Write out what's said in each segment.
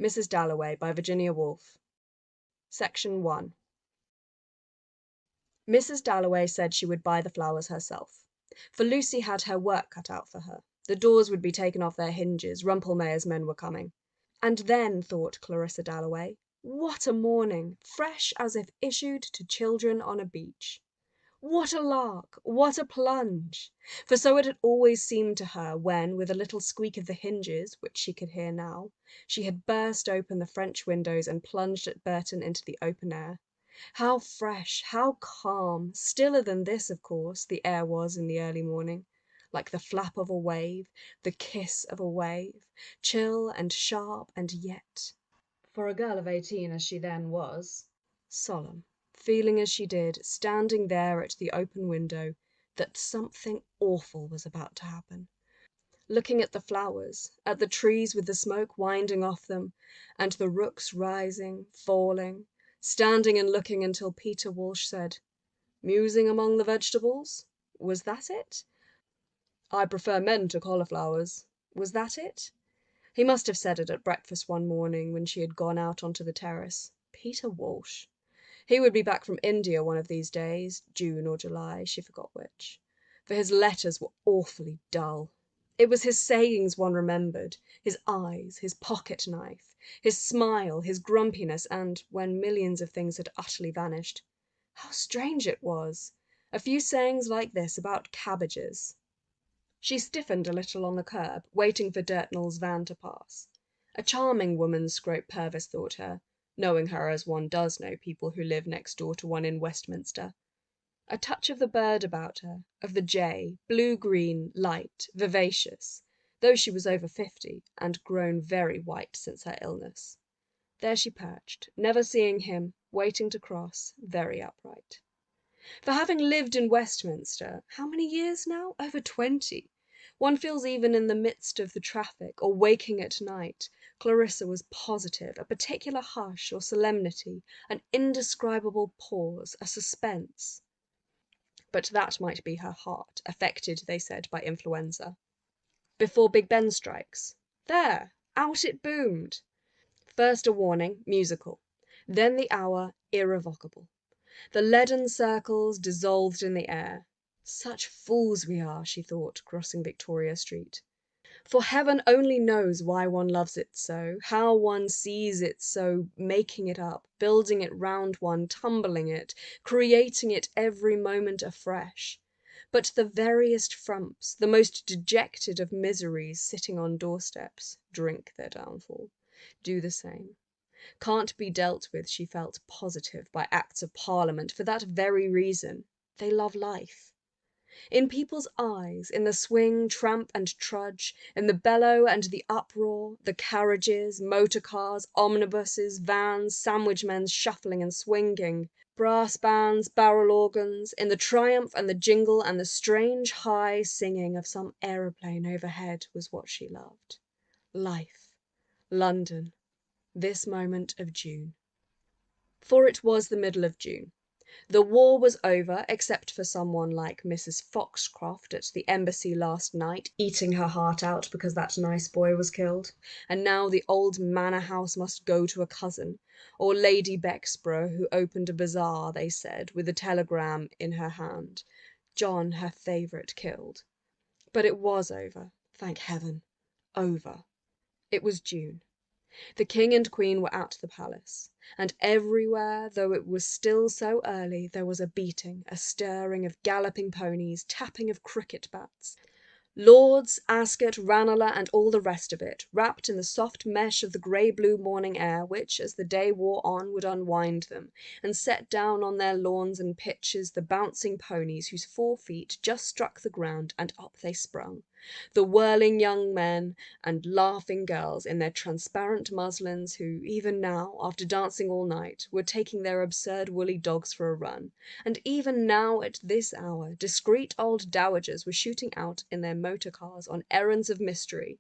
Mrs. Dalloway by Virginia Woolf. Section 1. Mrs. Dalloway said she would buy the flowers herself, for Lucy had her work cut out for her. The doors would be taken off their hinges, Rumpelmayer's men were coming. And then, thought Clarissa Dalloway, what a morning, fresh as if issued to children on a beach. What a lark! What a plunge! For so it had always seemed to her when, with a little squeak of the hinges, which she could hear now, she had burst open the French windows and plunged at Burton into the open air. How fresh, how calm, stiller than this, of course, the air was in the early morning, like the flap of a wave, the kiss of a wave, chill and sharp and yet, for a girl of 18 as she then was, solemn, feeling as she did, standing there at the open window, that something awful was about to happen. Looking at the flowers, at the trees with the smoke winding off them, and the rooks rising, falling, standing and looking until Peter Walsh said, "Musing among the vegetables? Was that it? I prefer men to cauliflowers. Was that it?" He must have said it at breakfast one morning when she had gone out onto the terrace. Peter Walsh. He would be back from India one of these days, June or July, she forgot which. For his letters were awfully dull. It was his sayings one remembered, his eyes, his pocket knife, his smile, his grumpiness, and, when millions of things had utterly vanished, how strange it was! A few sayings like this about cabbages. She stiffened a little on the curb, waiting for Dirtnell's van to pass. A charming woman, Scrope Purvis thought her, knowing her as one does know people who live next door to one in Westminster. A touch of the bird about her, of the jay, blue-green, light, vivacious, though she was over 50 and grown very white since her illness. There she perched, never seeing him, waiting to cross, very upright. For having lived in Westminster, how many years now? Over 20. One feels even in the midst of the traffic, or waking at night, Clarissa was positive, a particular hush or solemnity, an indescribable pause, a suspense. But that might be her heart, affected, they said, by influenza. Before Big Ben strikes. There! Out it boomed! First a warning, musical. Then the hour, irrevocable. The leaden circles dissolved in the air. Such fools we are, she thought, crossing Victoria Street. For heaven only knows why one loves it so, how one sees it so, making it up, building it round one, tumbling it, creating it every moment afresh. But the veriest frumps, the most dejected of miseries sitting on doorsteps, drink their downfall, do the same. Can't be dealt with, she felt positive, by Acts of Parliament for that very reason. They love life. In people's eyes, in the swing, tramp and trudge, in the bellow and the uproar, the carriages, motor cars, omnibuses, vans, sandwich men shuffling and swinging, brass bands, barrel organs, in the triumph and the jingle and the strange high singing of some aeroplane overhead was what she loved. Life. London. This moment of June. For it was the middle of June. The war was over, except for someone like Mrs. Foxcroft at the embassy last night, eating her heart out because that nice boy was killed, and now the old manor house must go to a cousin, or Lady Bexborough, who opened a bazaar, they said, with a telegram in her hand. John, her favourite, killed. But it was over, thank heaven. Over. It was June. The king and queen were at the palace, and everywhere, though it was still so early, there was a beating, a stirring of galloping ponies, tapping of cricket bats. Lords, Ascot, Ranelagh, and all the rest of it, wrapped in the soft mesh of the grey-blue morning air, which, as the day wore on, would unwind them, and set down on their lawns and pitches the bouncing ponies whose 4 feet just struck the ground, and up they sprung. The whirling young men and laughing girls in their transparent muslins who, even now, after dancing all night, were taking their absurd woolly dogs for a run, and even now at this hour discreet old dowagers were shooting out in their motor cars on errands of mystery,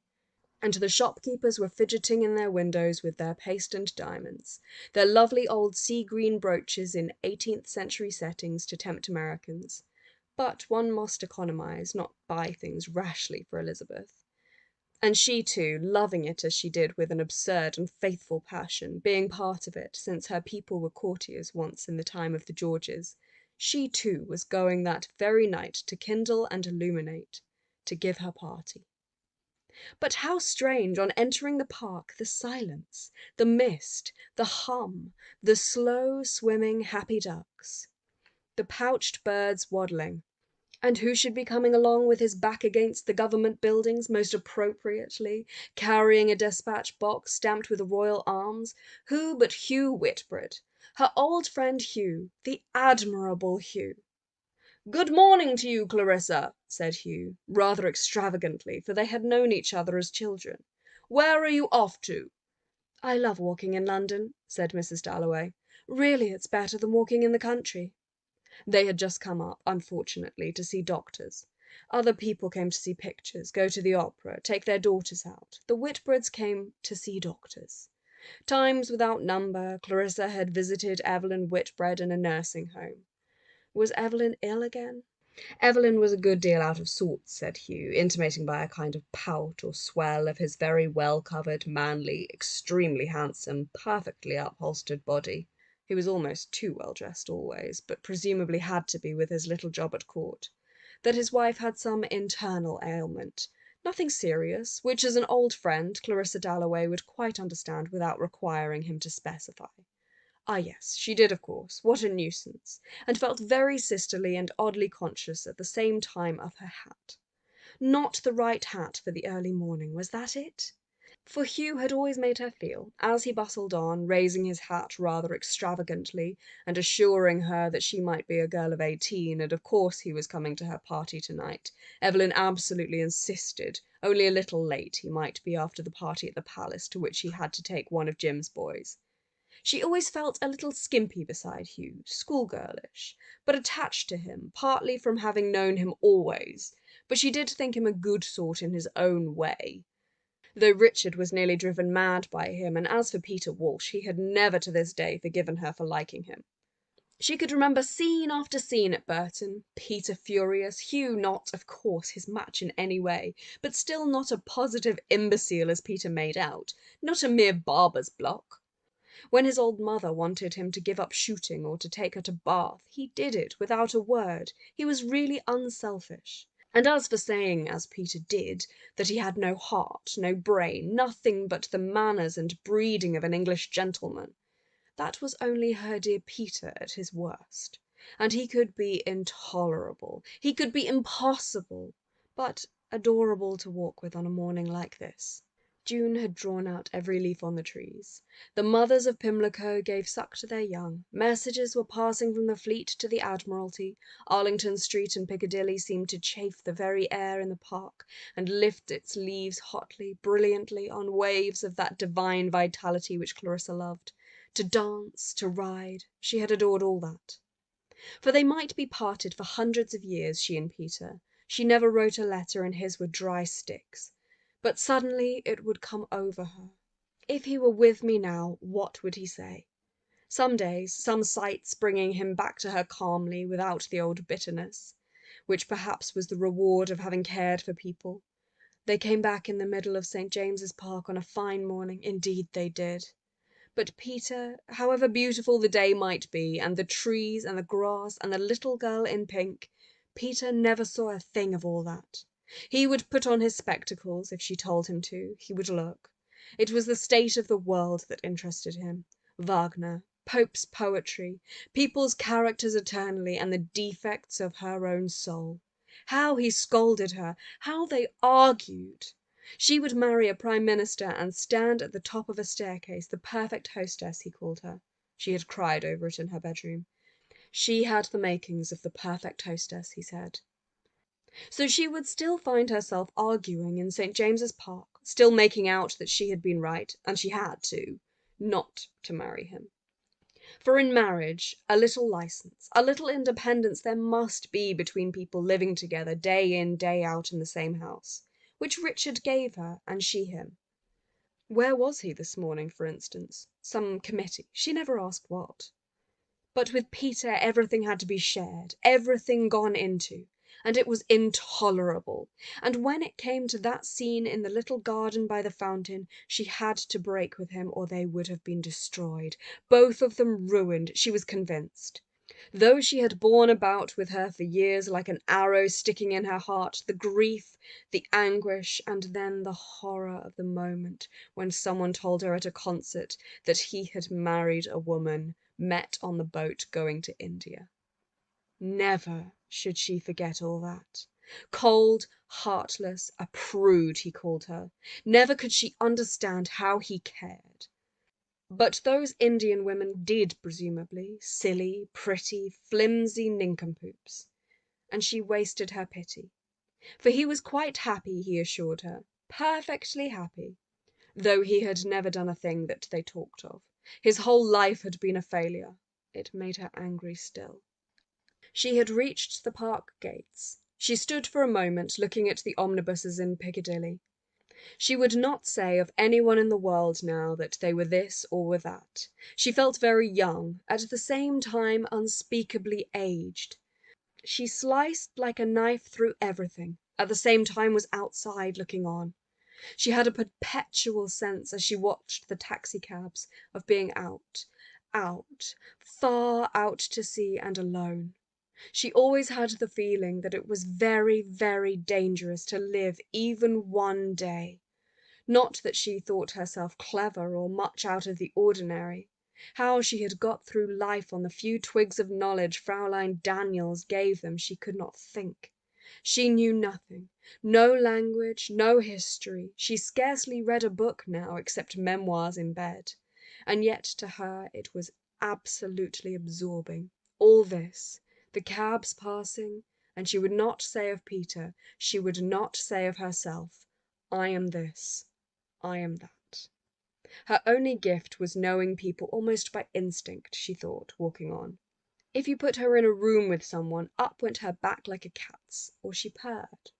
and the shopkeepers were fidgeting in their windows with their paste and diamonds, their lovely old sea-green brooches in 18th century settings to tempt Americans. But one must economize, not buy things rashly for Elizabeth. And she too, loving it as she did with an absurd and faithful passion, being part of it since her people were courtiers once in the time of the Georges, she too was going that very night to kindle and illuminate, to give her party. But how strange, on entering the park, the silence, the mist, the hum, the slow swimming happy ducks, the pouched birds waddling. And who should be coming along with his back against the government buildings, most appropriately, carrying a despatch box stamped with royal arms? Who but Hugh Whitbread, her old friend Hugh, the admirable Hugh. "Good morning to you, Clarissa," said Hugh, rather extravagantly, for they had known each other as children. "Where are you off to?" "I love walking in London," said Mrs. Dalloway. "Really, it's better than walking in the country." They had just come up, unfortunately, to see doctors. Other people came to see pictures, go to the opera, take their daughters out. The Whitbreads came to see doctors. Times without number, Clarissa had visited Evelyn Whitbread in a nursing home. Was Evelyn ill again? Evelyn was a good deal out of sorts, said Hugh, intimating by a kind of pout or swell of his very well-covered, manly, extremely handsome, perfectly upholstered body. He was almost too well-dressed always, but presumably had to be with his little job at court. That his wife had some internal ailment. Nothing serious, which as an old friend Clarissa Dalloway would quite understand without requiring him to specify. Ah, yes, she did, of course. What a nuisance! And felt very sisterly and oddly conscious at the same time of her hat. Not the right hat for the early morning, was that it? For Hugh had always made her feel, as he bustled on, raising his hat rather extravagantly, and assuring her that she might be a girl of 18, and of course he was coming to her party tonight. Evelyn absolutely insisted, only a little late he might be after the party at the palace, to which he had to take one of Jim's boys. She always felt a little skimpy beside Hugh, schoolgirlish, but attached to him, partly from having known him always, but she did think him a good sort in his own way, though Richard was nearly driven mad by him, and as for Peter Walsh, he had never to this day forgiven her for liking him. She could remember scene after scene at Burton, Peter furious, Hugh not, of course, his match in any way, but still not a positive imbecile as Peter made out, not a mere barber's block. When his old mother wanted him to give up shooting or to take her to Bath, he did it without a word. He was really unselfish. And as for saying, as Peter did, that he had no heart, no brain, nothing but the manners and breeding of an English gentleman, that was only her dear Peter at his worst. And he could be intolerable, he could be impossible, but adorable to walk with on a morning like this. June had drawn out every leaf on the trees. The mothers of Pimlico gave suck to their young. Messages were passing from the Fleet to the Admiralty. Arlington Street and Piccadilly seemed to chafe the very air in the park, and lift its leaves hotly, brilliantly, on waves of that divine vitality which Clarissa loved. To dance, to ride, she had adored all that. For they might be parted for hundreds of years, she and Peter. She never wrote a letter, and his were dry sticks. But suddenly it would come over her. If he were with me now, what would he say? Some days, some sights bringing him back to her calmly, without the old bitterness, which perhaps was the reward of having cared for people. They came back in the middle of St. James's Park on a fine morning, indeed they did. But Peter, however beautiful the day might be, and the trees and the grass and the little girl in pink, Peter never saw a thing of all that. He would put on his spectacles, if she told him to. He would look. It was the state of the world that interested him. Wagner, Pope's poetry, people's characters eternally, and the defects of her own soul. How he scolded her! How they argued! She would marry a prime minister and stand at the top of a staircase, the perfect hostess, he called her. She had cried over it in her bedroom. She had the makings of the perfect hostess, he said. So she would still find herself arguing in St. James's Park, still making out that she had been right, and she had too, not to marry him. For in marriage, a little license, a little independence there must be between people living together day in, day out in the same house, which Richard gave her and she him. Where was he this morning, for instance? Some committee. She never asked what. But with Peter everything had to be shared, everything gone into. and it was intolerable. And when it came to that scene in the little garden by the fountain, she had to break with him or they would have been destroyed, both of them ruined, she was convinced. Though she had borne about with her for years like an arrow sticking in her heart, the grief, the anguish, and then the horror of the moment when someone told her at a concert that he had married a woman met on the boat going to India. Never should she forget all that. Cold, heartless, a prude, he called her. Never could she understand how he cared. But those Indian women did, presumably, silly, pretty, flimsy nincompoops. And she wasted her pity. For he was quite happy, he assured her, perfectly happy, though he had never done a thing that they talked of. His whole life had been a failure. It made her angry still. She had reached the park gates. She stood for a moment looking at the omnibuses in Piccadilly. She would not say of anyone in the world now that they were this or were that. She felt very young, at the same time unspeakably aged. She sliced like a knife through everything, at the same time was outside looking on. She had a perpetual sense, as she watched the taxicabs, of being out, far out to sea and alone. She always had the feeling that it was very, very dangerous to live even one day. Not that she thought herself clever or much out of the ordinary. How she had got through life on the few twigs of knowledge Fraulein Daniels gave them she could not think. She knew nothing, no language, no history. She scarcely read a book now except memoirs in bed. And yet to her it was absolutely absorbing. All this, the cabs passing, and she would not say of Peter, she would not say of herself, I am this, I am that. Her only gift was knowing people almost by instinct, she thought, walking on. If you put her in a room with someone, up went her back like a cat's, or she purred.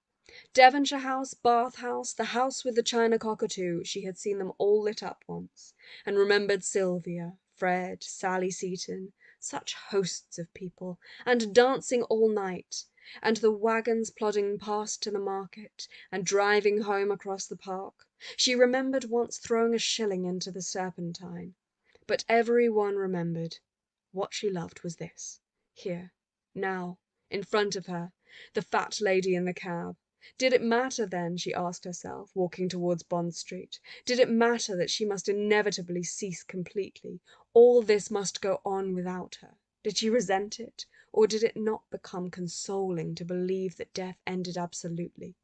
Devonshire House, Bath House, the house with the china cockatoo, she had seen them all lit up once, and remembered Sylvia, Fred, Sally Seton, such hosts of people, and dancing all night, and the wagons plodding past to the market, and driving home across the park. She remembered once throwing a shilling into the Serpentine. But every one remembered. What she loved was this. Here, now, in front of her, the fat lady in the cab. Did it matter then, she asked herself, walking towards Bond Street, did it matter that she must inevitably cease completely? All this must go on without her. Did she resent it, or did it not become consoling to believe that death ended absolutely?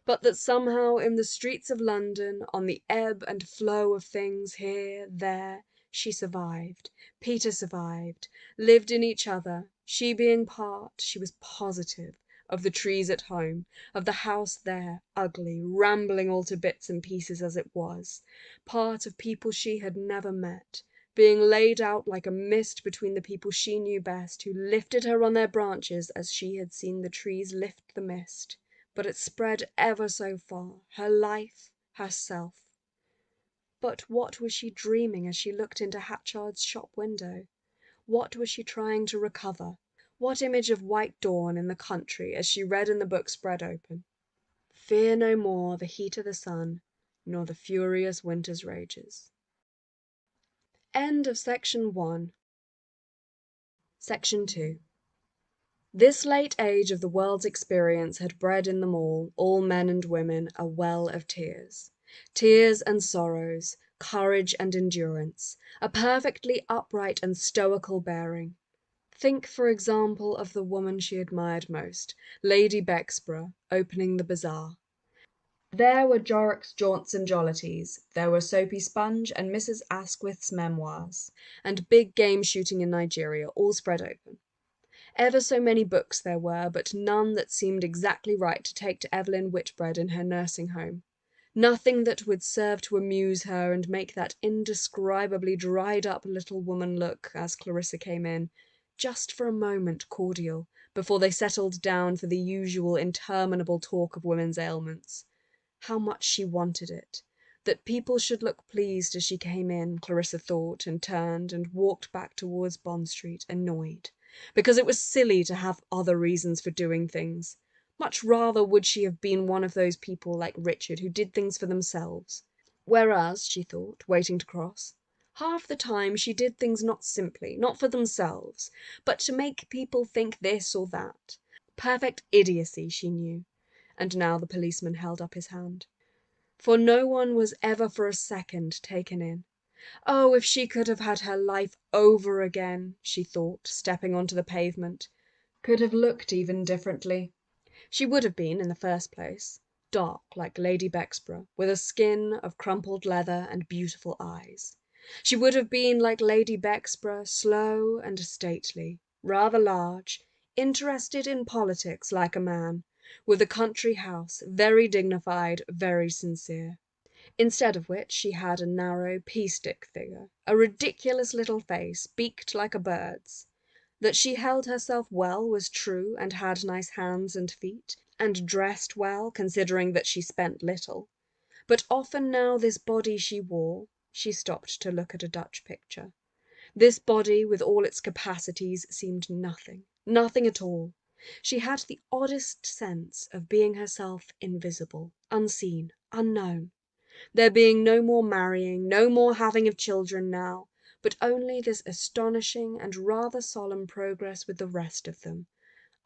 But that somehow in the streets of London, on the ebb and flow of things here, there, she survived, Peter survived, lived in each other, she being part, she was positive, of the trees at home, of the house there, ugly, rambling all to bits and pieces as it was, part of people she had never met, being laid out like a mist between the people she knew best, who lifted her on their branches as she had seen the trees lift the mist. But it spread ever so far, her life, herself. But what was she dreaming as she looked into Hatchard's shop window? What was she trying to recover? What image of white dawn in the country as she read in the book spread open? Fear no more the heat of the sun, nor the furious winter's rages. End of section 1. Section 2. This late age of the world's experience had bred in them all men and women, a well of tears. Tears and sorrows, courage and endurance, a perfectly upright and stoical bearing. Think, for example, of the woman she admired most, Lady Bexborough, opening the bazaar. There were Jorrocks' Jaunts and Jollities, there were Soapy Sponge and Mrs. Asquith's memoirs, and big game shooting in Nigeria, all spread open. Ever so many books there were, but none that seemed exactly right to take to Evelyn Whitbread in her nursing home. Nothing that would serve to amuse her and make that indescribably dried-up little woman look, as Clarissa came in, just for a moment cordial, before they settled down for the usual interminable talk of women's ailments. How much she wanted it. That people should look pleased as she came in, Clarissa thought, and turned and walked back towards Bond Street, annoyed. because it was silly to have other reasons for doing things. Much rather would she have been one of those people like Richard who did things for themselves. Whereas, she thought, waiting to cross, half the time she did things not simply, not for themselves, but to make people think this or that. Perfect idiocy, she knew. And now the policeman held up his hand. For no one was ever for a second taken in. Oh, if she could have had her life over again, she thought, stepping onto the pavement, could have looked even differently. She would have been, in the first place, dark like Lady Bexborough, with a skin of crumpled leather and beautiful eyes. She would have been like Lady Bexborough, slow and stately, rather large, interested in politics like a man, with a country house, very dignified, very sincere. Instead of which she had a narrow pea-stick figure, a ridiculous little face, beaked like a bird's. That she held herself well was true, and had nice hands and feet, and dressed well, considering that she spent little. But often now this body she wore, she stopped to look at a Dutch picture. This body, with all its capacities, seemed nothing, nothing at all. She had the oddest sense of being herself invisible, unseen, unknown. There being no more marrying, no more having of children now, but only this astonishing and rather solemn progress with the rest of them,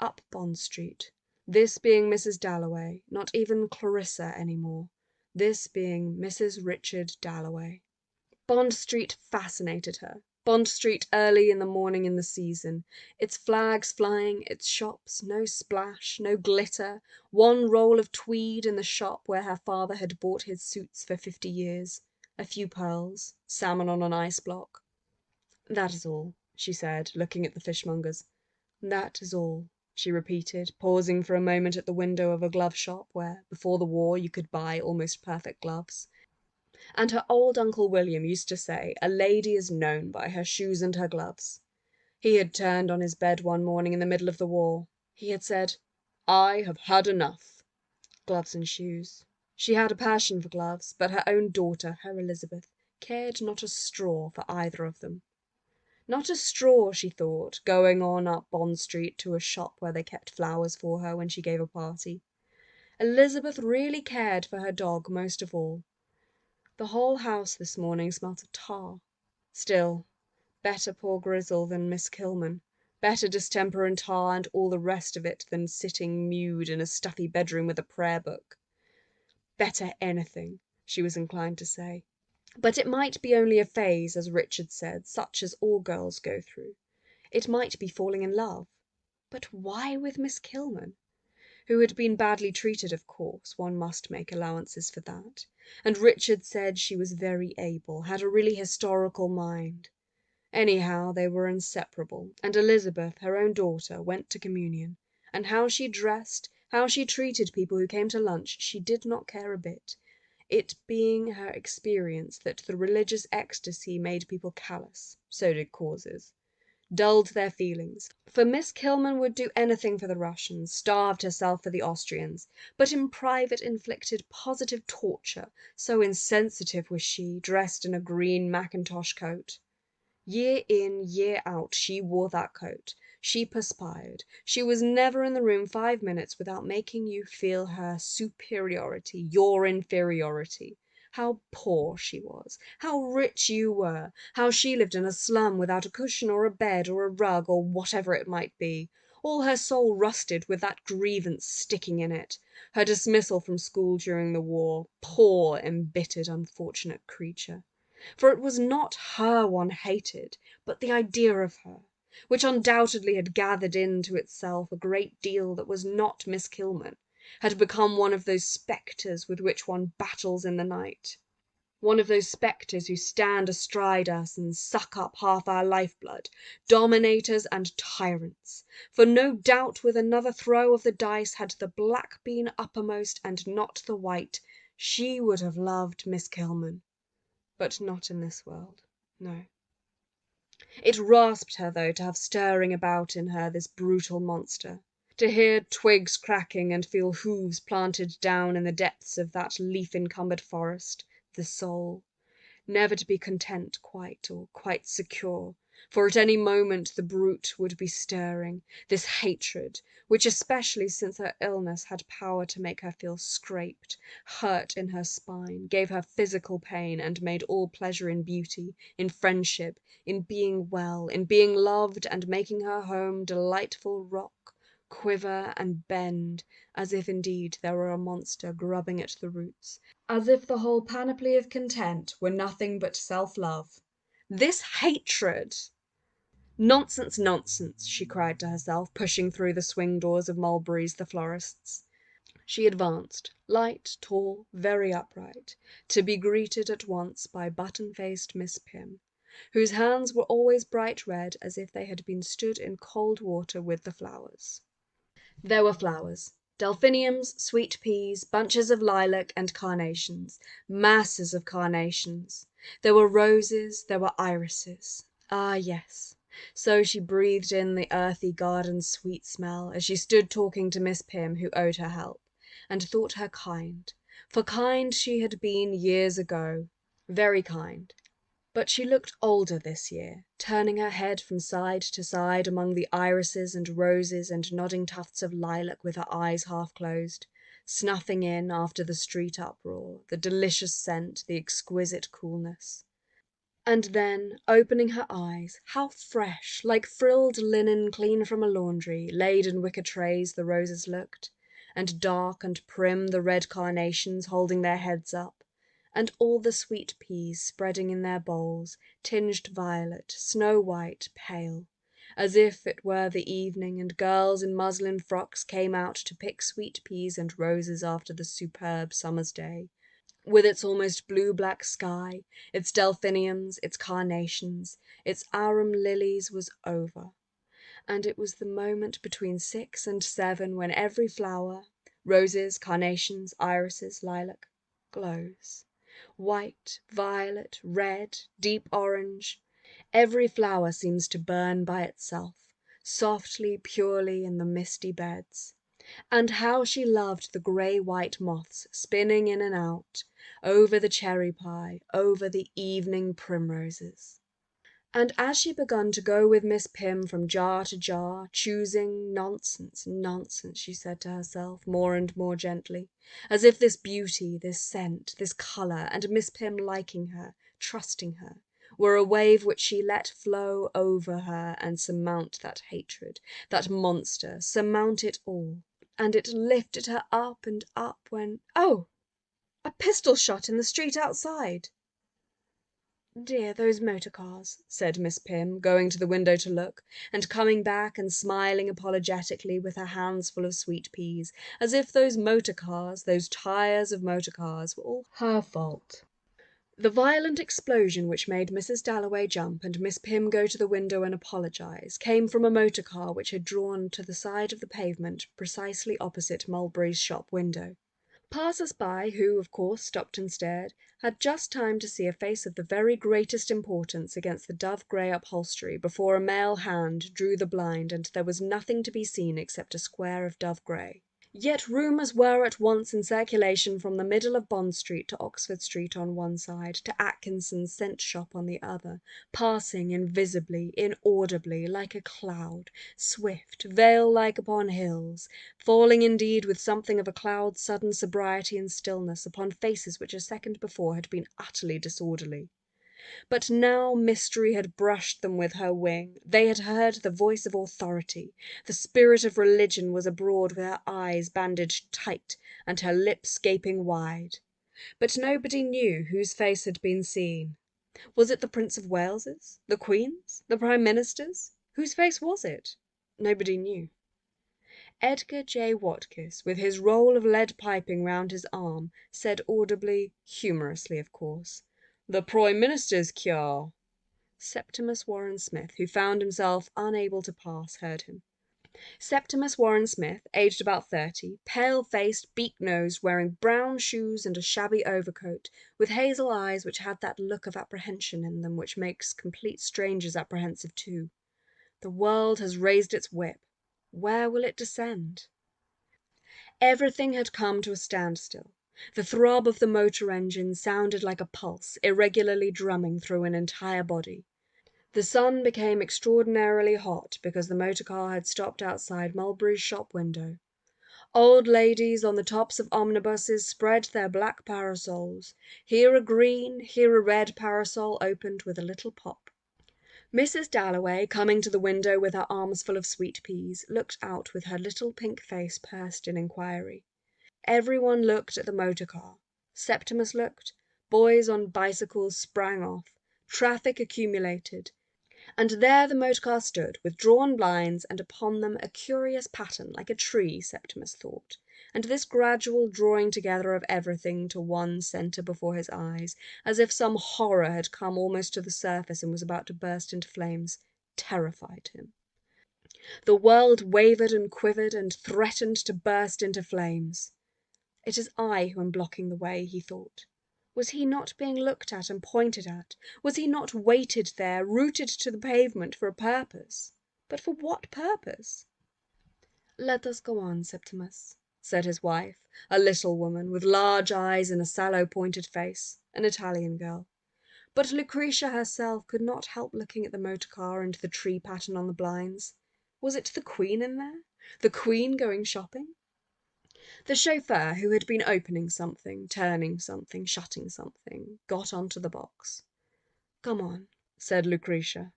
up Bond Street, this being Mrs. Dalloway, not even Clarissa any more, this being Mrs. Richard Dalloway. Bond Street fascinated her. Bond Street early in the morning in the season, its flags flying, its shops, no splash, no glitter, one roll of tweed in the shop where her father had bought his suits for 50 years, a few pearls, salmon on an ice block. That is all, she said, looking at the fishmongers. That is all, she repeated, pausing for a moment at the window of a glove shop where, before the war, you could buy almost perfect gloves. And her old Uncle William used to say, a lady is known by her shoes and her gloves. He had turned on his bed one morning in the middle of the war. He had said, I have had enough. Gloves and shoes. She had a passion for gloves, but her own daughter, her Elizabeth, cared not a straw for either of them. Not a straw, she thought, going on up Bond Street to a shop where they kept flowers for her when she gave a party. Elizabeth really cared for her dog most of all. The whole house this morning smelt of tar. Still, better poor Grizzle than Miss Kilman. Better distemper and tar and all the rest of it than sitting mewed in a stuffy bedroom with a prayer book. Better anything, she was inclined to say. But it might be only a phase, as Richard said, such as all girls go through. It might be falling in love. But why with Miss Kilman? Who had been badly treated, of course, one must make allowances for that. And Richard said she was very able, had a really historical mind. Anyhow, they were inseparable, and Elizabeth, her own daughter, went to communion, and how she dressed, how she treated people who came to lunch, she did not care a bit, it being her experience that the religious ecstasy made people callous, so did causes. Dulled their feelings, for Miss Kilman would do anything for the Russians, starved herself for the Austrians, but in private inflicted positive torture, so insensitive was she, dressed in a green mackintosh coat. Year in, year out, she wore that coat. She perspired. She was never in the room 5 minutes without making you feel her superiority, your inferiority. How poor she was, how rich you were, how she lived in a slum without a cushion or a bed or a rug or whatever it might be, all her soul rusted with that grievance sticking in it, her dismissal from school during the war, poor, embittered, unfortunate creature. For it was not her one hated, but the idea of her, which undoubtedly had gathered into itself a great deal that was not Miss Kilman, had become one of those spectres with which one battles in the night. One of those spectres who stand astride us and suck up half our lifeblood, dominators and tyrants. For no doubt with another throw of the dice, had the black been uppermost and not the white, she would have loved Miss Kilman. But not in this world, no. It rasped her, though, to have stirring about in her this brutal monster, to hear twigs cracking and feel hooves planted down in the depths of that leaf-encumbered forest, the soul, never to be content quite or quite secure, for at any moment the brute would be stirring, this hatred, which especially since her illness had power to make her feel scraped, hurt in her spine, gave her physical pain, and made all pleasure in beauty, in friendship, in being well, in being loved, and making her home delightful rock, quiver and bend, as if indeed there were a monster grubbing at the roots, as if the whole panoply of content were nothing but self-love. This hatred! Nonsense, nonsense, she cried to herself, pushing through the swing doors of Mulberry's the florist's. She advanced, light, tall, very upright, to be greeted at once by button-faced Miss Pym, whose hands were always bright red as if they had been stood in cold water with the flowers. There were flowers, delphiniums, sweet peas, bunches of lilac and carnations, masses of carnations. There were roses, there were irises. Ah, yes. So she breathed in the earthy garden sweet smell as she stood talking to Miss Pym, who owed her help, and thought her kind, for kind she had been years ago, very kind. But she looked older this year, turning her head from side to side among the irises and roses and nodding tufts of lilac with her eyes half closed, snuffing in, after the street uproar, the delicious scent, the exquisite coolness. And then, opening her eyes, how fresh, like frilled linen clean from a laundry, laid in wicker trays the roses looked, and dark and prim the red carnations holding their heads up, and all the sweet peas spreading in their bowls, tinged violet, snow-white, pale, as if it were the evening and girls in muslin frocks came out to pick sweet peas and roses after the superb summer's day, with its almost blue-black sky, its delphiniums, its carnations, its arum lilies, was over, and it was the moment between 6 and 7 when every flower, roses, carnations, irises, lilac, glows. White, violet, red, deep orange, every flower seems to burn by itself, softly, purely in the misty beds. And how she loved the grey-white moths spinning in and out, over the cherry pie, over the evening primroses. And as she began to go with Miss Pym from jar to jar, choosing, nonsense, nonsense, she said to herself, more and more gently, as if this beauty, this scent, this colour, and Miss Pym liking her, trusting her, were a wave which she let flow over her and surmount that hatred, that monster, surmount it all. And it lifted her up and up when, oh, a pistol shot in the street outside. "Dear, those motor cars," said Miss Pym, going to the window to look, and coming back and smiling apologetically with her hands full of sweet peas, as if those motor cars, those tires of motor cars, were all her fault. The violent explosion which made Mrs. Dalloway jump and Miss Pym go to the window and apologize came from a motor car which had drawn to the side of the pavement precisely opposite Mulberry's shop window. Passers-by, who, of course, stopped and stared, had just time to see a face of the very greatest importance against the dove-grey upholstery before a male hand drew the blind and there was nothing to be seen except a square of dove-grey. Yet rumours were at once in circulation from the middle of Bond Street to Oxford Street on one side, to Atkinson's scent shop on the other, passing invisibly, inaudibly, like a cloud, swift, veil-like upon hills, falling indeed with something of a cloud's sudden sobriety and stillness upon faces which a second before had been utterly disorderly. But now mystery had brushed them with her wing. They had heard the voice of authority. The spirit of religion was abroad with her eyes bandaged tight and her lips gaping wide. But nobody knew whose face had been seen. Was it the Prince of Wales's? The Queen's? The Prime Minister's? Whose face was it? Nobody knew. Edgar J. Watkiss, with his roll of lead piping round his arm, said audibly, humorously of course, "The Prime Minister's cure." Septimus Warren Smith, who found himself unable to pass, heard him. Septimus Warren Smith, aged about 30, pale-faced, beak-nosed, wearing brown shoes and a shabby overcoat, with hazel eyes which had that look of apprehension in them which makes complete strangers apprehensive too. The world has raised its whip. Where will it descend? Everything had come to a standstill. The throb of the motor engine sounded like a pulse, irregularly drumming through an entire body. The sun became extraordinarily hot because the motor car had stopped outside Mulberry's shop window. Old ladies on the tops of omnibuses spread their black parasols. Here a green, here a red parasol opened with a little pop. Mrs. Dalloway, coming to the window with her arms full of sweet peas, looked out with her little pink face pursed in inquiry. Everyone looked at the motor car. Septimus looked. Boys on bicycles sprang off. Traffic accumulated. And there the motor car stood, with drawn blinds, and upon them a curious pattern, like a tree, Septimus thought, and this gradual drawing together of everything to one centre before his eyes, as if some horror had come almost to the surface and was about to burst into flames, terrified him. The world wavered and quivered and threatened to burst into flames. It is I who am blocking the way, he thought. Was he not being looked at and pointed at? Was he not weighted there, rooted to the pavement for a purpose? But for what purpose? "Let us go on, Septimus," said his wife, a little woman with large eyes and a sallow pointed face, an Italian girl. But Lucretia herself could not help looking at the motor car and the tree pattern on the blinds. Was it the Queen in there? The Queen going shopping? The chauffeur, who had been opening something, turning something, shutting something, got onto the box. "Come on," said Lucretia.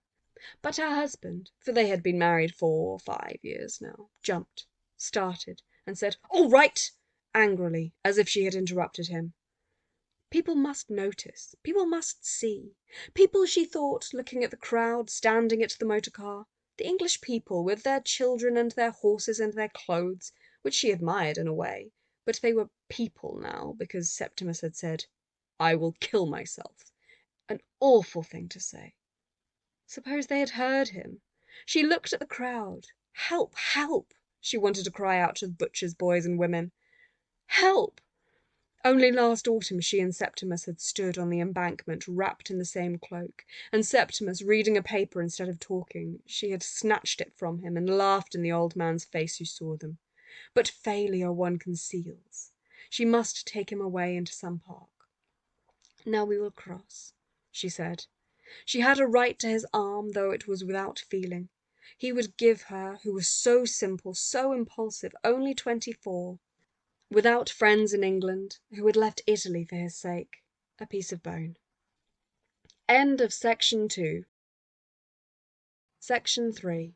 But her husband, for they had been married 4 or 5 years now, jumped, started, and said, "All right!" angrily, as if she had interrupted him. People must notice, people must see. People, she thought, looking at the crowd, standing at the motor car. The English people, with their children and their horses and their clothes, which she admired in a way, but they were people now, because Septimus had said, "I will kill myself." An awful thing to say. Suppose they had heard him. She looked at the crowd. Help, help! She wanted to cry out to the butchers' boys and women. Help! Only last autumn she and Septimus had stood on the embankment wrapped in the same cloak, and Septimus reading a paper instead of talking. She had snatched it from him and laughed in the old man's face who saw them. But failure one conceals. She must take him away into some park. "Now we will cross," she said. She had a right to his arm, though it was without feeling. He would give her, who was so simple, so impulsive, only 24, without friends in England, who had left Italy for his sake, a piece of bone. End of Section 2. Section 3.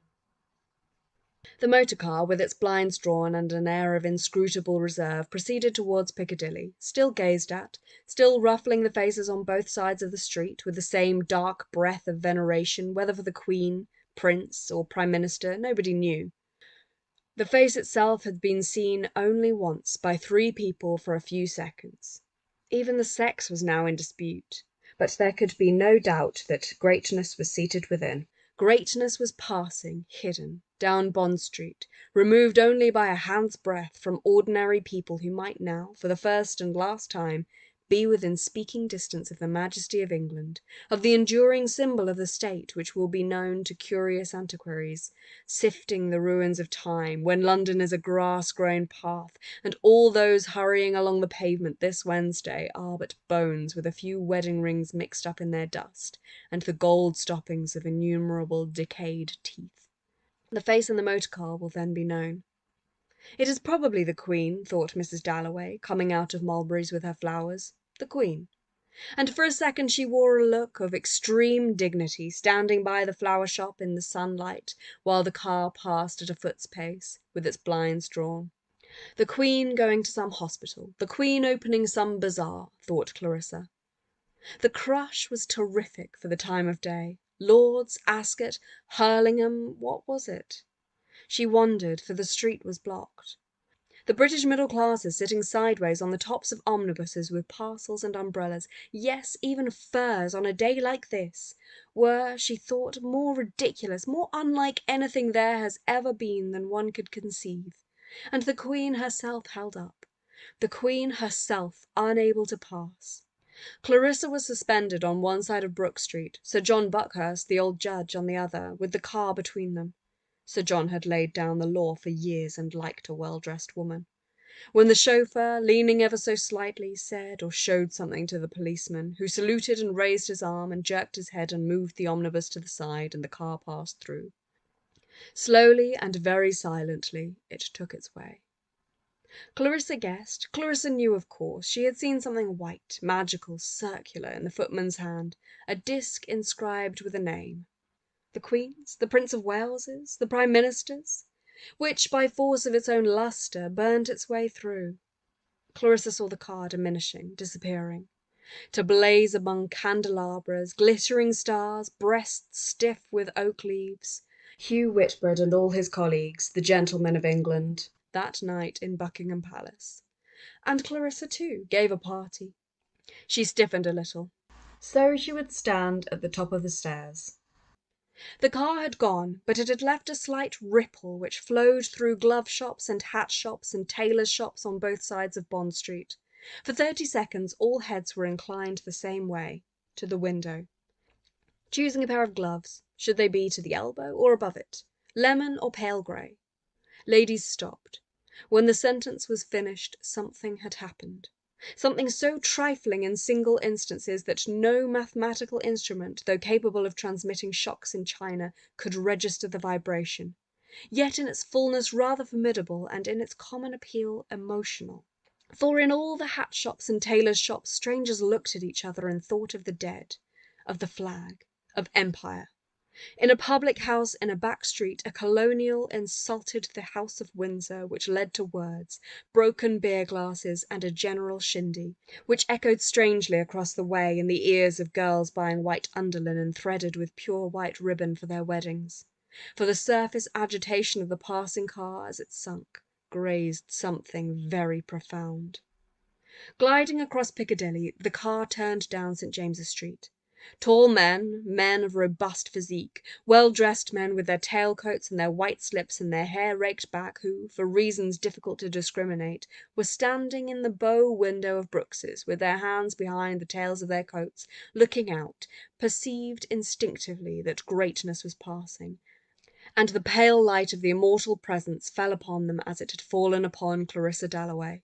The motor car, with its blinds drawn and an air of inscrutable reserve, proceeded towards Piccadilly, still gazed at, still ruffling the faces on both sides of the street, with the same dark breath of veneration, whether for the Queen, Prince, or Prime Minister, nobody knew. The face itself had been seen only once by 3 people for a few seconds. Even the sex was now in dispute, but there could be no doubt that greatness was seated within. Greatness was passing, hidden, down Bond Street, removed only by a hand's breadth from ordinary people who might now, for the first and last time, be within speaking distance of the majesty of England, of the enduring symbol of the state which will be known to curious antiquaries, sifting the ruins of time, when London is a grass-grown path, and all those hurrying along the pavement this Wednesday are but bones with a few wedding rings mixed up in their dust, and the gold stoppings of innumerable decayed teeth. The face in the motor car will then be known. It is probably the Queen, thought Mrs. Dalloway, coming out of Mulberry's with her flowers. The Queen. And for a second she wore a look of extreme dignity, standing by the flower shop in the sunlight, while the car passed at a foot's pace, with its blinds drawn. The Queen going to some hospital, the Queen opening some bazaar, thought Clarissa. The crush was terrific for the time of day. Lord's, Ascot, Hurlingham, what was it? She wondered, for the street was blocked. The British middle classes sitting sideways on the tops of omnibuses with parcels and umbrellas, yes, even furs, on a day like this, were, she thought, more ridiculous, more unlike anything there has ever been than one could conceive. And the Queen herself held up. The Queen herself unable to pass. Clarissa was suspended on one side of Brook Street, Sir John Buckhurst, the old judge, on the other, with the car between them. Sir John had laid down the law for years and liked a well-dressed woman. when the chauffeur, leaning ever so slightly, said or showed something to the policeman, who saluted and raised his arm and jerked his head and moved the omnibus to the side, and the car passed through. Slowly and very silently it took its way. Clarissa guessed, Clarissa knew of course, she had seen something white, magical, circular in the footman's hand, a disc inscribed with a name. The Queen's, the Prince of Wales's, the Prime Minister's, which, by force of its own lustre, burnt its way through. Clarissa saw the car diminishing, disappearing, to blaze among candelabras, glittering stars, breasts stiff with oak leaves. Hugh Whitbread and all his colleagues, the gentlemen of England, that night in Buckingham Palace. And Clarissa, too, gave a party. She stiffened a little, so she would stand at the top of the stairs. The car had gone, but it had left a slight ripple which flowed through glove shops and hat shops and tailors' shops on both sides of Bond Street. For 30 seconds all heads were inclined the same way, to the window, choosing a pair of gloves. Should they be to the elbow or above it, lemon or pale grey? Ladies stopped. When the sentence was finished, something had happened. Something so trifling in single instances that no mathematical instrument, though capable of transmitting shocks in China, could register the vibration, yet in its fullness rather formidable, and in its common appeal emotional. For in all the hat shops and tailors' shops strangers looked at each other and thought of the dead, of the flag, of empire. In a public house in a back street, a colonial insulted the House of Windsor, which led to words, broken beer glasses, and a general shindy, which echoed strangely across the way in the ears of girls buying white underlinen threaded with pure white ribbon for their weddings. For the surface agitation of the passing car as it sunk grazed something very profound. Gliding across Piccadilly, the car turned down St. James's Street. Tall men, men of robust physique, well-dressed men with their tailcoats and their white slips and their hair raked back, who, for reasons difficult to discriminate, were standing in the bow window of Brooks's, with their hands behind the tails of their coats, looking out, perceived instinctively that greatness was passing, and the pale light of the immortal presence fell upon them as it had fallen upon Clarissa Dalloway.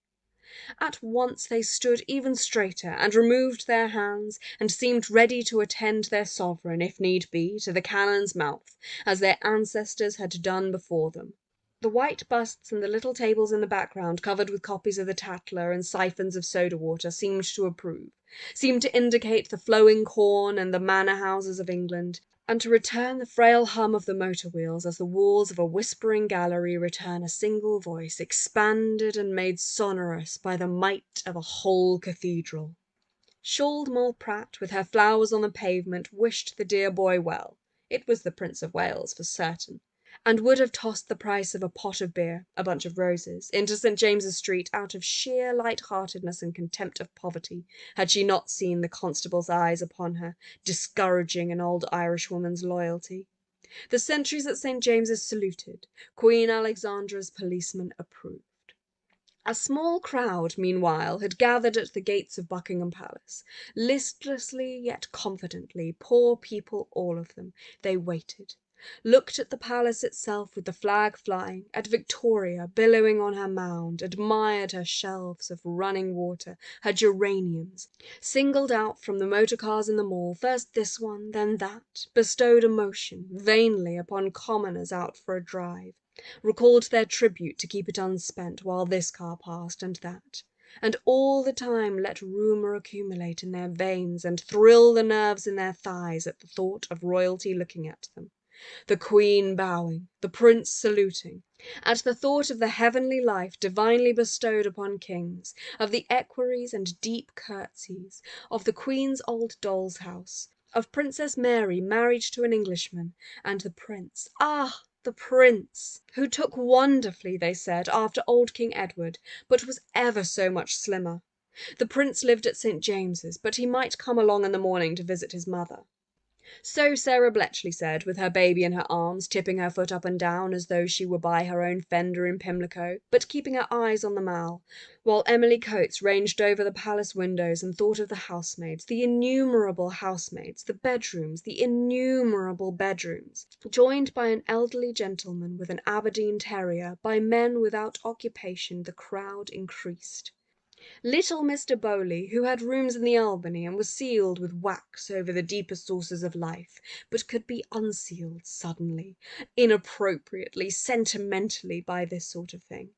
At once they stood even straighter, and removed their hands, and seemed ready to attend their sovereign, if need be, to the cannon's mouth, as their ancestors had done before them. The white busts and the little tables in the background, covered with copies of the Tatler and siphons of soda water, seemed to approve, seemed to indicate the flowing corn and the manor houses of England, and to return the frail hum of the motor wheels as the walls of a whispering gallery return a single voice, expanded and made sonorous by the might of a whole cathedral. Shawled Moll Pratt, with her flowers on the pavement, wished the dear boy well. It was the Prince of Wales for certain, and would have tossed the price of a pot of beer, a bunch of roses, into St. James's Street out of sheer light-heartedness and contempt of poverty, had she not seen the constable's eyes upon her, discouraging an old Irishwoman's loyalty. The sentries at St. James's saluted. Queen Alexandra's policemen approved. A small crowd, meanwhile, had gathered at the gates of Buckingham Palace. Listlessly yet confidently, poor people all of them, they waited, looked at the palace itself with the flag flying, at Victoria billowing on her mound, admired her shelves of running water, her geraniums, singled out from the motor cars in the mall, first this one, then that, bestowed emotion, vainly, upon commoners out for a drive, recalled their tribute to keep it unspent while this car passed and that, and all the time let rumour accumulate in their veins and thrill the nerves in their thighs at the thought of royalty looking at them, the Queen bowing, the Prince saluting, at the thought of the heavenly life divinely bestowed upon kings, of the equerries and deep curtsies, of the Queen's old doll's house, of Princess Mary married to an Englishman, and the Prince, the Prince, who took wonderfully, they said, after old King Edward, but was ever so much slimmer. The Prince lived at St. James's, but he might come along in the morning to visit his mother. So Sarah Bletchley said, with her baby in her arms, tipping her foot up and down as though she were by her own fender in Pimlico, but keeping her eyes on the Mall, while Emily Coates ranged over the palace windows and thought of the housemaids, the innumerable housemaids, the bedrooms, the innumerable bedrooms, joined by an elderly gentleman with an Aberdeen terrier, by men without occupation. The crowd increased. Little Mr. Bowley, who had rooms in the Albany and was sealed with wax over the deeper sources of life, but could be unsealed suddenly, inappropriately, sentimentally by this sort of thing.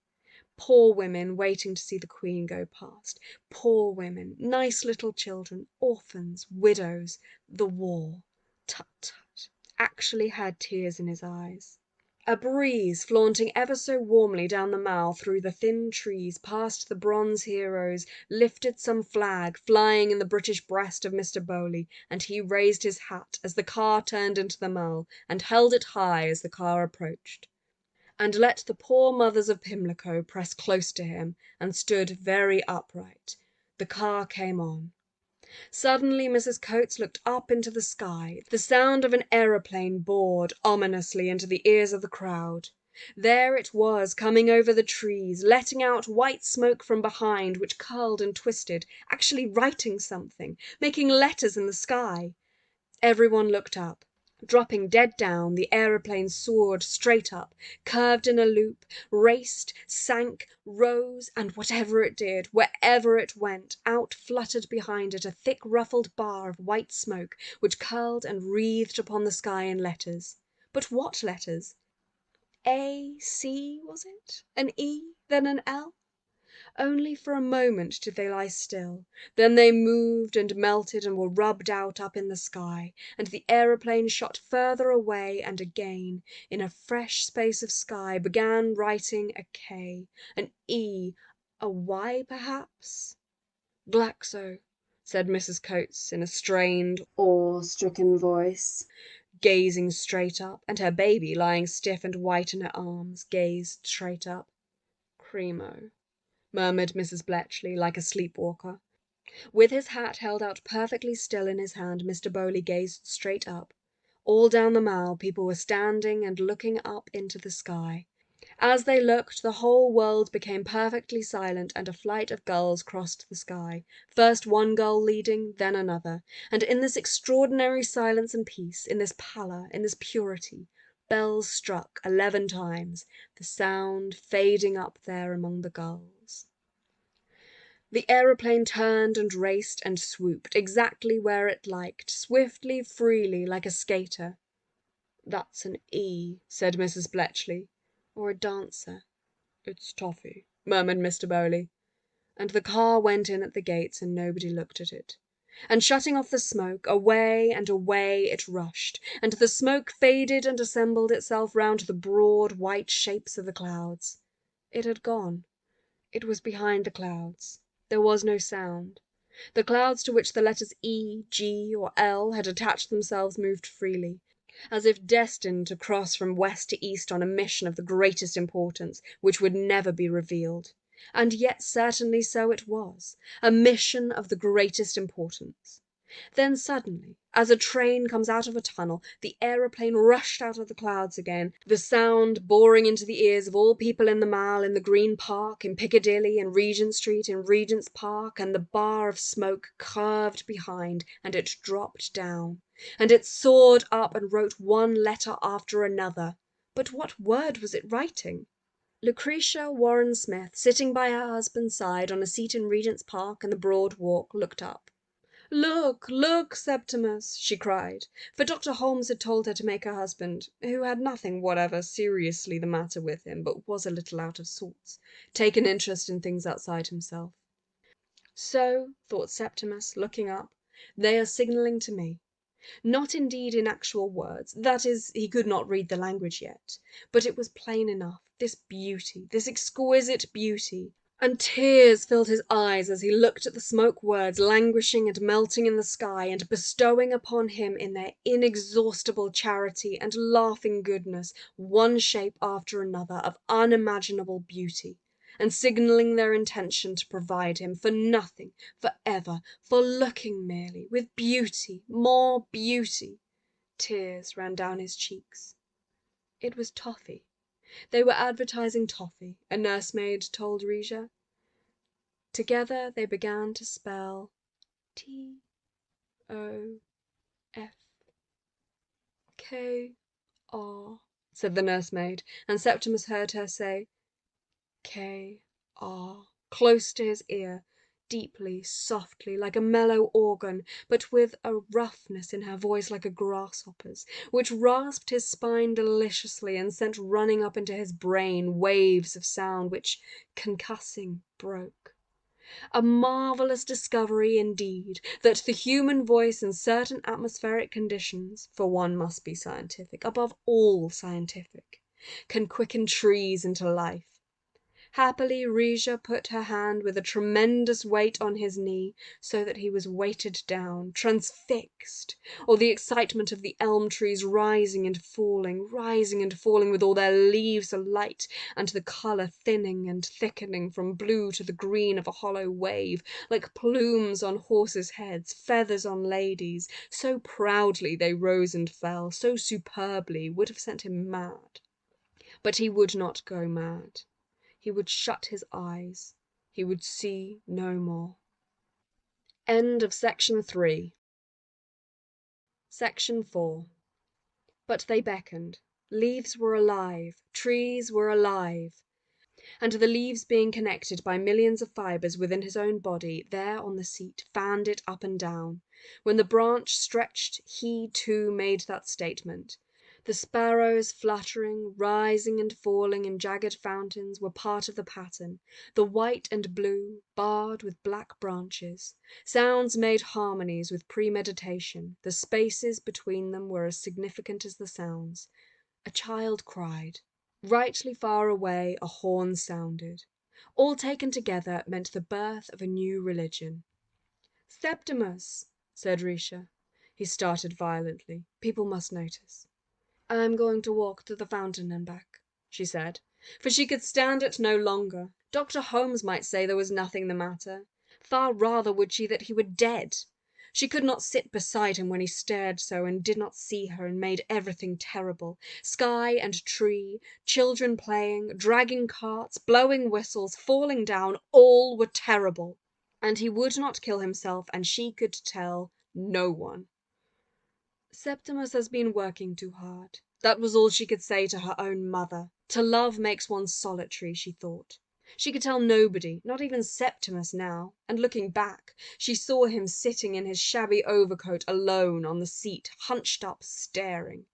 Poor women waiting to see the Queen go past. Poor women, nice little children, orphans, widows, the war. Tut, tut. Actually had tears in his eyes. A breeze, flaunting ever so warmly down the Mall through the thin trees past the bronze heroes, lifted some flag flying in the British breast of Mr. Bowley, and he raised his hat as the car turned into the Mall, and held it high as the car approached, and let the poor mothers of Pimlico press close to him, and stood very upright. The car came on. Suddenly Mrs. Coates looked up into the sky. The sound of an aeroplane bored ominously into the ears of the crowd. There it was, coming over the trees, letting out white smoke from behind, which curled and twisted, actually writing something, making letters in the sky. Everyone looked up. Dropping dead down, the aeroplane soared straight up, curved in a loop, raced, sank, rose, and whatever it did, wherever it went, out fluttered behind it a thick ruffled bar of white smoke, which curled and wreathed upon the sky in letters. But what letters? A, C, was it? An E, then an L? Only for a moment did they lie still, then they moved and melted and were rubbed out up in the sky, and the aeroplane shot further away, and again, in a fresh space of sky, began writing a K, an E, a Y perhaps? "Glaxo," said Mrs. Coates in a strained, awe-stricken voice, gazing straight up, and her baby, lying stiff and white in her arms, gazed straight up. "Cremo," murmured Mrs. Bletchley, like a sleepwalker. With his hat held out perfectly still in his hand, Mr. Bowley gazed straight up. All down the Mall people were standing and looking up into the sky. As they looked, the whole world became perfectly silent, and a flight of gulls crossed the sky, first one gull leading, then another, and in this extraordinary silence and peace, in this pallor, in this purity, bells struck 11 times, the sound fading up there among the gulls. The aeroplane turned and raced and swooped, exactly where it liked, swiftly, freely, like a skater. "That's an E," said Mrs. Bletchley. "Or a dancer." "It's toffee," murmured Mr. Bowley. And the car went in at the gates, and nobody looked at it. And shutting off the smoke, away and away it rushed, and the smoke faded and assembled itself round the broad white shapes of the clouds. It had gone. It was behind the clouds. There was no sound. The clouds to which the letters E, G, or L had attached themselves moved freely, as if destined to cross from west to east on a mission of the greatest importance, which would never be revealed. And yet certainly so it was, a mission of the greatest importance. Then suddenly, as a train comes out of a tunnel, the aeroplane rushed out of the clouds again, the sound boring into the ears of all people in the Mall, in the Green Park, in Piccadilly, in Regent Street, in Regent's Park, and the bar of smoke curved behind, and it dropped down, and it soared up and wrote one letter after another. But what word was it writing? Lucretia Warren Smith, sitting by her husband's side on a seat in Regent's Park in the Broad Walk, looked up. "Look, look, Septimus!" she cried, for Dr. Holmes had told her to make her husband, who had nothing whatever seriously the matter with him, but was a little out of sorts, take an interest in things outside himself. So, thought Septimus, looking up, they are signalling to me. Not indeed in actual words, that is, he could not read the language yet, but it was plain enough, this beauty, this exquisite beauty, and tears filled his eyes as he looked at the smoke words languishing and melting in the sky, and bestowing upon him in their inexhaustible charity and laughing goodness one shape after another of unimaginable beauty, and signalling their intention to provide him for nothing, for ever, for looking merely, with beauty, more beauty. Tears ran down his cheeks. It was toffee. They were advertising toffee, a nursemaid told Rija. Together they began to spell T-O-F-K-R, said the nursemaid, and Septimus heard her say K-R, close to his ear, deeply, softly, like a mellow organ, but with a roughness in her voice like a grasshopper's, which rasped his spine deliciously and sent running up into his brain waves of sound which, concussing, broke. A marvelous discovery indeed, that the human voice in certain atmospheric conditions, for one must be scientific, above all scientific, can quicken trees into life. Happily Rija put her hand with a tremendous weight on his knee, so that he was weighted down, transfixed, or the excitement of the elm trees rising and falling with all their leaves alight, and the colour thinning and thickening from blue to the green of a hollow wave, like plumes on horses' heads, feathers on ladies, so proudly they rose and fell, so superbly, would have sent him mad. But he would not go mad. He would shut his eyes. He would see no more. End of section 3. Section 4. But they beckoned. Leaves were alive. Trees were alive. And the leaves being connected by millions of fibres within his own body, there on the seat, fanned it up and down. When the branch stretched, he too made that statement. The sparrows fluttering, rising and falling in jagged fountains, were part of the pattern, the white and blue, barred with black branches. Sounds made harmonies with premeditation. The spaces between them were as significant as the sounds. A child cried. Rightly far away a horn sounded. All taken together meant the birth of a new religion. "Septimus," said Risha. He started violently. People must notice. "I am going to walk to the fountain and back," she said, for she could stand it no longer. Dr. Holmes might say there was nothing the matter. Far rather would she that he were dead. She could not sit beside him when he stared so and did not see her and made everything terrible. Sky and tree, children playing, dragging carts, blowing whistles, falling down, all were terrible. And he would not kill himself, and she could tell no one. Septimus has been working too hard. That was all she could say to her own mother. To love makes one solitary, she thought. She could tell nobody, not even Septimus now, and looking back, she saw him sitting in his shabby overcoat alone on the seat, hunched up, staring.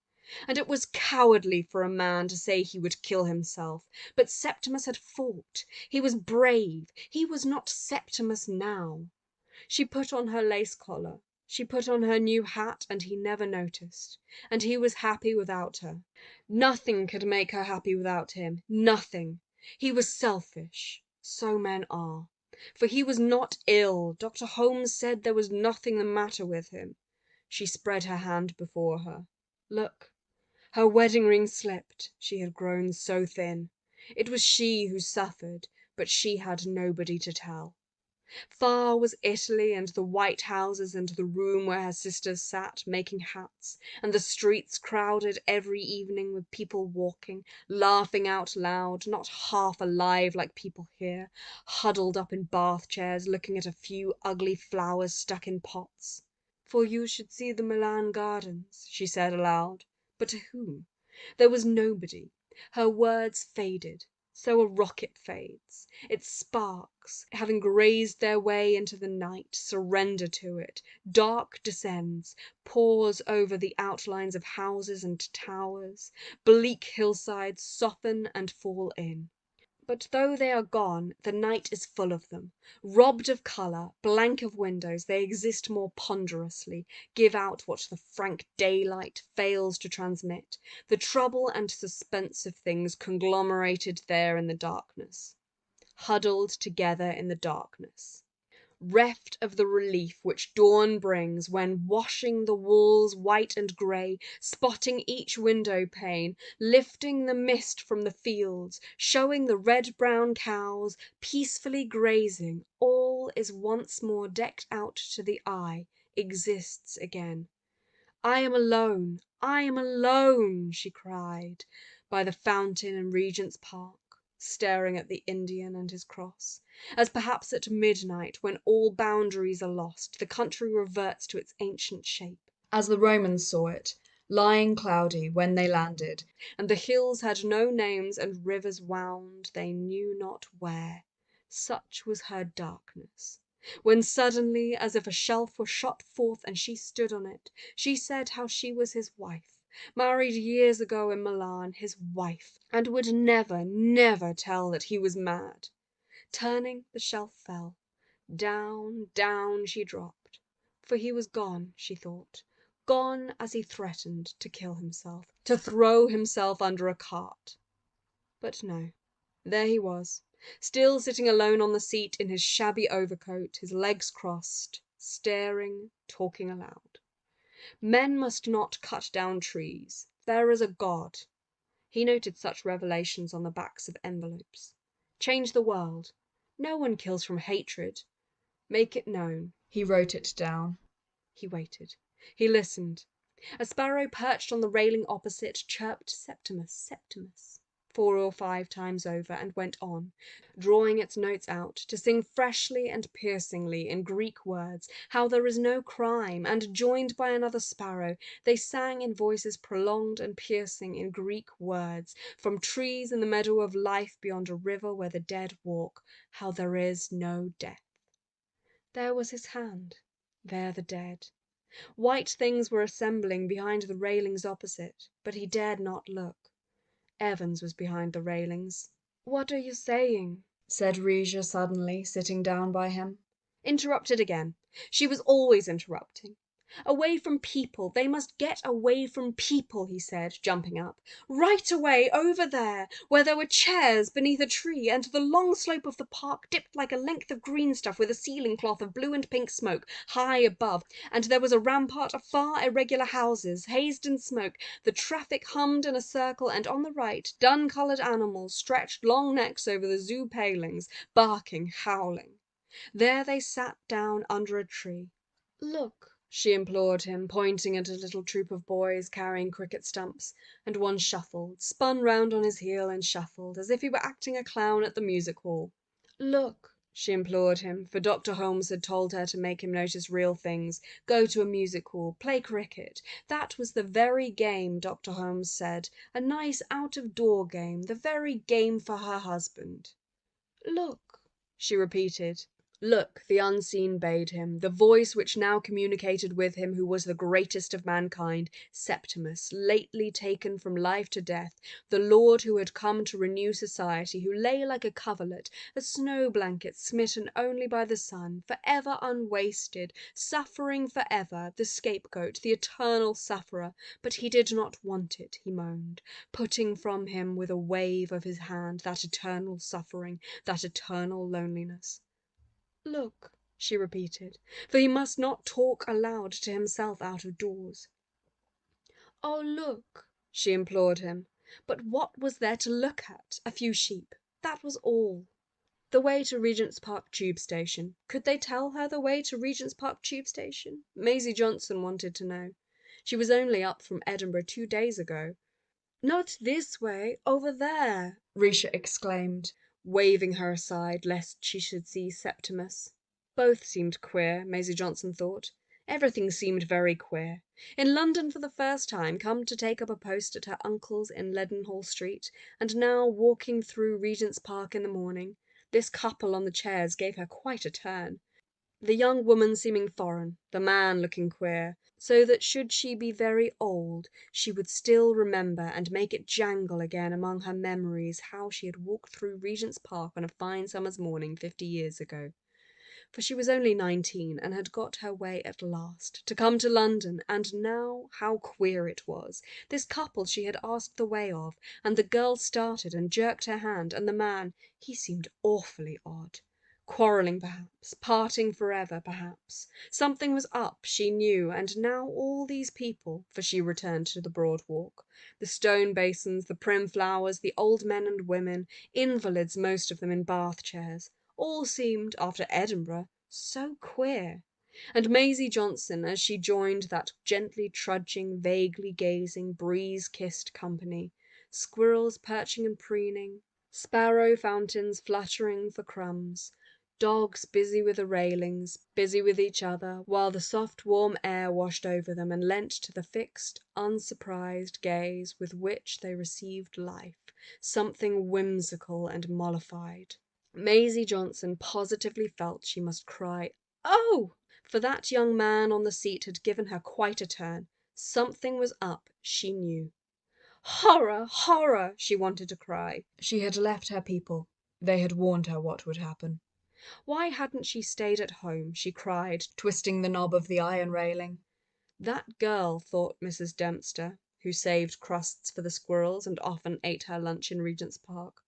And it was cowardly for a man to say he would kill himself. But Septimus had fought. He was brave. He was not Septimus now. She put on her lace collar. She put on her new hat, and he never noticed. And he was happy without her. Nothing could make her happy without him. Nothing. He was selfish. So men are. For he was not ill. Dr. Holmes said there was nothing the matter with him. She spread her hand before her. Look. Her wedding ring slipped. She had grown so thin. It was she who suffered, but she had nobody to tell. Far was Italy and the white houses and the room where her sisters sat making hats, and the streets crowded every evening with people walking, laughing out loud, not half alive like people here, huddled up in bath chairs looking at a few ugly flowers stuck in pots. "For you should see the Milan gardens," she said aloud. But to whom? There was nobody. Her words faded. So a rocket fades. Its sparks, having grazed their way into the night, surrender to it. Dark descends, pours over the outlines of houses and towers. Bleak hillsides soften and fall in. But though they are gone, the night is full of them. Robbed of colour, blank of windows, they exist more ponderously, give out what the frank daylight fails to transmit, the trouble and suspense of things conglomerated there in the darkness, huddled together in the darkness. Reft of the relief which dawn brings when, washing the walls white and grey, spotting each window pane, lifting the mist from the fields, showing the red-brown cows peacefully grazing, all is once more decked out to the eye, exists again. I am alone, she cried, by the fountain in Regent's Park, staring at the Indian and his cross, as perhaps at midnight, when all boundaries are lost, the country reverts to its ancient shape, as the Romans saw it, lying cloudy when they landed, and the hills had no names and rivers wound they knew not where. Such was her darkness. When suddenly, as if a shelf were shot forth and she stood on it, she said how she was his wife, married years ago in Milan, his wife, and would never, never tell that he was mad. Turning, the shelf fell. Down, down she dropped. For he was gone, she thought. Gone as he threatened to kill himself, to throw himself under a cart. But no, there he was, still sitting alone on the seat in his shabby overcoat, his legs crossed, staring, talking aloud. Men must not cut down trees. There is a God. He noted such revelations on the backs of envelopes. Change the world. No one kills from hatred. Make it known. He wrote it down. He waited. He listened. A sparrow perched on the railing opposite chirped Septimus, Septimus, 4 or 5 times over, and went on, drawing its notes out, to sing freshly and piercingly in Greek words how there is no crime, and, joined by another sparrow, they sang in voices prolonged and piercing in Greek words, from trees in the meadow of life beyond a river where the dead walk, how there is no death. There was his hand. There the dead. White things were assembling behind the railings opposite, but he dared not look. Evans was behind the railings. "What are you saying?" said Regia suddenly, sitting down by him. Interrupted again. She was always interrupting. "Away from people. They must get away from people," he said, jumping up. "Right away, over there, where there were chairs beneath a tree, and the long slope of the park dipped like a length of green stuff with a ceiling cloth of blue and pink smoke high above, and there was a rampart of far irregular houses, hazed in smoke, the traffic hummed in a circle, and on the right, dun-coloured animals stretched long necks over the zoo palings, barking, howling. There they sat down under a tree. Look," she implored him, pointing at a little troop of boys carrying cricket stumps, and one shuffled, spun round on his heel and shuffled, as if he were acting a clown at the music hall. "Look," she implored him, for Dr. Holmes had told her to make him notice real things, go to a music hall, play cricket. That was the very game, Dr. Holmes said, a nice out-of-door game, the very game for her husband. "Look," she repeated. Look, the unseen bade him, the voice which now communicated with him who was the greatest of mankind, Septimus, lately taken from life to death, the lord who had come to renew society, who lay like a coverlet, a snow blanket smitten only by the sun, forever unwasted, suffering forever, the scapegoat, the eternal sufferer, but he did not want it, he moaned, putting from him with a wave of his hand that eternal suffering, that eternal loneliness. "Look," she repeated, for he must not talk aloud to himself out of doors. "Oh, look," she implored him. But what was there to look at? A few sheep. That was all. The way to Regent's Park Tube Station. Could they tell her the way to Regent's Park Tube Station? Maisie Johnson wanted to know. She was only up from Edinburgh 2 days ago. "Not this way, over there," Risha exclaimed, waving her aside lest she should see Septimus. Both seemed queer, Maisie Johnson thought. Everything seemed very queer. In London for the first time, come to take up a post at her uncle's in Leadenhall Street, and now walking through Regent's Park in the morning. This couple on the chairs gave her quite a turn. The young woman seeming foreign, the man looking queer, so that should she be very old, she would still remember and make it jangle again among her memories how she had walked through Regent's Park on a fine summer's morning 50 years ago. For she was only 19 and had got her way at last, to come to London, and now how queer it was. This couple she had asked the way of, and the girl started and jerked her hand, and the man, he seemed awfully odd. Quarrelling, perhaps, parting forever, perhaps. Something was up, she knew, and now all these people, for she returned to the broad walk, the stone basins, the prim flowers, the old men and women, invalids most of them in bath chairs, all seemed, after Edinburgh, so queer. And Maisie Johnson, as she joined that gently trudging, vaguely gazing, breeze-kissed company, squirrels perching and preening, sparrow fountains fluttering for crumbs, dogs busy with the railings, busy with each other, while the soft warm air washed over them and lent to the fixed, unsurprised gaze with which they received life something whimsical and mollified. Maisie Johnson positively felt she must cry, "Oh!" For that young man on the seat had given her quite a turn. Something was up, she knew. Horror! Horror! She wanted to cry. She had left her people. They had warned her what would happen. Why hadn't she stayed at home, she cried, twisting the knob of the iron railing. That girl, thought Mrs. Dempster, who saved crusts for the squirrels and often ate her lunch in Regent's Park,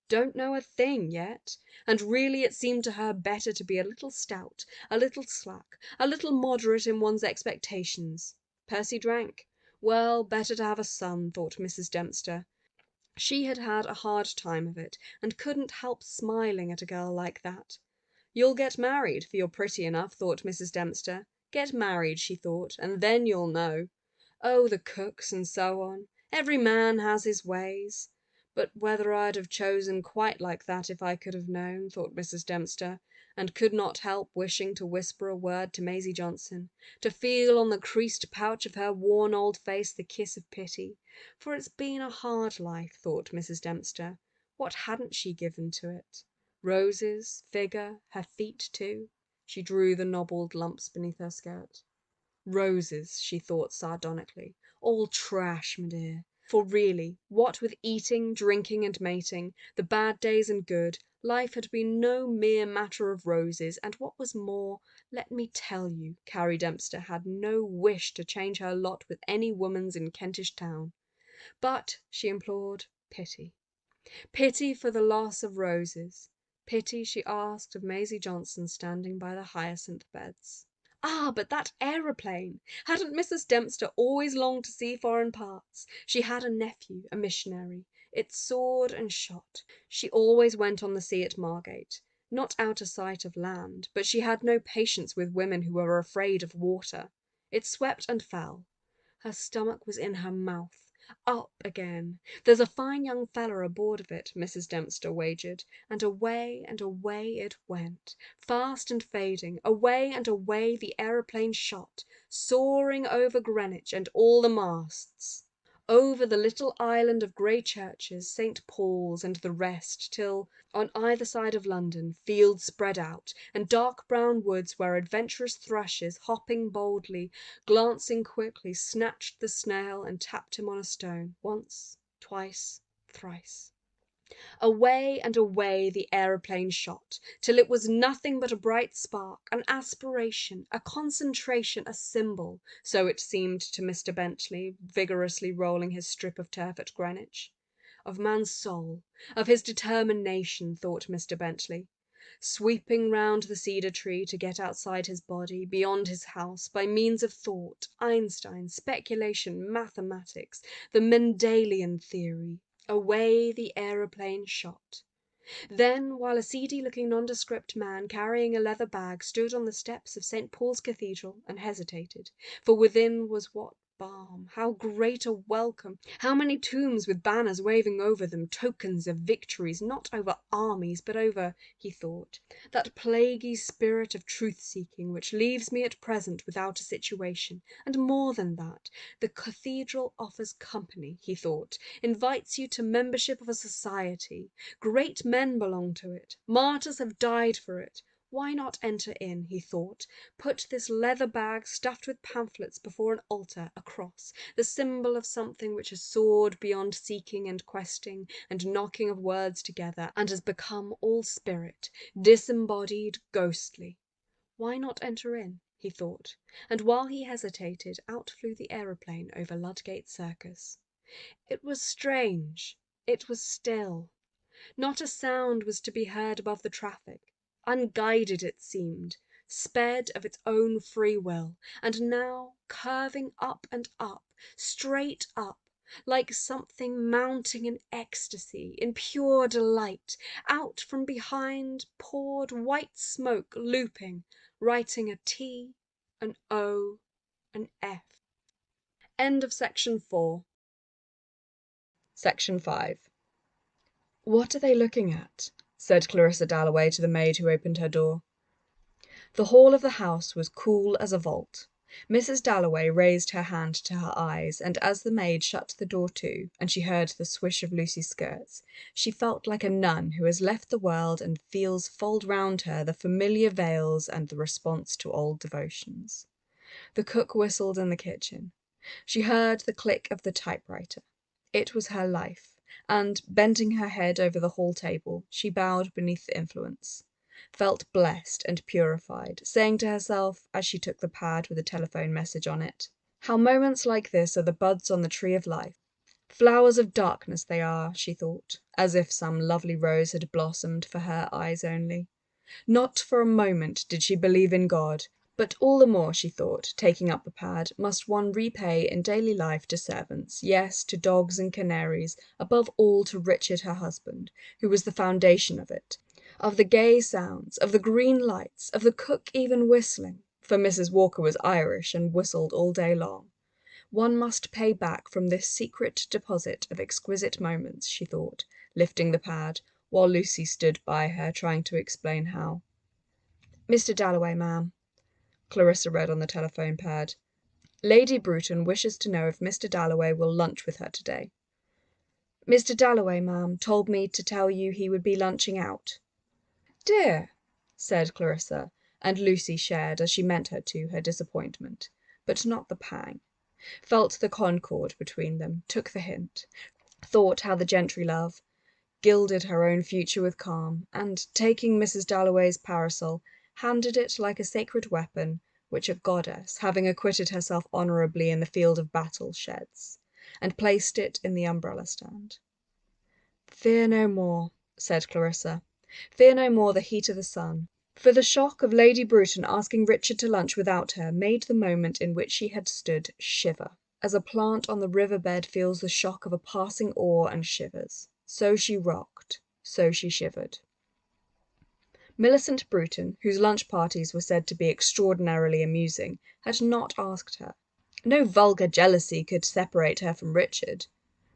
don't know a thing yet, and really it seemed to her better to be a little stout, a little slack, a little moderate in one's expectations. Percy drank. Well, better to have a son, thought Mrs. Dempster. She had had a hard time of it, and couldn't help smiling at a girl like that. You'll get married, for you're pretty enough, thought Mrs. Dempster. Get married, she thought, and then you'll know. Oh, the cooks and so on. Every man has his ways. But whether I'd have chosen quite like that if I could have known, thought Mrs. Dempster, and could not help wishing to whisper a word to Maisie Johnson, to feel on the creased pouch of her worn old face the kiss of pity. For it's been a hard life, thought Mrs. Dempster. What hadn't she given to it? Roses, figure, her feet too. She drew the nobbled lumps beneath her skirt. Roses, she thought sardonically. All trash, my dear. For really, what with eating, drinking, and mating, the bad days and good, life had been no mere matter of roses, and what was more, let me tell you, Carrie Dempster had no wish to change her lot with any woman's in Kentish Town. But, she implored, pity. Pity for the loss of roses. Pity she asked of Maisie Johnson standing by the hyacinth beds. Ah, but that aeroplane! Hadn't Mrs. Dempster always longed to see foreign parts? She had a nephew, a missionary. It soared and shot. She always went on the sea at Margate. Not out of sight of land, but she had no patience with women who were afraid of water. It swept and fell. Her stomach was in her mouth. Up again. There's a fine young feller aboard of it, Mrs. Dempster wagered, and away it went, fast and fading, away and away the aeroplane shot, soaring over Greenwich and all the masts, over the little island of grey churches, St. Paul's and the rest, till, on either side of London, fields spread out, and dark brown woods where adventurous thrushes, hopping boldly, glancing quickly, snatched the snail and tapped him on a stone, once, twice, thrice. Away and away the aeroplane shot, till it was nothing but a bright spark, an aspiration, a concentration, a symbol, so it seemed to Mr. Bentley, vigorously rolling his strip of turf at Greenwich. Of man's soul, of his determination, thought Mr. Bentley. Sweeping round the cedar tree to get outside his body, beyond his house, by means of thought, Einstein, speculation, mathematics, the Mendelian theory. Away the aeroplane shot. Then, while a seedy-looking nondescript man carrying a leather bag stood on the steps of St. Paul's Cathedral and hesitated, for within was what balm, how great a welcome, how many tombs with banners waving over them, tokens of victories, not over armies, but over, he thought, that plaguy spirit of truth-seeking which leaves me at present without a situation, and more than that, the cathedral offers company, he thought, invites you to membership of a society. Great men belong to it. Martyrs have died for it. Why not enter in, he thought, put this leather bag stuffed with pamphlets before an altar, a cross, the symbol of something which has soared beyond seeking and questing and knocking of words together, and has become all spirit, disembodied, ghostly. Why not enter in, he thought, and while he hesitated, out flew the aeroplane over Ludgate Circus. It was strange. It was still. Not a sound was to be heard above the traffic. Unguided it seemed, sped of its own free will, and now curving up and up, straight up, like something mounting in ecstasy, in pure delight. Out from behind poured white smoke, looping, writing a T, an O, an F. End of section 4. Section 5. "What are they looking at?" said Clarissa Dalloway to the maid who opened her door. The hall of the house was cool as a vault. Mrs. Dalloway raised her hand to her eyes, and as the maid shut the door to, and she heard the swish of Lucy's skirts, she felt like a nun who has left the world and feels fold round her the familiar veils and the response to old devotions. The cook whistled in the kitchen. She heard the click of the typewriter. It was her life, and, bending her head over the hall table, she bowed beneath the influence, felt blessed and purified, saying to herself, as she took the pad with a telephone message on it, "How moments like this are the buds on the tree of life. Flowers of darkness they are," she thought, as if some lovely rose had blossomed for her eyes only. Not for a moment did she believe in God, but all the more, she thought, taking up the pad, must one repay in daily life to servants, yes, to dogs and canaries, above all to Richard her husband, who was the foundation of it, of the gay sounds, of the green lights, of the cook even whistling, for Mrs. Walker was Irish and whistled all day long. One must pay back from this secret deposit of exquisite moments, she thought, lifting the pad, while Lucy stood by her, trying to explain how. "Mr. Dalloway, ma'am," Clarissa read on the telephone pad. "Lady Bruton wishes to know if Mr. Dalloway will lunch with her today." "Mr. Dalloway, ma'am, told me to tell you he would be lunching out." "Dear!" said Clarissa, and Lucy shared, as she meant her to, her disappointment, but not the pang. Felt the concord between them, took the hint, thought how the gentry love, gilded her own future with calm, and, taking Mrs. Dalloway's parasol, handed it like a sacred weapon which a goddess, having acquitted herself honourably in the field of battle, sheds, and placed it in the umbrella stand. "Fear no more," said Clarissa, "fear no more the heat of the sun." For the shock of Lady Bruton asking Richard to lunch without her made the moment in which she had stood shiver, as a plant on the river bed feels the shock of a passing oar and shivers. So she rocked, so she shivered. Millicent Bruton, whose lunch parties were said to be extraordinarily amusing, had not asked her. No vulgar jealousy could separate her from Richard,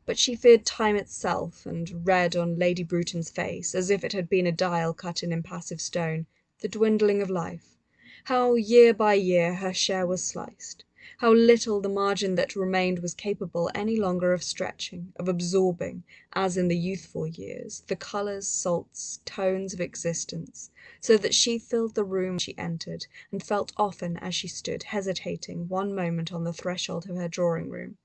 but she feared time itself, and read on Lady Bruton's face, as if it had been a dial cut in impassive stone, the dwindling of life, how year by year her share was sliced, how little the margin that remained was capable any longer of stretching, of absorbing, as in the youthful years, the colours, salts, tones of existence, so that she filled the room she entered, and felt often as she stood hesitating one moment on the threshold of her drawing-room,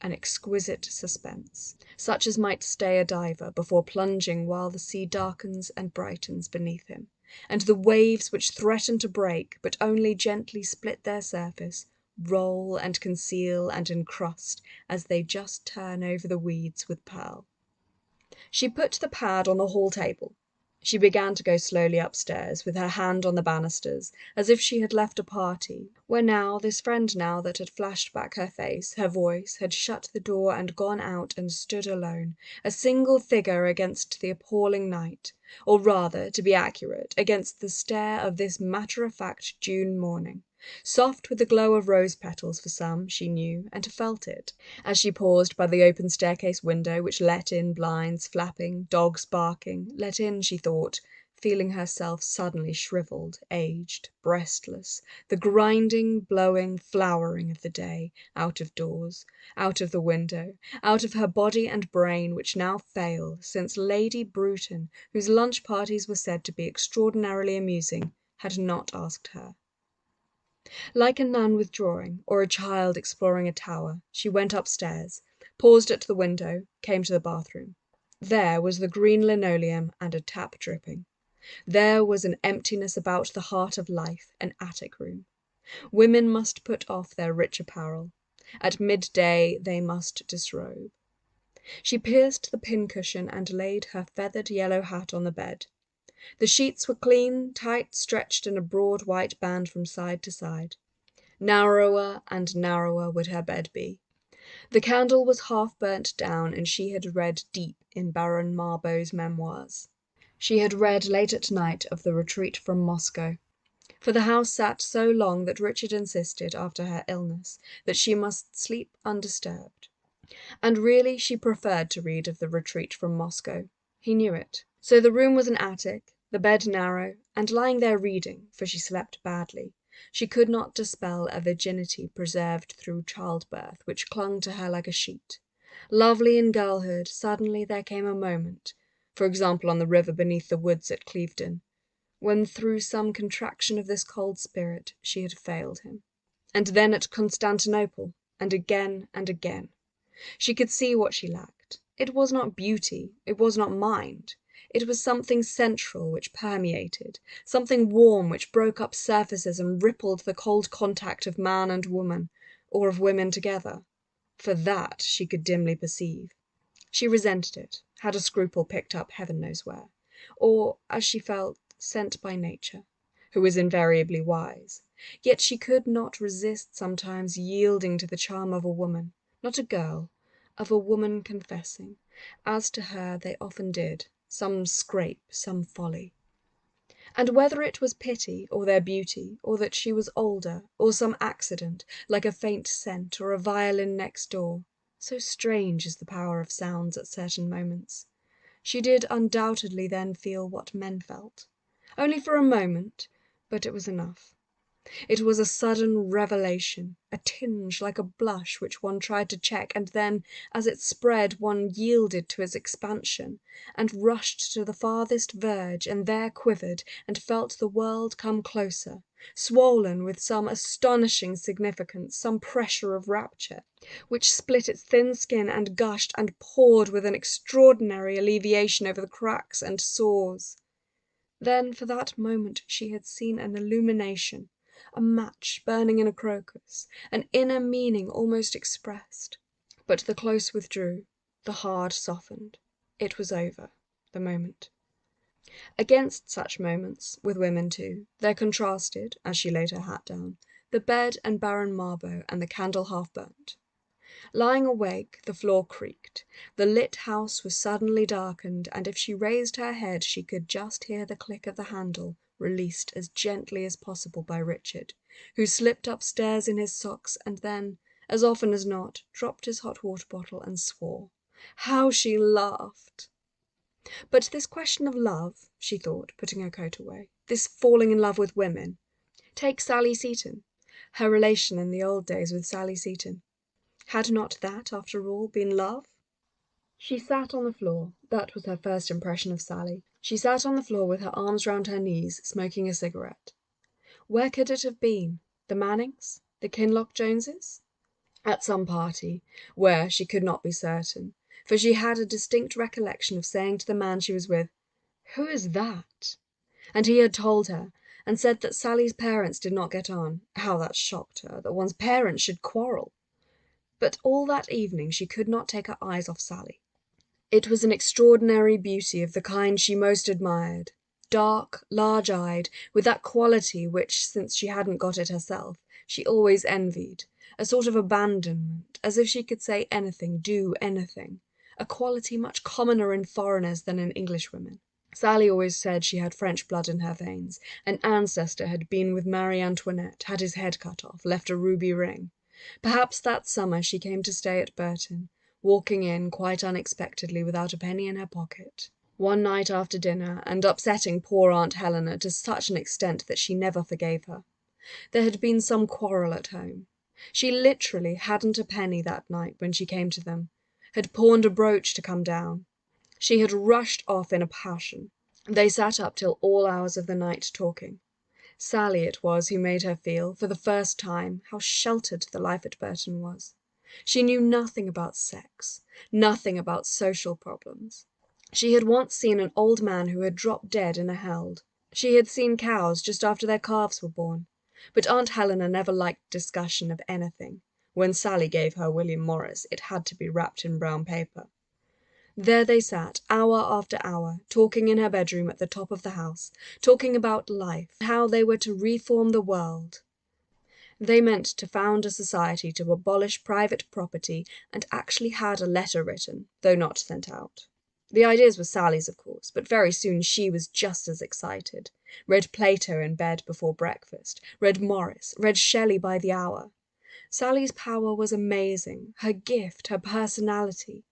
an exquisite suspense, such as might stay a diver before plunging while the sea darkens and brightens beneath him, and the waves which threaten to break, but only gently split their surface, roll and conceal and encrust as they just turn over the weeds with pearl. She put the pad on the hall table. She began to go slowly upstairs, with her hand on the banisters, as if she had left a party, where now this friend now that had flashed back her face, her voice, had shut the door and gone out and stood alone, a single figure against the appalling night, or rather, to be accurate, against the stare of this matter-of-fact June morning, soft with the glow of rose petals for some, she knew, and felt it, as she paused by the open staircase window which let in blinds flapping, dogs barking, let in, she thought, feeling herself suddenly shrivelled, aged, breastless, the grinding, blowing, flowering of the day, out of doors, out of the window, out of her body and brain, which now failed, since Lady Bruton, whose lunch parties were said to be extraordinarily amusing, had not asked her. Like a nun withdrawing, or a child exploring a tower, she went upstairs, paused at the window, came to the bathroom. There was the green linoleum and a tap dripping. There was an emptiness about the heart of life, an attic room. Women must put off their rich apparel. At midday they must disrobe. She pierced the pincushion and laid her feathered yellow hat on the bed. The sheets were clean, tight stretched in a broad white band from side to side. Narrower and narrower would her bed be. The candle was half burnt down, and she had read deep in Baron Marbo's memoirs. She had read late at night of the retreat from Moscow. For the house sat so long that Richard insisted, after her illness, that she must sleep undisturbed. And really she preferred to read of the retreat from Moscow. He knew it. So the room was an attic, the bed narrow, and lying there reading, for she slept badly, she could not dispel a virginity preserved through childbirth which clung to her like a sheet. Lovely in girlhood, suddenly there came a moment, for example on the river beneath the woods at Clevedon, when through some contraction of this cold spirit she had failed him. And then at Constantinople, and again and again. She could see what she lacked. It was not beauty, it was not mind. It was something central which permeated, something warm which broke up surfaces and rippled the cold contact of man and woman, or of women together. For that she could dimly perceive. She resented it, had a scruple picked up heaven knows where, or, as she felt, sent by nature, who is invariably wise. Yet she could not resist sometimes yielding to the charm of a woman, not a girl, of a woman confessing, as to her they often did, some scrape, some folly. And whether it was pity, or their beauty, or that she was older, or some accident, like a faint scent, or a violin next door, so strange is the power of sounds at certain moments, she did undoubtedly then feel what men felt. Only for a moment, but it was enough. It was a sudden revelation, a tinge like a blush which one tried to check, and then, as it spread, one yielded to its expansion, and rushed to the farthest verge, and there quivered, and felt the world come closer, swollen with some astonishing significance, some pressure of rapture, which split its thin skin and gushed and poured with an extraordinary alleviation over the cracks and sores. Then for that moment she had seen an illumination, a match burning in a crocus, an inner meaning almost expressed. But the close withdrew, the hard softened. It was over, the moment. Against such moments, with women too, there contrasted, as she laid her hat down, the bed and Baron Marbo and the candle half burnt. Lying awake, the floor creaked. The lit house was suddenly darkened, and if she raised her head she could just hear the click of the handle, released as gently as possible by Richard, who slipped upstairs in his socks and then, as often as not, dropped his hot water bottle and swore. How she laughed! But this question of love, she thought, putting her coat away, this falling in love with women. Take Sally Seton, her relation in the old days with Sally Seton. Had not that, after all, been love? She sat on the floor. That was her first impression of Sally. She sat on the floor with her arms round her knees, smoking a cigarette. Where could it have been? The Mannings? The Kinloch Joneses? At some party, where she could not be certain, for she had a distinct recollection of saying to the man she was with, "Who is that?" And he had told her, and said that Sally's parents did not get on. How that shocked her, that one's parents should quarrel! But all that evening she could not take her eyes off Sally. It was an extraordinary beauty of the kind she most admired, dark, large-eyed, with that quality which, since she hadn't got it herself, she always envied, a sort of abandonment, as if she could say anything, do anything, a quality much commoner in foreigners than in Englishwomen. Sally always said she had French blood in her veins. An ancestor had been with Marie Antoinette, had his head cut off, left a ruby ring. Perhaps that summer she came to stay at Burton, walking in quite unexpectedly without a penny in her pocket, one night after dinner, and upsetting poor Aunt Helena to such an extent that she never forgave her. There had been some quarrel at home. She literally hadn't a penny that night when she came to them, had pawned a brooch to come down. She had rushed off in a passion. They sat up till all hours of the night talking. Sally it was who made her feel, for the first time, how sheltered the life at Burton was. She knew nothing about sex, nothing about social problems. She had once seen an old man who had dropped dead in a held. She had seen cows just after their calves were born. But Aunt Helena never liked discussion of anything. When Sally gave her William Morris, it had to be wrapped in brown paper. There they sat, hour after hour, talking in her bedroom at the top of the house, talking about life, how they were to reform the world. They meant to found a society to abolish private property, and actually had a letter written, though not sent out. The ideas were Sally's, of course, but very soon she was just as excited. Read Plato in bed before breakfast, read Morris, read Shelley by the hour. Sally's power was amazing, her gift, her personality.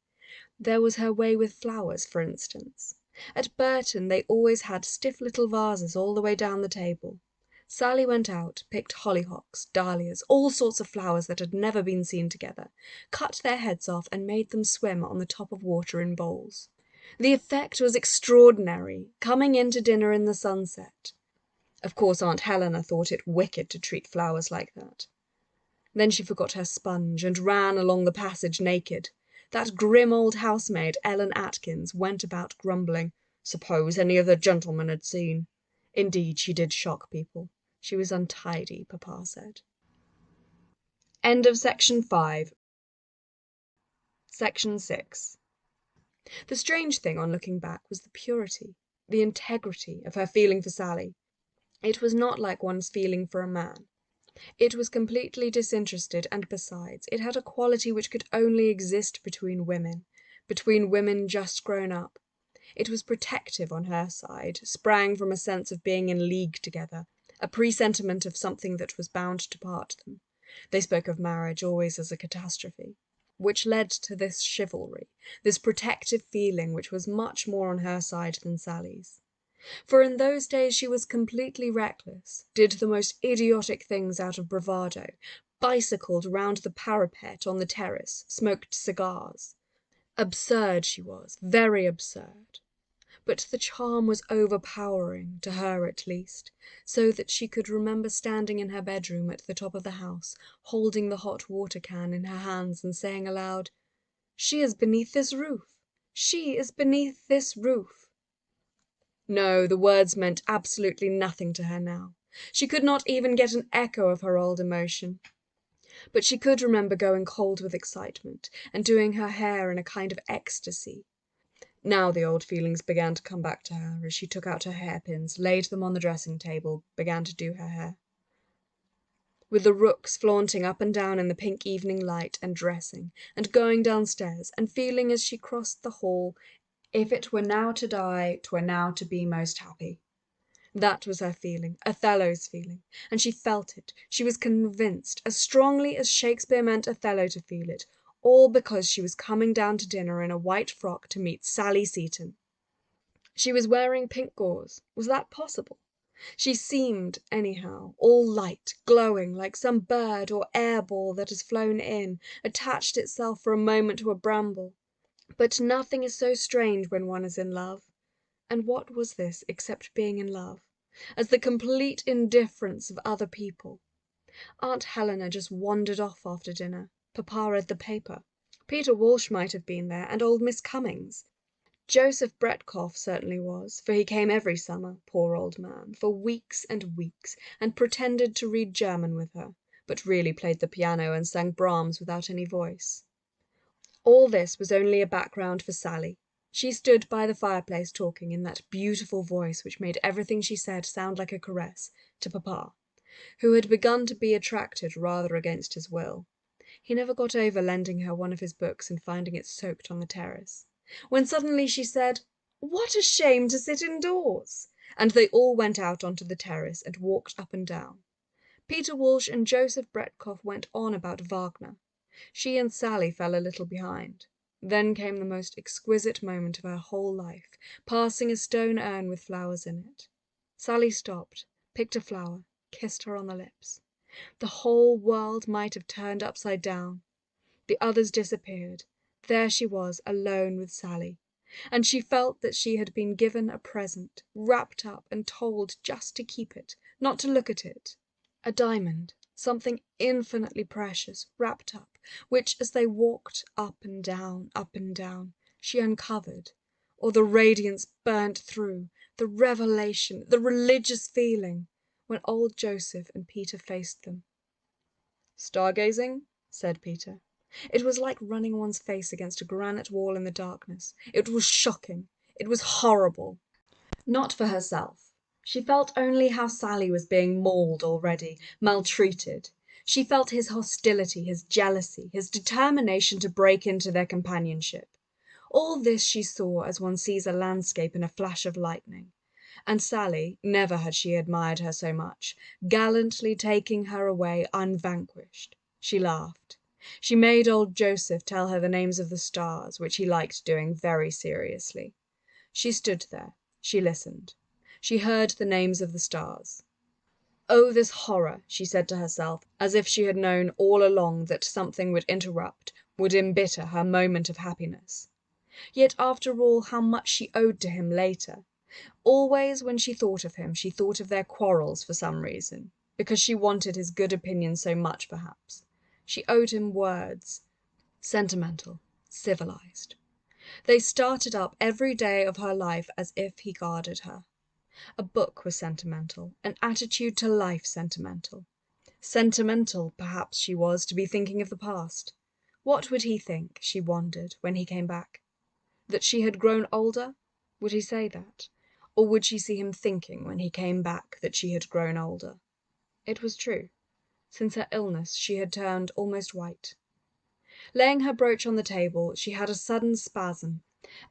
There was her way with flowers, for instance. At Burton they always had stiff little vases all the way down the table. Sally went out, picked hollyhocks, dahlias, all sorts of flowers that had never been seen together, cut their heads off and made them swim on the top of water in bowls. The effect was extraordinary, coming in to dinner in the sunset. Of course Aunt Helena thought it wicked to treat flowers like that. Then she forgot her sponge and ran along the passage naked. That grim old housemaid, Ellen Atkins, went about grumbling. Suppose any of the gentlemen had seen. Indeed, she did shock people. She was untidy, Papa said. End of section 5. Section 6. The strange thing on looking back was the purity, the integrity of her feeling for Sally. It was not like one's feeling for a man. It was completely disinterested, and besides, it had a quality which could only exist between women just grown up. It was protective on her side, sprang from a sense of being in league together, a presentiment of something that was bound to part them. They spoke of marriage always as a catastrophe, which led to this chivalry, this protective feeling which was much more on her side than Sally's. For in those days she was completely reckless, did the most idiotic things out of bravado, bicycled round the parapet on the terrace, smoked cigars. Absurd she was, very absurd. But the charm was overpowering, to her at least, so that she could remember standing in her bedroom at the top of the house, holding the hot water can in her hands and saying aloud, "She is beneath this roof! She is beneath this roof!" No, the words meant absolutely nothing to her now. She could not even get an echo of her old emotion. But she could remember going cold with excitement, and doing her hair in a kind of ecstasy. Now the old feelings began to come back to her as she took out her hairpins, laid them on the dressing table, began to do her hair. With the rooks flaunting up and down in the pink evening light, and dressing, and going downstairs, and feeling as she crossed the hall, if it were now to die, 'twere now to be most happy. That was her feeling, Othello's feeling, and she felt it, she was convinced, as strongly as Shakespeare meant Othello to feel it, all because she was coming down to dinner in a white frock to meet Sally Seton. She was wearing pink gauze. Was that possible? She seemed, anyhow, all light, glowing, like some bird or air ball that has flown in, attached itself for a moment to a bramble. But nothing is so strange when one is in love. And what was this except being in love? As the complete indifference of other people. Aunt Helena just wandered off after dinner. Papa read the paper. Peter Walsh might have been there, and old Miss Cummings. Joseph Bretkoff certainly was, for he came every summer, poor old man, for weeks and weeks, and pretended to read German with her, but really played the piano and sang Brahms without any voice. All this was only a background for Sally. She stood by the fireplace talking in that beautiful voice which made everything she said sound like a caress, to Papa, who had begun to be attracted rather against his will. He never got over lending her one of his books and finding it soaked on the terrace. When suddenly she said, "What a shame to sit indoors!" and they all went out onto the terrace and walked up and down. Peter Walsh and Joseph Bretkoff went on about Wagner. She and Sally fell a little behind. Then came the most exquisite moment of her whole life, passing a stone urn with flowers in it. Sally stopped, picked a flower, kissed her on the lips. The whole world might have turned upside down. The others disappeared. There she was, alone with Sally. And she felt that she had been given a present, wrapped up and told just to keep it, not to look at it. A diamond, something infinitely precious, wrapped up, which, as they walked up and down, she uncovered, or the radiance burnt through, the revelation, the religious feeling, when old Joseph and Peter faced them. "Stargazing?" said Peter. It was like running one's face against a granite wall in the darkness. It was shocking. It was horrible. Not for herself. She felt only how Sally was being mauled already, maltreated. She felt his hostility, his jealousy, his determination to break into their companionship. All this she saw as one sees a landscape in a flash of lightning. And Sally, never had she admired her so much, gallantly taking her away unvanquished. She laughed. She made old Joseph tell her the names of the stars, which he liked doing very seriously. She stood there. She listened. She heard the names of the stars. Oh, this horror, she said to herself, as if she had known all along that something would interrupt, would embitter her moment of happiness. Yet, after all, how much she owed to him later. Always when she thought of him, she thought of their quarrels for some reason, because she wanted his good opinion so much, perhaps. She owed him words. Sentimental, civilized. They started up every day of her life as if he guarded her. A book was sentimental, an attitude to life sentimental. Sentimental, perhaps, she was to be thinking of the past. What would he think, she wondered, when he came back? That she had grown older? Would he say that? Or would she see him thinking, when he came back, that she had grown older? It was true. Since her illness, she had turned almost white. Laying her brooch on the table, she had a sudden spasm,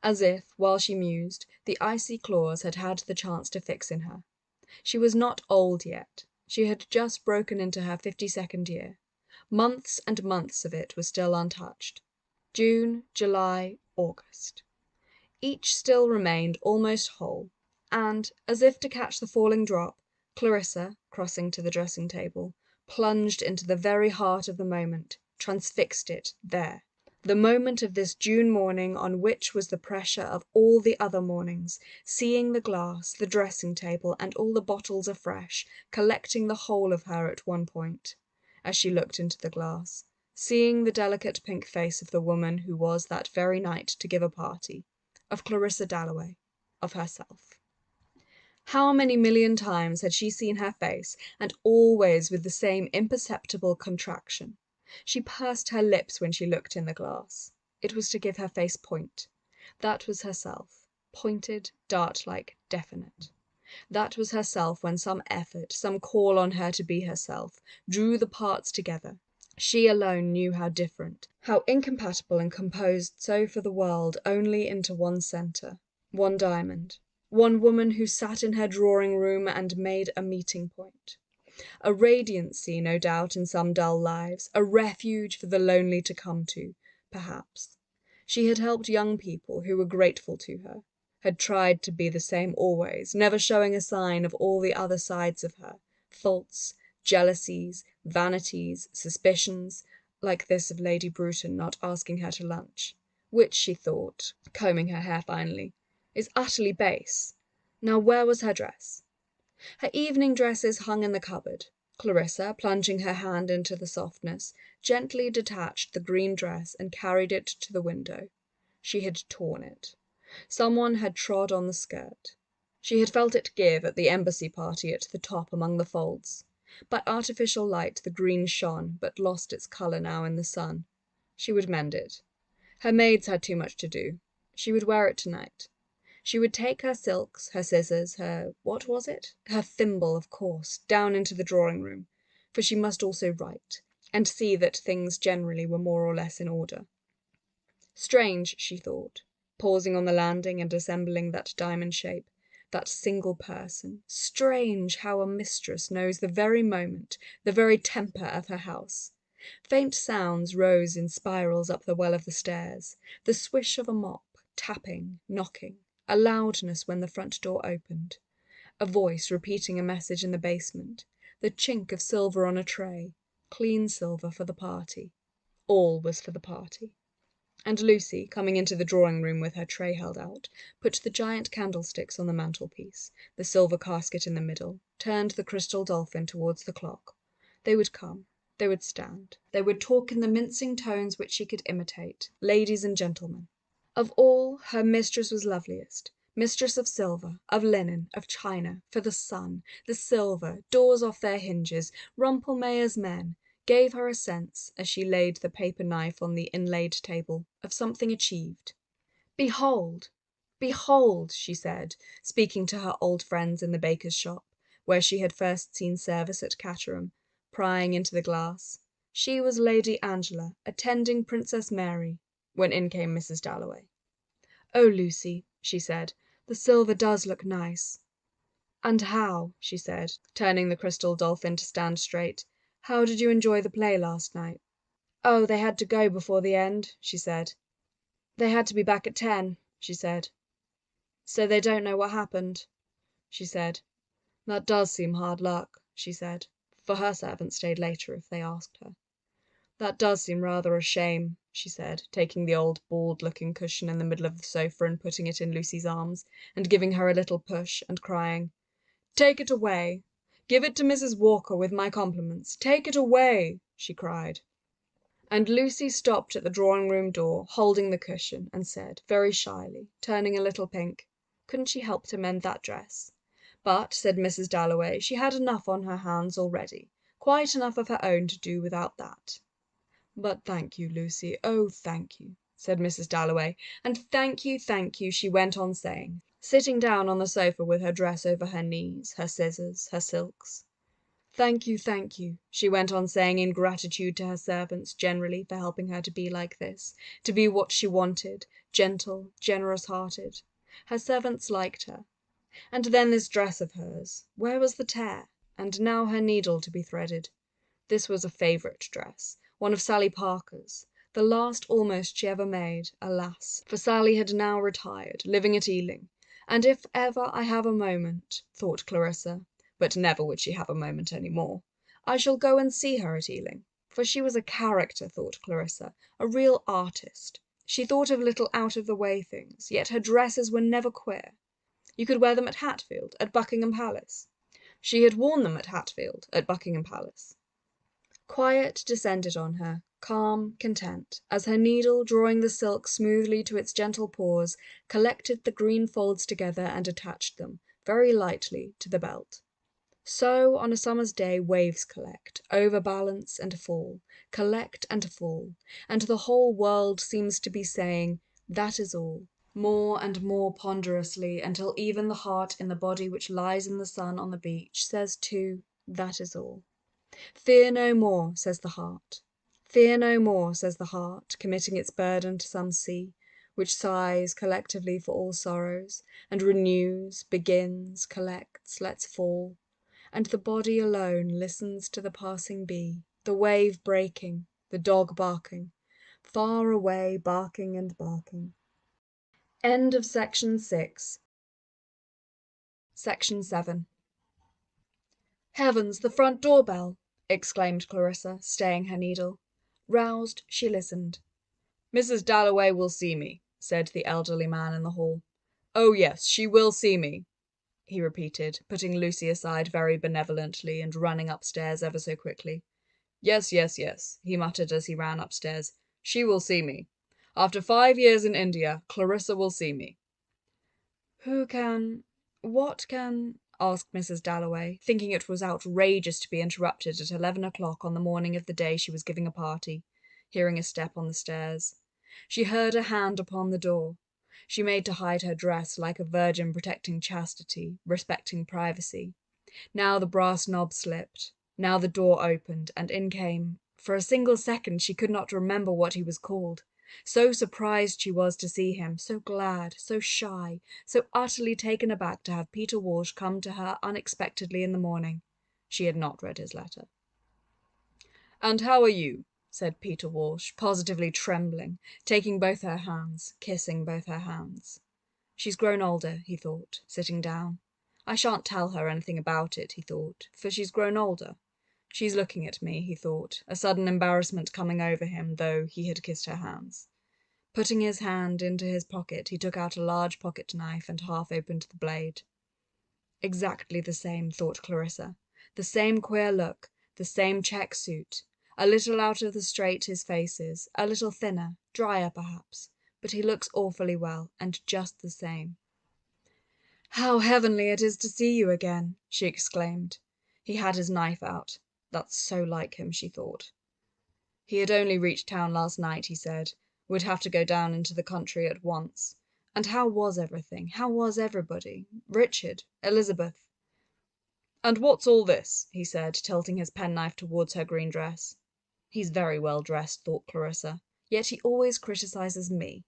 as if, while she mused, the icy claws had had the chance to fix in her. She was not old yet. She had just broken into her 52nd year. Months and months of it were still untouched. June, July, August. Each still remained almost whole, and, as if to catch the falling drop, Clarissa, crossing to the dressing-table, plunged into the very heart of the moment, transfixed it there. The moment of this June morning on which was the pressure of all the other mornings, seeing the glass, the dressing-table, and all the bottles afresh, collecting the whole of her at one point, as she looked into the glass, seeing the delicate pink face of the woman who was that very night to give a party, of Clarissa Dalloway, of herself. How many million times had she seen her face, and always with the same imperceptible contraction. She pursed her lips when she looked in the glass. It was to give her face point. That was herself, pointed, dart-like, definite. That was herself when some effort, some call on her to be herself, drew the parts together. She alone knew how different, how incompatible, and composed so for the world only into one centre, one diamond, one woman who sat in her drawing-room and made a meeting point. A radiancy, no doubt, in some dull lives, a refuge for the lonely to come to, perhaps. She had helped young people who were grateful to her, had tried to be the same always, never showing a sign of all the other sides of her, faults, jealousies, vanities, suspicions, like this of Lady Bruton not asking her to lunch, which, she thought, combing her hair finally, is utterly base. Now where was her dress? Her evening dresses hung in the cupboard. Clarissa, plunging her hand into the softness, gently detached the green dress and carried it to the window. She had torn it. Someone had trod on the skirt. She had felt it give at the embassy party at the top among the folds. By artificial light the green shone, but lost its colour now in the sun. She would mend it. Her maids had too much to do. She would wear it tonight. She would take her silks, her scissors, what was it? Her thimble, of course, down into the drawing-room, for she must also write, and see that things generally were more or less in order. Strange, she thought, pausing on the landing and assembling that diamond shape, that single person. Strange how a mistress knows the very moment, the very temper of her house. Faint sounds rose in spirals up the well of the stairs, the swish of a mop, tapping, knocking, a loudness when the front door opened, a voice repeating a message in the basement, the chink of silver on a tray, clean silver for the party. All was for the party. And Lucy, coming into the drawing-room with her tray held out, put the giant candlesticks on the mantelpiece, the silver casket in the middle, turned the crystal dolphin towards the clock. They would come. They would stand. They would talk in the mincing tones which she could imitate. Ladies and gentlemen. Of all, her mistress was loveliest. Mistress of silver, of linen, of china, for the sun, the silver, doors off their hinges, Rumpelmayer's men, gave her a sense, as she laid the paper knife on the inlaid table, of something achieved. Behold! Behold! She said, speaking to her old friends in the baker's shop, where she had first seen service at Caterham, prying into the glass. She was Lady Angela, attending Princess Mary, when in came Mrs. Dalloway. "Oh, Lucy," she said, "the silver does look nice." "And how," she said, turning the crystal dolphin to stand straight, "how did you enjoy the play last night?" "Oh, they had to go before the end," she said. "They had to be back at 10, she said. "So they don't know what happened," she said. "That does seem hard luck," she said, for her servant stayed later if they asked her. "That does seem rather a shame," she said, taking the old bald-looking cushion in the middle of the sofa and putting it in Lucy's arms, and giving her a little push, and crying, "Take it away! Give it to Mrs. Walker with my compliments. Take it away!" she cried. And Lucy stopped at the drawing-room door, holding the cushion, and said, very shyly, turning a little pink, couldn't she help to mend that dress? But, said Mrs. Dalloway, she had enough on her hands already, quite enough of her own to do without that. "But thank you, Lucy, oh, thank you," said Mrs. Dalloway, and thank you, she went on saying, sitting down on the sofa with her dress over her knees, her scissors, her silks. Thank you, she went on saying in gratitude to her servants generally for helping her to be like this, to be what she wanted, gentle, generous-hearted. Her servants liked her. And then this dress of hers, where was the tear? And now her needle to be threaded. This was a favourite dress, one of Sally Parker's, the last almost she ever made, alas, for Sally had now retired, living at Ealing. And if ever I have a moment, thought Clarissa, but never would she have a moment any more, I shall go and see her at Ealing. For she was a character, thought Clarissa, a real artist. She thought of little out-of-the-way things, yet her dresses were never queer. You could wear them at Hatfield, at Buckingham Palace. She had worn them at Hatfield, at Buckingham Palace. Quiet descended on her, calm, content, as her needle, drawing the silk smoothly to its gentle pores, collected the green folds together and attached them, very lightly, to the belt. So, on a summer's day, waves collect, overbalance and fall, collect and fall, and the whole world seems to be saying, "That is all," more and more ponderously, until even the heart in the body which lies in the sun on the beach says too, "That is all." "Fear no more," says the heart. "Fear no more," says the heart, committing its burden to some sea, which sighs collectively for all sorrows, and renews, begins, collects, lets fall, and the body alone listens to the passing bee, the wave breaking, the dog barking, far away barking and barking. End of section 6. Section 7. "Heavens, the front door bell!" exclaimed Clarissa, staying her needle. Roused, she listened. "Mrs. Dalloway will see me," said the elderly man in the hall. "Oh, yes, she will see me," he repeated, putting Lucy aside very benevolently and running upstairs ever so quickly. "Yes, he muttered as he ran upstairs. "She will see me. After 5 years in India, Clarissa will see me." What can, asked Mrs. Dalloway, thinking it was outrageous to be interrupted at 11 o'clock on the morning of the day she was giving a party, hearing a step on the stairs. She heard a hand upon the door. She made to hide her dress like a virgin protecting chastity, respecting privacy. Now the brass knob slipped. Now the door opened, and in came, for a single second she could not remember what he was called. So surprised she was to see him, so glad, so shy, so utterly taken aback to have Peter Walsh come to her unexpectedly in the morning. She had not read his letter. "And how are you?" said Peter Walsh, positively trembling, taking both her hands, kissing both her hands. "She's grown older," he thought, sitting down. "I shan't tell her anything about it," he thought, "for she's grown older. She's looking at me," he thought, a sudden embarrassment coming over him, though he had kissed her hands. Putting his hand into his pocket, he took out a large pocket-knife and half opened the blade. Exactly the same, thought Clarissa. The same queer look, the same check suit. A little out of the straight his face is, a little thinner, drier perhaps, but he looks awfully well, and just the same. "How heavenly it is to see you again!" she exclaimed. He had his knife out. That's so like him, she thought. He had only reached town last night, he said. Would have to go down into the country at once. And how was everything? How was everybody? Richard? Elizabeth? "And what's all this?" he said, tilting his penknife towards her green dress. "He's very well dressed," thought Clarissa, "yet he always criticizes me."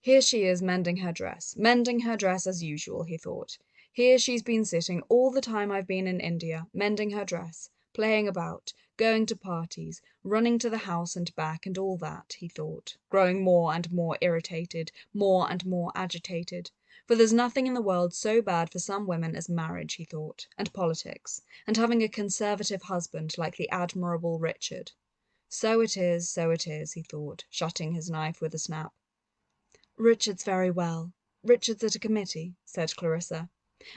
Here she is mending her dress as usual, he thought. Here she's been sitting all the time I've been in India, mending her dress, playing about, going to parties, running to the house and back, and all that, he thought, growing more and more irritated, more and more agitated. For there's nothing in the world so bad for some women as marriage, he thought, and politics, and having a conservative husband like the admirable Richard. So it is, he thought, shutting his knife with a snap. Richard's very well. Richard's at a committee, said Clarissa,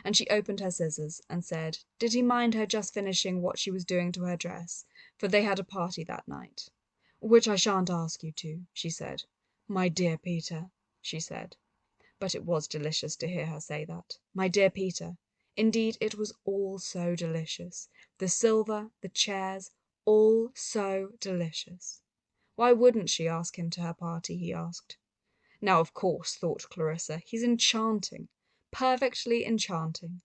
and she opened her scissors and said, did he mind her just finishing what she was doing to her dress, for they had a party that night. Which I shan't ask you to, she said. My dear Peter, she said. But it was delicious to hear her say that. My dear Peter. Indeed, it was all so delicious. The silver, the chairs, all so delicious. Why wouldn't she ask him to her party, he asked. Now, of course, thought Clarissa, he's enchanting, perfectly enchanting.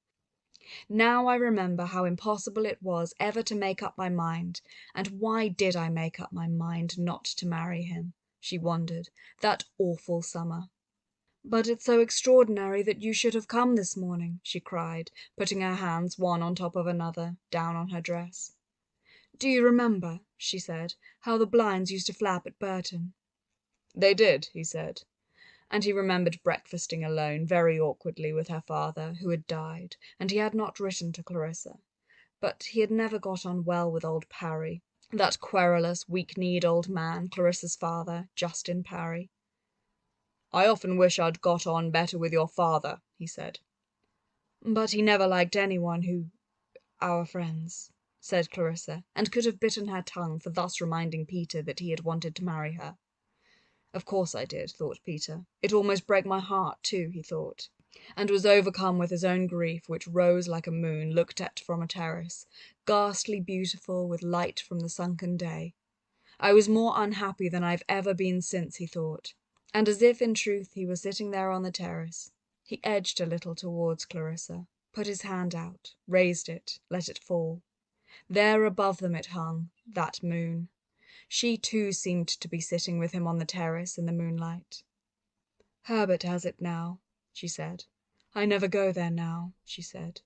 Now I remember how impossible it was ever to make up my mind, and why did I make up my mind not to marry him, she wondered, that awful summer. But it's so extraordinary that you should have come this morning, she cried, putting her hands one on top of another, down on her dress. Do you remember, she said, how the blinds used to flap at Burton? They did, he said. And he remembered breakfasting alone very awkwardly with her father, who had died, and he had not written to Clarissa. But he had never got on well with old Parry, that querulous, weak-kneed old man, Clarissa's father, Justin Parry. I often wish I'd got on better with your father, he said. But he never liked anyone who... our friends, said Clarissa, and could have bitten her tongue for thus reminding Peter that he had wanted to marry her. Of course I did, thought Peter. It almost broke my heart, too, he thought, and was overcome with his own grief, which rose like a moon looked at from a terrace, ghastly beautiful with light from the sunken day. I was more unhappy than I've ever been since, he thought, and as if in truth he were sitting there on the terrace, he edged a little towards Clarissa, put his hand out, raised it, let it fall. There above them it hung, that moon. She too seemed to be sitting with him on the terrace in the moonlight. Herbert has it now, she said. I never go there now, she said.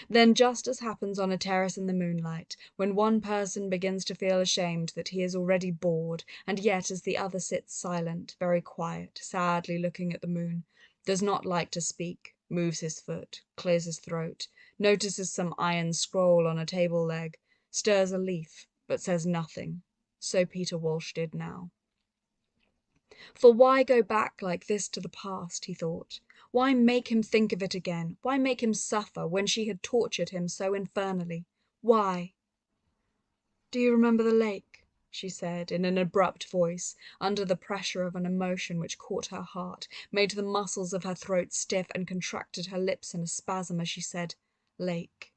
Then, just as happens on a terrace in the moonlight, when one person begins to feel ashamed that he is already bored, and yet as the other sits silent, very quiet, sadly looking at the moon, does not like to speak, moves his foot, clears his throat, notices some iron scroll on a table leg, stirs a leaf, but says nothing. So Peter Walsh did now. For why go back like this to the past, he thought. Why make him think of it again? Why make him suffer when she had tortured him so infernally? Why? Do you remember the lake? She said, in an abrupt voice, under the pressure of an emotion which caught her heart, made the muscles of her throat stiff, and contracted her lips in a spasm as she said, lake.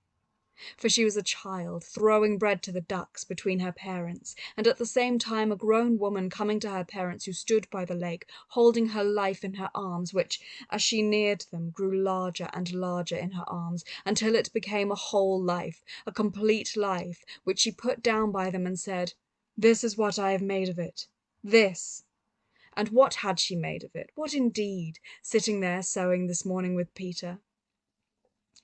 For she was a child, throwing bread to the ducks between her parents, and at the same time a grown woman coming to her parents who stood by the lake, holding her life in her arms, which, as she neared them, grew larger and larger in her arms, until it became a whole life, a complete life, which she put down by them and said, "This is what I have made of it. This." And what had she made of it? What indeed, sitting there sewing this morning with Peter?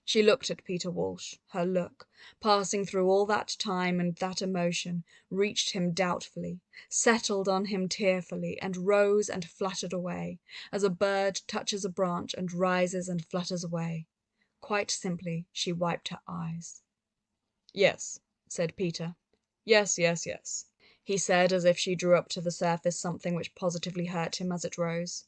She looked at Peter Walsh. Her look, passing through all that time and that emotion, reached him doubtfully, settled on him tearfully, and rose and fluttered away, as a bird touches a branch and rises and flutters away. Quite simply, she wiped her eyes. Yes, said Peter. Yes, he said, as if she drew up to the surface something which positively hurt him as it rose.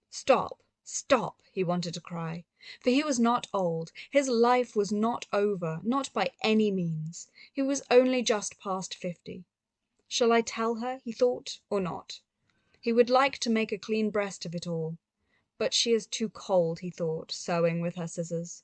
Stop, stop, he wanted to cry. For he was not old. His life was not over, not by any means. He was only just past 50. Shall I tell her, he thought, or not? He would like to make a clean breast of it all. But she is too cold, he thought, sewing with her scissors.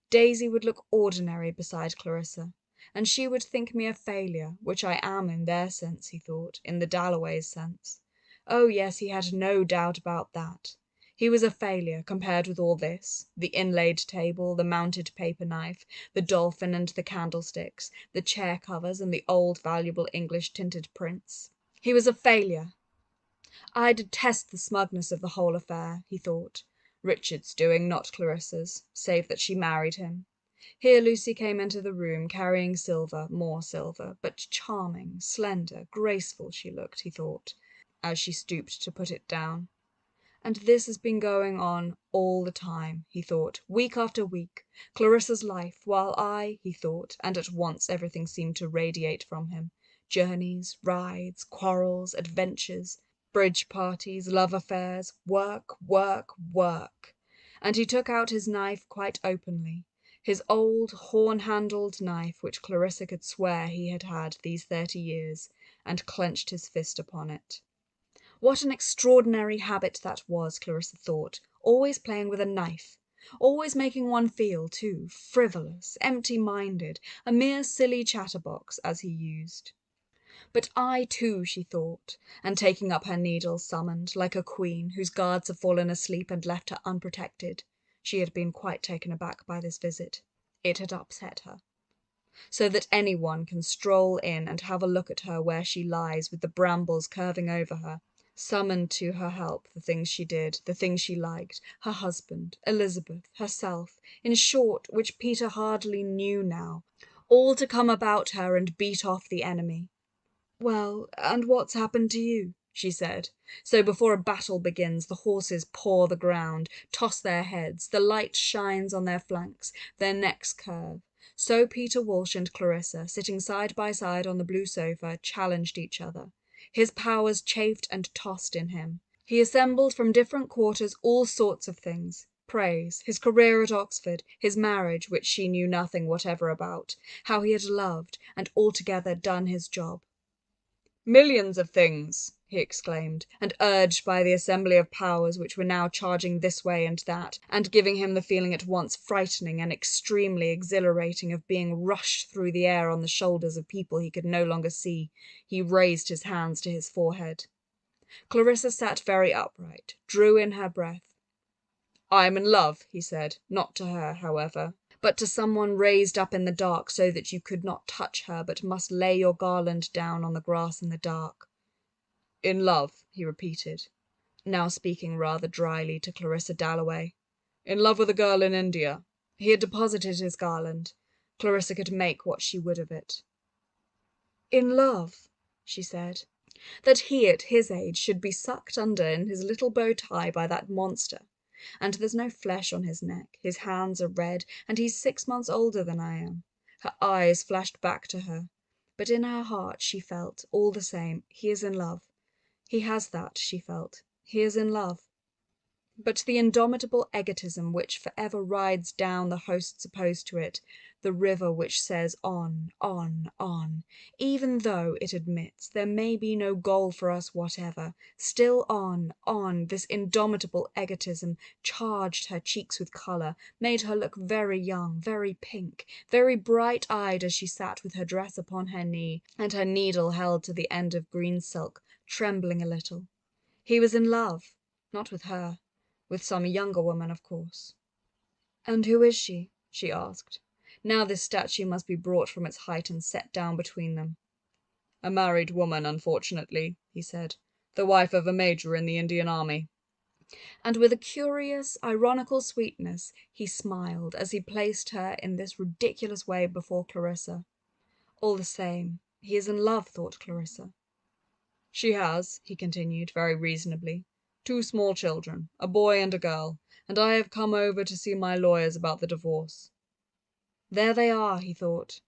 Daisy would look ordinary beside Clarissa, and she would think me a failure, which I am in their sense, he thought, in the Dalloways' sense. Oh, yes, he had no doubt about that. He was a failure compared with all this, the inlaid table, the mounted paper knife, the dolphin and the candlesticks, the chair covers and the old valuable English tinted prints. He was a failure. I detest the smugness of the whole affair, he thought. Richard's doing, not Clarissa's, save that she married him. Here Lucy came into the room, carrying silver, more silver, but charming, slender, graceful she looked, he thought, as she stooped to put it down. And this has been going on all the time, he thought, week after week, Clarissa's life, while he thought, and at once everything seemed to radiate from him. Journeys, rides, quarrels, adventures, bridge parties, love affairs, work, work, work. And he took out his knife quite openly, his old horn-handled knife which Clarissa could swear he had had these 30 years, and clenched his fist upon it. What an extraordinary habit that was, Clarissa thought, always playing with a knife, always making one feel, too, frivolous, empty-minded, a mere silly chatterbox, as he used. But I, too, she thought, and taking up her needle, summoned, like a queen, whose guards have fallen asleep and left her unprotected. She had been quite taken aback by this visit. It had upset her. So that anyone can stroll in and have a look at her where she lies with the brambles curving over her, summoned to her help the things she did, the things she liked, her husband, Elizabeth, herself, in short, which Peter hardly knew now, all to come about her and beat off the enemy. "Well, and what's happened to you?" she said. So before a battle begins, the horses paw the ground, toss their heads, the light shines on their flanks, their necks curve. So Peter Walsh and Clarissa, sitting side by side on the blue sofa, challenged each other. His powers chafed and tossed in him. He assembled from different quarters all sorts of things. Praise, his career at Oxford, his marriage, which she knew nothing whatever about, how he had loved, and altogether done his job. "Millions of things!" he exclaimed, and urged by the assembly of powers which were now charging this way and that, and giving him the feeling at once frightening and extremely exhilarating of being rushed through the air on the shoulders of people he could no longer see, he raised his hands to his forehead. Clarissa sat very upright, drew in her breath. "I am in love," he said, not to her, however, but to someone raised up in the dark so that you could not touch her but must lay your garland down on the grass in the dark. "In love," he repeated, now speaking rather dryly to Clarissa Dalloway. "In love with a girl in India." He had deposited his garland. Clarissa could make what she would of it. "In love," she said. That he at his age should be sucked under in his little bow tie by that monster. And there's no flesh on his neck, his hands are red, and he's 6 months older than I am. Her eyes flashed back to her, but in her heart she felt, all the same, he is in love. He has that, she felt. He is in love. But the indomitable egotism which forever rides down the hosts opposed to it, the river which says on, even though, it admits, there may be no goal for us whatever, still on, this indomitable egotism charged her cheeks with colour, made her look very young, very pink, very bright-eyed as she sat with her dress upon her knee, and her needle held to the end of green silk, trembling a little. He was in love, not with her. With some younger woman, of course. "And who is she?" she asked. Now this statue must be brought from its height and set down between them. "A married woman, unfortunately," he said. "The wife of a major in the Indian Army." And with a curious, ironical sweetness, he smiled as he placed her in this ridiculous way before Clarissa. All the same, he is in love, thought Clarissa. "She has," he continued, very reasonably, "2 small children, a boy and a girl, and I have come over to see my lawyers about the divorce." There they are, he thought.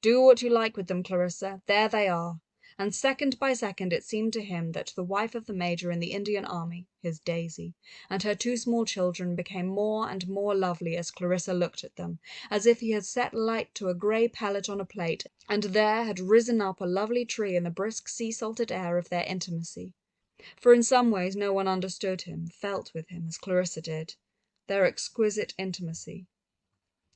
Do what you like with them, Clarissa, there they are. And second by second it seemed to him that the wife of the major in the Indian Army, his Daisy, and her 2 small children became more and more lovely as Clarissa looked at them, as if he had set light to a grey pellet on a plate, and there had risen up a lovely tree in the brisk sea-salted air of their intimacy. For in some ways no one understood him, felt with him, as Clarissa did, their exquisite intimacy.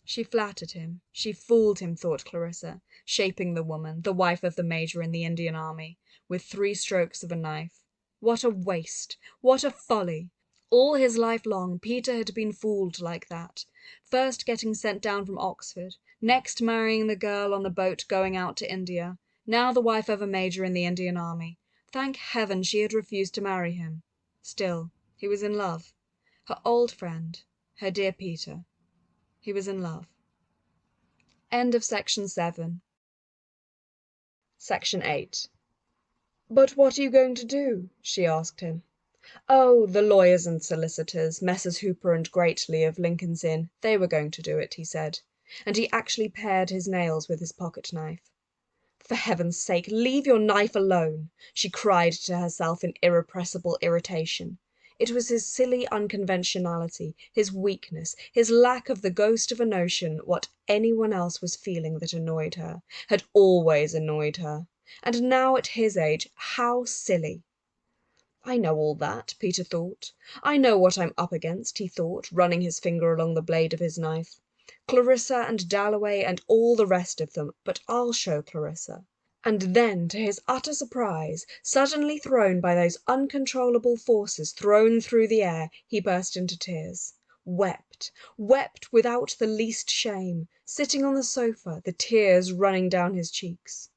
She flattered him, she fooled him, thought Clarissa, shaping the woman, the wife of the major in the Indian Army, with 3 strokes of a knife. What a waste! What a folly! All his life long, Peter had been fooled like that. First getting sent down from Oxford, next marrying the girl on the boat going out to India, now the wife of a major in the Indian Army. Thank heaven she had refused to marry him. Still, he was in love. Her old friend, her dear Peter. He was in love. End of section 7. Section 8. "But what are you going to do?" she asked him. Oh, the lawyers and solicitors, Messrs. Hooper and Greatley of Lincoln's Inn, they were going to do it, he said, and he actually pared his nails with his pocket-knife. For heaven's sake, leave your knife alone, she cried to herself in irrepressible irritation. It was his silly unconventionality, his weakness, his lack of the ghost of a notion what anyone else was feeling that annoyed her, had always annoyed her. And now at his age, how silly! I know all that, Peter thought. I know what I'm up against, he thought, running his finger along the blade of his knife. Clarissa and Dalloway and all the rest of them, but I'll show Clarissa. And then, to his utter surprise, suddenly thrown by those uncontrollable forces thrown through the air, he burst into tears. Wept without the least shame, sitting on the sofa, the tears running down his cheeks.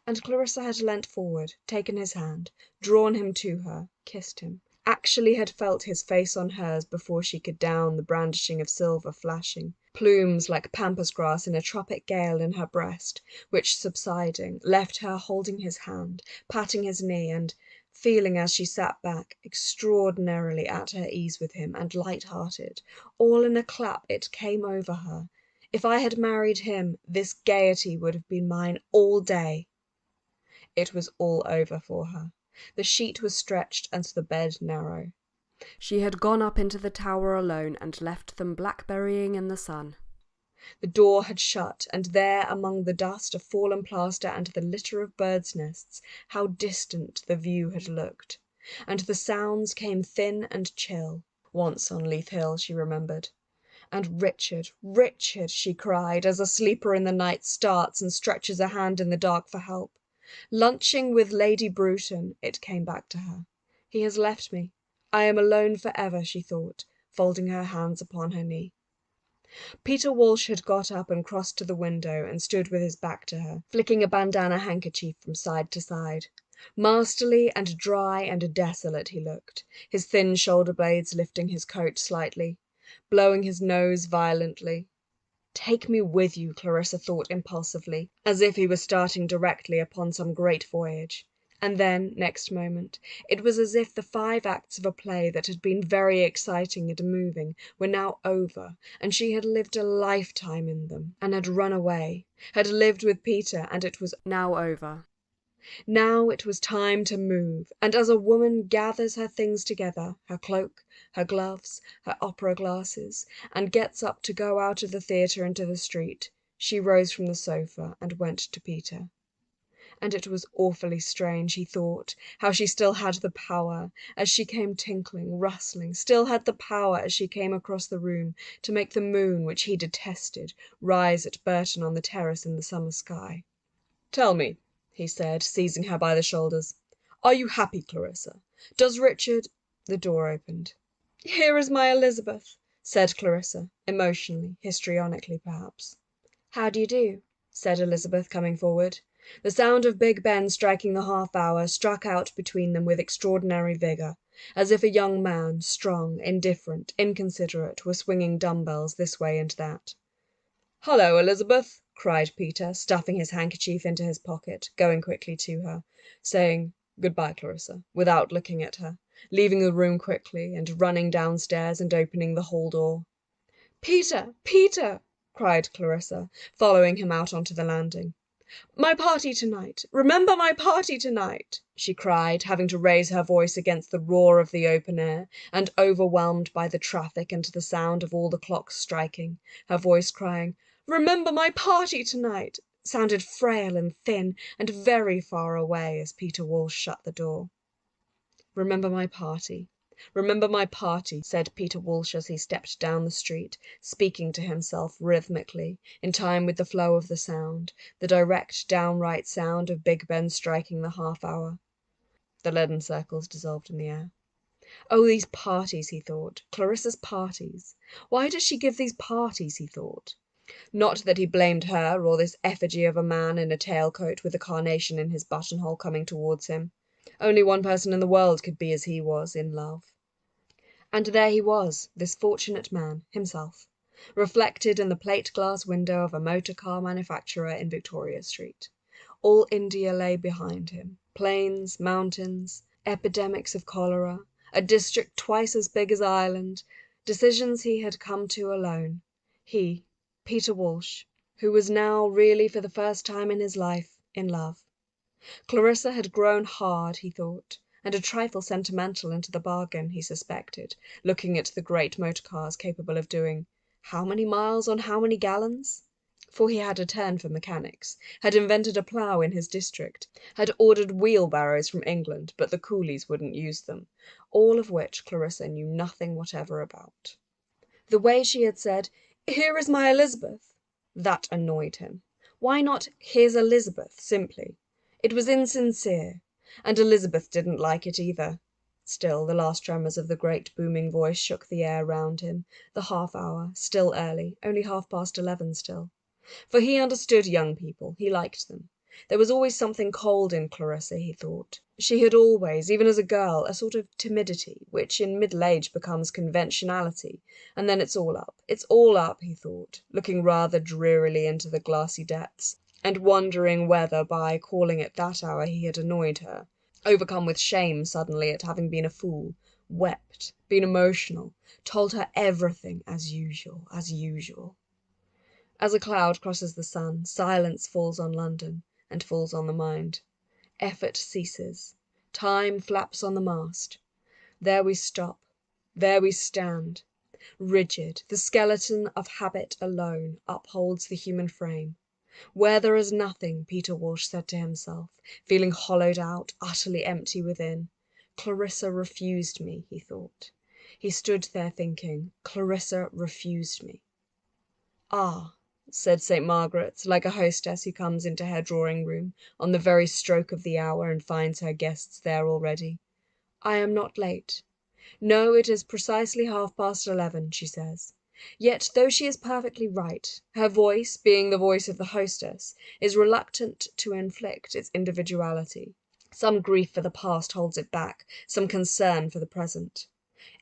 And Clarissa had leant forward, taken his hand, drawn him to her, kissed him, actually had felt his face on hers before she could down the brandishing of silver flashing, plumes like pampas grass in a tropic gale in her breast, which, subsiding, left her holding his hand, patting his knee, and feeling as she sat back extraordinarily at her ease with him and light-hearted, all in a clap it came over her. If I had married him, this gaiety would have been mine all day. It was all over for her. The sheet was stretched and the bed narrow. She had gone up into the tower alone and left them blackberrying in the sun. The door had shut, and there among the dust of fallen plaster and the litter of birds' nests, how distant the view had looked. And the sounds came thin and chill. Once on Leith Hill, she remembered. And Richard, Richard, she cried, as a sleeper in the night starts and stretches a hand in the dark for help. Lunching with Lady Bruton, it came back to her. He has left me. I am alone for ever, she thought, folding her hands upon her knee. Peter Walsh had got up and crossed to the window and stood with his back to her, flicking a bandana handkerchief from side to side. Masterly and dry and desolate he looked, his thin shoulder blades lifting his coat slightly, blowing his nose violently. Take me with you, Clarissa thought impulsively, as if he were starting directly upon some great voyage. And then, next moment, it was as if the 5 acts of a play that had been very exciting and moving were now over, and she had lived a lifetime in them, and had run away, had lived with Peter, and it was now over. Now it was time to move, and as a woman gathers her things together, her cloak, her gloves, her opera glasses, and gets up to go out of the theatre into the street, she rose from the sofa and went to Peter. And it was awfully strange, he thought, how she still had the power, as she came tinkling, rustling, still had the power as she came across the room, to make the moon, which he detested, rise at Burton on the terrace in the summer sky. "Tell me," he said, seizing her by the shoulders, "are you happy, Clarissa? Does Richard—" The door opened. "Here is my Elizabeth," said Clarissa, emotionally, histrionically perhaps. "How do you do?" said Elizabeth, coming forward. The sound of Big Ben striking the half-hour struck out between them with extraordinary vigour, as if a young man, strong, indifferent, inconsiderate, were swinging dumb-bells this way and that. "Hullo, Elizabeth!" cried Peter, stuffing his handkerchief into his pocket, going quickly to her, saying "Good-bye, Clarissa," without looking at her, leaving the room quickly, and running downstairs and opening the hall door. "Peter! Peter!" cried Clarissa, following him out onto the landing. "My party tonight! Remember my party tonight!" she cried, having to raise her voice against the roar of the open air, and overwhelmed by the traffic and the sound of all the clocks striking, her voice crying, "Remember my party tonight!" sounded frail and thin and very far away as Peter Walsh shut the door. "Remember my party. Remember my party," said Peter Walsh as he stepped down the street, speaking to himself rhythmically, in time with the flow of the sound, the direct, downright sound of Big Ben striking the half-hour. The leaden circles dissolved in the air. Oh, these parties, he thought. Clarissa's parties. Why does she give these parties, he thought. Not that he blamed her, or this effigy of a man in a tailcoat with a carnation in his buttonhole coming towards him. Only one person in the world could be as he was, in love. And there he was, this fortunate man, himself, reflected in the plate-glass window of a motor-car manufacturer in Victoria Street. All India lay behind him, plains, mountains, epidemics of cholera, a district twice as big as Ireland, decisions he had come to alone. He, Peter Walsh, who was now, really for the first time in his life, in love. Clarissa had grown hard, he thought, and a trifle sentimental into the bargain, he suspected, looking at the great motor cars capable of doing how many miles on how many gallons? For he had a turn for mechanics, had invented a plough in his district, had ordered wheelbarrows from England, but the coolies wouldn't use them, all of which Clarissa knew nothing whatever about. The way she had said, "Here is my Elizabeth," that annoyed him. Why not "Here's Elizabeth," simply? It was insincere, and Elizabeth didn't like it either. Still, the last tremors of the great booming voice shook the air round him. The half-hour, still early, only 11:30 still. For he understood young people, he liked them. There was always something cold in Clarissa, he thought. She had always, even as a girl, a sort of timidity, which in middle age becomes conventionality, and then it's all up, he thought, looking rather drearily into the glassy depths, and wondering whether, by calling at that hour, he had annoyed her, overcome with shame suddenly at having been a fool, wept, been emotional, told her everything as usual, as usual. As a cloud crosses the sun, silence falls on London, and falls on the mind. Effort ceases. Time flaps on the mast. There we stop. There we stand. Rigid, the skeleton of habit alone upholds the human frame. Where there is nothing, Peter Walsh said to himself, feeling hollowed out, utterly empty within. Clarissa refused me, he thought. He stood there thinking, Clarissa refused me. "Ah," said St. Margaret, like a hostess who comes into her drawing-room on the very stroke of the hour and finds her guests there already. "I am not late. No, it is precisely 11:30, she says. Yet, though she is perfectly right, her voice, being the voice of the hostess, is reluctant to inflict its individuality. Some grief for the past holds it back, some concern for the present.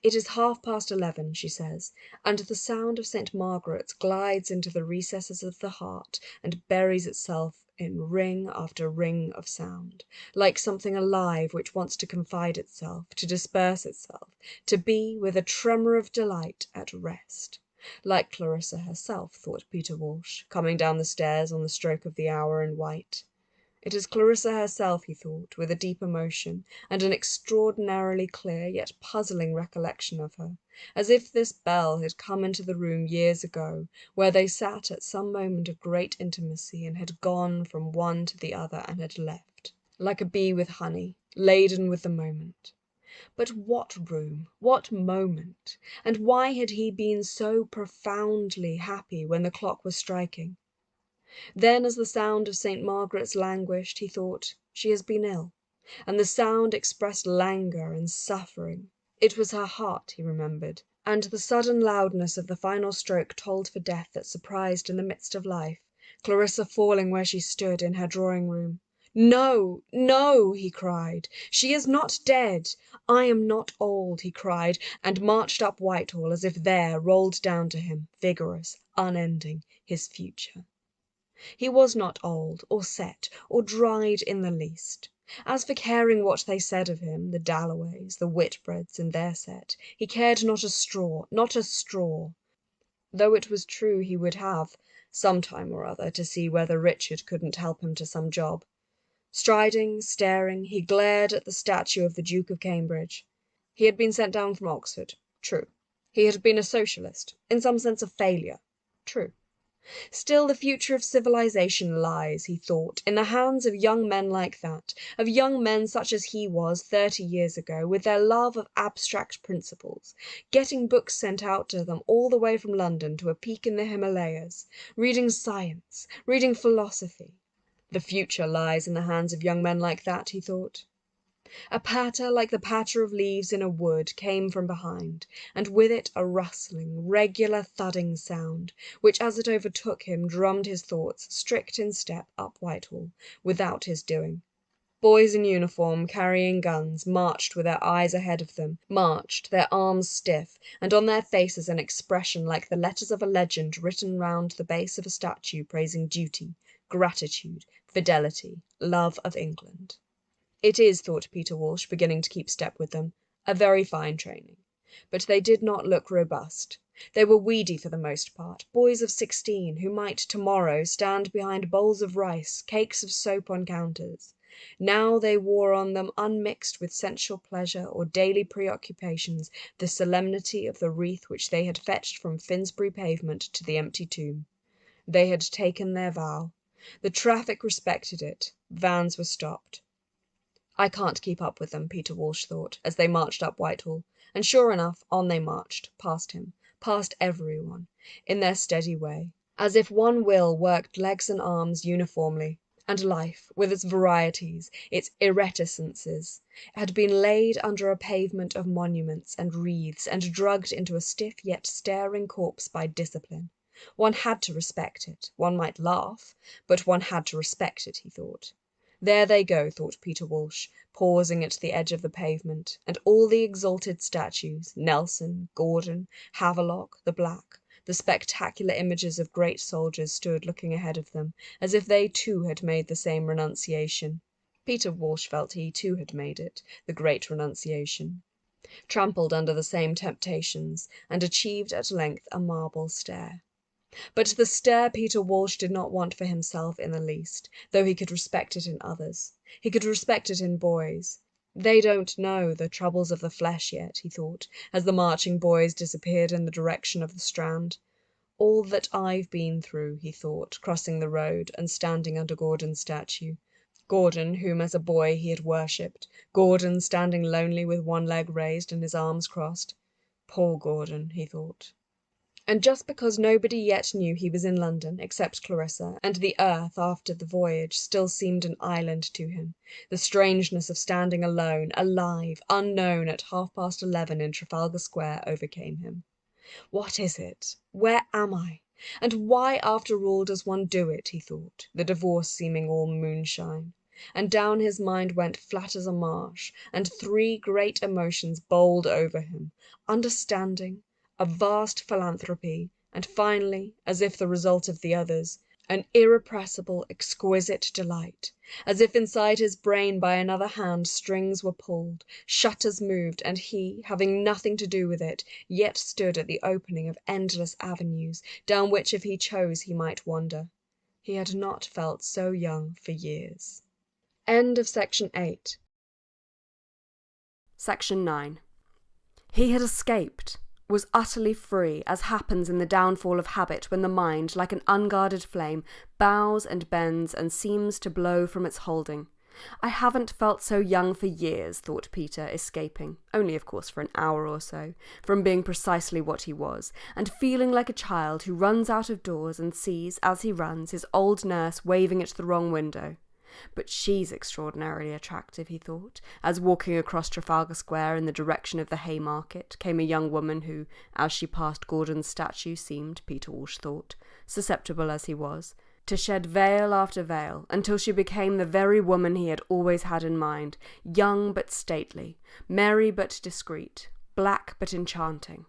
It is 11:30, she says, and the sound of St. Margaret's glides into the recesses of the heart and buries itself in ring after ring of sound, like something alive which wants to confide itself, to disperse itself, to be, with a tremor of delight, at rest. Like Clarissa herself, thought Peter Walsh, coming down the stairs on the stroke of the hour in white. It is Clarissa herself, he thought, with a deep emotion, and an extraordinarily clear yet puzzling recollection of her, as if this bell had come into the room years ago, where they sat at some moment of great intimacy, and had gone from one to the other and had left, like a bee with honey, laden with the moment. But what room? What moment? And why had he been so profoundly happy when the clock was striking? Then, as the sound of St. Margaret's languished, he thought, she has been ill, and the sound expressed languor and suffering. It was her heart, he remembered, and the sudden loudness of the final stroke told for death that surprised in the midst of life, Clarissa falling where she stood in her drawing-room. "No, no," he cried, "she is not dead. I am not old," he cried, and marched up Whitehall as if there, rolled down to him, vigorous, unending, his future. He was not old, or set, or dried in the least. As for caring what they said of him, the Dalloways, the Whitbreads and their set, he cared not a straw, not a straw. Though it was true he would have, some time or other, to see whether Richard couldn't help him to some job. Striding, staring, he glared at the statue of the Duke of Cambridge. He had been sent down from Oxford. True. He had been a socialist, in some sense a failure. True. Still, the future of civilization lies, he thought, in the hands of young men like that, of young men such as he was 30 years ago, with their love of abstract principles, getting books sent out to them all the way from London to a peak in the Himalayas, reading science, reading philosophy. The future lies in the hands of young men like that, he thought. A patter like the patter of leaves in a wood came from behind, and with it a rustling, regular thudding sound, which as it overtook him drummed his thoughts strict in step up Whitehall, without his doing. Boys in uniform, carrying guns, marched with their eyes ahead of them, marched, their arms stiff, and on their faces an expression like the letters of a legend written round the base of a statue praising duty, gratitude, fidelity, love of England. It is, thought Peter Walsh, beginning to keep step with them, a very fine training. But they did not look robust. They were weedy for the most part, boys of 16 who might tomorrow stand behind bowls of rice, cakes of soap on counters. Now they wore on them, unmixed with sensual pleasure or daily preoccupations, the solemnity of the wreath which they had fetched from Finsbury pavement to the empty tomb. They had taken their vow. The traffic respected it. Vans were stopped. I can't keep up with them, Peter Walsh thought, as they marched up Whitehall, and sure enough, on they marched, past him, past everyone, in their steady way, as if one will worked legs and arms uniformly, and life, with its varieties, its irreticences, had been laid under a pavement of monuments and wreaths and drugged into a stiff yet staring corpse by discipline. One had to respect it. One might laugh, but one had to respect it, he thought. There they go, thought Peter Walsh, pausing at the edge of the pavement, and all the exalted statues, Nelson, Gordon, Havelock, the Black, the spectacular images of great soldiers stood looking ahead of them, as if they too had made the same renunciation. Peter Walsh felt he too had made it, the great renunciation, trampled under the same temptations, and achieved at length a marble stare. But the stare Peter Walsh did not want for himself in the least, though he could respect it in others. He could respect it in boys. They don't know the troubles of the flesh yet, he thought, as the marching boys disappeared in the direction of the Strand. All that I've been through, he thought, crossing the road and standing under Gordon's statue. Gordon, whom as a boy he had worshipped. Gordon standing lonely with one leg raised and his arms crossed. Poor Gordon, he thought. And just because nobody yet knew he was in London, except Clarissa, and the earth, after the voyage, still seemed an island to him, the strangeness of standing alone, alive, unknown at 11:30 in Trafalgar Square overcame him. What is it? Where am I? And why, after all, does one do it, he thought, the divorce seeming all moonshine. And down his mind went flat as a marsh, and three great emotions bowled over him: understanding, a vast philanthropy, and finally, as if the result of the others, an irrepressible, exquisite delight, as if inside his brain by another hand strings were pulled, shutters moved, and he, having nothing to do with it, yet stood at the opening of endless avenues, down which if he chose he might wander. He had not felt so young for years. End of Section 8. Section 9. He had escaped, was utterly free, as happens in the downfall of habit when the mind, like an unguarded flame, bows and bends and seems to blow from its holding. I haven't felt so young for years, thought Peter, escaping, only of course for an hour or so, from being precisely what he was, and feeling like a child who runs out of doors and sees, as he runs, his old nurse waving at the wrong window. But she's extraordinarily attractive, he thought, as walking across Trafalgar Square in the direction of the Haymarket came a young woman who, as she passed Gordon's statue, seemed, Peter Walsh thought, susceptible as he was, to shed veil after veil, until she became the very woman he had always had in mind, young but stately, merry but discreet, black but enchanting.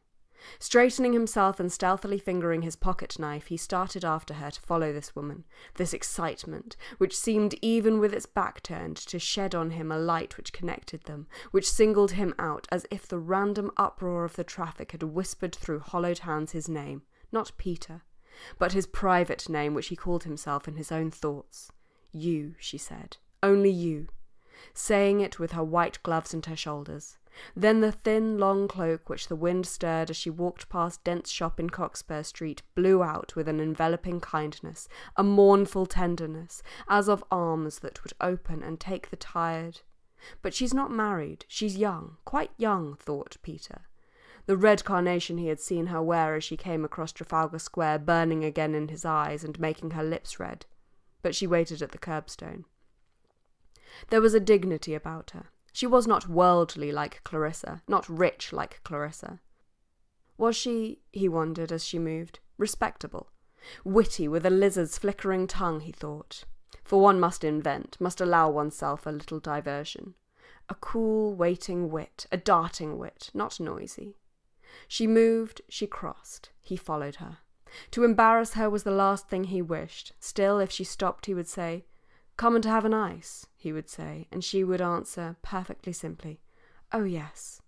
Straightening himself and stealthily fingering his pocket-knife, he started after her to follow this woman, this excitement, which seemed even with its back turned to shed on him a light which connected them, which singled him out as if the random uproar of the traffic had whispered through hollowed hands his name, not Peter, but his private name which he called himself in his own thoughts. You, she said, only you, saying it with her white gloves and her shoulders. Then the thin, long cloak which the wind stirred as she walked past Dent's shop in Cockspur Street blew out with an enveloping kindness, a mournful tenderness, as of arms that would open and take the tired. But she's not married, she's young, quite young, thought Peter. The red carnation he had seen her wear as she came across Trafalgar Square burning again in his eyes and making her lips red. But she waited at the curbstone. There was a dignity about her. She was not worldly like Clarissa, not rich like Clarissa. Was she, he wondered as she moved, respectable? Witty with a lizard's flickering tongue, he thought. For one must invent, must allow oneself a little diversion. A cool, waiting wit, a darting wit, not noisy. She moved, she crossed. He followed her. To embarrass her was the last thing he wished. Still, if she stopped, he would say, "Come and have an ice," he would say, and she would answer, perfectly simply, "Oh, yes."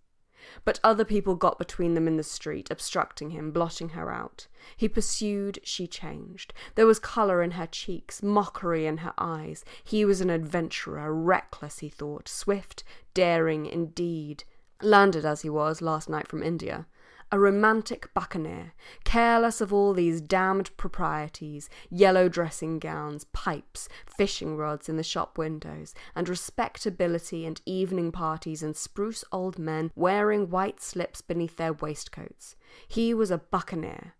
But other people got between them in the street, obstructing him, blotting her out. He pursued, she changed. There was colour in her cheeks, mockery in her eyes. He was an adventurer, reckless, he thought, swift, daring indeed. Landed as he was last night from India. A romantic buccaneer, careless of all these damned proprieties, yellow dressing gowns, pipes, fishing rods in the shop windows, and respectability and evening parties and spruce old men wearing white slips beneath their waistcoats. He was a buccaneer.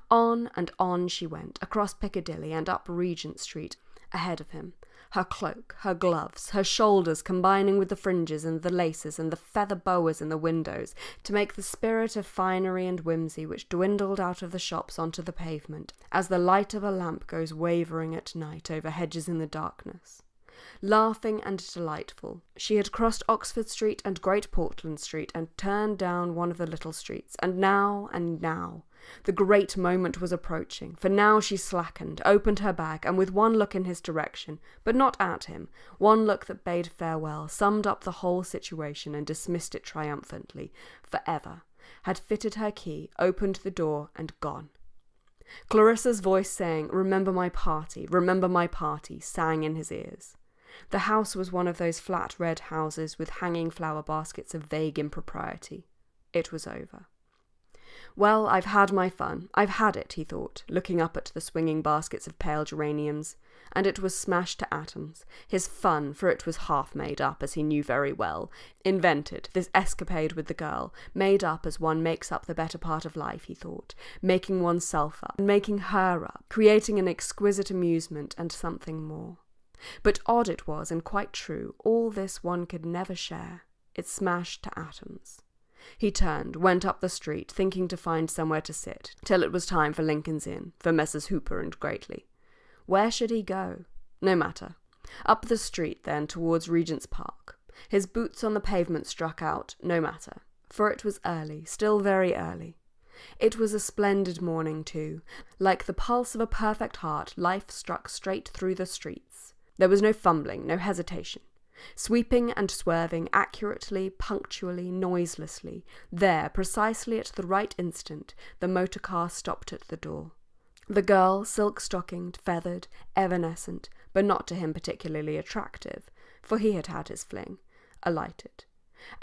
On and on she went, across Piccadilly and up Regent Street, ahead of him. Her cloak, her gloves, her shoulders combining with the fringes and the laces and the feather boas in the windows to make the spirit of finery and whimsy which dwindled out of the shops onto the pavement, as the light of a lamp goes wavering at night over hedges in the darkness. Laughing and delightful, she had crossed Oxford Street and Great Portland Street and turned down one of the little streets, and now, the great moment was approaching, for now she slackened, opened her bag, and with one look in his direction, but not at him, one look that bade farewell, summed up the whole situation and dismissed it triumphantly, forever, had fitted her key, opened the door, and gone. Clarissa's voice saying, remember my party, sang in his ears. The house was one of those flat red houses with hanging flower baskets of vague impropriety. It was over. Well, I've had my fun. I've had it, he thought, looking up at the swinging baskets of pale geraniums, and it was smashed to atoms. His fun, for it was half made up, as he knew very well, invented, this escapade with the girl, made up as one makes up the better part of life, he thought, making oneself up, and making her up, creating an exquisite amusement and something more. But odd it was, and quite true, all this one could never share. It smashed to atoms. He turned, went up the street, thinking to find somewhere to sit, till it was time for Lincoln's Inn, for Messrs. Hooper and Greatley. Where should he go? No matter. Up the street, then, towards Regent's Park. His boots on the pavement struck out, no matter, for it was early, still very early. It was a splendid morning, too. Like the pulse of a perfect heart, life struck straight through the streets. There was no fumbling, no hesitation. Sweeping and swerving accurately, punctually, noiselessly, there, precisely at the right instant, the motor car stopped at the door. The girl, silk-stockinged, feathered, evanescent, but not to him particularly attractive, for he had had his fling, alighted.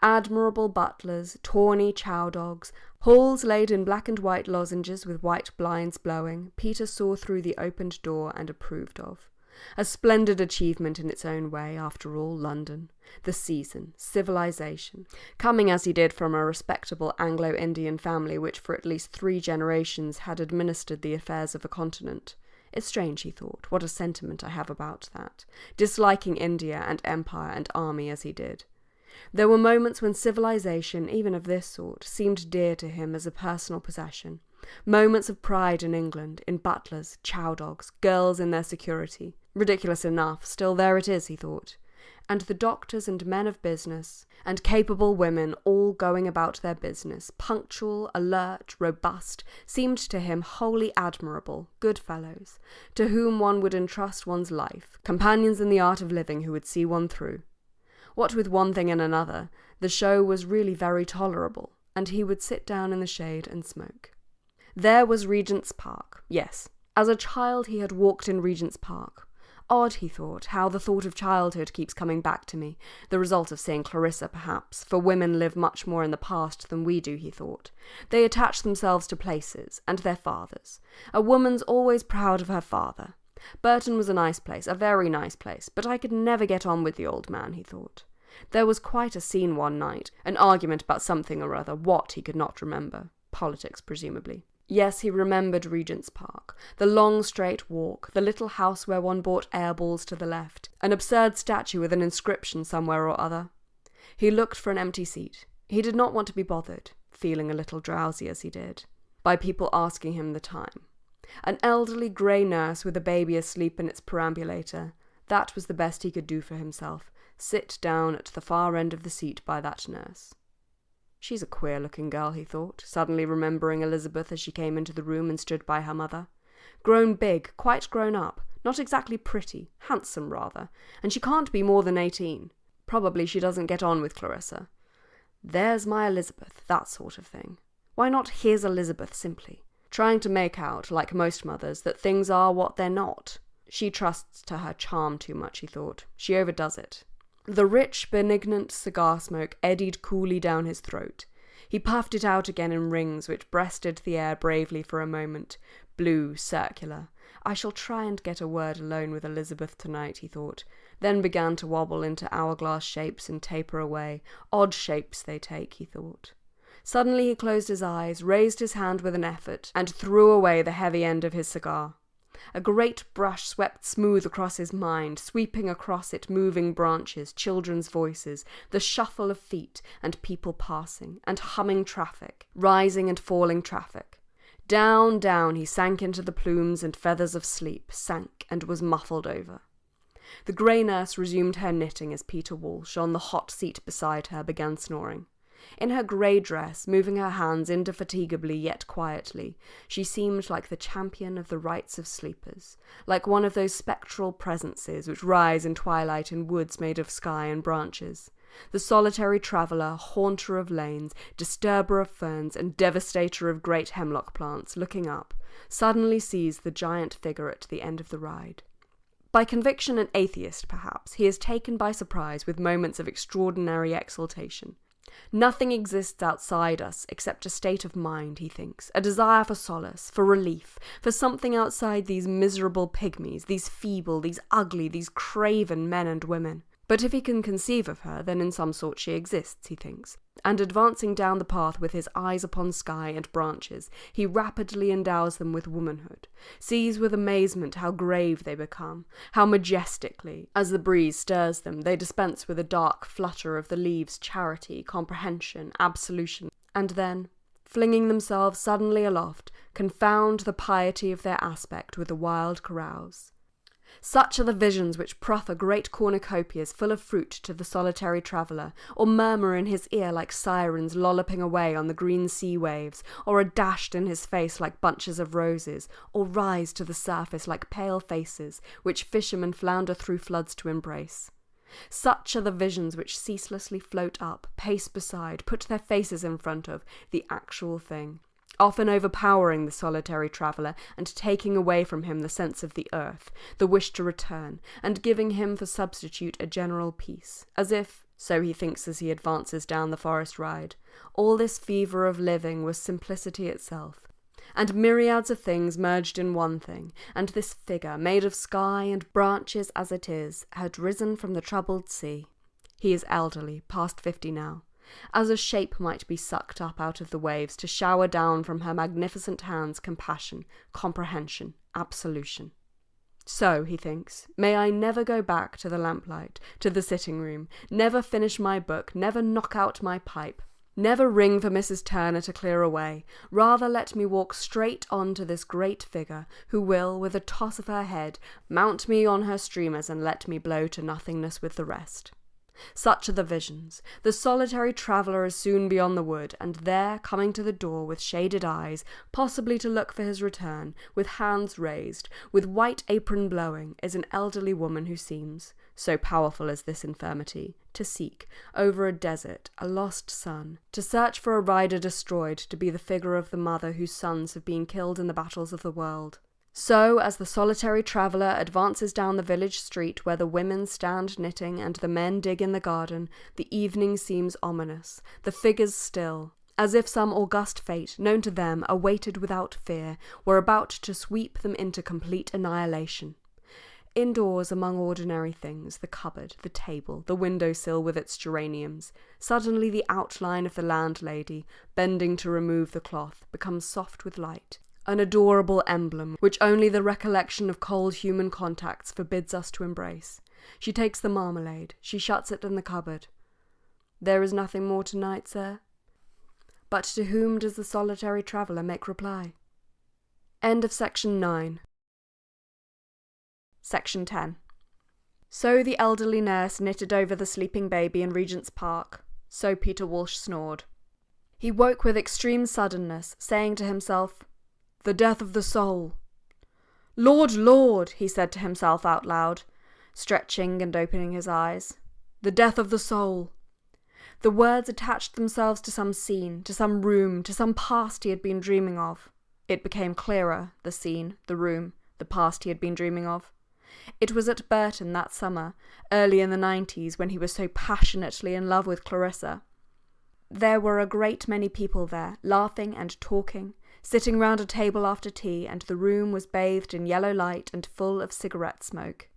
Admirable butlers, tawny chow-dogs, halls laid in black and white lozenges with white blinds blowing, Peter saw through the opened door and approved of. A splendid achievement in its own way, after all, London, the season, civilization, coming as he did from a respectable Anglo-Indian family which for at least 3 generations had administered the affairs of a continent. It's strange, he thought, what a sentiment I have about that, disliking India and empire and army as he did. There were moments when civilization, even of this sort, seemed dear to him as a personal possession. Moments of pride in England, in butlers, chow-dogs, girls in their security. Ridiculous enough, still there it is, he thought. And the doctors and men of business, and capable women all going about their business, punctual, alert, robust, seemed to him wholly admirable, good fellows, to whom one would entrust one's life, companions in the art of living who would see one through. What with one thing and another, the show was really very tolerable, and he would sit down in the shade and smoke. There was Regent's Park, yes. As a child he had walked in Regent's Park. Odd, he thought, how the thought of childhood keeps coming back to me, the result of seeing Clarissa, perhaps, for women live much more in the past than we do, he thought. They attach themselves to places, and their fathers. A woman's always proud of her father. Burton was a nice place, a very nice place, but I could never get on with the old man, he thought. There was quite a scene one night, an argument about something or other, what he could not remember. Politics, presumably. Yes, he remembered Regent's Park, the long straight walk, the little house where one bought air-balls to the left, an absurd statue with an inscription somewhere or other. He looked for an empty seat. He did not want to be bothered, feeling a little drowsy as he did, by people asking him the time. An elderly grey nurse with a baby asleep in its perambulator, That was the best he could do for himself, sit down at the far end of the seat by that nurse. She's a queer-looking girl, he thought, suddenly remembering Elizabeth as she came into the room and stood by her mother. Grown big, quite grown up, not exactly pretty, handsome rather, and she can't be more than 18. Probably she doesn't get on with Clarissa. There's my Elizabeth, that sort of thing. Why not here's Elizabeth simply? Trying to make out, like most mothers, that things are what they're not. She trusts to her charm too much, he thought. She overdoes it. The rich, benignant cigar smoke eddied coolly down his throat. He puffed it out again in rings which breasted the air bravely for a moment, blue, circular. I shall try and get a word alone with Elizabeth tonight, he thought, then began to wobble into hourglass shapes and taper away. Odd shapes they take, he thought. Suddenly he closed his eyes, raised his hand with an effort, and threw away the heavy end of his cigar. A great brush swept smooth across his mind, sweeping across it moving branches, children's voices, the shuffle of feet, and people passing, and humming traffic, rising and falling traffic. Down, down he sank into the plumes and feathers of sleep, sank and was muffled over. The grey nurse resumed her knitting as Peter Walsh, on the hot seat beside her, began snoring. In her grey dress, moving her hands indefatigably yet quietly, she seemed like the champion of the rights of sleepers, like one of those spectral presences which rise in twilight in woods made of sky and branches. The solitary traveller, haunter of lanes, disturber of ferns, and devastator of great hemlock plants, looking up, suddenly sees the giant figure at the end of the ride. By conviction an atheist, perhaps, he is taken by surprise with moments of extraordinary exultation. Nothing exists outside us except a state of mind, he thinks, a desire for solace, for relief, for something outside these miserable pygmies, these feeble, these ugly, these craven men and women. But if he can conceive of her, then in some sort she exists, he thinks, and advancing down the path with his eyes upon sky and branches, he rapidly endows them with womanhood, sees with amazement how grave they become, how majestically, as the breeze stirs them, they dispense with a dark flutter of the leaves charity, comprehension, absolution, and then, flinging themselves suddenly aloft, confound the piety of their aspect with the wild carouse. Such are the visions which proffer great cornucopias full of fruit to the solitary traveller, or murmur in his ear like sirens lolloping away on the green sea waves, or are dashed in his face like bunches of roses, or rise to the surface like pale faces, which fishermen flounder through floods to embrace. Such are the visions which ceaselessly float up, pace beside, put their faces in front of the actual thing, often overpowering the solitary traveller and taking away from him the sense of the earth, the wish to return, and giving him for substitute a general peace, as if, so he thinks as he advances down the forest ride, all this fever of living was simplicity itself, and myriads of things merged in one thing, and this figure, made of sky and branches as it is, had risen from the troubled sea. He is elderly, past 50 now, as a shape might be sucked up out of the waves to shower down from her magnificent hands compassion, comprehension, absolution. So, he thinks, may I never go back to the lamplight, to the sitting-room, never finish my book, never knock out my pipe, never ring for Mrs. Turner to clear away, rather let me walk straight on to this great figure, who will, with a toss of her head, mount me on her streamers and let me blow to nothingness with the rest. Such are the visions. The solitary traveller is soon beyond the wood, and there, coming to the door with shaded eyes, possibly to look for his return, with hands raised, with white apron blowing, is an elderly woman who seems, so powerful is this infirmity, to seek, over a desert, a lost son, to search for a rider destroyed, to be the figure of the mother whose sons have been killed in the battles of the world. So, as the solitary traveller advances down the village street where the women stand knitting and the men dig in the garden, the evening seems ominous, the figures still, as if some august fate, known to them, awaited without fear, were about to sweep them into complete annihilation. Indoors among ordinary things, the cupboard, the table, the window-sill with its geraniums, suddenly the outline of the landlady, bending to remove the cloth, becomes soft with light. An adorable emblem, which only the recollection of cold human contacts forbids us to embrace. She takes the marmalade. She shuts it in the cupboard. There is nothing more tonight, sir? But to whom does the solitary traveller make reply? End of section 9. Section 10. So the elderly nurse knitted over the sleeping baby in Regent's Park. So Peter Walsh snored. He woke with extreme suddenness, saying to himself, "The death of the soul." "Lord, Lord," he said to himself out loud, stretching and opening his eyes. "The death of the soul." The words attached themselves to some scene, to some room, to some past he had been dreaming of. It became clearer, the scene, the room, the past he had been dreaming of. It was at Burton that summer, early in the 90s, when he was so passionately in love with Clarissa. There were a great many people there, laughing and talking, sitting round a table after tea, and the room was bathed in yellow light and full of cigarette smoke.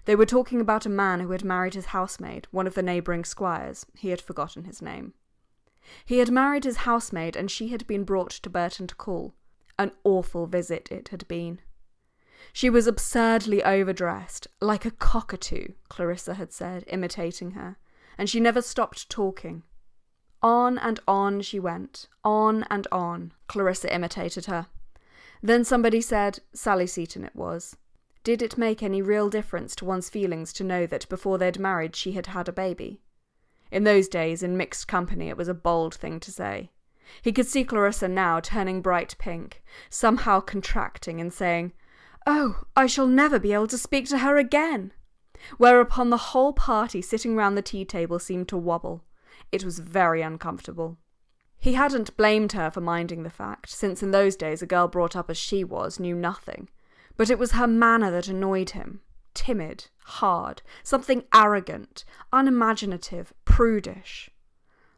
They were talking about a man who had married his housemaid, one of the neighbouring squires. He had forgotten his name. He had married his housemaid, and she had been brought to Burton to call. An awful visit it had been. She was absurdly overdressed, like a cockatoo, Clarissa had said, imitating her, and she never stopped talking. On and on she went, on and on, Clarissa imitated her. Then somebody said, Sally Seton it was, did it make any real difference to one's feelings to know that before they'd married she had had a baby? In those days, in mixed company, it was a bold thing to say. He could see Clarissa now turning bright pink, somehow contracting and saying, "Oh, I shall never be able to speak to her again," whereupon the whole party sitting round the tea table seemed to wobble. It was very uncomfortable. He hadn't blamed her for minding the fact, since in those days a girl brought up as she was knew nothing. But it was her manner that annoyed him. Timid, hard, something arrogant, unimaginative, prudish.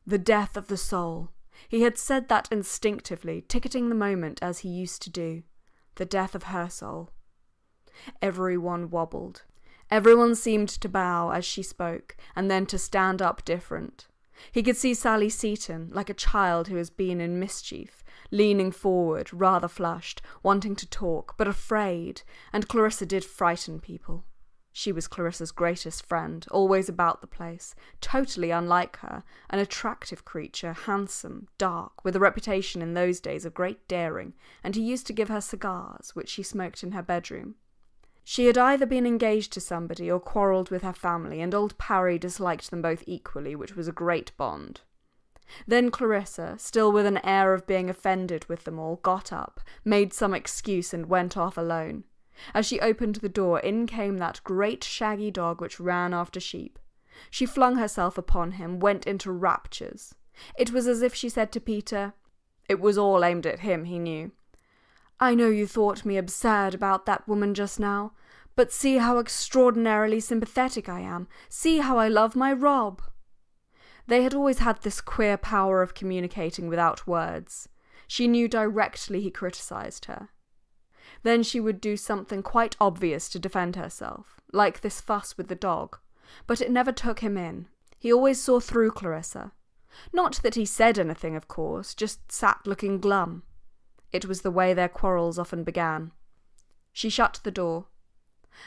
The death of the soul. He had said that instinctively, ticketing the moment as he used to do. The death of her soul. Everyone wobbled. Everyone seemed to bow as she spoke, and then to stand up different. He could see Sally Seton, like a child who has been in mischief, leaning forward, rather flushed, wanting to talk, but afraid, and Clarissa did frighten people. She was Clarissa's greatest friend, always about the place, totally unlike her, an attractive creature, handsome, dark, with a reputation in those days of great daring, and he used to give her cigars, which she smoked in her bedroom. She had either been engaged to somebody or quarrelled with her family, and old Parry disliked them both equally, which was a great bond. Then Clarissa, still with an air of being offended with them all, got up, made some excuse and went off alone. As she opened the door, in came that great shaggy dog which ran after sheep. She flung herself upon him, went into raptures. It was as if she said to Peter, it was all aimed at him, he knew, "I know you thought me absurd about that woman just now, but see how extraordinarily sympathetic I am. See how I love my Rob." They had always had this queer power of communicating without words. She knew directly he criticised her. Then she would do something quite obvious to defend herself, like this fuss with the dog, but it never took him in. He always saw through Clarissa. Not that he said anything, of course, just sat looking glum. It was the way their quarrels often began. She shut the door.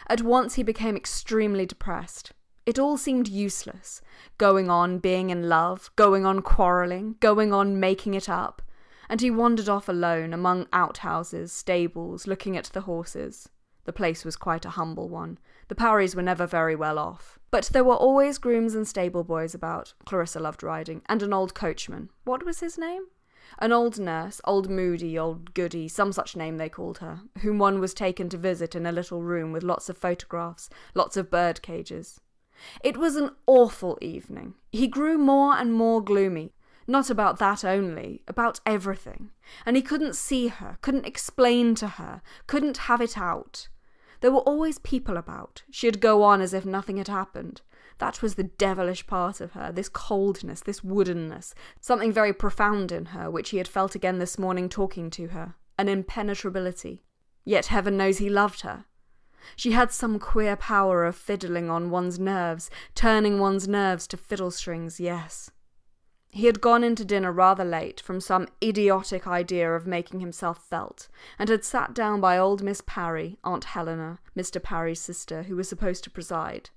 At once he became extremely depressed. It all seemed useless, going on being in love, going on quarrelling, going on making it up, and he wandered off alone among outhouses, stables, looking at the horses. The place was quite a humble one. The Parrys were never very well off. But there were always grooms and stable boys about. Clarissa loved riding, and an old coachman. What was his name? An old nurse, old Moody, old Goody, some such name they called her, whom one was taken to visit in a little room with lots of photographs, lots of bird cages. It was an awful evening. He grew more and more gloomy. Not about that only, about everything. And he couldn't see her, couldn't explain to her, couldn't have it out. There were always people about. She'd go on as if nothing had happened. That was the devilish part of her, this coldness, this woodenness, something very profound in her, which he had felt again this morning talking to her, an impenetrability. Yet heaven knows he loved her. She had some queer power of fiddling on one's nerves, turning one's nerves to fiddle strings, yes. He had gone into dinner rather late from some idiotic idea of making himself felt, and had sat down by old Miss Parry, Aunt Helena, Mr. Parry's sister, who was supposed to preside.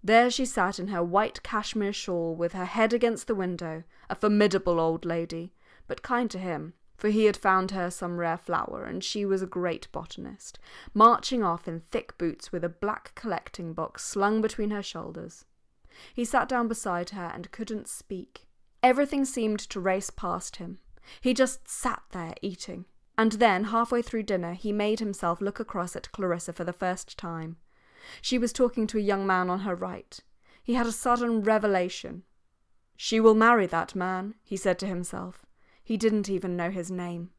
There she sat in her white cashmere shawl with her head against the window, a formidable old lady, but kind to him, for he had found her some rare flower, and she was a great botanist, marching off in thick boots with a black collecting box slung between her shoulders. He sat down beside her and couldn't speak. Everything seemed to race past him. He just sat there eating. And then, halfway through dinner, he made himself look across at Clarissa for the first time. She was talking to a young man on her right. He had a sudden revelation. "She will marry that man," he said to himself. He didn't even know his name.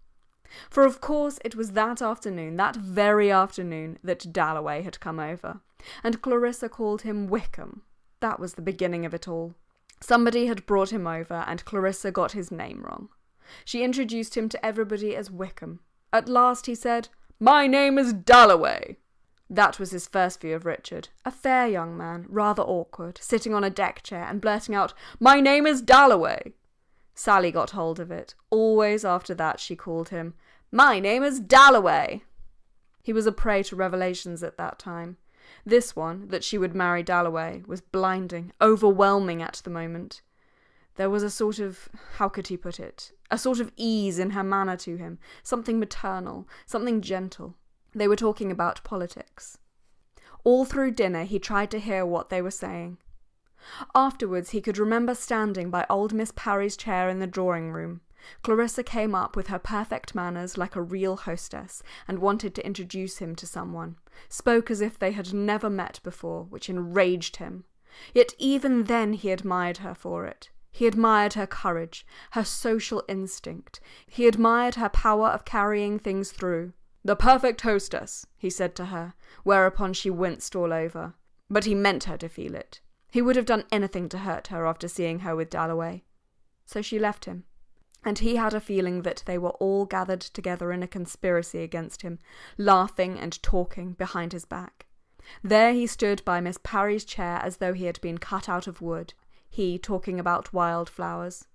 For of course it was that afternoon, that very afternoon, that Dalloway had come over. And Clarissa called him Wickham. That was the beginning of it all. Somebody had brought him over, and Clarissa got his name wrong. She introduced him to everybody as Wickham. At last he said, "My name is Dalloway." That was his first view of Richard, a fair young man, rather awkward, sitting on a deck chair and blurting out, "My name is Dalloway." Sally got hold of it. Always after that she called him, "My name is Dalloway." He was a prey to revelations at that time. This one, that she would marry Dalloway, was blinding, overwhelming at the moment. There was a sort of, how could he put it, a sort of ease in her manner to him, something maternal, something gentle. They were talking about politics. All through dinner he tried to hear what they were saying. Afterwards he could remember standing by old Miss Parry's chair in the drawing-room. Clarissa came up with her perfect manners like a real hostess and wanted to introduce him to someone, spoke as if they had never met before, which enraged him. Yet even then he admired her for it. He admired her courage, her social instinct. He admired her power of carrying things through. "The perfect hostess," he said to her, whereupon she winced all over. But he meant her to feel it. He would have done anything to hurt her after seeing her with Dalloway. So she left him, and he had a feeling that they were all gathered together in a conspiracy against him, laughing and talking behind his back. There he stood by Miss Parry's chair as though he had been cut out of wood, he talking about wildflowers.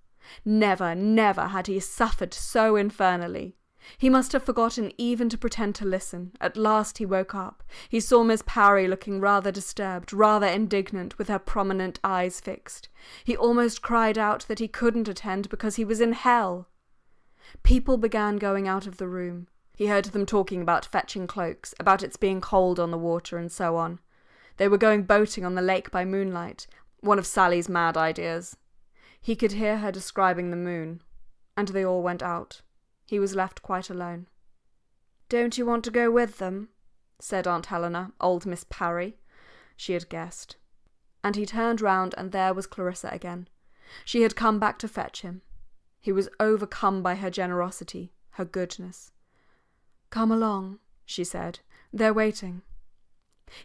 Never, never had he suffered so infernally. He must have forgotten even to pretend to listen. At last he woke up. He saw Miss Parry looking rather disturbed, rather indignant, with her prominent eyes fixed. He almost cried out that he couldn't attend because he was in hell. People began going out of the room. He heard them talking about fetching cloaks, about its being cold on the water, and so on. They were going boating on the lake by moonlight, one of Sally's mad ideas. He could hear her describing the moon, and they all went out. He was left quite alone. "Don't you want to go with them?" said Aunt Helena, old Miss Parry. She had guessed. And he turned round, and there was Clarissa again. She had come back to fetch him. He was overcome by her generosity, her goodness. "Come along," she said. "They're waiting."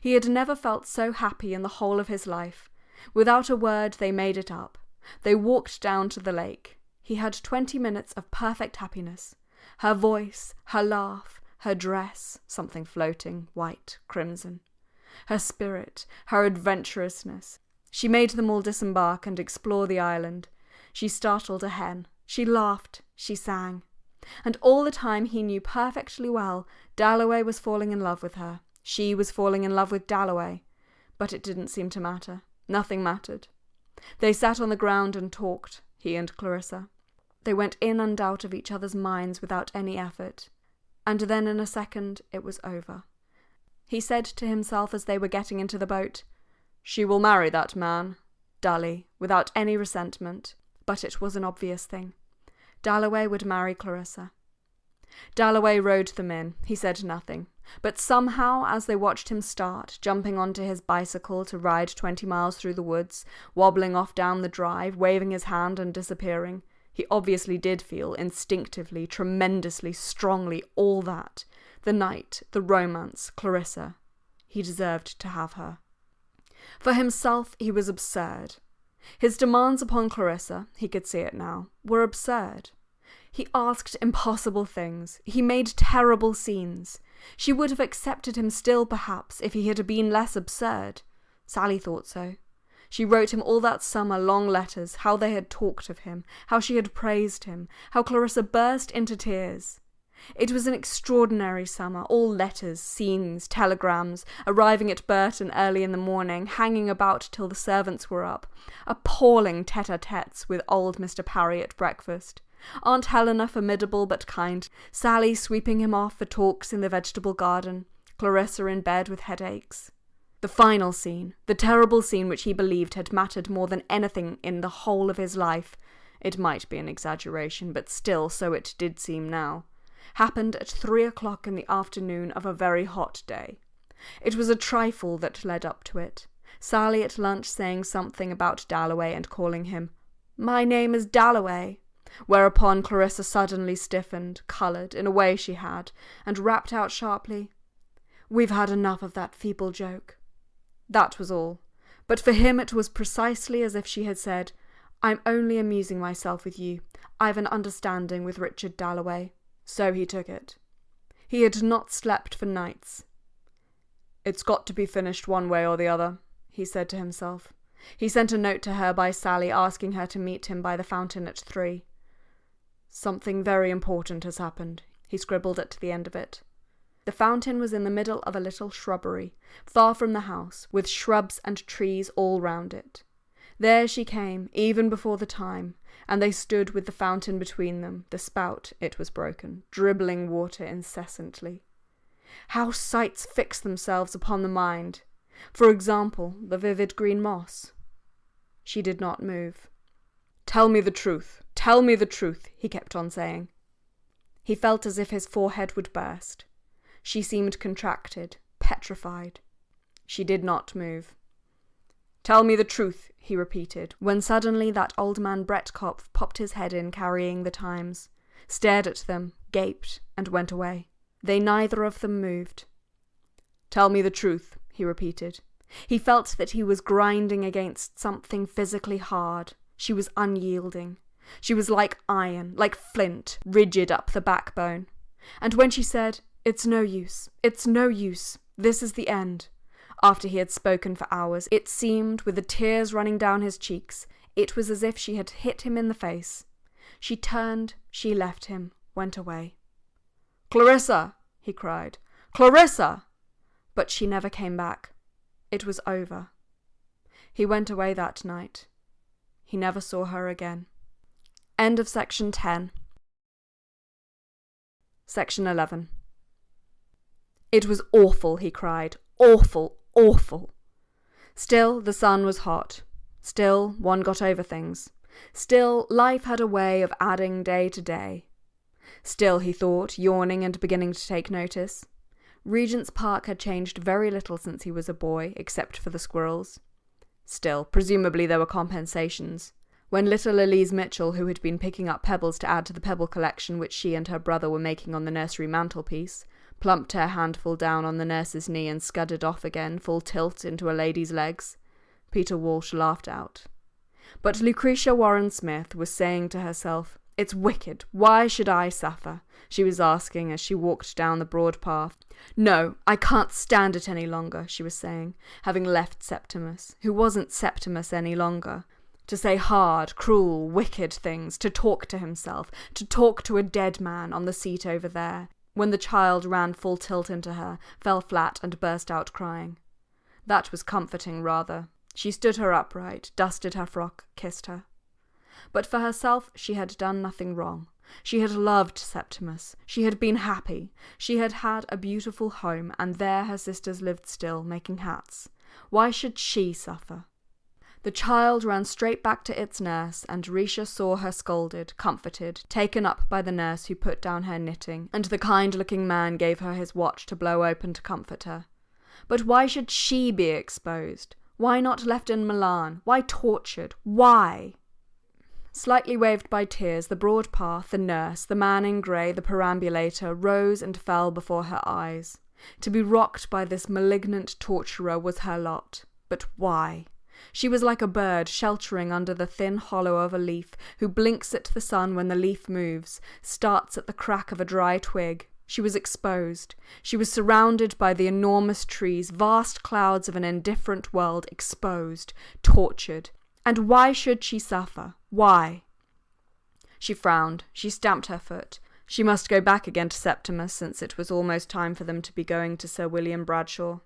He had never felt so happy in the whole of his life. Without a word they made it up. They walked down to the lake. He had 20 minutes of perfect happiness. Her voice, her laugh, her dress, something floating, white, crimson. Her spirit, her adventurousness. She made them all disembark and explore the island. She startled a hen. She laughed. She sang. And all the time he knew perfectly well Dalloway was falling in love with her. She was falling in love with Dalloway. But it didn't seem to matter. Nothing mattered. They sat on the ground and talked, he and Clarissa. They went in and out of each other's minds without any effort. And then in a second it was over. He said to himself as they were getting into the boat, "She will marry that man," dully, without any resentment. But it was an obvious thing. Dalloway would marry Clarissa. Dalloway rowed them in. He said nothing. But somehow, as they watched him start, jumping onto his bicycle to ride 20 miles through the woods, wobbling off down the drive, waving his hand and disappearing, he obviously did feel, instinctively, tremendously, strongly, all that. The night, the romance, Clarissa. He deserved to have her. For himself, he was absurd. His demands upon Clarissa, he could see it now, were absurd. He asked impossible things. He made terrible scenes. She would have accepted him still, perhaps, if he had been less absurd. Sally thought so. She wrote him all that summer long letters, how they had talked of him, how she had praised him, how Clarissa burst into tears. It was an extraordinary summer, all letters, scenes, telegrams, arriving at Burton early in the morning, hanging about till the servants were up, appalling tete-a-tetes with old Mr. Parry at breakfast. Aunt Helena formidable but kind, Sally sweeping him off for talks in the vegetable garden, Clarissa in bed with headaches. The final scene, the terrible scene which he believed had mattered more than anything in the whole of his life, it might be an exaggeration, but still so it did seem now, happened at 3 o'clock in the afternoon of a very hot day. It was a trifle that led up to it. Sally at lunch saying something about Dalloway and calling him, "My name is Dalloway," whereupon Clarissa suddenly stiffened, coloured, in a way she had, and rapped out sharply, "We've had enough of that feeble joke." That was all, but for him it was precisely as if she had said, "I'm only amusing myself with you. I've an understanding with Richard Dalloway." So he took it. He had not slept for nights. "It's got to be finished one way or the other," he said to himself. He sent a note to her by Sally asking her to meet him by the fountain at 3. "Something very important has happened," he scribbled at the end of it. The fountain was in the middle of a little shrubbery, far from the house, with shrubs and trees all round it. There she came, even before the time, and they stood with the fountain between them, the spout, it was broken, dribbling water incessantly. How sights fix themselves upon the mind! For example, the vivid green moss. She did not move. "Tell me the truth, tell me the truth," he kept on saying. He felt as if his forehead would burst. She seemed contracted, petrified. She did not move. "Tell me the truth," he repeated, when suddenly that old man Brettkopf popped his head in carrying the Times, stared at them, gaped, and went away. They neither of them moved. "Tell me the truth," he repeated. He felt that he was grinding against something physically hard. She was unyielding. She was like iron, like flint, rigid up the backbone. And when she said, "It's no use, it's no use, this is the end," after he had spoken for hours, it seemed, with the tears running down his cheeks, it was as if she had hit him in the face. She turned, she left him, went away. "Clarissa!" he cried. "Clarissa!" But she never came back. It was over. He went away that night. He never saw her again. End of section 10. Section 11. "It was awful," he cried. "Awful, awful." Still, the sun was hot. Still, one got over things. Still, life had a way of adding day to day. Still, he thought, yawning and beginning to take notice, Regent's Park had changed very little since he was a boy, except for the squirrels. Still, presumably there were compensations. When little Elise Mitchell, who had been picking up pebbles to add to the pebble collection which she and her brother were making on the nursery mantelpiece, plumped her handful down on the nurse's knee and scudded off again, full tilt, into a lady's legs, Peter Walsh laughed out. But Lucretia Warren-Smith was saying to herself, "It's wicked. Why should I suffer?" she was asking as she walked down the broad path. "No, I can't stand it any longer," she was saying, having left Septimus, who wasn't Septimus any longer, to say hard, cruel, wicked things, to talk to himself, to talk to a dead man on the seat over there, when the child ran full tilt into her, fell flat and burst out crying. That was comforting, rather. She stood her upright, dusted her frock, kissed her. But for herself she had done nothing wrong. She had loved Septimus. She had been happy. She had had a beautiful home, and there her sisters lived still, making hats. Why should she suffer? The child ran straight back to its nurse, and Risha saw her scolded, comforted, taken up by the nurse who put down her knitting, and the kind-looking man gave her his watch to blow open to comfort her. But why should she be exposed? Why not left in Milan? Why tortured? Why? Slightly waved by tears, the broad path, the nurse, the man in grey, the perambulator, rose and fell before her eyes. To be rocked by this malignant torturer was her lot. But why? She was like a bird sheltering under the thin hollow of a leaf, who blinks at the sun when the leaf moves, starts at the crack of a dry twig. She was exposed. She was surrounded by the enormous trees, vast clouds of an indifferent world, exposed, tortured. And why should she suffer? Why? She frowned. She stamped her foot. She must go back again to Septimus, since it was almost time for them to be going to Sir William Bradshaw.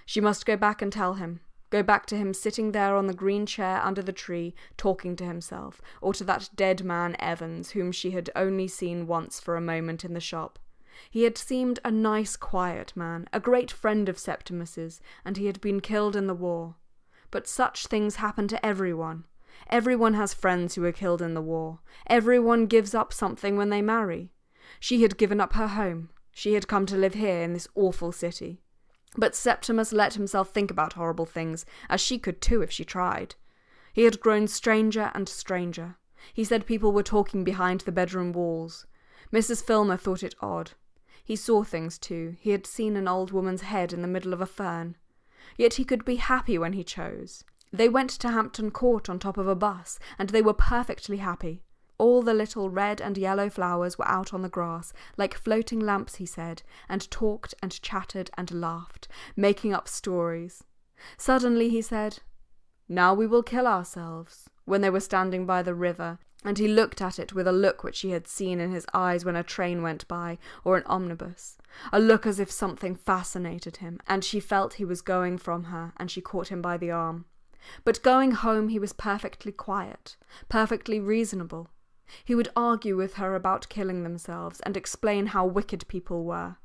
She must go back and tell him. Go back to him sitting there on the green chair under the tree, talking to himself, or to that dead man Evans, whom she had only seen once for a moment in the shop. He had seemed a nice, quiet man, a great friend of Septimus's, and he had been killed in the war. But such things happen to everyone. Everyone has friends who are killed in the war. Everyone gives up something when they marry. She had given up her home. She had come to live here in this awful city. But Septimus let himself think about horrible things, as she could too if she tried. He had grown stranger and stranger. He said people were talking behind the bedroom walls. Mrs. Filmer thought it odd. He saw things too. He had seen an old woman's head in the middle of a fern. Yet he could be happy when he chose. They went to Hampton Court on top of a bus, and they were perfectly happy. All the little red and yellow flowers were out on the grass, like floating lamps, he said, and talked and chattered and laughed, making up stories. Suddenly he said, "Now we will kill ourselves," when they were standing by the river, and he looked at it with a look which she had seen in his eyes when a train went by, or an omnibus, a look as if something fascinated him, and she felt he was going from her, and she caught him by the arm. But going home he was perfectly quiet, perfectly reasonable. He would argue with her about killing themselves, and explain how wicked people were,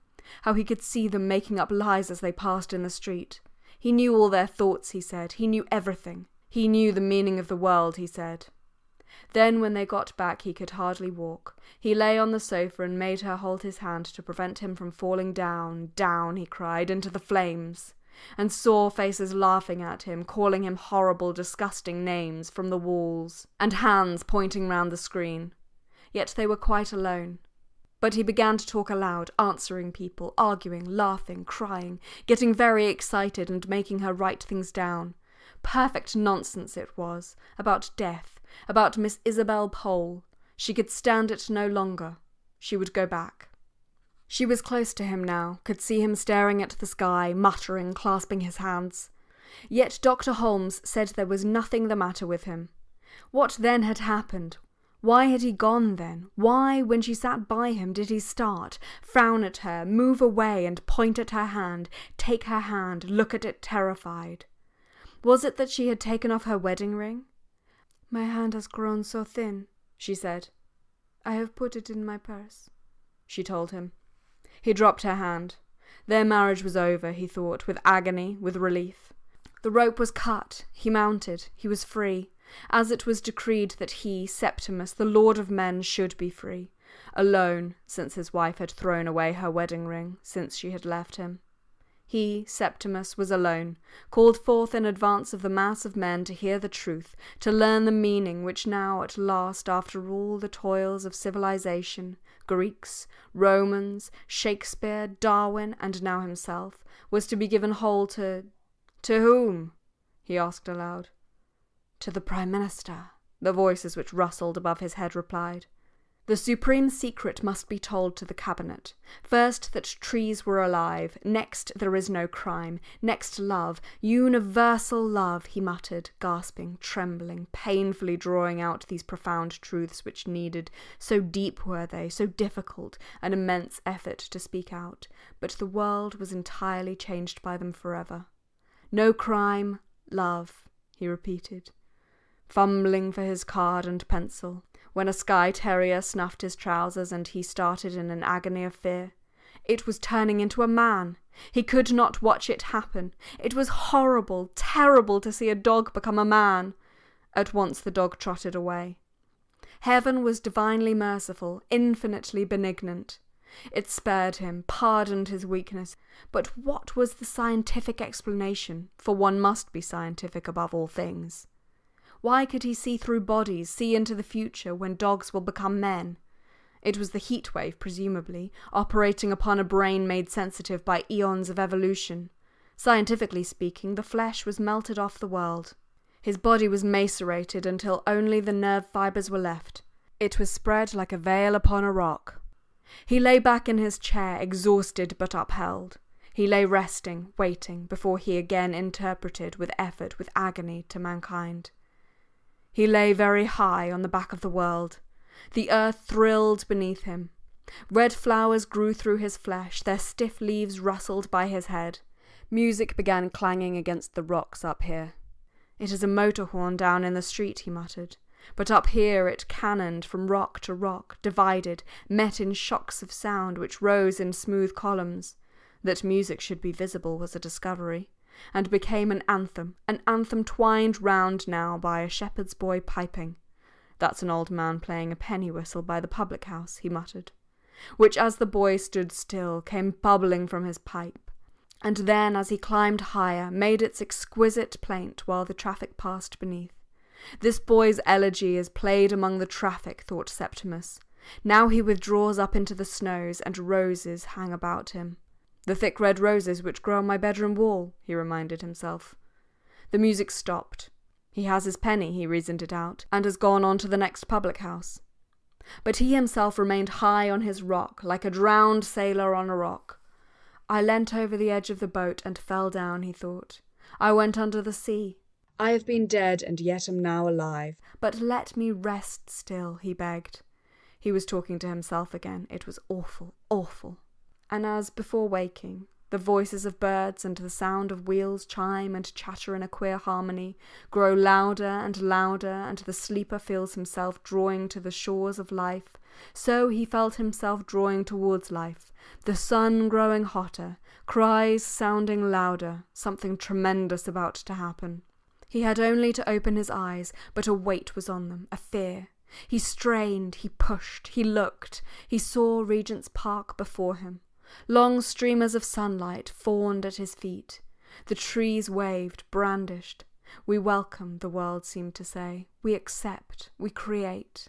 how he could see them making up lies as they passed in the street. He knew all their thoughts, he said. He knew everything. He knew the meaning of the world, he said. Then, when they got back, he could hardly walk. He lay on the sofa and made her hold his hand to prevent him from falling down, down, he cried, into the flames, and saw faces laughing at him, calling him horrible, disgusting names from the walls, and hands pointing round the screen. Yet they were quite alone. But he began to talk aloud, answering people, arguing, laughing, crying, getting very excited and making her write things down. Perfect nonsense it was, about death, about Miss Isabel Pole. She could stand it no longer. She would go back. She was close to him now, could see him staring at the sky, muttering, clasping his hands. Yet Dr. Holmes said there was nothing the matter with him. What then had happened? Why had he gone then? Why, when she sat by him, did he start, frown at her, move away and point at her hand, take her hand, look at it terrified? Was it that she had taken off her wedding ring? "My hand has grown so thin," she said. "I have put it in my purse," she told him. He dropped her hand. Their marriage was over, he thought, with agony, with relief. The rope was cut. He mounted. He was free, as it was decreed that he, Septimus, the lord of men, should be free, alone, since his wife had thrown away her wedding ring, since she had left him. He, Septimus, was alone, called forth in advance of the mass of men to hear the truth, to learn the meaning which now, at last, after all the toils of civilization, Greeks, Romans, Shakespeare, Darwin, and now himself, was to be given whole to whom? He asked aloud. To the Prime Minister, the voices which rustled above his head replied. The supreme secret must be told to the cabinet. First, that trees were alive. Next, there is no crime. Next, love. Universal love, he muttered, gasping, trembling, painfully drawing out these profound truths which needed, so deep were they, so difficult, an immense effort to speak out. But the world was entirely changed by them forever. No crime, love, he repeated, fumbling for his card and pencil, when a Skye terrier snuffed his trousers and he started in an agony of fear. It was turning into a man. He could not watch it happen. It was horrible, terrible to see a dog become a man. At once the dog trotted away. Heaven was divinely merciful, infinitely benignant. It spared him, pardoned his weakness. But what was the scientific explanation? For one must be scientific above all things. Why could he see through bodies, see into the future when dogs will become men? It was the heat wave, presumably, operating upon a brain made sensitive by eons of evolution. Scientifically speaking, the flesh was melted off the world. His body was macerated until only the nerve fibres were left. It was spread like a veil upon a rock. He lay back in his chair, exhausted but upheld. He lay resting, waiting, before he again interpreted with effort, with agony, to mankind. He lay very high on the back of the world. The earth thrilled beneath him. Red flowers grew through his flesh, their stiff leaves rustled by his head. Music began clanging against the rocks up here. "It is a motor horn down in the street," he muttered. But up here it cannoned from rock to rock, divided, met in shocks of sound which rose in smooth columns. That music should be visible was a discovery, and became an anthem twined round now by a shepherd's boy piping. "That's an old man playing a penny whistle by the public house," he muttered, which as the boy stood still came bubbling from his pipe, and then as he climbed higher made its exquisite plaint while the traffic passed beneath. This boy's elegy is played among the traffic, thought Septimus. Now he withdraws up into the snows, and roses hang about him. "The thick red roses which grow on my bedroom wall," he reminded himself. The music stopped. He has his penny, he reasoned it out, and has gone on to the next public house. But he himself remained high on his rock, like a drowned sailor on a rock. "I leant over the edge of the boat and fell down," he thought. "I went under the sea. I have been dead and yet am now alive. But let me rest still," he begged. He was talking to himself again. It was awful, awful. And as, before waking, the voices of birds and the sound of wheels chime and chatter in a queer harmony, grow louder, and the sleeper feels himself drawing to the shores of life, so he felt himself drawing towards life, the sun growing hotter, cries sounding louder, something tremendous about to happen. He had only to open his eyes, but a weight was on them, a fear. He strained, he pushed, he looked. He saw Regent's Park before him. Long streamers of sunlight fawned at his feet. The trees waved, brandished. "We welcome," the world seemed to say. "We accept, we create."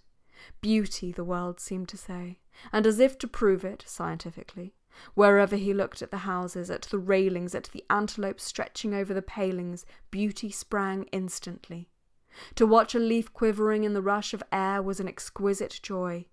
"Beauty," the world seemed to say. And as if to prove it, scientifically, wherever he looked at the houses, at the railings, at the antelopes stretching over the palings, beauty sprang instantly. To watch a leaf quivering in the rush of air was an exquisite joy.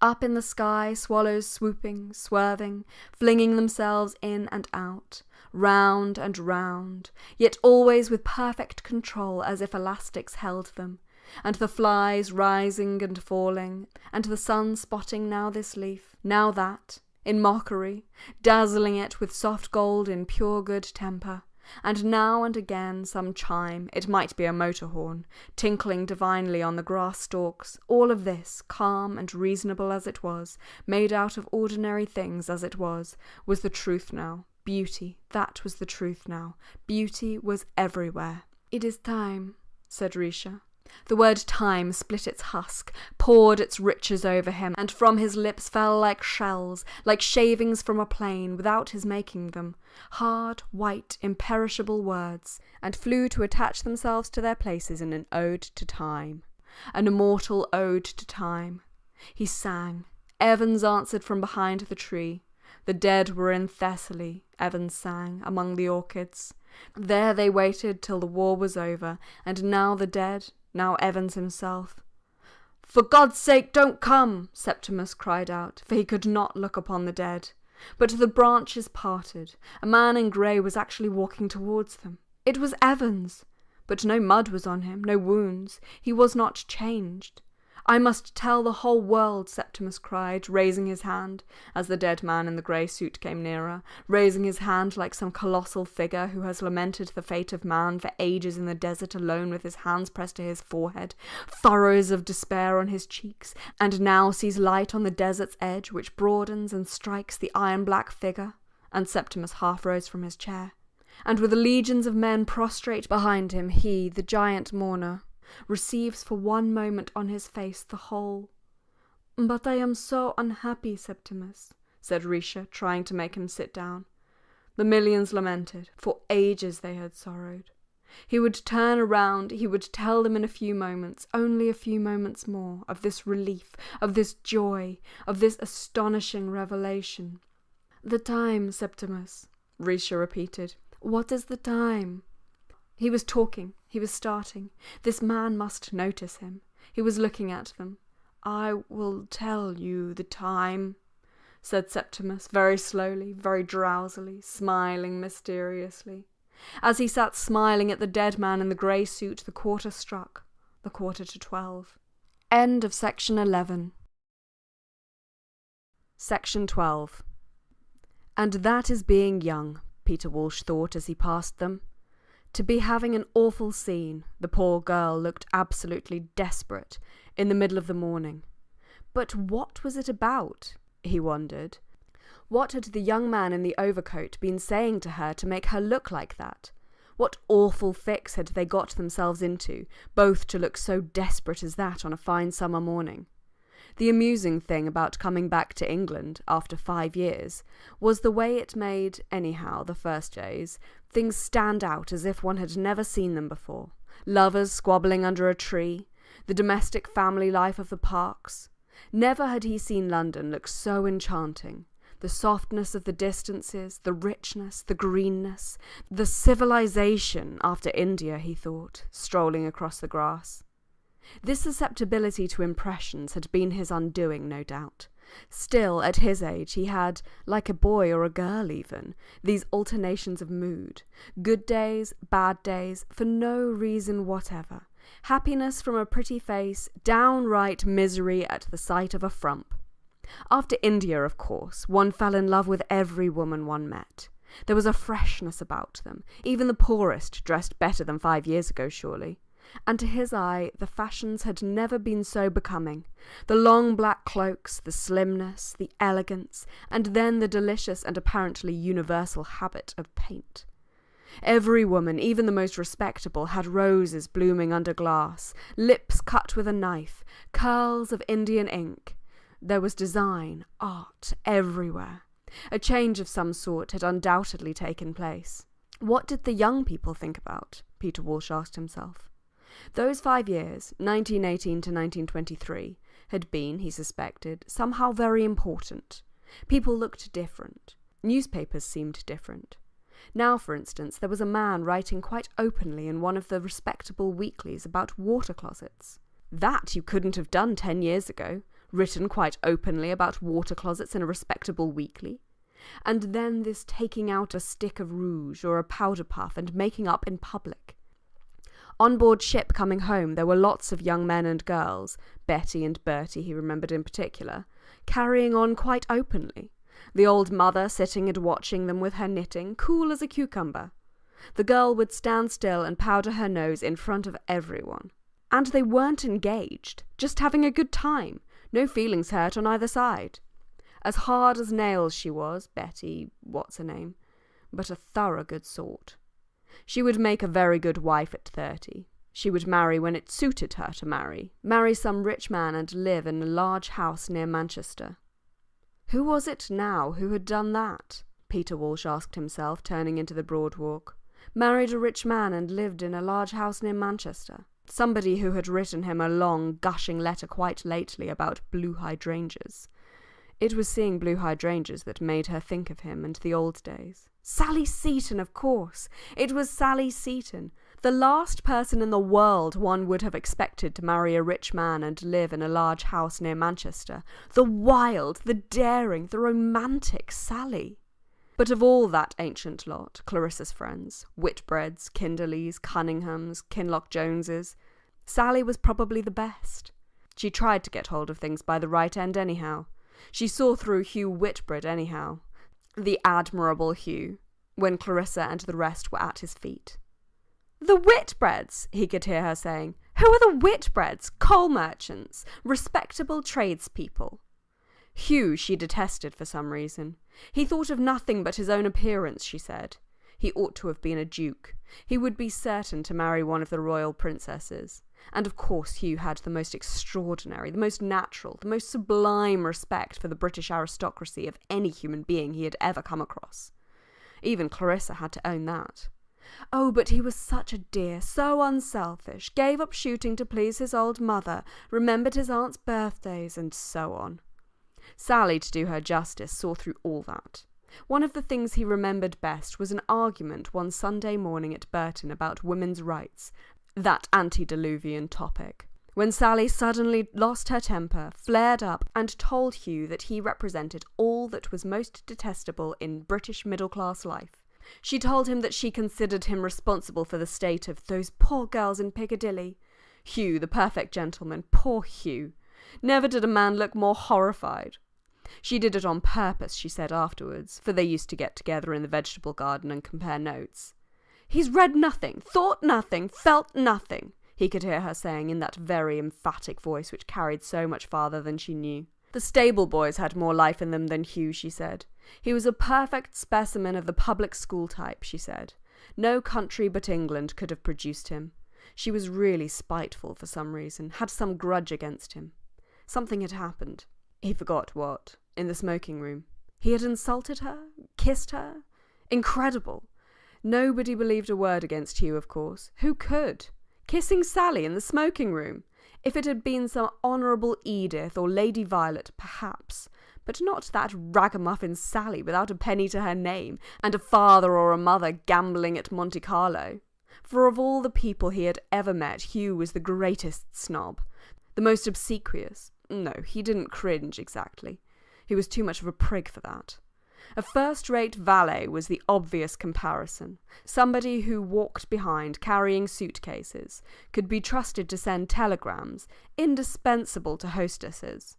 Up in the sky, swallows swooping, swerving, flinging themselves in and out, round and round, yet always with perfect control as if elastics held them, and the flies rising and falling, and the sun spotting now this leaf, now that, in mockery, dazzling it with soft gold in pure good temper, and now and again some chime, it might be a motor horn, tinkling divinely on the grass stalks. All of this, calm and reasonable as it was, made out of ordinary things as it was the truth now. Beauty, that was the truth now. Beauty was everywhere. "It is time," said Risha. The word time split its husk, poured its riches over him, and from his lips fell like shells, like shavings from a plane, without his making them, hard, white, imperishable words, and flew to attach themselves to their places in an ode to time, an immortal ode to time. He sang. Evans answered from behind the tree. The dead were in Thessaly, Evans sang, among the orchids. There they waited till the war was over, and now the dead, now Evans himself. "For God's sake, don't come!" Septimus cried out, for he could not look upon the dead. But the branches parted. A man in grey was actually walking towards them. It was Evans! But no mud was on him, no wounds. He was not changed. "I must tell the whole world," Septimus cried, raising his hand, as the dead man in the grey suit came nearer, raising his hand like some colossal figure who has lamented the fate of man for ages in the desert alone with his hands pressed to his forehead, furrows of despair on his cheeks, and now sees light on the desert's edge which broadens and strikes the iron-black figure. And Septimus half rose from his chair. And with legions of men prostrate behind him, he, the giant mourner, receives for one moment on his face the whole. "But I am so unhappy, Septimus," said Risha, trying to make him sit down. The millions lamented. For ages they had sorrowed. He would turn around, he would tell them in a few moments, only a few moments more, of this relief, of this joy, of this astonishing revelation. "The time, Septimus," Risha repeated. "What is the time?" He was talking, he was starting. This man must notice him. He was looking at them. "I will tell you the time," said Septimus, very slowly, very drowsily, smiling mysteriously. As he sat smiling at the dead man in the grey suit, the quarter struck, the 11:15. End of section 11. Section 12. And that is being young. Peter Walsh thought as he passed them. To be having an awful scene, the poor girl looked absolutely desperate, in the middle of the morning. But what was it about, he wondered. What had the young man in the overcoat been saying to her to make her look like that? What awful fix had they got themselves into, both to look so desperate as that on a fine summer morning? The amusing thing about coming back to England after 5 years was the way it made, anyhow, the first days, things stand out as if one had never seen them before. Lovers squabbling under a tree, the domestic family life of the parks. Never had he seen London look so enchanting. The softness of the distances, the richness, the greenness, the civilization after India, he thought, strolling across the grass. This susceptibility to impressions had been his undoing, no doubt. Still, at his age, he had, like a boy or a girl even, these alternations of mood. Good days, bad days, for no reason whatever. Happiness from a pretty face, downright misery at the sight of a frump. After India, of course, one fell in love with every woman one met. There was a freshness about them. Even the poorest dressed better than 5 years ago, surely. And to his eye, the fashions had never been so becoming. The long black cloaks, the slimness, the elegance, and then the delicious and apparently universal habit of paint. Every woman, even the most respectable, had roses blooming under glass, lips cut with a knife, curls of Indian ink. There was design, art, everywhere. A change of some sort had undoubtedly taken place. What did the young people think about? Peter Walsh asked himself. Those 5 years, 1918 to 1923, had been, he suspected, somehow very important. People looked different. Newspapers seemed different. Now, for instance, there was a man writing quite openly in one of the respectable weeklies about water closets. That you couldn't have done 10 years ago, written quite openly about water closets in a respectable weekly. And then this taking out a stick of rouge or a powder puff and making up in public. On board ship coming home there were lots of young men and girls, Betty and Bertie he remembered in particular, carrying on quite openly. The old mother sitting and watching them with her knitting, cool as a cucumber. The girl would stand still and powder her nose in front of everyone. And they weren't engaged, just having a good time, no feelings hurt on either side. As hard as nails she was, Betty, what's her name, but a thorough good sort. She would make a very good wife at 30. She would marry when it suited her to marry some rich man and live in a large house near Manchester. Who was it now who had done that? Peter Walsh asked himself, turning into the Broad Walk. Married a rich man and lived in a large house near Manchester. Somebody who had written him a long, gushing letter quite lately about blue hydrangeas. It was seeing blue hydrangeas that made her think of him and the old days. Sally Seton, of course! It was Sally Seton, the last person in the world one would have expected to marry a rich man and live in a large house near Manchester. The wild, the daring, the romantic Sally. But of all that ancient lot, Clarissa's friends, Whitbreads, Kinderleys, Cunninghams, Kinloch-Joneses, Sally was probably the best. She tried to get hold of things by the right end anyhow. She saw through Hugh Whitbread anyhow, the admirable Hugh, when Clarissa and the rest were at his feet. "The Whitbreads," he could hear her saying. "Who are the Whitbreads? Coal merchants, respectable tradespeople." Hugh she detested for some reason. He thought of nothing but his own appearance, she said. He ought to have been a duke. He would be certain to marry one of the royal princesses. And of course Hugh had the most extraordinary, the most natural, the most sublime respect for the British aristocracy of any human being he had ever come across. Even Clarissa had to own that. Oh, but he was such a dear, so unselfish, gave up shooting to please his old mother, remembered his aunt's birthdays, and so on. Sally, to do her justice, saw through all that. One of the things he remembered best was an argument one Sunday morning at Burton about women's rights, that antediluvian topic, when Sally suddenly lost her temper, flared up, and told Hugh that he represented all that was most detestable in British middle-class life. She told him that she considered him responsible for the state of those poor girls in Piccadilly. Hugh, the perfect gentleman, poor Hugh. Never did a man look more horrified. She did it on purpose, she said afterwards, for they used to get together in the vegetable garden and compare notes. "He's read nothing, thought nothing, felt nothing," he could hear her saying in that very emphatic voice which carried so much farther than she knew. The stable boys had more life in them than Hugh, she said. He was a perfect specimen of the public school type, she said. No country but England could have produced him. She was really spiteful for some reason, had some grudge against him. Something had happened. He forgot what. In the smoking room. He had insulted her? Kissed her? Incredible. Nobody believed a word against Hugh, of course. Who could? Kissing Sally in the smoking room. If it had been some Honourable Edith or Lady Violet, perhaps, but not that ragamuffin Sally without a penny to her name, and a father or a mother gambling at Monte Carlo. For of all the people he had ever met, Hugh was the greatest snob, the most obsequious. No, he didn't cringe exactly. He was too much of a prig for that. A first-rate valet was the obvious comparison. Somebody who walked behind carrying suitcases, could be trusted to send telegrams, indispensable to hostesses.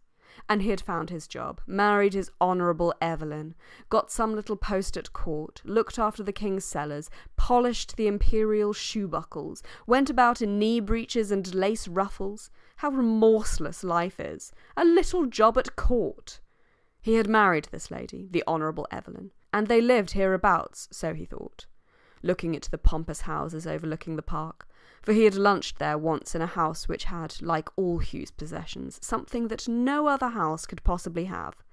And he had found his job, married his Honourable Evelyn, got some little post at court, looked after the king's cellars, polished the imperial shoe buckles, went about in knee breeches and lace ruffles. How remorseless life is! A little job at court! He had married this lady, the Honourable Evelyn, and they lived hereabouts, so he thought, looking at the pompous houses overlooking the park, for he had lunched there once in a house which had, like all Hugh's possessions, something that no other house could possibly have.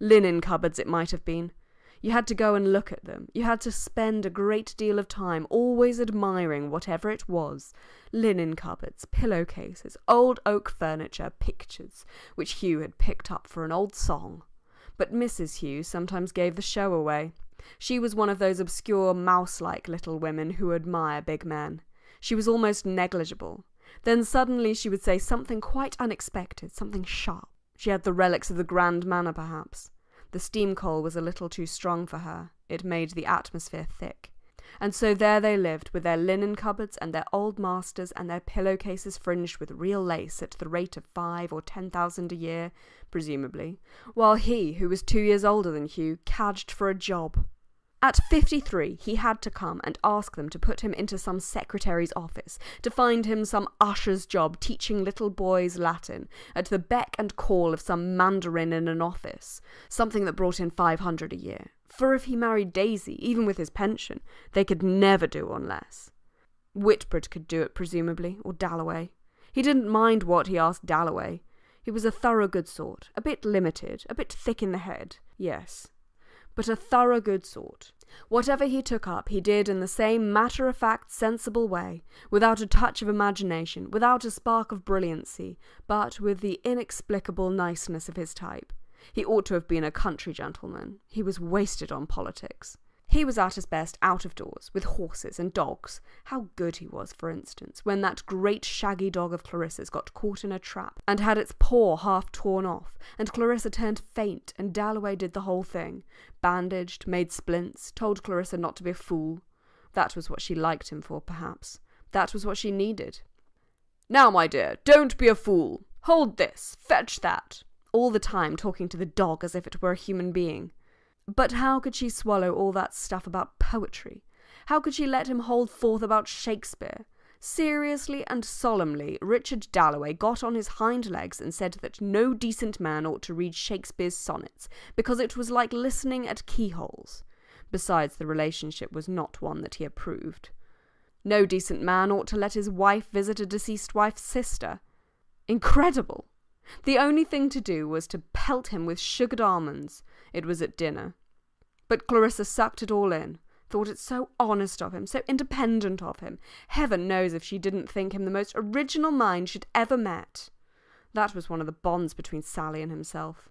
Linen cupboards it might have been. You had to go and look at them. You had to spend a great deal of time always admiring whatever it was. Linen cupboards, pillowcases, old oak furniture, pictures, which Hugh had picked up for an old song. But Mrs. Hugh sometimes gave the show away. She was one of those obscure mouse-like little women who admire big men. She was almost negligible. Then suddenly she would say something quite unexpected, something sharp. She had the relics of the grand manner, perhaps. The steam coal was a little too strong for her. It made the atmosphere thick. And so there they lived, with their linen cupboards and their old masters and their pillowcases fringed with real lace at the rate of 5,000 or 10,000 a year, presumably, while he, who was 2 years older than Hugh, cadged for a job. At 53, he had to come and ask them to put him into some secretary's office, to find him some usher's job teaching little boys Latin, at the beck and call of some mandarin in an office, something that brought in 500 a year. For if he married Daisy, even with his pension, they could never do on less. Whitbread could do it, presumably, or Dalloway. He didn't mind what he asked Dalloway. He was a thorough good sort, a bit limited, a bit thick in the head, yes, but a thorough good sort. Whatever he took up, he did in the same matter-of-fact, sensible way, without a touch of imagination, without a spark of brilliancy, but with the inexplicable niceness of his type. He ought to have been a country gentleman. He was wasted on politics. He was at his best out of doors, with horses and dogs. How good he was, for instance, when that great shaggy dog of Clarissa's got caught in a trap, and had its paw half torn off, and Clarissa turned faint, and Dalloway did the whole thing. Bandaged, made splints, told Clarissa not to be a fool. That was what she liked him for, perhaps. That was what she needed. "Now, my dear, don't be a fool. Hold this, fetch that." All the time talking to the dog as if it were a human being. But how could she swallow all that stuff about poetry? How could she let him hold forth about Shakespeare? Seriously and solemnly, Richard Dalloway got on his hind legs and said that no decent man ought to read Shakespeare's sonnets, because it was like listening at keyholes. Besides, the relationship was not one that he approved. No decent man ought to let his wife visit a deceased wife's sister. Incredible! The only thing to do was to pelt him with sugared almonds. It was at dinner. But Clarissa sucked it all in, thought it so honest of him, so independent of him. Heaven knows if she didn't think him the most original mind she'd ever met. That was one of the bonds between Sally and himself.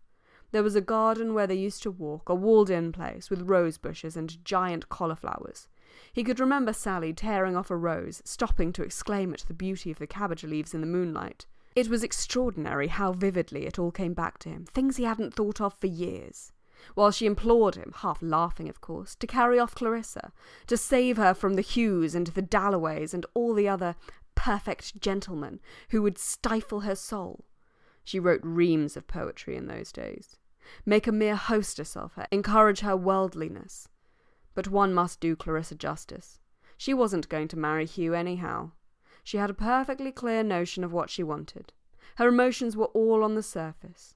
There was a garden where they used to walk, a walled-in place, with rose bushes and giant cauliflowers. He could remember Sally tearing off a rose, stopping to exclaim at the beauty of the cabbage leaves in the moonlight. It was extraordinary how vividly it all came back to him, things he hadn't thought of for years. While she implored him, half laughing of course, to carry off Clarissa, to save her from the Hughs and the Dalloways and all the other perfect gentlemen who would stifle her soul. She wrote reams of poetry in those days. make a mere hostess of her, encourage her worldliness. But one must do Clarissa justice. She wasn't going to marry Hugh anyhow. She had a perfectly clear notion of what she wanted. Her emotions were all on the surface.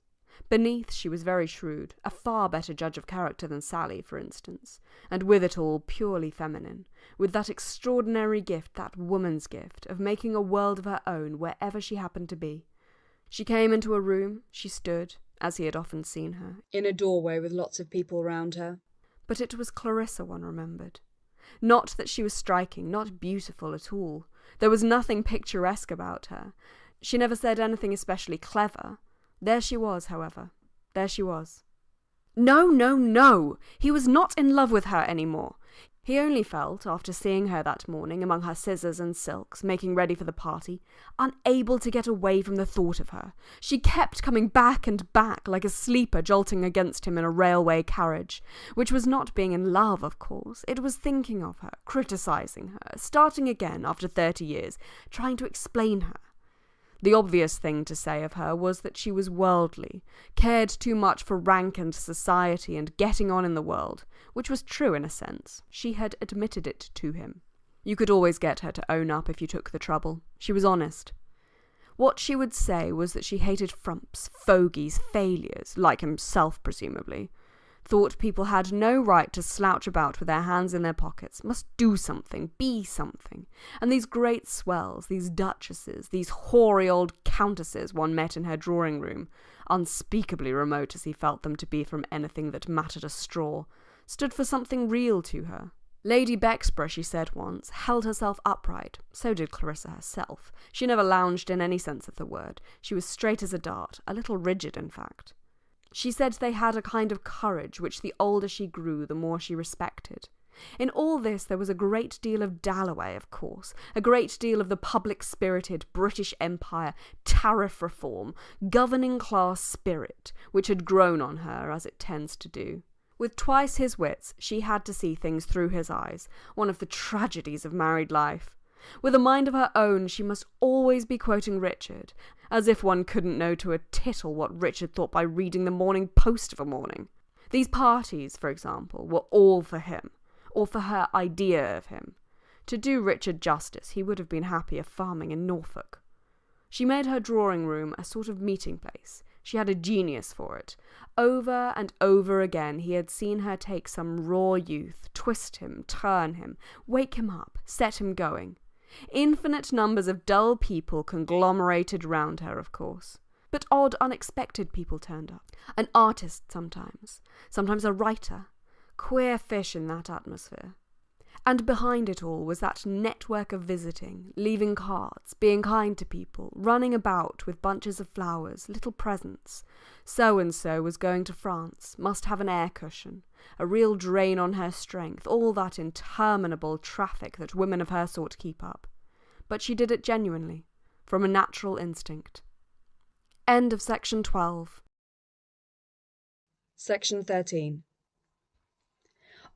Beneath, she was very shrewd, a far better judge of character than Sally, for instance, and with it all purely feminine, with that extraordinary gift, that woman's gift, of making a world of her own wherever she happened to be. She came into a room, she stood, as he had often seen her, in a doorway with lots of people round her. But it was Clarissa one remembered. Not that she was striking, not beautiful at all. There was nothing picturesque about her. She never said anything especially clever. There she was, however. There she was. No, no, no! He was not in love with her any more. He only felt, after seeing her that morning among her scissors and silks, making ready for the party, unable to get away from the thought of her. She kept coming back and back like a sleeper jolting against him in a railway carriage, which was not being in love, of course. It was thinking of her, criticising her, starting again after 30 years, trying to explain her. The obvious thing to say of her was that she was worldly, cared too much for rank and society and getting on in the world, which was true in a sense. She had admitted it to him. You could always get her to own up if you took the trouble. She was honest. What she would say was that she hated frumps, fogies, failures, like himself presumably. Thought people had no right to slouch about with their hands in their pockets, must do something, be something. And these great swells, these duchesses, these hoary old countesses one met in her drawing room, unspeakably remote as he felt them to be from anything that mattered a straw, stood for something real to her. Lady Bexborough, she said once, held herself upright. So did Clarissa herself. She never lounged in any sense of the word. She was straight as a dart, a little rigid, in fact. She said they had a kind of courage which the older she grew, the more she respected. In all this there was a great deal of Dalloway, of course, a great deal of the public-spirited British Empire, tariff reform, governing class spirit, which had grown on her, as it tends to do. With twice his wits, she had to see things through his eyes, one of the tragedies of married life. With a mind of her own, she must always be quoting Richard, as if one couldn't know to a tittle what Richard thought by reading the Morning Post of a morning. These parties, for example, were all for him, or for her idea of him. To do Richard justice, he would have been happier farming in Norfolk. She made her drawing room a sort of meeting place. She had a genius for it. Over and over again he had seen her take some raw youth, twist him, turn him, wake him up, set him going. Infinite numbers of dull people conglomerated round her, of course. But odd, unexpected people turned up. An artist sometimes a writer. Queer fish in that atmosphere. And behind it all was that network of visiting, leaving cards, being kind to people, running about with bunches of flowers, little presents. So-and-so was going to France, must have an air cushion, a real drain on her strength, all that interminable traffic that women of her sort keep up. But she did it genuinely, from a natural instinct. End of section 12. Section 13.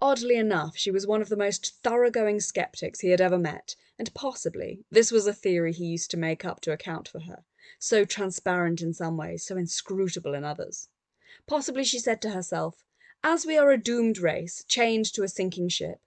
Oddly enough, she was one of the most thoroughgoing sceptics he had ever met, and possibly this was a theory he used to make up to account for her, so transparent in some ways, so inscrutable in others. Possibly she said to herself, as we are a doomed race, chained to a sinking ship.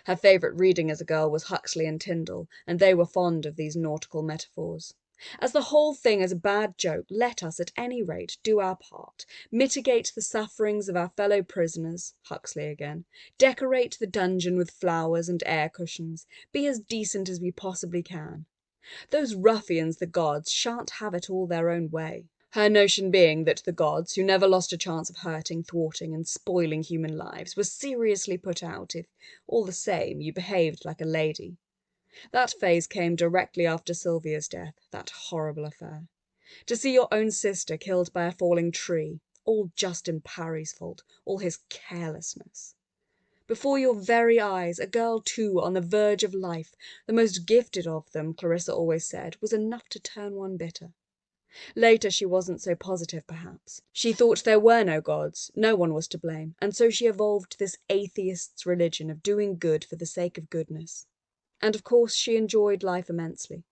Her favourite reading as a girl was Huxley and Tyndall, and they were fond of these nautical metaphors. As the whole thing is a bad joke, let us, at any rate, do our part, mitigate the sufferings of our fellow prisoners, Huxley again, decorate the dungeon with flowers and air cushions, be as decent as we possibly can. Those ruffians, the gods, shan't have it all their own way. Her notion being that the gods, who never lost a chance of hurting, thwarting, and spoiling human lives, were seriously put out if, all the same, you behaved like a lady. That phase came directly after Sylvia's death, that horrible affair. To see your own sister killed by a falling tree, all Justin Parry's fault, all his carelessness. Before your very eyes, a girl too on the verge of life, the most gifted of them, Clarissa always said, was enough to turn one bitter. Later she wasn't so positive, perhaps. She thought there were no gods, no one was to blame, and so she evolved this atheist's religion of doing good for the sake of goodness. And of course she enjoyed life immensely.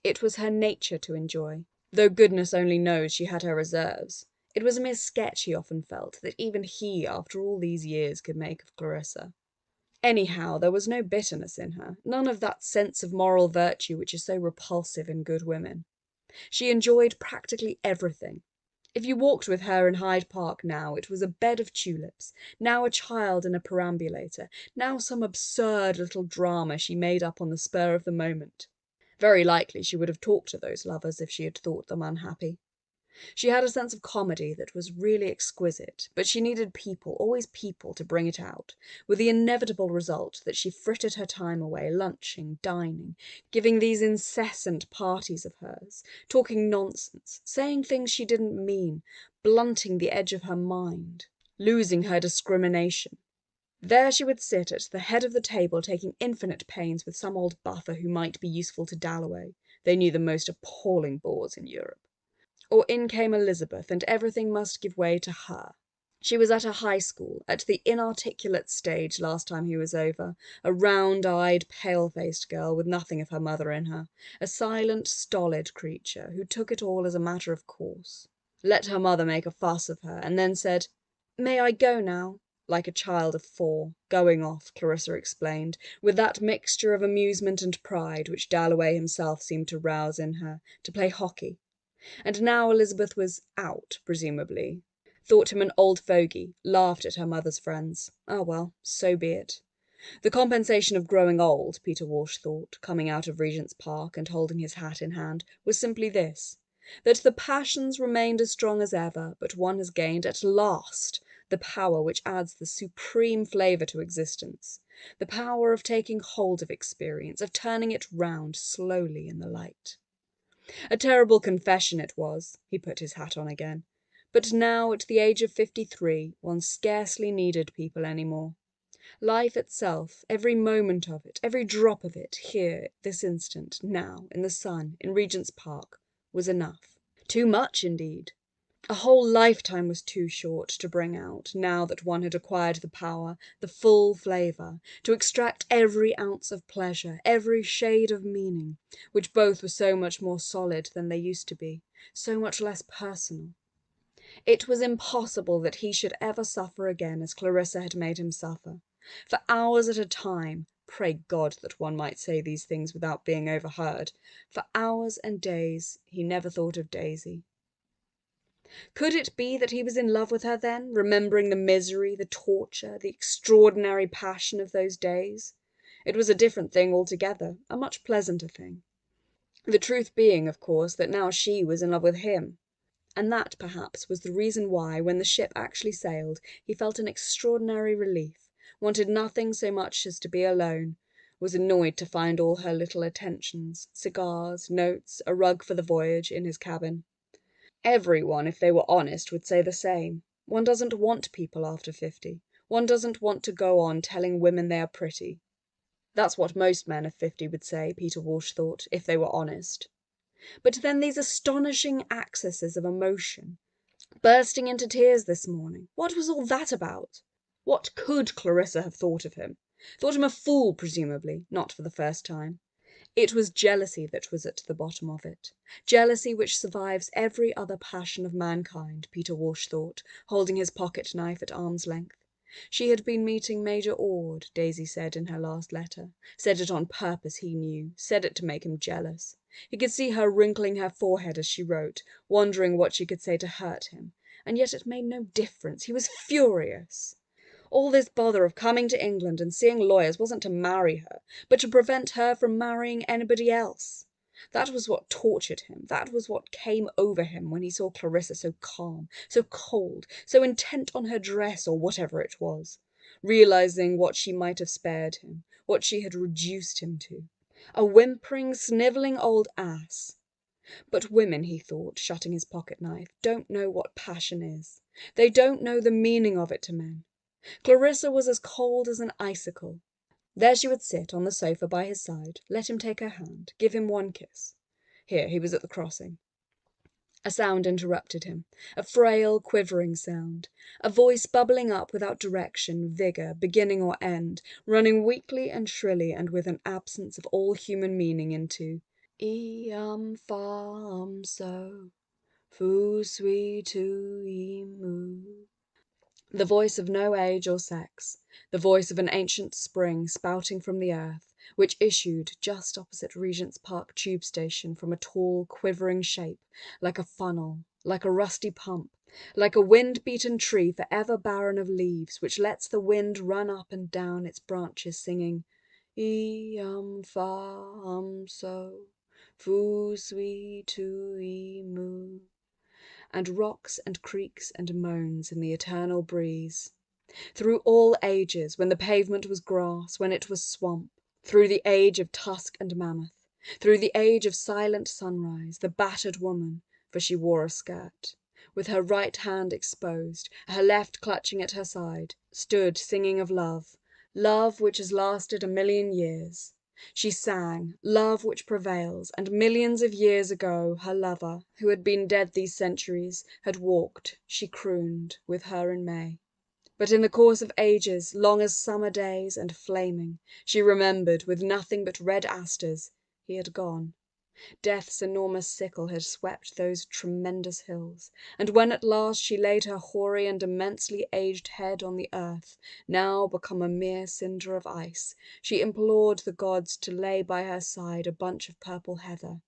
It was her nature to enjoy, though goodness only knows she had her reserves. It was a mere sketch, he often felt, that even he, after all these years, could make of Clarissa. Anyhow, there was no bitterness in her, none of that sense of moral virtue which is so repulsive in good women. She enjoyed practically everything. If you walked with her in Hyde Park now, it was a bed of tulips, now a child in a perambulator, now some absurd little drama she made up on the spur of the moment. Very likely she would have talked to those lovers if she had thought them unhappy. She had a sense of comedy that was really exquisite, but she needed people, always people, to bring it out, with the inevitable result that she frittered her time away, lunching, dining, giving these incessant parties of hers, talking nonsense, saying things she didn't mean, blunting the edge of her mind, losing her discrimination. There she would sit at the head of the table taking infinite pains with some old buffer who might be useful to Dalloway. They knew the most appalling bores in Europe. Or in came Elizabeth, and everything must give way to her. She was at a high school, at the inarticulate stage last time he was over, a round-eyed, pale-faced girl with nothing of her mother in her, a silent, stolid creature who took it all as a matter of course. Let her mother make a fuss of her, and then said, "May I go now?" Like a child of 4, going off, Clarissa explained, with that mixture of amusement and pride which Dalloway himself seemed to rouse in her, to play hockey. And now Elizabeth was out, presumably, thought him an old fogey, laughed at her mother's friends. Ah, well, so be it. The compensation of growing old, Peter Walsh thought, coming out of Regent's Park and holding his hat in hand, was simply this, that the passions remained as strong as ever, but one has gained, at last, the power which adds the supreme flavour to existence, the power of taking hold of experience, of turning it round slowly in the light. A terrible confession it was. He put his hat on again. But now, at the age of 53, one scarcely needed people any more. Life itself, every moment of it, every drop of it, here, this instant, now, in the sun, in Regent's Park, was enough. Too much, indeed. A whole lifetime was too short to bring out, now that one had acquired the power, the full flavour, to extract every ounce of pleasure, every shade of meaning, which both were so much more solid than they used to be, so much less personal. It was impossible that he should ever suffer again as Clarissa had made him suffer. For hours at a time, pray God that one might say these things without being overheard, for hours and days he never thought of Daisy. Could it be that he was in love with her then, remembering the misery, the torture, the extraordinary passion of those days? It was a different thing altogether, a much pleasanter thing. The truth being, of course, that now she was in love with him. And that, perhaps, was the reason why, when the ship actually sailed, he felt an extraordinary relief, wanted nothing so much as to be alone, was annoyed to find all her little attentions, cigars, notes, a rug for the voyage, in his cabin. Everyone, if they were honest, would say the same. One doesn't want people after 50. One doesn't want to go on telling women they are pretty. That's what most men of 50 would say, Peter Walsh thought, if they were honest. But then these astonishing accesses of emotion. Bursting into tears this morning. What was all that about? What could Clarissa have thought of him? Thought him a fool, presumably, not for the first time. It was jealousy that was at the bottom of it. Jealousy which survives every other passion of mankind, Peter Walsh thought, holding his pocket-knife at arm's length. She had been meeting Major Ord, Daisy said in her last letter. Said it on purpose, he knew. Said it to make him jealous. He could see her wrinkling her forehead as she wrote, wondering what she could say to hurt him. And yet it made no difference. He was furious. All this bother of coming to England and seeing lawyers wasn't to marry her, but to prevent her from marrying anybody else. That was what tortured him. That was what came over him when he saw Clarissa so calm, so cold, so intent on her dress or whatever it was, realizing what she might have spared him, what she had reduced him to. A whimpering, snivelling old ass. But women, he thought, shutting his pocket-knife, don't know what passion is. They don't know the meaning of it to men. Clarissa was as cold as an icicle. There she would sit on the sofa by his side, let him take her hand, give him one kiss. Here, he was at the crossing. A sound interrupted him, a frail, quivering sound, a voice bubbling up without direction, vigour, beginning or end, running weakly and shrilly and with an absence of all human meaning into "Eam fam so, Foo sweet to emu. The voice of no age or sex, the voice of an ancient spring spouting from the earth, which issued just opposite Regent's Park tube station from a tall, quivering shape, like a funnel, like a rusty pump, like a wind-beaten tree forever barren of leaves, which lets the wind run up and down its branches singing, so, foo sweet to emu, and rocks and creaks and moans in the eternal breeze. Through all ages, when the pavement was grass, when it was swamp, through the age of tusk and mammoth, through the age of silent sunrise, the battered woman, for she wore a skirt, with her right hand exposed, her left clutching at her side, stood singing of love, love which has lasted 1,000,000 years. She sang, love which prevails, and millions of years ago her lover, who had been dead these centuries, had walked, she crooned, with her in May. But in the course of ages, long as summer days and flaming, she remembered, with nothing but red asters, he had gone. Death's enormous sickle had swept those tremendous hills, and when at last she laid her hoary and immensely aged head on the earth, now become a mere cinder of ice, she implored the gods to lay by her side a bunch of purple heather,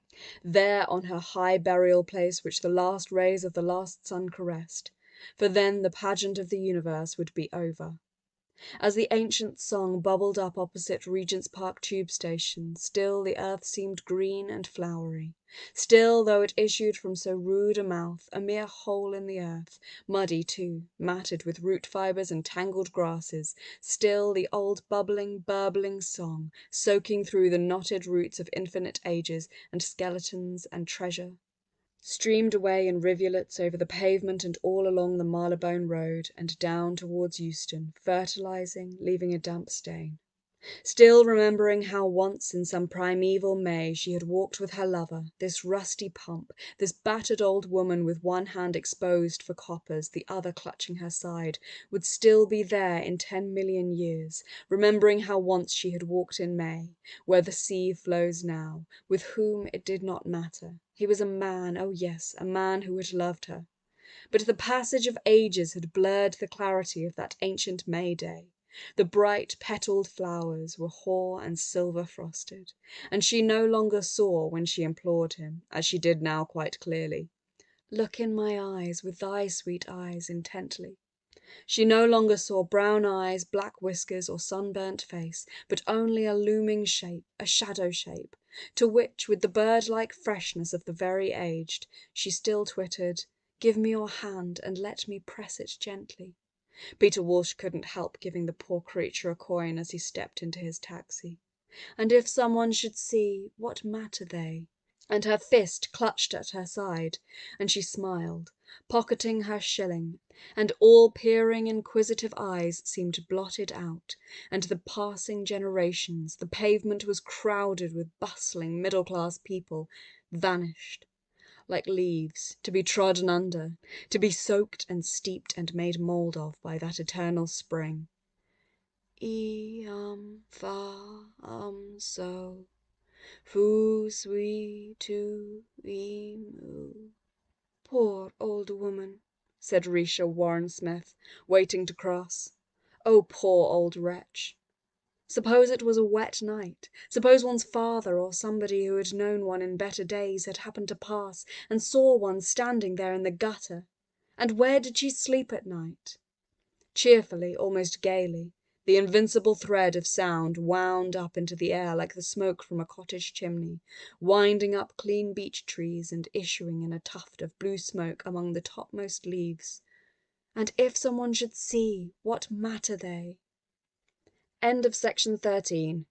there on her high burial place which the last rays of the last sun caressed, for then the pageant of the universe would be over. As the ancient song bubbled up opposite Regent's Park tube station, still the earth seemed green and flowery. Still, though it issued from so rude a mouth, a mere hole in the earth, muddy too, matted with root fibres and tangled grasses, still the old bubbling, burbling song, soaking through the knotted roots of infinite ages and skeletons and treasure, streamed away in rivulets over the pavement and all along the Marylebone Road and down towards Euston, fertilizing, leaving a damp stain. Still remembering how once in some primeval May she had walked with her lover, this rusty pump, this battered old woman with one hand exposed for coppers, the other clutching her side, would still be there in 10,000,000 years, remembering how once she had walked in May, where the sea flows now, with whom it did not matter. He was a man, oh yes, a man who had loved her. But the passage of ages had blurred the clarity of that ancient May day. The bright petalled flowers were hoar and silver frosted, and she no longer saw when she implored him, as she did now quite clearly, "Look in my eyes with thy sweet eyes intently." She no longer saw brown eyes, black whiskers, or sunburnt face, but only a looming shape, a shadow shape, to which, with the bird-like freshness of the very aged, she still twittered, "Give me your hand and let me press it gently." Peter Walsh couldn't help giving the poor creature a coin as he stepped into his taxi. And if someone should see, what matter they? And her fist clutched at her side, and she smiled, pocketing her shilling, and all peering inquisitive eyes seemed blotted out, and the passing generations, the pavement was crowded with bustling middle-class people, vanished, like leaves, to be trodden under, to be soaked and steeped and made mould of by that eternal spring. So, foo sweet to emu. Poor old woman, said Risha Warren-Smith, waiting to cross. Oh, poor old wretch. Suppose it was a wet night. Suppose one's father or somebody who had known one in better days had happened to pass and saw one standing there in the gutter. And where did she sleep at night? Cheerfully, almost gaily, the invincible thread of sound wound up into the air like the smoke from a cottage chimney, winding up clean beech trees and issuing in a tuft of blue smoke among the topmost leaves. And if someone should see, what matter they? End of section 13.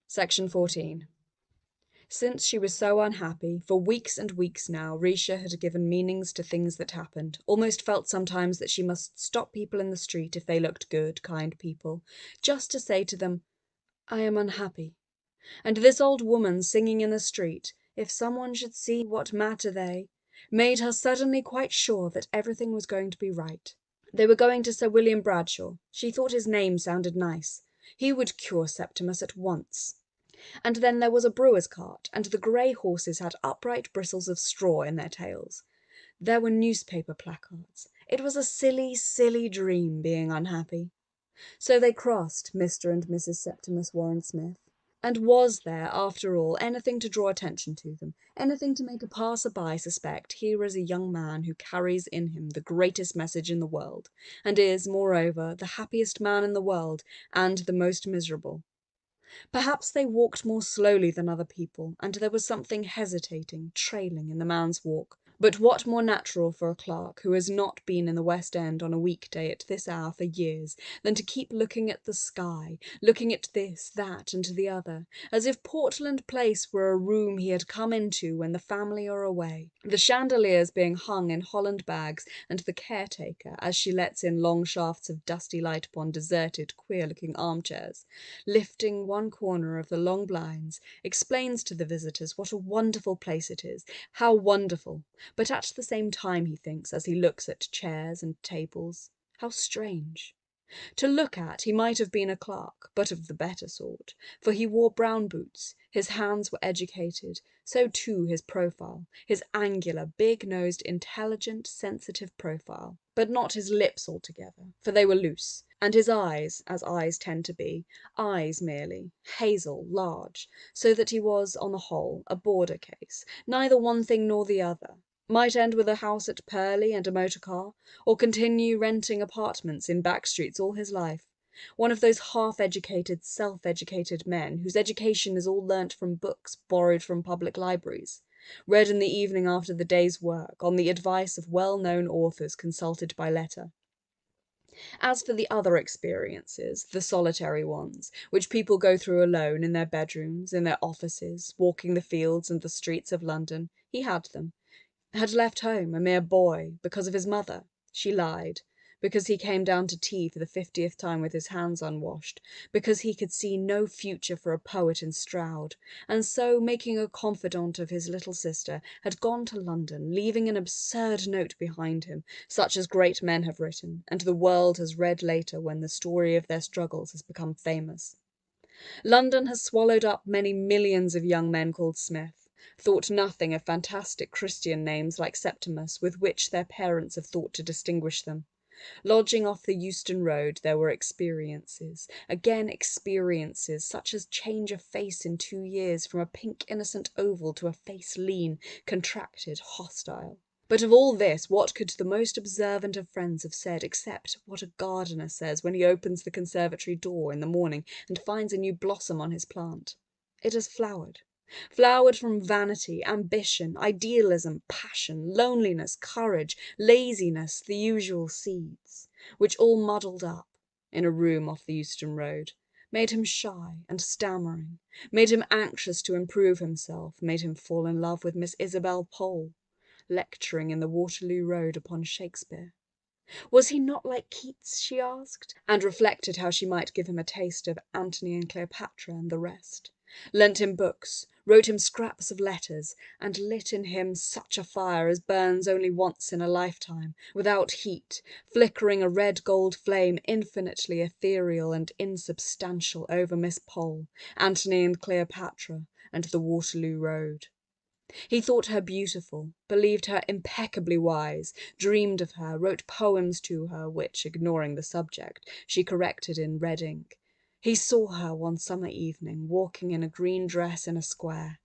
Section 14. Since she was so unhappy, for weeks and weeks now, Risha had given meanings to things that happened, almost felt sometimes that she must stop people in the street if they looked good, kind people, just to say to them, "I am unhappy." And this old woman singing in the street, "If someone should see, what matter they?" made her suddenly quite sure that everything was going to be right. They were going to Sir William Bradshaw. She thought his name sounded nice. He would cure Septimus at once. And then there was a brewer's cart, and the grey horses had upright bristles of straw in their tails. There were newspaper placards. It was a silly, silly dream, being unhappy. So they crossed Mr. and Mrs. Septimus Warren Smith. And was there, after all, anything to draw attention to them, anything to make a passer-by suspect here is a young man who carries in him the greatest message in the world, and is, moreover, the happiest man in the world, and the most miserable? Perhaps they walked more slowly than other people, and there was something hesitating, trailing in the man's walk. But what more natural for a clerk who has not been in the West End on a weekday at this hour for years than to keep looking at the sky, looking at this, that, and the other, as if Portland Place were a room he had come into when the family are away, the chandeliers being hung in holland bags, and the caretaker, as she lets in long shafts of dusty light upon deserted, queer-looking armchairs, lifting one corner of the long blinds, explains to the visitors what a wonderful place it is, how wonderful, but at the same time he thinks, as he looks at chairs and tables, how strange. To look at, he might have been a clerk, but of the better sort, for he wore brown boots, his hands were educated, so too his profile, his angular, big-nosed, intelligent, sensitive profile, but not his lips altogether, for they were loose, and his eyes, as eyes tend to be, eyes merely, hazel, large, so that he was, on the whole, a border case, neither one thing nor the other, might end with a house at Purley and a motor car, or continue renting apartments in back streets all his life. One of those half-educated, self-educated men whose education is all learnt from books borrowed from public libraries, read in the evening after the day's work, on the advice of well-known authors consulted by letter. As for the other experiences, the solitary ones, which people go through alone in their bedrooms, in their offices, walking the fields and the streets of London, he had them. Had left home, a mere boy, because of his mother. She lied. Because he came down to tea for the 50th time with his hands unwashed. Because he could see no future for a poet in Stroud. And so, making a confidant of his little sister, had gone to London, leaving an absurd note behind him, such as great men have written, and the world has read later when the story of their struggles has become famous. London has swallowed up many millions of young men called Smith, thought nothing of fantastic Christian names like Septimus, with which their parents have thought to distinguish them. Lodging off the Euston Road, there were experiences, again experiences, such as change a face in 2 years from a pink innocent oval to a face lean, contracted, hostile. But of all this, what could the most observant of friends have said, except what a gardener says when he opens the conservatory door in the morning and finds a new blossom on his plant? It has flowered. Flowered from vanity, ambition, idealism, passion, loneliness, courage, laziness, the usual seeds, which all muddled up, in a room off the Euston Road, made him shy and stammering, made him anxious to improve himself, made him fall in love with Miss Isabel Pole, lecturing in the Waterloo Road upon Shakespeare. Was he not like Keats, she asked, and reflected how she might give him a taste of Antony and Cleopatra and the rest, lent him books, wrote him scraps of letters, and lit in him such a fire as burns only once in a lifetime, without heat, flickering a red-gold flame infinitely ethereal and insubstantial over Miss Pole, Antony and Cleopatra, and the Waterloo Road. He thought her beautiful, believed her impeccably wise, dreamed of her, wrote poems to her, which, ignoring the subject, she corrected in red ink. He saw her one summer evening, walking in a green dress in a square.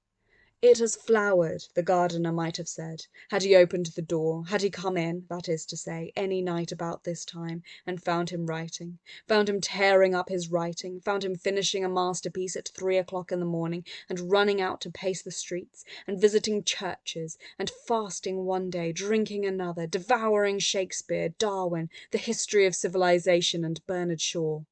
It has flowered, the gardener might have said, had he opened the door, had he come in, that is to say, any night about this time, and found him writing, found him tearing up his writing, found him finishing a masterpiece at 3 o'clock in the morning, and running out to pace the streets, and visiting churches, and fasting one day, drinking another, devouring Shakespeare, Darwin, the history of civilization, and Bernard Shaw.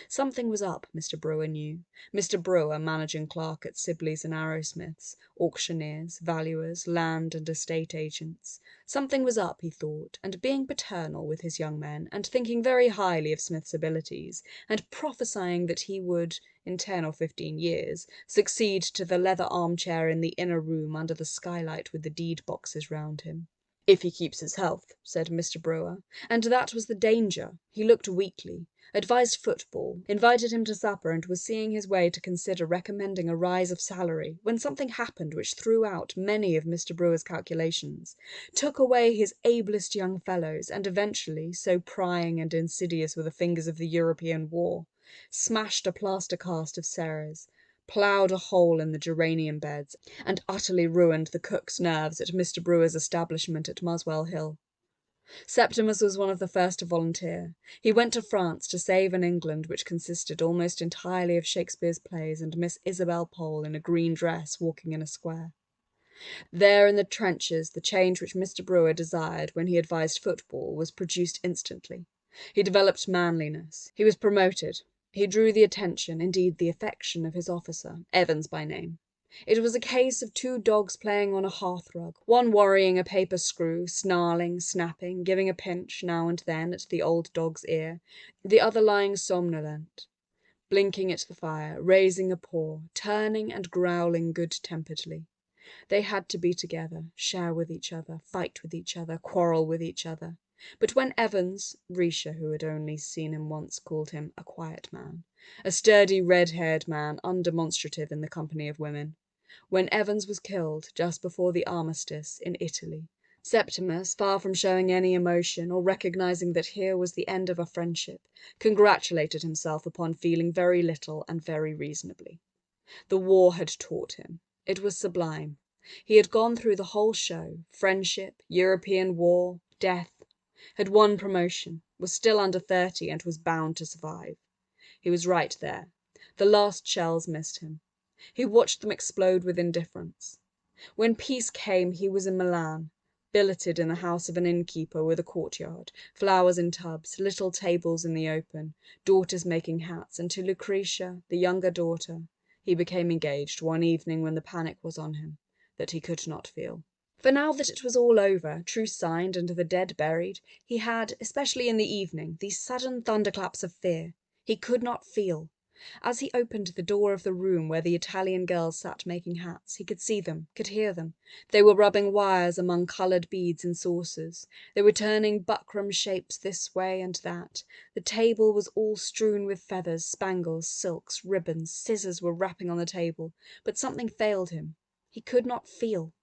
Something was up, Mr. Brewer knew. Mr. Brewer, managing clerk at Sibley's and Arrowsmith's, auctioneers, valuers, land and estate agents. Something was up, he thought, and being paternal with his young men, and thinking very highly of Smith's abilities, and prophesying that he would, in 10 or 15 years, succeed to the leather armchair in the inner room under the skylight with the deed boxes round him. "If he keeps his health," said Mr. Brewer, and that was the danger. He looked weakly, advised football, invited him to supper, and was seeing his way to consider recommending a rise of salary, when something happened which threw out many of Mr. Brewer's calculations, took away his ablest young fellows, and eventually, so prying and insidious were the fingers of the European war, smashed a plaster cast of Sarah's, ploughed a hole in the geranium beds, and utterly ruined the cook's nerves at Mr. Brewer's establishment at Muswell Hill. Septimus was one of the first to volunteer. He went to France to save an England which consisted almost entirely of Shakespeare's plays and Miss Isabel Pole in a green dress walking in a square. There in the trenches the change which Mr. Brewer desired when he advised football was produced instantly. He developed manliness. He was promoted. He drew the attention, indeed the affection, of his officer, Evans by name. It was a case of two dogs playing on a hearthrug, one worrying a paper screw, snarling, snapping, giving a pinch now and then at the old dog's ear, the other lying somnolent, blinking at the fire, raising a paw, turning and growling good-temperedly. They had to be together, share with each other, fight with each other, quarrel with each other. But when Evans, Risha, who had only seen him once, called him a quiet man, a sturdy red-haired man, undemonstrative in the company of women, when Evans was killed just before the armistice in Italy, Septimus, far from showing any emotion or recognizing that here was the end of a friendship, congratulated himself upon feeling very little and very reasonably. The war had taught him. It was sublime. He had gone through the whole show, friendship, European war, death, had won promotion, was still under 30 and was bound to survive. He was right there. The last shells missed him. He watched them explode with indifference. When peace came he was in Milan, billeted in the house of an innkeeper with a courtyard, flowers in tubs, little tables in the open, daughters making hats, and to Lucretia, the younger daughter, he became engaged one evening when the panic was on him, that he could not feel. For now that it was all over, truce signed and the dead buried, he had, especially in the evening, these sudden thunderclaps of fear. He could not feel. As he opened the door of the room where the Italian girls sat making hats, he could see them, could hear them. They were rubbing wires among coloured beads in saucers. They were turning buckram shapes this way and that. The table was all strewn with feathers, spangles, silks, ribbons. Scissors were rapping on the table, but something failed him. He could not feel.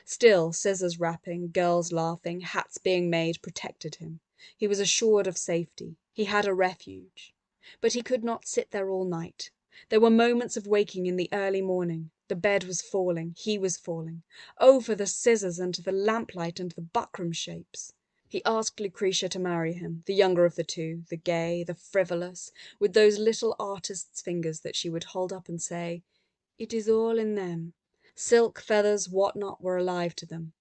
Still, scissors rapping, girls laughing, hats being made protected him. He was assured of safety. He had a refuge. But he could not sit there all night. There were moments of waking in the early morning. The bed was falling. He was falling. Oh, for the scissors and the lamplight and the buckram shapes. He asked Lucretia to marry him, the younger of the two, the gay, the frivolous, with those little artist's fingers that she would hold up and say, "It is all in them." Silk, feathers, what not were alive to them.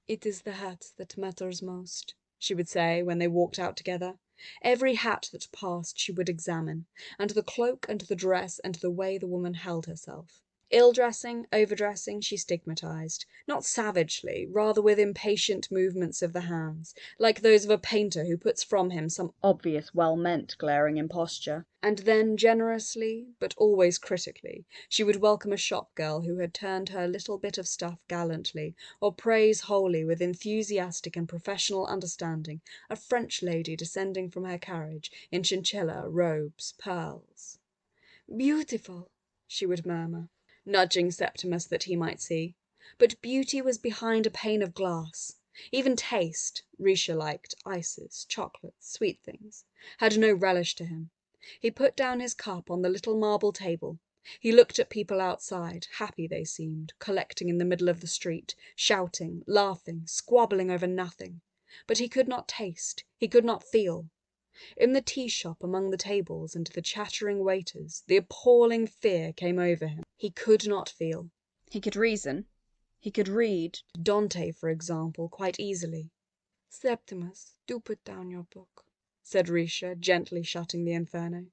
"It is the hat that matters most," she would say when they walked out together. Every hat that passed she would examine, and the cloak and the dress and the way the woman held herself. Ill-dressing, overdressing, she stigmatized, not savagely, rather with impatient movements of the hands, like those of a painter who puts from him some obvious, well-meant, glaring imposture. And then generously, but always critically, she would welcome a shop girl who had turned her little bit of stuff gallantly, or praise wholly with enthusiastic and professional understanding a French lady descending from her carriage in chinchilla, robes, pearls. "Beautiful," she would murmur, nudging Septimus that he might see. But beauty was behind a pane of glass. Even taste, Risha liked ices, chocolates, sweet things, had no relish to him. He put down his cup on the little marble table. He looked at people outside, happy they seemed, collecting in the middle of the street, shouting, laughing, squabbling over nothing. But he could not taste, he could not feel. In the tea shop among the tables and the chattering waiters, the appalling fear came over him. He could not feel. He could reason. He could read Dante, for example, quite easily. "Septimus, do put down your book," said Risha, gently shutting the Inferno.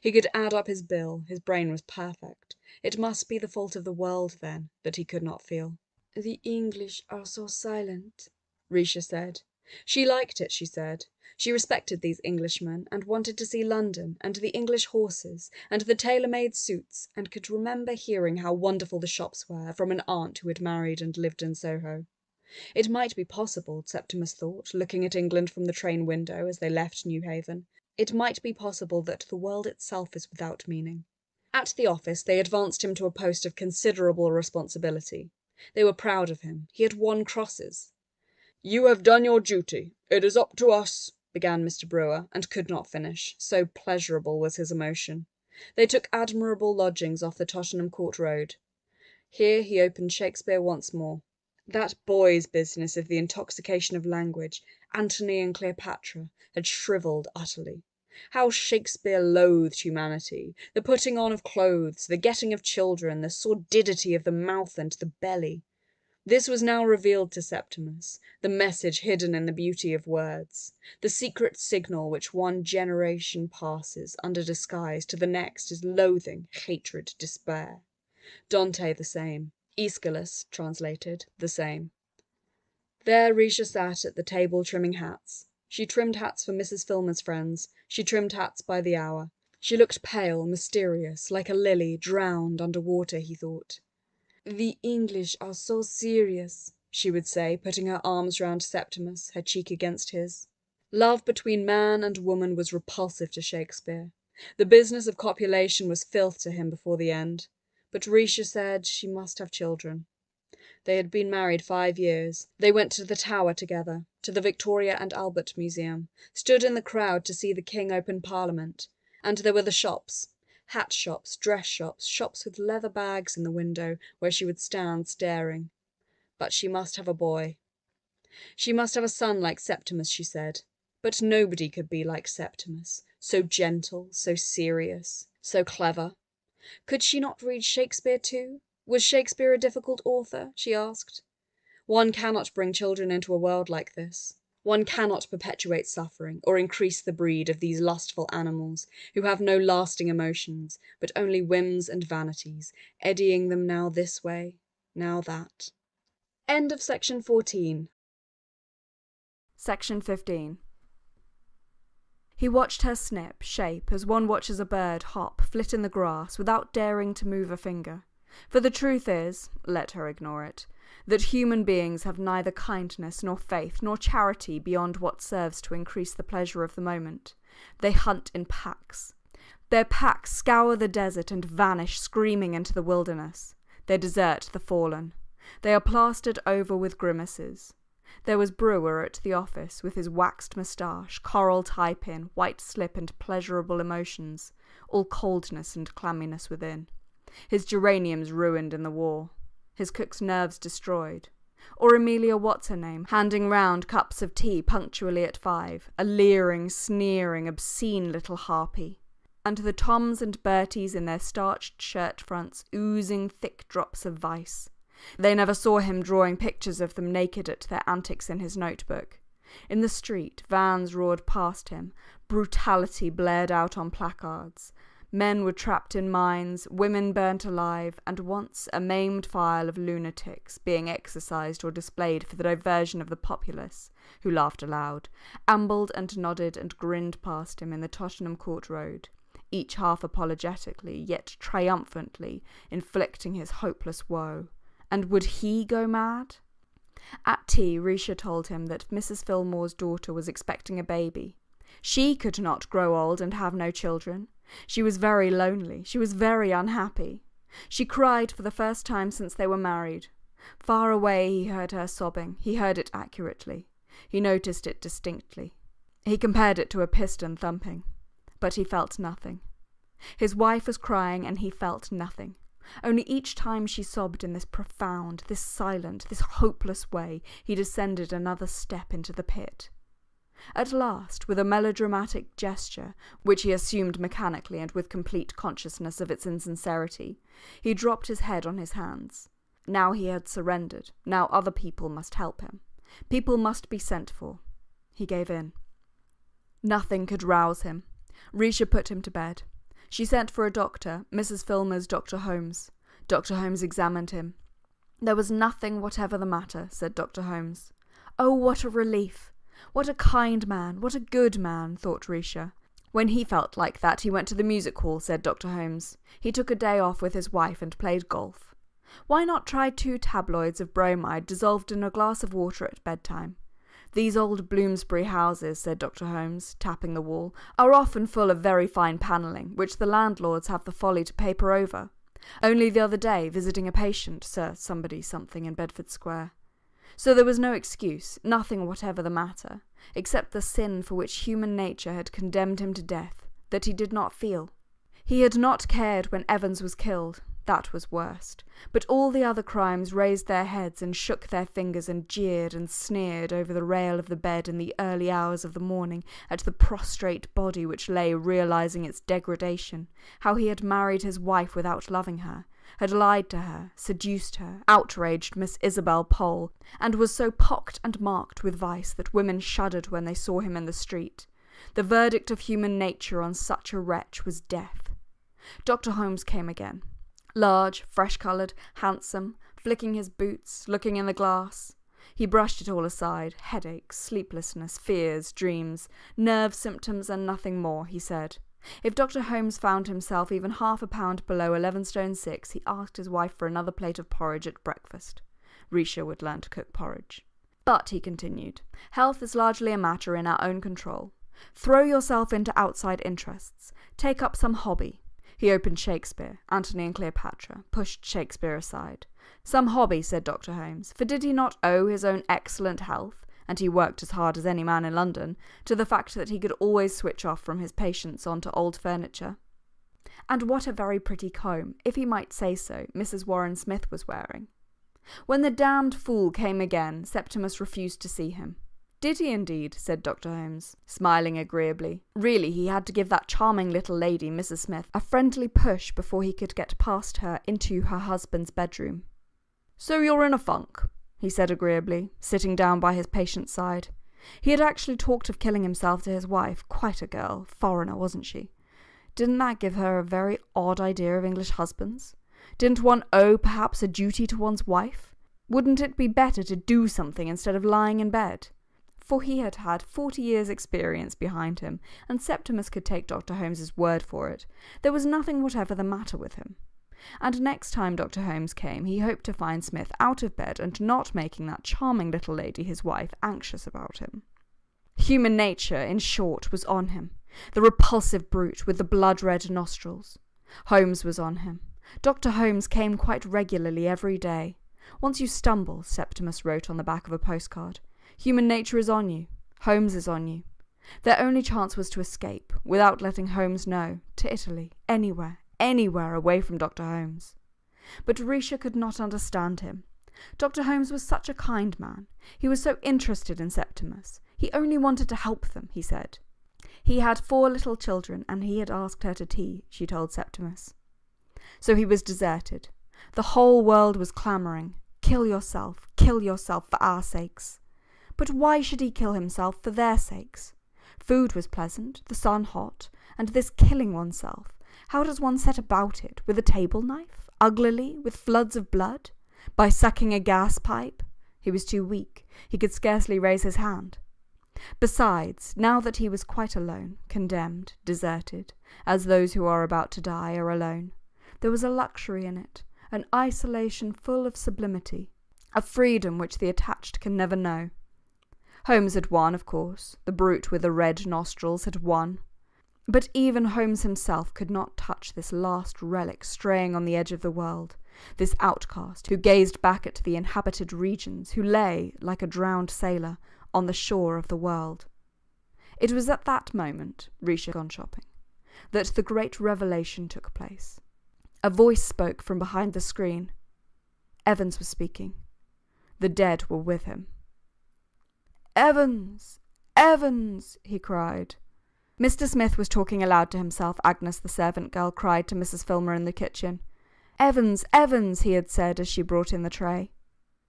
He could add up his bill. His brain was perfect. It must be the fault of the world, then, that he could not feel. "The English are so silent," Risha said. She liked it, she said. She respected these Englishmen, and wanted to see London, and the English horses, and the tailor-made suits, and could remember hearing how wonderful the shops were from an aunt who had married and lived in Soho. It might be possible, Septimus thought, looking at England from the train window as they left New Haven. It might be possible that the world itself is without meaning. At the office, they advanced him to a post of considerable responsibility. They were proud of him. He had won crosses. "You have done your duty. It is up to us," began Mr. Brewer, and could not finish, so pleasurable was his emotion. They took admirable lodgings off the Tottenham Court Road. Here he opened Shakespeare once more. That boy's business of the intoxication of language, Antony and Cleopatra, had shrivelled utterly. How Shakespeare loathed humanity, the putting on of clothes, the getting of children, the sordidity of the mouth and the belly. This was now revealed to Septimus, the message hidden in the beauty of words, the secret signal which one generation passes under disguise to the next is loathing, hatred, despair. Dante the same. Aeschylus, translated, the same. There Risha sat at the table trimming hats. She trimmed hats for Mrs. Filmer's friends. She trimmed hats by the hour. She looked pale, mysterious, like a lily drowned under water, he thought. "The English are so serious," she would say, putting her arms round Septimus, her cheek against his. Love between man and woman was repulsive to Shakespeare. The business of copulation was filth to him before the end. But Risha said she must have children. They had been married 5 years. They went to the Tower together, to the Victoria and Albert Museum, stood in the crowd to see the King open Parliament. And there were the shops. Hat shops, dress shops, shops with leather bags in the window where she would stand staring. But she must have a boy. She must have a son like Septimus, she said. But nobody could be like Septimus, so gentle, so serious, so clever. Could she not read Shakespeare too? Was Shakespeare a difficult author? She asked. One cannot bring children into a world like this. One cannot perpetuate suffering or increase the breed of these lustful animals who have no lasting emotions, but only whims and vanities, eddying them now this way, now that. End of section 14. Section 15. He watched her snip, shape, as one watches a bird hop, flit in the grass, without daring to move a finger. For the truth is, let her ignore it, that human beings have neither kindness nor faith nor charity beyond what serves to increase the pleasure of the moment. They hunt in packs. Their packs scour the desert and vanish screaming into the wilderness. They desert the fallen. They are plastered over with grimaces. There was Brewer at the office, with his waxed moustache, coral tie-pin, white slip and pleasurable emotions, all coldness and clamminess within. His geraniums ruined in the war. His cook's nerves destroyed. Or Amelia What's-her-name, handing round cups of tea punctually at 5, a leering, sneering, obscene little harpy. And the Toms and Berties in their starched shirt fronts oozing thick drops of vice. They never saw him drawing pictures of them naked at their antics in his notebook. In the street, vans roared past him, brutality blared out on placards. Men were trapped in mines, women burnt alive, and once a maimed file of lunatics being exercised or displayed for the diversion of the populace, who laughed aloud, ambled and nodded and grinned past him in the Tottenham Court Road, each half apologetically, yet triumphantly, inflicting his hopeless woe. And would he go mad? At tea, Risha told him that Mrs. Fillmore's daughter was expecting a baby. She could not grow old and have no children. She was very lonely. She was very unhappy. She cried for the first time since they were married. Far away he heard her sobbing. He heard it accurately. He noticed it distinctly. He compared it to a piston thumping. But he felt nothing. His wife was crying and he felt nothing. Only each time she sobbed in this profound, this silent, this hopeless way, he descended another step into the pit. At last, with a melodramatic gesture, which he assumed mechanically and with complete consciousness of its insincerity, he dropped his head on his hands. Now he had surrendered. Now other people must help him. People must be sent for. He gave in. Nothing could rouse him. Risha put him to bed. She sent for a doctor, Mrs. Filmer's Dr. Holmes. Dr. Holmes examined him. There was nothing whatever the matter, said Dr. Holmes. Oh, what a relief! What a kind man, what a good man, thought Risha. When he felt like that, he went to the music hall, said Dr. Holmes. He took a day off with his wife and played golf. Why not try 2 tabloids of bromide dissolved in a glass of water at bedtime? These old Bloomsbury houses, said Dr. Holmes, tapping the wall, are often full of very fine panelling, which the landlords have the folly to paper over. Only the other day, visiting a patient, Sir somebody something in Bedford Square. So there was no excuse, nothing whatever the matter, except the sin for which human nature had condemned him to death, that he did not feel. He had not cared when Evans was killed. That was worst. But all the other crimes raised their heads and shook their fingers and jeered and sneered over the rail of the bed in the early hours of the morning at the prostrate body which lay realizing its degradation, how he had married his wife without loving her, had lied to her, seduced her, outraged Miss Isabel Pole, and was so pocked and marked with vice that women shuddered when they saw him in the street. The verdict of human nature on such a wretch was death. Dr. Holmes came again. Large, fresh-coloured, handsome, flicking his boots, looking in the glass. He brushed it all aside, headaches, sleeplessness, fears, dreams, nerve symptoms and nothing more, he said. If Dr. Holmes found himself even half a pound below 11 stone 6, he asked his wife for another plate of porridge at breakfast. Risha would learn to cook porridge. But, he continued, health is largely a matter in our own control. Throw yourself into outside interests. Take up some hobby. He opened Shakespeare, Antony and Cleopatra, pushed Shakespeare aside. Some hobby, said Dr. Holmes, for did he not owe his own excellent health, and he worked as hard as any man in London, to the fact that he could always switch off from his patients onto old furniture? And what a very pretty comb, if he might say so, Mrs. Warren Smith was wearing. When the damned fool came again, Septimus refused to see him. Did he indeed? Said Dr. Holmes, smiling agreeably. Really, he had to give that charming little lady, Mrs. Smith, a friendly push before he could get past her into her husband's bedroom. So you're in a funk, he said agreeably, sitting down by his patient's side. He had actually talked of killing himself to his wife, quite a girl, foreigner, wasn't she? Didn't that give her a very odd idea of English husbands? Didn't one owe perhaps a duty to one's wife? Wouldn't it be better to do something instead of lying in bed? For he had had 40 years' experience behind him, and Septimus could take Dr. Holmes's word for it. There was nothing whatever the matter with him. And next time Dr. Holmes came, he hoped to find Smith out of bed and not making that charming little lady, his wife, anxious about him. Human nature, in short, was on him. The repulsive brute with the blood-red nostrils. Holmes was on him. Dr. Holmes came quite regularly every day. Once you stumble, Septimus wrote on the back of a postcard. Human nature is on you. Holmes is on you. Their only chance was to escape, without letting Holmes know, to Italy, anywhere away from Dr. Holmes. But Risha could not understand him. Dr. Holmes was such a kind man. He was so interested in Septimus. He only wanted to help them, he said. He had 4 little children, and he had asked her to tea, she told Septimus. So he was deserted. The whole world was clamouring, kill yourself for our sakes. But why should he kill himself for their sakes? Food was pleasant, the sun hot, and this killing oneself, how does one set about it? With a table knife? Uglily? With floods of blood? By sucking a gas pipe? He was too weak. He could scarcely raise his hand. Besides, now that he was quite alone, condemned, deserted, as those who are about to die are alone, there was a luxury in it, an isolation full of sublimity, a freedom which the attached can never know. Holmes had won, of course. The brute with the red nostrils had won. But even Holmes himself could not touch this last relic straying on the edge of the world, this outcast who gazed back at the inhabited regions, who lay, like a drowned sailor, on the shore of the world. It was at that moment, Risha had gone shopping, that the great revelation took place. A voice spoke from behind the screen. Evans was speaking. The dead were with him. "Evans! Evans!" he cried. Mr. Smith was talking aloud to himself, Agnes, the servant girl, cried to Mrs. Filmer in the kitchen. "Evans! Evans!" he had said as she brought in the tray.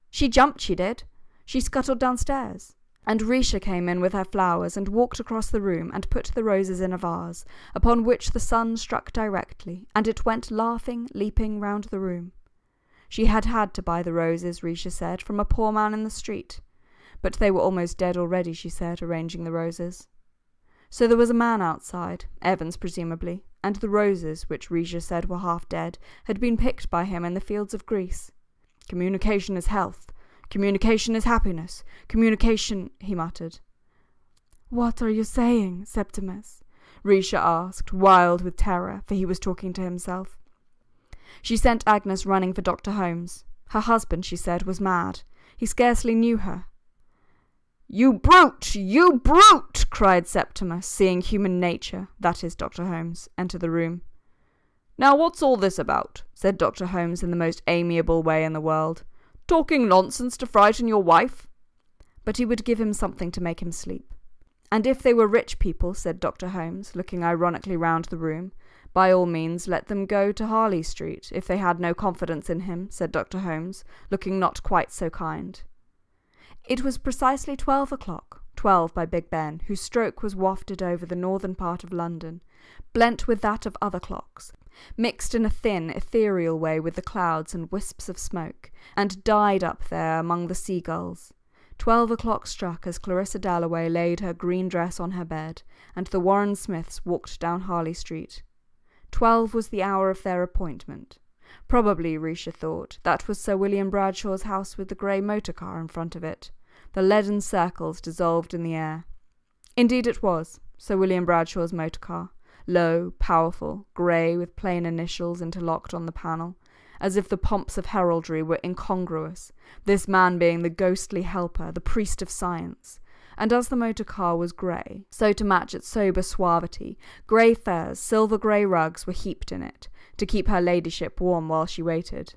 "She jumped, she did. She scuttled downstairs." And Risha came in with her flowers and walked across the room and put the roses in a vase, upon which the sun struck directly, and it went laughing, leaping round the room. She had had to buy the roses, Risha said, from a poor man in the street. But they were almost dead already, she said, arranging the roses. So there was a man outside, Evans presumably, and the roses, which Risha said were half dead, had been picked by him in the fields of Greece. "Communication is health. Communication is happiness. Communication," he muttered. "What are you saying, Septimus?" Risha asked, wild with terror, for he was talking to himself. She sent Agnes running for Dr. Holmes. Her husband, she said, was mad. He scarcely knew her. "You brute! You brute!" cried Septimus, seeing human nature, that is Dr. Holmes, enter the room. "Now what's all this about?" said Dr. Holmes in the most amiable way in the world. "Talking nonsense to frighten your wife?" But he would give him something to make him sleep. And if they were rich people, said Dr. Holmes, looking ironically round the room, by all means let them go to Harley Street. If they had no confidence in him, said Dr. Holmes, looking not quite so kind. It was precisely 12 o'clock, 12 by Big Ben, whose stroke was wafted over the northern part of London, blent with that of other clocks, mixed in a thin, ethereal way with the clouds and wisps of smoke, and died up there among the seagulls. 12 o'clock struck as Clarissa Dalloway laid her green dress on her bed, and the Warren Smiths walked down Harley Street. 12 was the hour of their appointment. Probably, Risha thought, that was Sir William Bradshaw's house with the grey motor car in front of it. The leaden circles dissolved in the air. Indeed it was, Sir William Bradshaw's motor car, low, powerful, grey with plain initials interlocked on the panel, as if the pomps of heraldry were incongruous, this man being the ghostly helper, the priest of science. And as the motor car was grey, so to match its sober suavity, grey furs, silver grey rugs were heaped in it, to keep her ladyship warm while she waited.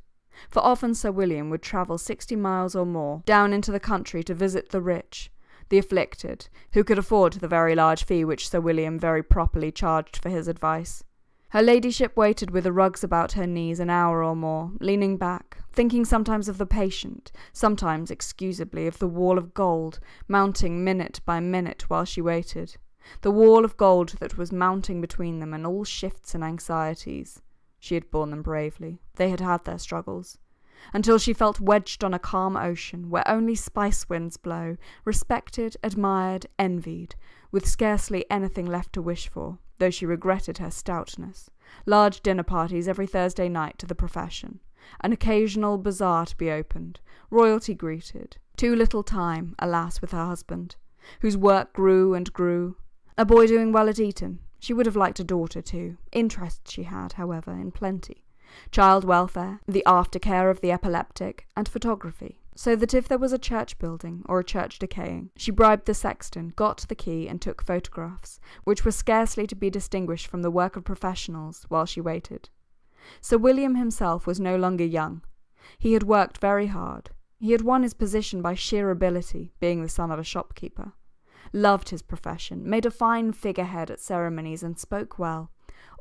For often Sir William would travel 60 miles or more, down into the country to visit the rich, the afflicted, who could afford the very large fee which Sir William very properly charged for his advice. Her ladyship waited with the rugs about her knees an hour or more, leaning back, thinking sometimes of the patient, sometimes, excusably, of the wall of gold, mounting minute by minute while she waited. The wall of gold that was mounting between them and all shifts and anxieties. She had borne them bravely. They had had their struggles. Until she felt wedged on a calm ocean, where only spice winds blow, respected, admired, envied, with scarcely anything left to wish for, though she regretted her stoutness. Large dinner parties every Thursday night to the profession. An occasional bazaar to be opened. Royalty greeted. Too little time, alas, with her husband, whose work grew and grew. A boy doing well at Eton. She would have liked a daughter too. Interests she had, however, in plenty. Child welfare, the aftercare of the epileptic, and photography. So that if there was a church building, or a church decaying, she bribed the sexton, got the key, and took photographs, which were scarcely to be distinguished from the work of professionals, while she waited. Sir William himself was no longer young. He had worked very hard. He had won his position by sheer ability, being the son of a shopkeeper. Loved his profession, made a fine figurehead at ceremonies, and spoke well.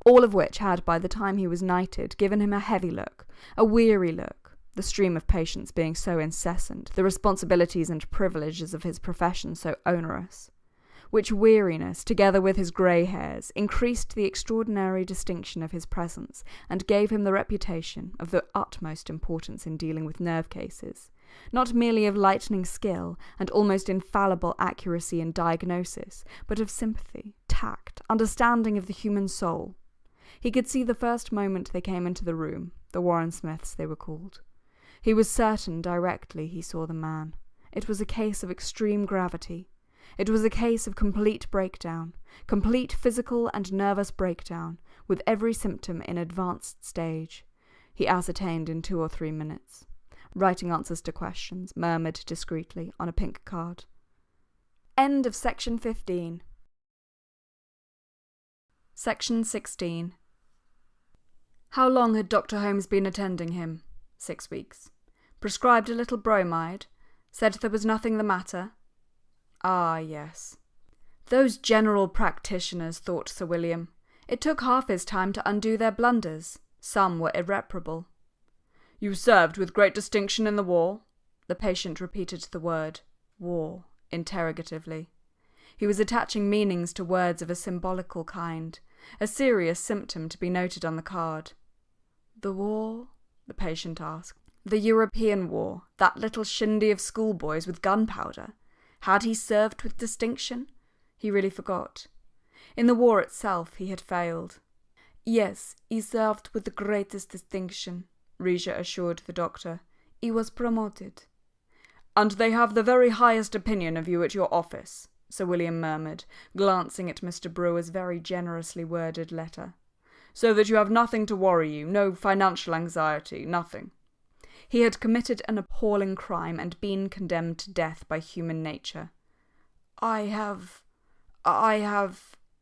All of which had, by the time he was knighted, given him a heavy look, a weary look, the stream of patients being so incessant, the responsibilities and privileges of his profession so onerous. Which weariness, together with his grey hairs, increased the extraordinary distinction of his presence, and gave him the reputation of the utmost importance in dealing with nerve cases, not merely of lightning skill and almost infallible accuracy in diagnosis, but of sympathy, tact, understanding of the human soul. He could see the first moment they came into the room, the Warren Smiths they were called. He was certain directly he saw the man. It was a case of extreme gravity. It was a case of complete breakdown, complete physical and nervous breakdown, with every symptom in advanced stage. He ascertained in 2 or 3 minutes, writing answers to questions, murmured discreetly on a pink card. End of section 15. Section 16. How long had Dr. Holmes been attending him? 6 weeks. Prescribed a little bromide. Said there was nothing the matter. Ah, yes. Those general practitioners, thought Sir William. It took half his time to undo their blunders. Some were irreparable. You served with great distinction in the war? The patient repeated the word, war, interrogatively. He was attaching meanings to words of a symbolical kind, a serious symptom to be noted on the card. The war? The patient asked. The European war, that little shindy of schoolboys with gunpowder. Had he served with distinction? He really forgot. In the war itself he had failed. Yes, he served with the greatest distinction, Risha assured the doctor. He was promoted. And they have the very highest opinion of you at your office, Sir William murmured, glancing at Mr. Brewer's very generously worded letter. So that you have nothing to worry you, no financial anxiety, nothing. He had committed an appalling crime and been condemned to death by human nature. I have,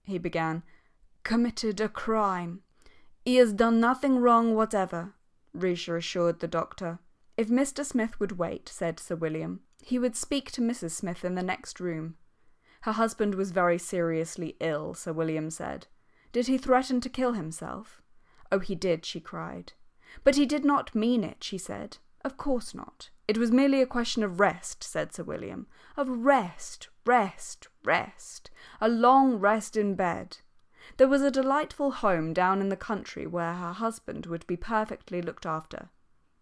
he began, committed a crime. He has done nothing wrong whatever, Risha assured the doctor. If Mr. Smith would wait, said Sir William, he would speak to Mrs. Smith in the next room. Her husband was very seriously ill, Sir William said. Did he threaten to kill himself? Oh, he did, she cried. But he did not mean it, she said. Of course not. It was merely a question of rest, said Sir William. Of rest, rest, rest. A long rest in bed. There was a delightful home down in the country where her husband would be perfectly looked after.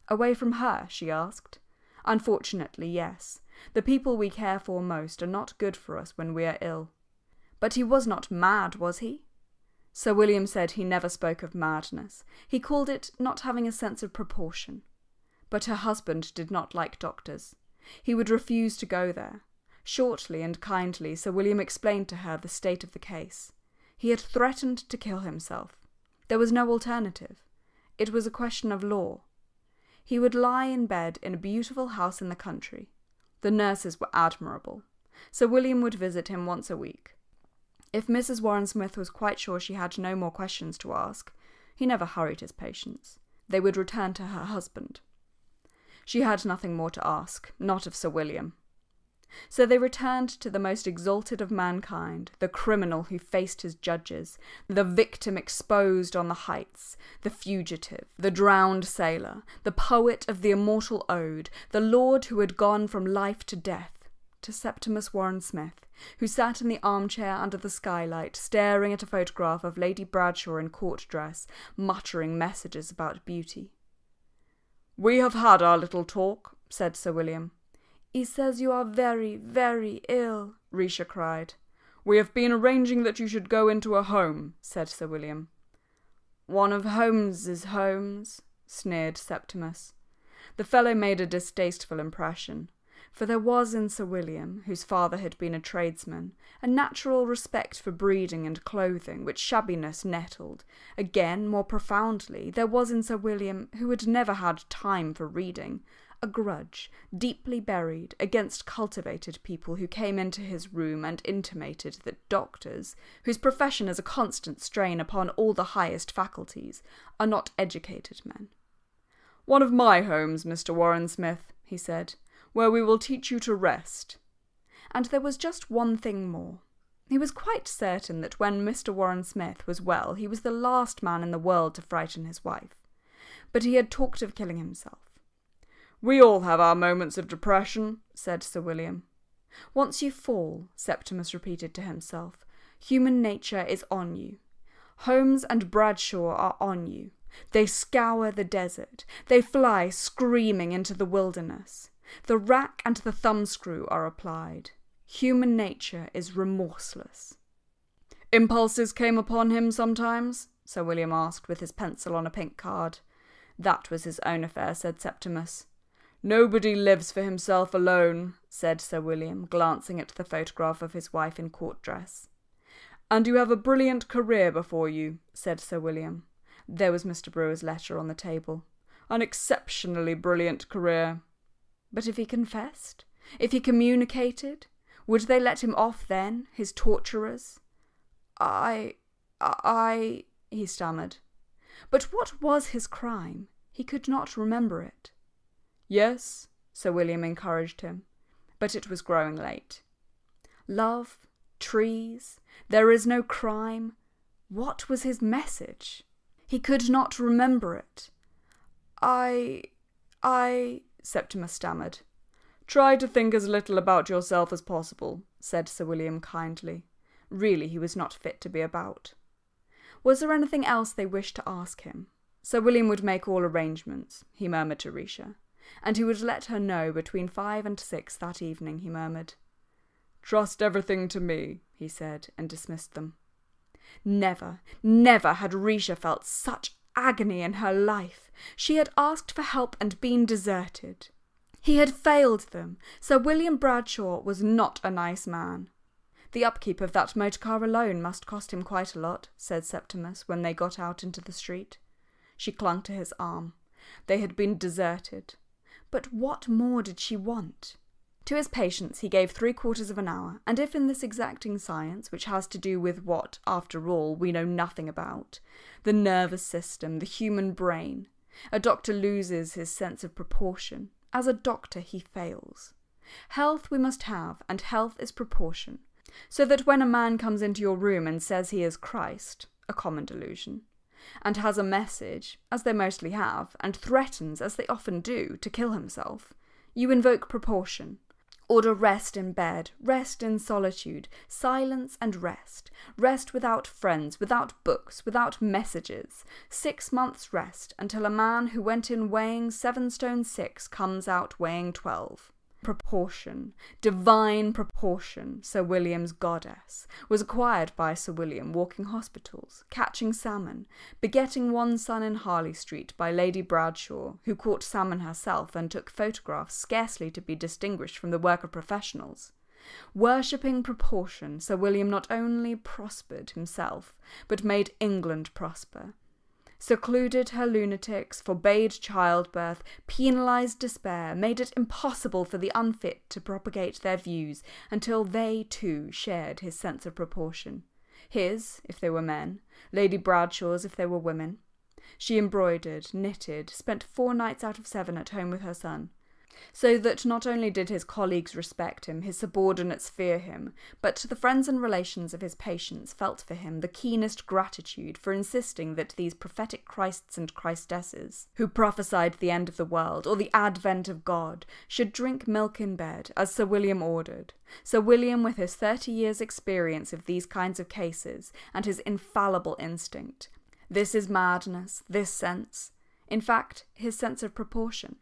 Away from her, she asked. Unfortunately, yes. The people we care for most are not good for us when we are ill. But he was not mad, was he? Sir William said he never spoke of madness. He called it not having a sense of proportion. But her husband did not like doctors. He would refuse to go there. Shortly and kindly, Sir William explained to her the state of the case. He had threatened to kill himself. There was no alternative. It was a question of law. He would lie in bed in a beautiful house in the country. The nurses were admirable. Sir William would visit him once a week. If Mrs. Warren Smith was quite sure she had no more questions to ask, he never hurried his patients. They would return to her husband. She had nothing more to ask, not of Sir William. So they returned to the most exalted of mankind, the criminal who faced his judges, the victim exposed on the heights, the fugitive, the drowned sailor, the poet of the immortal ode, the lord who had gone from life to death, to Septimus Warren Smith, who sat in the armchair under the skylight, staring at a photograph of Lady Bradshaw in court dress, muttering messages about beauty. "We have had our little talk," said Sir William. "He says you are very, very ill," Risha cried. "We have been arranging that you should go into a home," said Sir William. "One of Holmes's homes," sneered Septimus. The fellow made a distasteful impression, for there was in Sir William, whose father had been a tradesman, a natural respect for breeding and clothing, which shabbiness nettled. Again, more profoundly, there was in Sir William, who had never had time for reading, a grudge, deeply buried, against cultivated people who came into his room and intimated that doctors, whose profession is a constant strain upon all the highest faculties, are not educated men. "One of my homes, Mr. Warren Smith," he said, "where we will teach you to rest." And there was just one thing more. He was quite certain that when Mr. Warren Smith was well, he was the last man in the world to frighten his wife. But he had talked of killing himself. "We all have our moments of depression," said Sir William. "Once you fall," Septimus repeated to himself, "human nature is on you. Holmes and Bradshaw are on you. They scour the desert. They fly screaming into the wilderness. The rack and the thumbscrew are applied. Human nature is remorseless." "Impulses came upon him sometimes?" Sir William asked with his pencil on a pink card. "That was his own affair," said Septimus. "Nobody lives for himself alone," said Sir William, glancing at the photograph of his wife in court dress. "And you have a brilliant career before you," said Sir William. There was Mr. Brewer's letter on the table. "An exceptionally brilliant career." But if he confessed? If he communicated? Would they let him off then, his torturers? I, he stammered. But what was his crime? He could not remember it. "Yes," Sir William encouraged him, but it was growing late. Love, trees, there is no crime. What was his message? He could not remember it. I, Septimus stammered. "Try to think as little about yourself as possible," said Sir William kindly. Really, he was not fit to be about. Was there anything else they wished to ask him? Sir William would make all arrangements, he murmured to Risha, and he would let her know between 5 and 6 that evening, he murmured. "Trust everything to me," he said, and dismissed them. Never, never had Risha felt such agony in her life. She had asked for help and been deserted. He had failed them. Sir William Bradshaw was not a nice man. The upkeep of that motor car alone must cost him quite a lot, said Septimus when they got out into the street. She clung to his arm. They had been deserted. But what more did she want? To his patients he gave 3/4 of an hour, and if in this exacting science, which has to do with what, after all, we know nothing about, the nervous system, the human brain, a doctor loses his sense of proportion, as a doctor he fails. Health we must have, and health is proportion, so that when a man comes into your room and says he is Christ, a common delusion, and has a message, as they mostly have, and threatens, as they often do, to kill himself, you invoke proportion. Order rest in bed, rest in solitude, silence and rest. Rest without friends, without books, without messages. 6 months' rest, until a man who went in weighing 7 stone 6 comes out weighing 12. Proportion, divine proportion, Sir William's goddess, was acquired by Sir William walking hospitals, catching salmon, begetting one son in Harley Street by Lady Bradshaw, who caught salmon herself and took photographs scarcely to be distinguished from the work of professionals. Worshipping proportion, Sir William not only prospered himself, but made England prosper. Secluded her lunatics, forbade childbirth, penalised despair, made it impossible for the unfit to propagate their views until they too shared his sense of proportion. His, if they were men, Lady Bradshaw's if they were women. She embroidered, knitted, spent 4 nights out of 7 at home with her son, so that not only did his colleagues respect him, his subordinates fear him, but the friends and relations of his patients felt for him the keenest gratitude for insisting that these prophetic Christs and Christesses, who prophesied the end of the world or the advent of God, should drink milk in bed, as Sir William ordered. Sir William, with his 30 years' experience of these kinds of cases, and his infallible instinct. This is madness, this sense. In fact, his sense of proportion.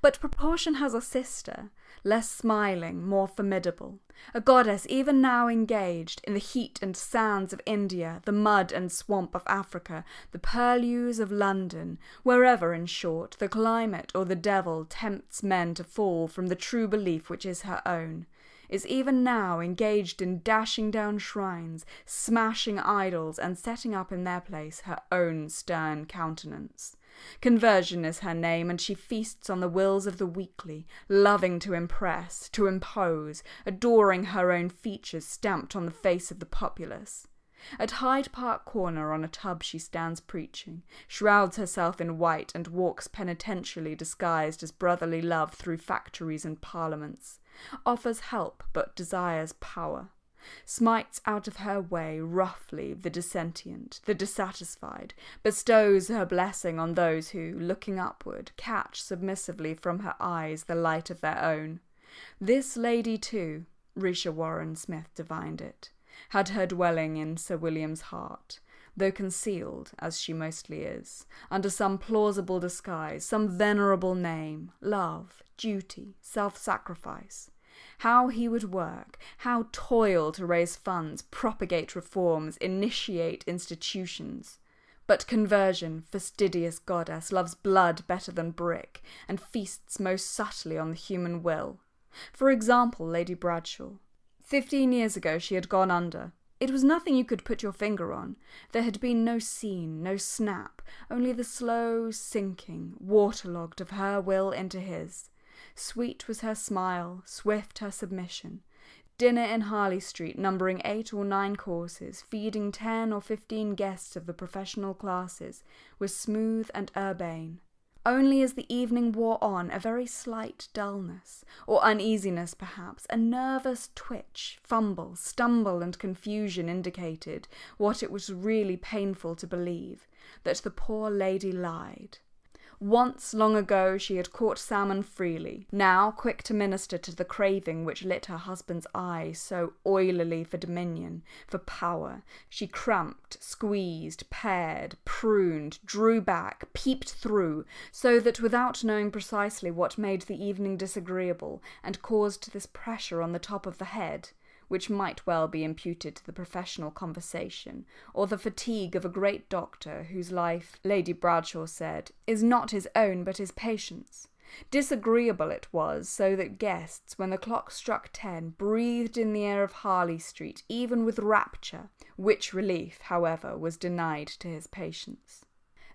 But proportion has a sister, less smiling, more formidable, a goddess even now engaged in the heat and sands of India, the mud and swamp of Africa, the purlieus of London, wherever, in short, the climate or the devil tempts men to fall from the true belief which is her own, is even now engaged in dashing down shrines, smashing idols, and setting up in their place her own stern countenance. Conversion is her name, and she feasts on the wills of the weakly, loving to impress, to impose, adoring her own features stamped on the face of the populace. At Hyde Park Corner on a tub she stands preaching, shrouds herself in white and walks penitentially disguised as brotherly love through factories and parliaments, offers help but desires power. Smites out of her way roughly the dissentient, the dissatisfied, bestows her blessing on those who, looking upward, catch submissively from her eyes the light of their own. This lady, too, Risha Warren Smith divined it, had her dwelling in Sir William's heart, though concealed, as she mostly is, under some plausible disguise, some venerable name, love, duty, self-sacrifice. How he would work, how toil to raise funds, propagate reforms, initiate institutions. But conversion, fastidious goddess, loves blood better than brick, and feasts most subtly on the human will. For example, Lady Bradshaw. 15 years ago she had gone under. It was nothing you could put your finger on. There had been no scene, no snap, only the slow sinking, waterlogged of her will into his. Sweet was her smile, swift her submission. Dinner in Harley Street, numbering 8 or 9 courses, feeding 10 or 15 guests of the professional classes, was smooth and urbane. Only as the evening wore on, a very slight dullness, or uneasiness perhaps, a nervous twitch, fumble, stumble and confusion indicated what it was really painful to believe, that the poor lady lied. Once, long ago, she had caught salmon freely, now quick to minister to the craving which lit her husband's eye so oilily for dominion, for power. She cramped, squeezed, pared, pruned, drew back, peeped through, so that without knowing precisely what made the evening disagreeable and caused this pressure on the top of the head, which might well be imputed to the professional conversation, or the fatigue of a great doctor whose life, Lady Bradshaw said, is not his own but his patient's. Disagreeable it was, so that guests, when the clock struck 10, breathed in the air of Harley Street, even with rapture, which relief, however, was denied to his patients.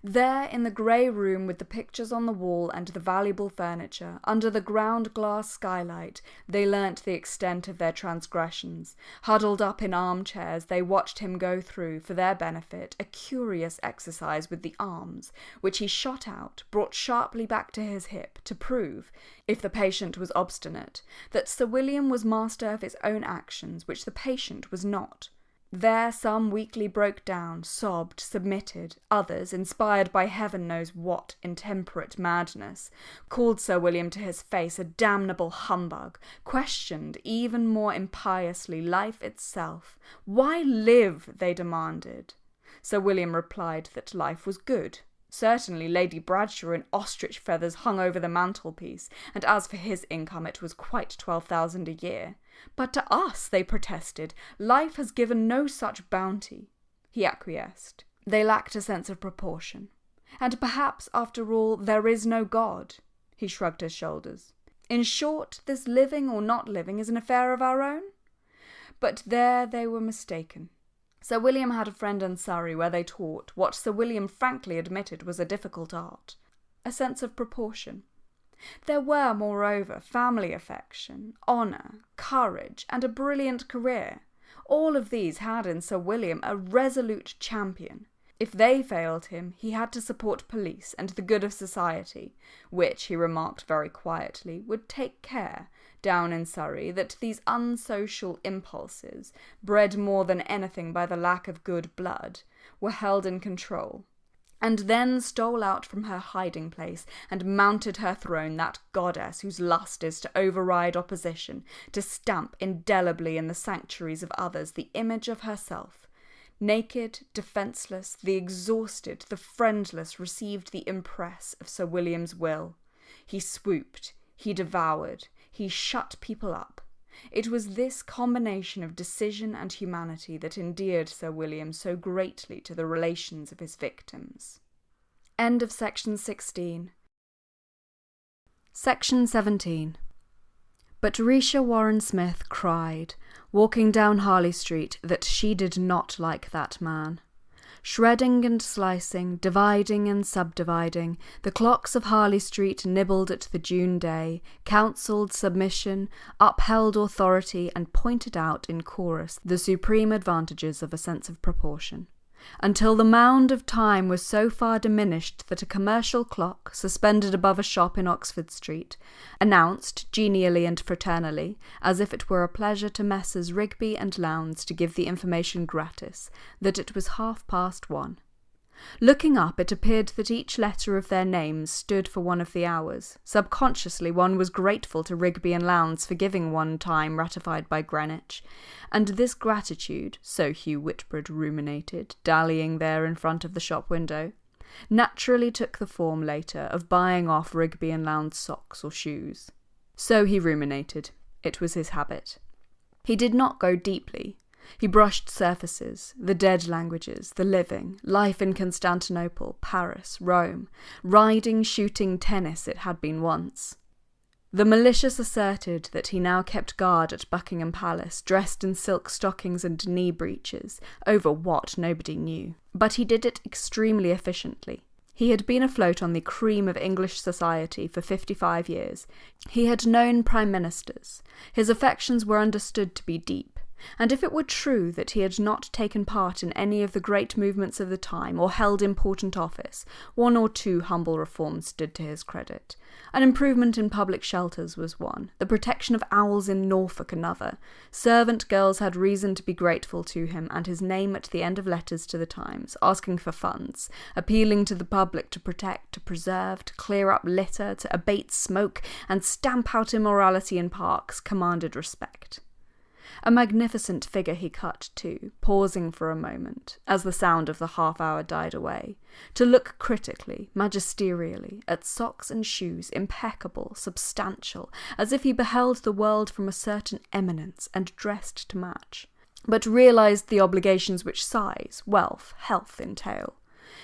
There, in the grey room with the pictures on the wall and the valuable furniture, under the ground-glass skylight, they learnt the extent of their transgressions. Huddled up in armchairs, they watched him go through, for their benefit, a curious exercise with the arms, which he shot out, brought sharply back to his hip, to prove, if the patient was obstinate, that Sir William was master of his own actions, which the patient was not. There some weakly broke down, sobbed, submitted. Others, inspired by heaven knows what intemperate madness, called Sir William to his face a damnable humbug, questioned even more impiously life itself. Why live, they demanded. Sir William replied that life was good. Certainly Lady Bradshaw in ostrich feathers hung over the mantelpiece, and as for his income it was quite 12,000 a year. But to us, they protested, life has given no such bounty. He acquiesced. They lacked a sense of proportion. And perhaps, after all, there is no God. He shrugged his shoulders. In short, this living or not living is an affair of our own? But there they were mistaken. Sir William had a friend in Surrey where they taught what Sir William frankly admitted was a difficult art, a sense of proportion. There were, moreover, family affection, honour, courage, and a brilliant career. All of these had in Sir William a resolute champion. If they failed him, he had to support police and the good of society, which, he remarked very quietly, would take care, down in Surrey, that these unsocial impulses, bred more than anything by the lack of good blood, were held in control. And then stole out from her hiding-place and mounted her throne that goddess whose lust is to override opposition, to stamp indelibly in the sanctuaries of others the image of herself. Naked, defenceless, the exhausted, the friendless received the impress of Sir William's will. He swooped, he devoured, he shut people up. It was this combination of decision and humanity that endeared Sir William so greatly to the relations of his victims. End of section 16. Section 17. But Risha Warren-Smith cried, walking down Harley Street, that she did not like that man. Shredding and slicing, dividing and subdividing, the clocks of Harley Street nibbled at the June day, counselled submission, upheld authority, and pointed out in chorus the supreme advantages of a sense of proportion, until the mound of time was so far diminished that a commercial clock, suspended above a shop in Oxford Street, announced, genially and fraternally, as if it were a pleasure to Messrs. Rigby and Lowndes to give the information gratis, that it was 1:30. Looking up, it appeared that each letter of their names stood for one of the hours. Subconsciously, one was grateful to Rigby and Lowndes for giving one time ratified by Greenwich, and this gratitude, so Hugh Whitbread ruminated, dallying there in front of the shop window, naturally took the form later of buying off Rigby and Lowndes' socks or shoes. So he ruminated. It was his habit. He did not go deeply. He brushed surfaces, the dead languages, the living, life in Constantinople, Paris, Rome, riding, shooting, tennis it had been once. The malicious asserted that he now kept guard at Buckingham Palace, dressed in silk stockings and knee breeches, over what nobody knew. But he did it extremely efficiently. He had been afloat on the cream of English society for 55 years. He had known prime ministers. His affections were understood to be deep. And if it were true that he had not taken part in any of the great movements of the time or held important office, one or two humble reforms stood to his credit. An improvement in public shelters was one, the protection of owls in Norfolk another. Servant girls had reason to be grateful to him, and his name at the end of letters to the Times, asking for funds, appealing to the public to protect, to preserve, to clear up litter, to abate smoke, and stamp out immorality in parks, commanded respect. A magnificent figure he cut, too, pausing for a moment, as the sound of the half-hour died away, to look critically, magisterially, at socks and shoes, impeccable, substantial, as if he beheld the world from a certain eminence and dressed to match, but realised the obligations which size, wealth, health entail,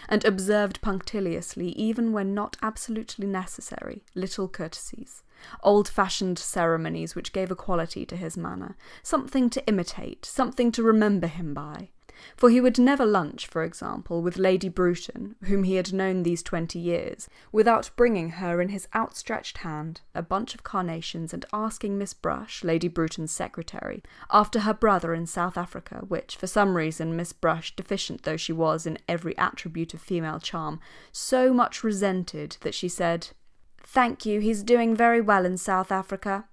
and observed punctiliously, even when not absolutely necessary, little courtesies, old-fashioned ceremonies which gave a quality to his manner, something to imitate, something to remember him by. For he would never lunch, for example, with Lady Bruton, whom he had known these 20 years, without bringing her in his outstretched hand a bunch of carnations and asking Miss Brush, Lady Bruton's secretary, after her brother in South Africa, which, for some reason, Miss Brush, deficient though she was in every attribute of female charm, so much resented that she said, "Thank you, he's doing very well in South Africa,"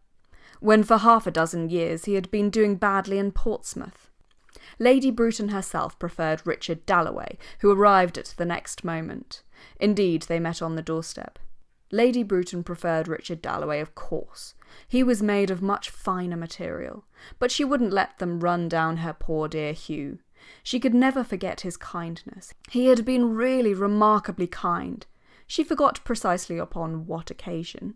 when for half a dozen years he had been doing badly in Portsmouth. Lady Bruton herself preferred Richard Dalloway, who arrived at the next moment. Indeed, they met on the doorstep. Lady Bruton preferred Richard Dalloway, of course. He was made of much finer material, but she wouldn't let them run down her poor dear Hugh. She could never forget his kindness. He had been really remarkably kind. She forgot precisely upon what occasion.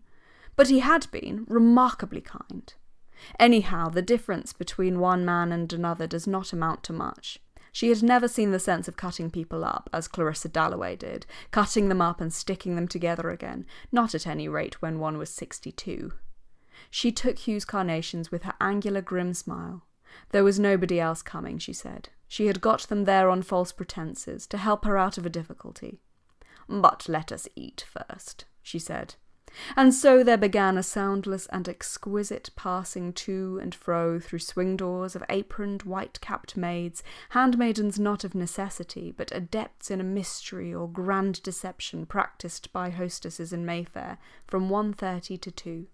But he had been remarkably kind. Anyhow, the difference between one man and another does not amount to much. She had never seen the sense of cutting people up, as Clarissa Dalloway did, cutting them up and sticking them together again, not at any rate when one was 62. She took Hugh's carnations with her angular grim smile. There was nobody else coming, she said. She had got them there on false pretences, to help her out of a difficulty. "But let us eat first," she said. And so there began a soundless and exquisite passing to and fro through swing doors of aproned, white-capped maids, handmaidens not of necessity, but adepts in a mystery or grand deception practised by hostesses in Mayfair from 1:30 to 2,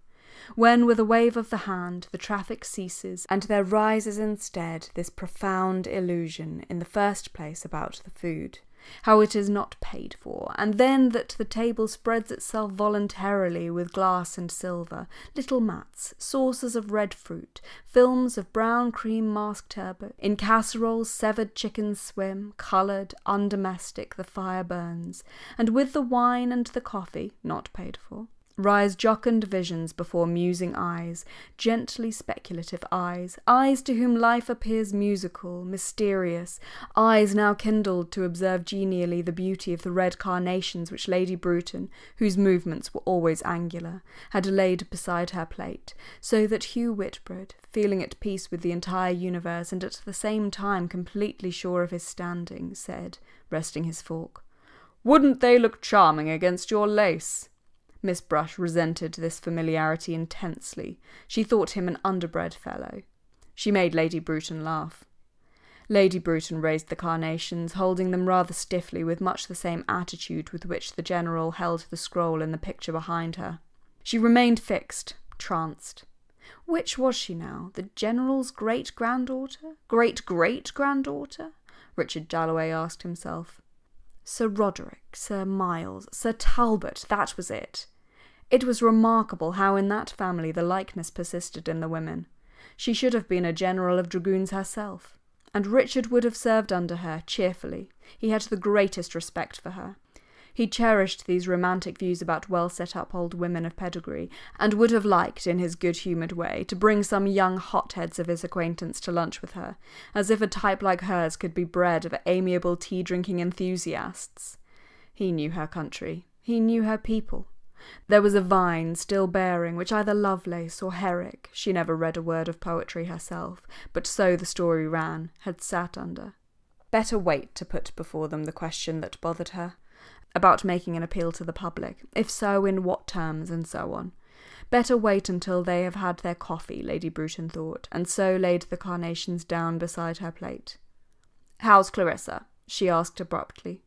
when, with a wave of the hand, the traffic ceases, and there rises instead this profound illusion, in the first place about the food, how it is not paid for, and then that the table spreads itself voluntarily with glass and silver, little mats, saucers of red fruit, films of brown cream masked turbot, in casseroles severed chickens swim, coloured, undomestic the fire burns, and with the wine and the coffee, not paid for, rise jocund visions before musing eyes, gently speculative eyes, eyes to whom life appears musical, mysterious, eyes now kindled to observe genially the beauty of the red carnations which Lady Bruton, whose movements were always angular, had laid beside her plate, so that Hugh Whitbread, feeling at peace with the entire universe and at the same time completely sure of his standing, said, resting his fork, "Wouldn't they look charming against your lace?" Miss Brush resented this familiarity intensely. She thought him an underbred fellow. She made Lady Bruton laugh. Lady Bruton raised the carnations, holding them rather stiffly with much the same attitude with which the General held the scroll in the picture behind her. She remained fixed, tranced. Which was she now? The General's great-granddaughter? Great-great-granddaughter? Richard Dalloway asked himself. Sir Roderick, Sir Miles, Sir Talbot, that was it. It was remarkable how in that family the likeness persisted in the women. She should have been a general of dragoons herself. And Richard would have served under her, cheerfully. He had the greatest respect for her. He cherished these romantic views about well-set-up old women of pedigree, and would have liked, in his good-humoured way, to bring some young hotheads of his acquaintance to lunch with her, as if a type like hers could be bred of amiable tea-drinking enthusiasts. He knew her country. He knew her people. There was a vine still bearing, which either Lovelace or Herrick, she never read a word of poetry herself, but so the story ran, had sat under. Better wait to put before them the question that bothered her, about making an appeal to the public, if so, in what terms, and so on. Better wait until they have had their coffee, Lady Bruton thought, and so laid the carnations down beside her plate. "How's Clarissa?" she asked abruptly.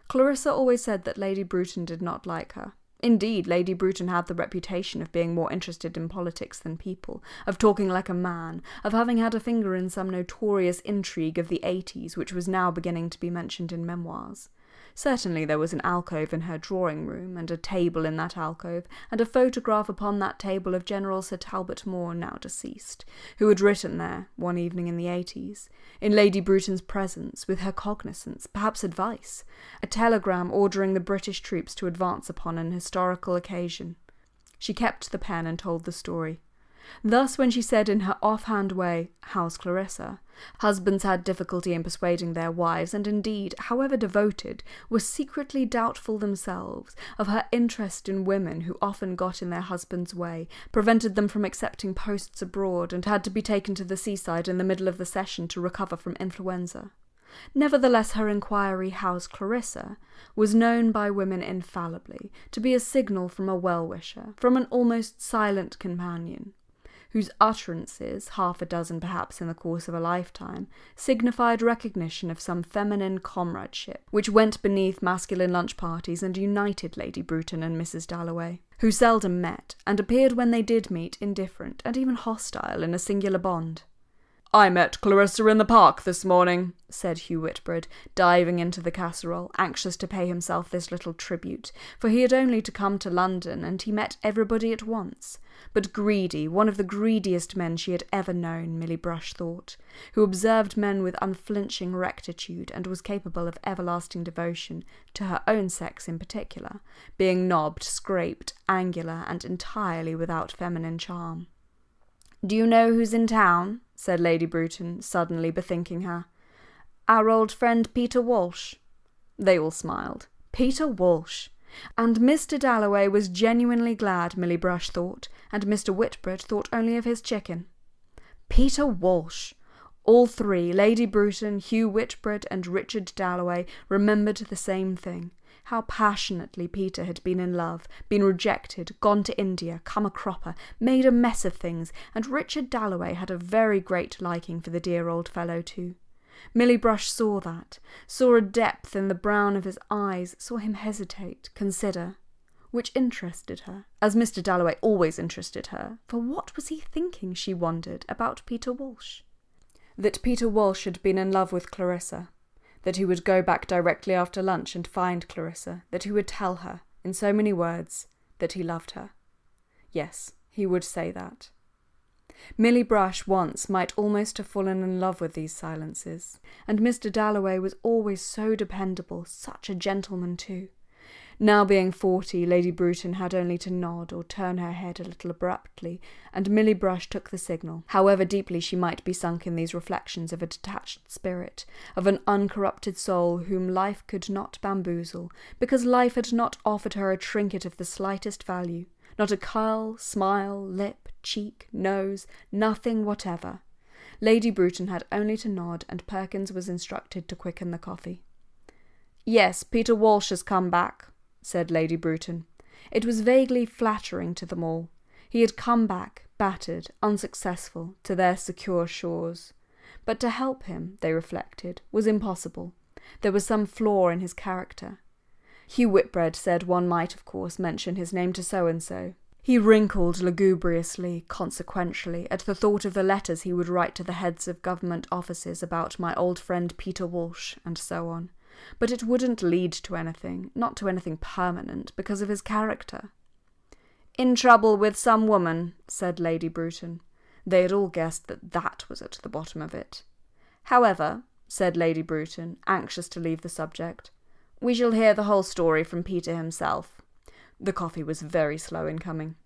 Clarissa always said that Lady Bruton did not like her. Indeed, Lady Bruton had the reputation of being more interested in politics than people, of talking like a man, of having had a finger in some notorious intrigue of the 80s, which was now beginning to be mentioned in memoirs. Certainly there was an alcove in her drawing-room, and a table in that alcove, and a photograph upon that table of General Sir Talbot Moore, now deceased, who had written there, one evening in the 80s, in Lady Bruton's presence, with her cognizance, perhaps advice, a telegram ordering the British troops to advance upon an historical occasion. She kept the pen and told the story. Thus, when she said in her offhand way, "How's Clarissa?" husbands had difficulty in persuading their wives, and indeed, however devoted, were secretly doubtful themselves of her interest in women who often got in their husbands' way, prevented them from accepting posts abroad, and had to be taken to the seaside in the middle of the session to recover from influenza. Nevertheless, her inquiry, "How's Clarissa?" was known by women infallibly to be a signal from a well-wisher, from an almost silent companion, whose utterances, half a dozen perhaps in the course of a lifetime, signified recognition of some feminine comradeship, which went beneath masculine lunch parties and united Lady Bruton and Mrs. Dalloway, who seldom met, and appeared when they did meet indifferent and even hostile in a singular bond. "I met Clarissa in the park this morning," said Hugh Whitbread, diving into the casserole, anxious to pay himself this little tribute, for he had only to come to London, and he met everybody at once. But greedy, one of the greediest men she had ever known, Millie Brush thought, who observed men with unflinching rectitude and was capable of everlasting devotion, to her own sex in particular, being knobbed, scraped, angular, and entirely without feminine charm. "Do you know who's in town?" said Lady Bruton, suddenly bethinking her. "Our old friend Peter Walsh." They all smiled. Peter Walsh! And Mr. Dalloway was genuinely glad, Millie Brush thought, and Mr. Whitbread thought only of his chicken. Peter Walsh! All three, Lady Bruton, Hugh Whitbread, and Richard Dalloway, remembered the same thing. How passionately Peter had been in love, been rejected, gone to India, come a cropper, made a mess of things, and Richard Dalloway had a very great liking for the dear old fellow too. Millie Brush saw that, saw a depth in the brown of his eyes, saw him hesitate, consider, which interested her, as Mr. Dalloway always interested her, for what was he thinking, she wondered, about Peter Walsh? That Peter Walsh had been in love with Clarissa, that he would go back directly after lunch and find Clarissa, that he would tell her, in so many words, that he loved her. Yes, he would say that. Millie Brush once might almost have fallen in love with these silences, and Mr. Dalloway was always so dependable, such a gentleman too. Now being 40, Lady Bruton had only to nod or turn her head a little abruptly, and Millie Brush took the signal, however deeply she might be sunk in these reflections of a detached spirit, of an uncorrupted soul whom life could not bamboozle, because life had not offered her a trinket of the slightest value, not a curl, smile, lip, cheek, nose, nothing whatever. Lady Bruton had only to nod, and Perkins was instructed to quicken the coffee. "Yes, Peter Walsh has come back," said Lady Bruton. It was vaguely flattering to them all. He had come back, battered, unsuccessful, to their secure shores. But to help him, they reflected, was impossible. There was some flaw in his character. Hugh Whitbread said one might, of course, mention his name to so-and-so. He wrinkled lugubriously, consequentially, at the thought of the letters he would write to the heads of government offices about my old friend Peter Walsh, and so on. But it wouldn't lead to anything, not to anything permanent, because of his character. "In trouble with some woman," said Lady Bruton. They had all guessed that that was at the bottom of it. "However," said Lady Bruton, anxious to leave the subject, "we shall hear the whole story from Peter himself." The coffee was very slow in coming.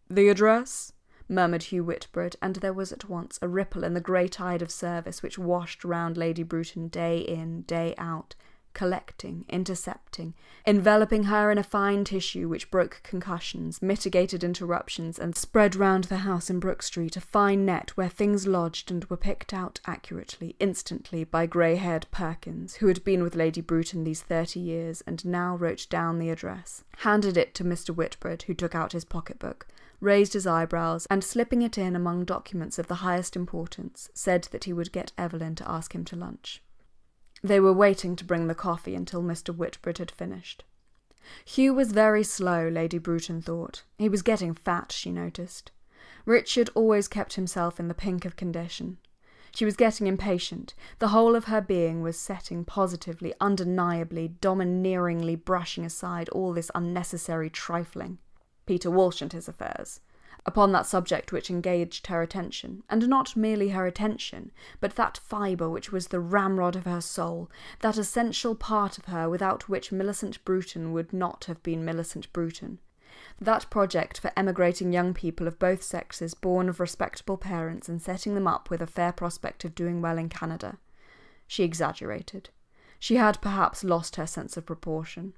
"The address?" murmured Hugh Whitbread, and there was at once a ripple in the grey tide of service which washed round Lady Bruton day in, day out, collecting, intercepting, enveloping her in a fine tissue which broke concussions, mitigated interruptions, and spread round the house in Brook Street, a fine net where things lodged and were picked out accurately, instantly, by grey-haired Perkins, who had been with Lady Bruton these 30 years, and now wrote down the address, handed it to Mr. Whitbread, who took out his pocket-book, raised his eyebrows, and slipping it in among documents of the highest importance, said that he would get Evelyn to ask him to lunch. They were waiting to bring the coffee until Mr. Whitbread had finished. Hugh was very slow, Lady Bruton thought. He was getting fat, she noticed. Richard always kept himself in the pink of condition. She was getting impatient. The whole of her being was setting positively, undeniably, domineeringly brushing aside all this unnecessary trifling. Peter Walsh and his affairs. Upon that subject which engaged her attention, and not merely her attention, but that fibre which was the ramrod of her soul, that essential part of her without which Millicent Bruton would not have been Millicent Bruton. That project for emigrating young people of both sexes born of respectable parents and setting them up with a fair prospect of doing well in Canada. She exaggerated. She had perhaps lost her sense of proportion.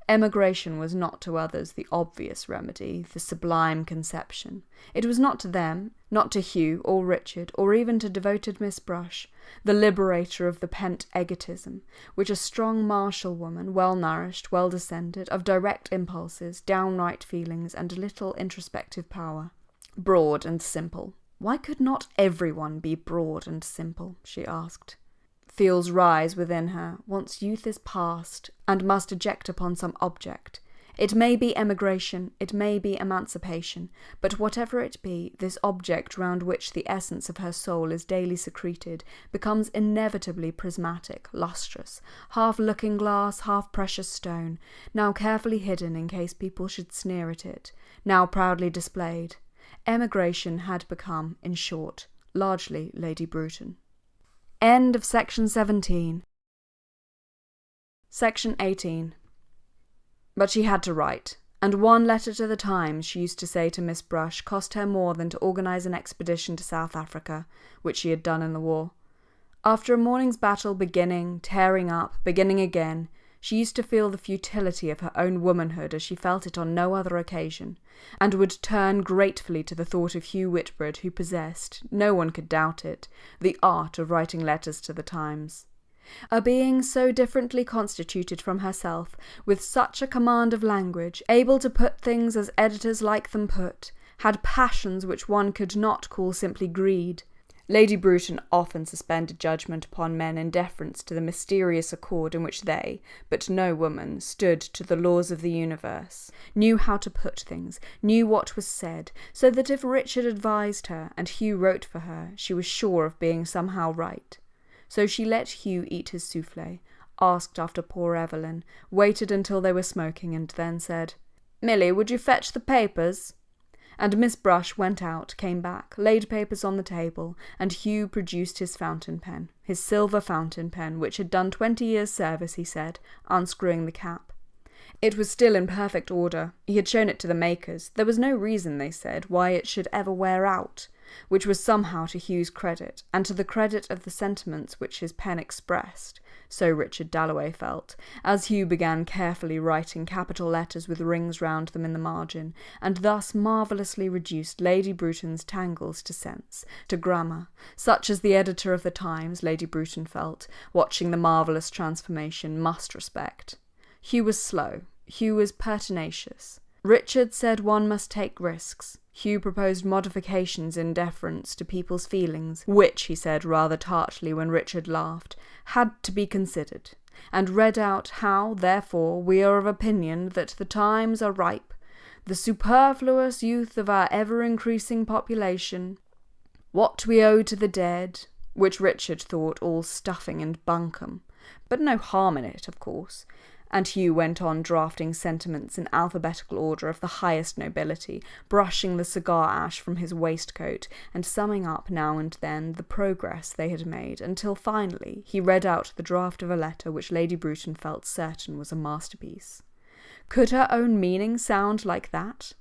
Emigration was not to others the obvious remedy, the sublime conception. It was not to them, not to Hugh or Richard, or even to devoted Miss Brush, the liberator of the pent egotism, which a strong martial woman, well-nourished, well-descended, of direct impulses, downright feelings, and little introspective power. Broad and simple. Why could not everyone be broad and simple, she asked. Feels rise within her, once youth is past, and must eject upon some object. It may be emigration, it may be emancipation, but whatever it be, this object round which the essence of her soul is daily secreted becomes inevitably prismatic, lustrous, half looking-glass, half precious stone, now carefully hidden in case people should sneer at it, now proudly displayed. Emigration had become, in short, largely Lady Bruton. End of section 17. Section 18. But she had to write, and one letter to the Times, she used to say to Miss Brush, cost her more than to organise an expedition to South Africa, which she had done in the war. After a morning's battle beginning, tearing up, beginning again, she used to feel the futility of her own womanhood as she felt it on no other occasion, and would turn gratefully to the thought of Hugh Whitbread, who possessed, no one could doubt it, the art of writing letters to the Times. A being so differently constituted from herself, with such a command of language, able to put things as editors like them put, had passions which one could not call simply greed. Lady Bruton often suspended judgment upon men in deference to the mysterious accord in which they, but no woman, stood to the laws of the universe, knew how to put things, knew what was said, so that if Richard advised her and Hugh wrote for her, she was sure of being somehow right. So she let Hugh eat his souffle, asked after poor Evelyn, waited until they were smoking, and then said, "Milly, would you fetch the papers?" And Miss Brush went out, came back, laid papers on the table, and Hugh produced his fountain pen, his silver fountain pen, which had done 20 years' service, he said, unscrewing the cap. It was still in perfect order. He had shown it to the makers. There was no reason, they said, why it should ever wear out, which was somehow to Hugh's credit, and to the credit of the sentiments which his pen expressed, so Richard Dalloway felt, as Hugh began carefully writing capital letters with rings round them in the margin, and thus marvellously reduced Lady Bruton's tangles to sense, to grammar, such as the editor of the Times, Lady Bruton felt, watching the marvellous transformation, must respect. Hugh was slow. Hugh was pertinacious. Richard said one must take risks. Hugh proposed modifications in deference to people's feelings, which, he said rather tartly when Richard laughed, had to be considered, and read out how, therefore, we are of opinion that the times are ripe, the superfluous youth of our ever-increasing population, what we owe to the dead, which Richard thought all stuffing and bunkum, but no harm in it, of course. And Hugh went on drafting sentiments in alphabetical order of the highest nobility, brushing the cigar ash from his waistcoat, and summing up now and then the progress they had made, until finally he read out the draft of a letter which Lady Bruton felt certain was a masterpiece. Could her own meaning sound like that?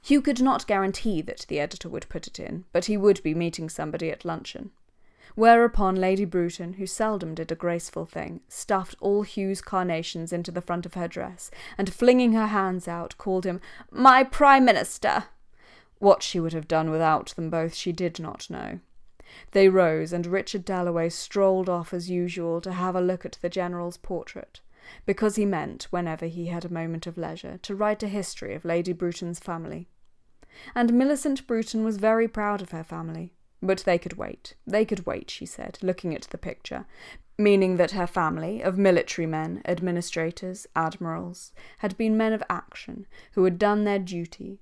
Hugh could not guarantee that the editor would put it in, but he would be meeting somebody at luncheon. Whereupon Lady Bruton, who seldom did a graceful thing, stuffed all Hugh's carnations into the front of her dress, and flinging her hands out, called him "My Prime Minister." What she would have done without them both she did not know. They rose, and Richard Dalloway strolled off as usual to have a look at the General's portrait, because he meant, whenever he had a moment of leisure, to write a history of Lady Bruton's family. And Millicent Bruton was very proud of her family. But they could wait, she said, looking at the picture, meaning that her family, of military men, administrators, admirals, had been men of action, who had done their duty.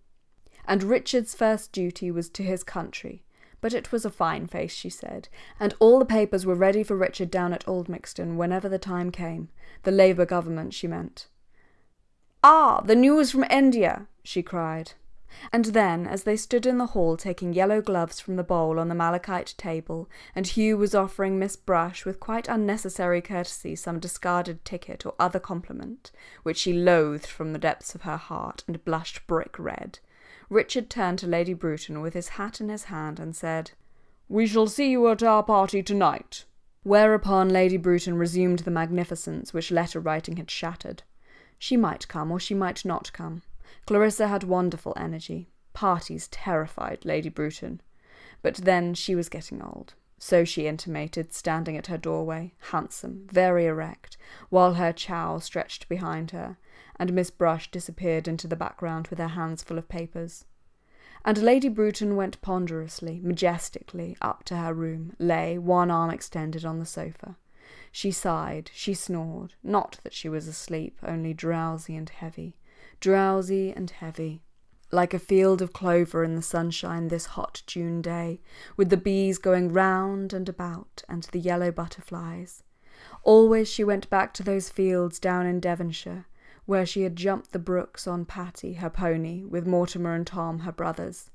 And Richard's first duty was to his country, But it was a fine face, she said, and all the papers were ready for Richard down at Aldmixton whenever the time came. The Labour government, she meant. "Ah, the news from India!" she cried. And then, as they stood in the hall taking yellow gloves from the bowl on the malachite table, and Hugh was offering Miss Brush with quite unnecessary courtesy some discarded ticket or other compliment, which she loathed from the depths of her heart and blushed brick red, Richard turned to Lady Bruton with his hat in his hand and said, "We shall see you at our party tonight." Whereupon Lady Bruton resumed the magnificence which letter-writing had shattered. She might come or she might not come. Clarissa had wonderful energy. Parties terrified Lady Bruton. But then she was getting old. So she intimated, standing at her doorway, handsome, very erect, while her chow stretched behind her, and Miss Brush disappeared into the background with her hands full of papers. And Lady Bruton went ponderously, majestically, up to her room, lay, one arm extended on the sofa. She sighed, she snored, not that she was asleep, only drowsy and heavy, like a field of clover in the sunshine this hot June day, with the bees going round and about, and the yellow butterflies. Always she went back to those fields down in Devonshire, where she had jumped the brooks on Patty, her pony, with Mortimer and Tom, her brothers.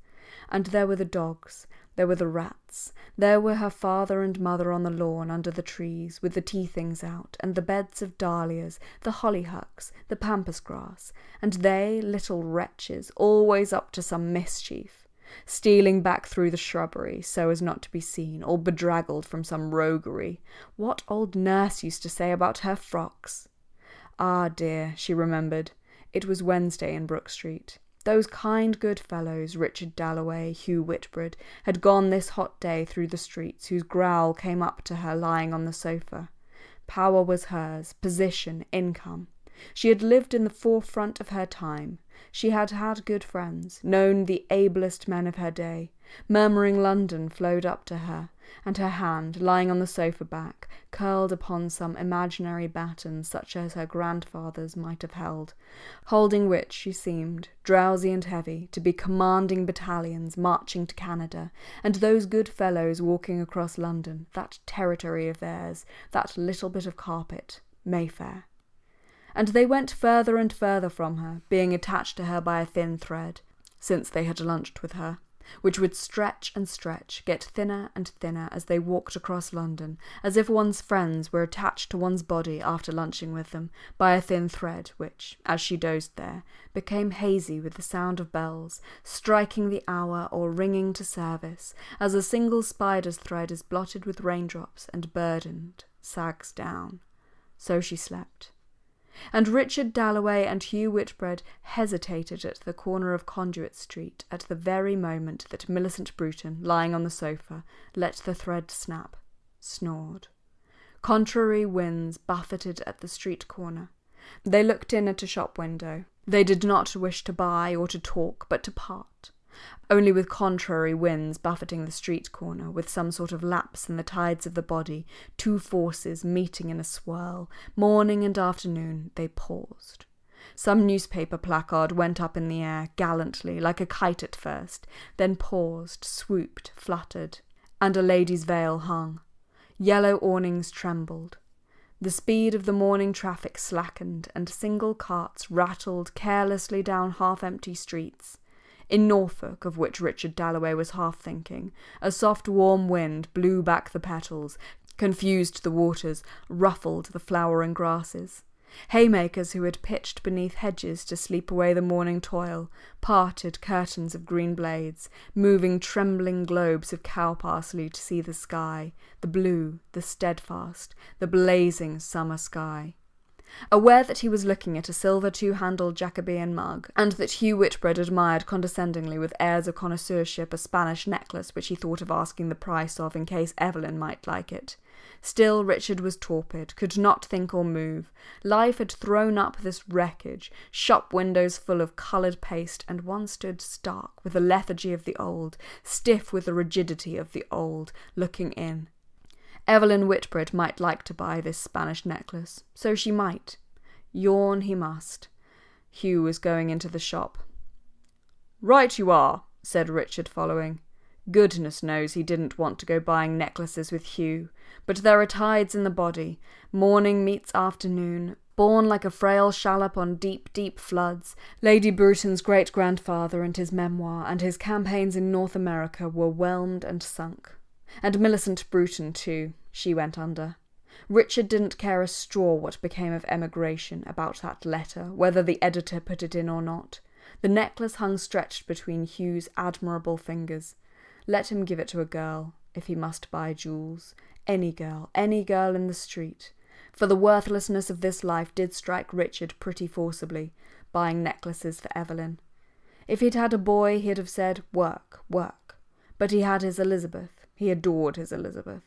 And there were the dogs, there were the rats, there were her father and mother on the lawn under the trees, with the tea-things out, and the beds of dahlias, the hollyhocks, the pampas grass, and they, little wretches, always up to some mischief, stealing back through the shrubbery so as not to be seen, all bedraggled from some roguery. What old nurse used to say about her frocks? Ah, dear, she remembered. It was Wednesday in Brook Street. Those kind good fellows, Richard Dalloway, Hugh Whitbread, had gone this hot day through the streets, whose growl came up to her lying on the sofa. Power was hers, position, income. She had lived in the forefront of her time. She had had good friends, known the ablest men of her day. Murmuring London flowed up to her, and her hand, lying on the sofa back, curled upon some imaginary baton such as her grandfather's might have held, holding which she seemed, drowsy and heavy, to be commanding battalions marching to Canada, and those good fellows walking across London, that territory of theirs, that little bit of carpet, Mayfair. And they went further and further from her, being attached to her by a thin thread, since they had lunched with her, which would stretch and stretch, get thinner and thinner as they walked across London, as if one's friends were attached to one's body after lunching with them by a thin thread which, as she dozed there, became hazy with the sound of bells, striking the hour or ringing to service, as a single spider's thread is blotted with raindrops and burdened, sags down. So she slept. And Richard Dalloway and Hugh Whitbread hesitated at the corner of Conduit Street at the very moment that Millicent Bruton, lying on the sofa, let the thread snap, snored. Contrary winds buffeted at the street corner. They looked in at a shop window. They did not wish to buy or to talk, but to part. Only with contrary winds buffeting the street corner, with some sort of lapse in the tides of the body, two forces meeting in a swirl, morning and afternoon, they paused. Some newspaper placard went up in the air, gallantly, like a kite at first, then paused, swooped, fluttered, and a lady's veil hung. Yellow awnings trembled. The speed of the morning traffic slackened, and single carts rattled carelessly down half-empty streets. In Norfolk, of which Richard Dalloway was half thinking, a soft warm wind blew back the petals, confused the waters, ruffled the flowering grasses. Haymakers who had pitched beneath hedges to sleep away the morning toil, parted curtains of green blades, moving trembling globes of cow parsley to see the sky, the blue, the steadfast, the blazing summer sky. Aware that he was looking at a silver two-handled Jacobean mug, and that Hugh Whitbread admired condescendingly with airs of connoisseurship a Spanish necklace which he thought of asking the price of in case Evelyn might like it. Still Richard was torpid, could not think or move. Life had thrown up this wreckage, shop windows full of coloured paste, and one stood stark with the lethargy of the old, stiff with the rigidity of the old, looking in. Evelyn Whitbread might like to buy this Spanish necklace, so she might. Yawn he must. Hugh was going into the shop. "Right you are," said Richard, following. Goodness knows he didn't want to go buying necklaces with Hugh, but there are tides in the body, morning meets afternoon, born like a frail shallop on deep, deep floods. Lady Bruton's great-grandfather and his memoir and his campaigns in North America were whelmed and sunk. And Millicent Bruton, too, she went under. Richard didn't care a straw what became of emigration, about that letter, whether the editor put it in or not. The necklace hung stretched between Hugh's admirable fingers. Let him give it to a girl, if he must buy jewels. Any girl in the street. For the worthlessness of this life did strike Richard pretty forcibly, buying necklaces for Evelyn. If he'd had a boy, he'd have said, work, work. But he had his Elizabeth. He adored his Elizabeth.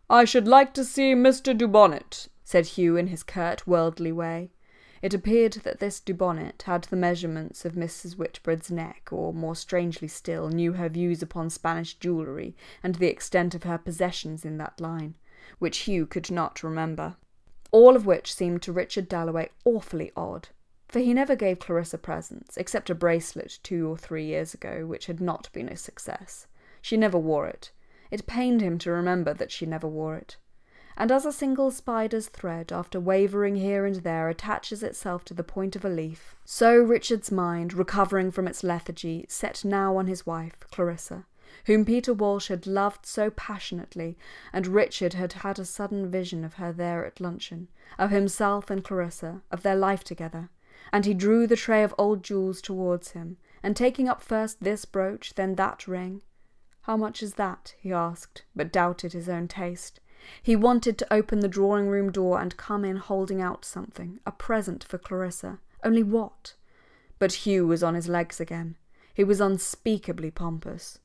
"I should like to see Mr. Dubonnet," said Hugh in his curt, worldly way. It appeared that this Dubonnet had the measurements of Mrs. Whitbread's neck, or, more strangely still, knew her views upon Spanish jewellery and the extent of her possessions in that line, which Hugh could not remember. All of which seemed to Richard Dalloway awfully odd, for he never gave Clarissa presents, except a bracelet 2 or 3 years ago, which had not been a success. She never wore it. It pained him to remember that she never wore it. And as a single spider's thread, after wavering here and there, attaches itself to the point of a leaf, so Richard's mind, recovering from its lethargy, set now on his wife, Clarissa, whom Peter Walsh had loved so passionately, and Richard had had a sudden vision of her there at luncheon, of himself and Clarissa, of their life together, and he drew the tray of old jewels towards him, and taking up first this brooch, then that ring. "How much is that?" he asked, but doubted his own taste. He wanted to open the drawing-room door and come in holding out something, a present for Clarissa. Only what? But Hugh was on his legs again. He was unspeakably pompous.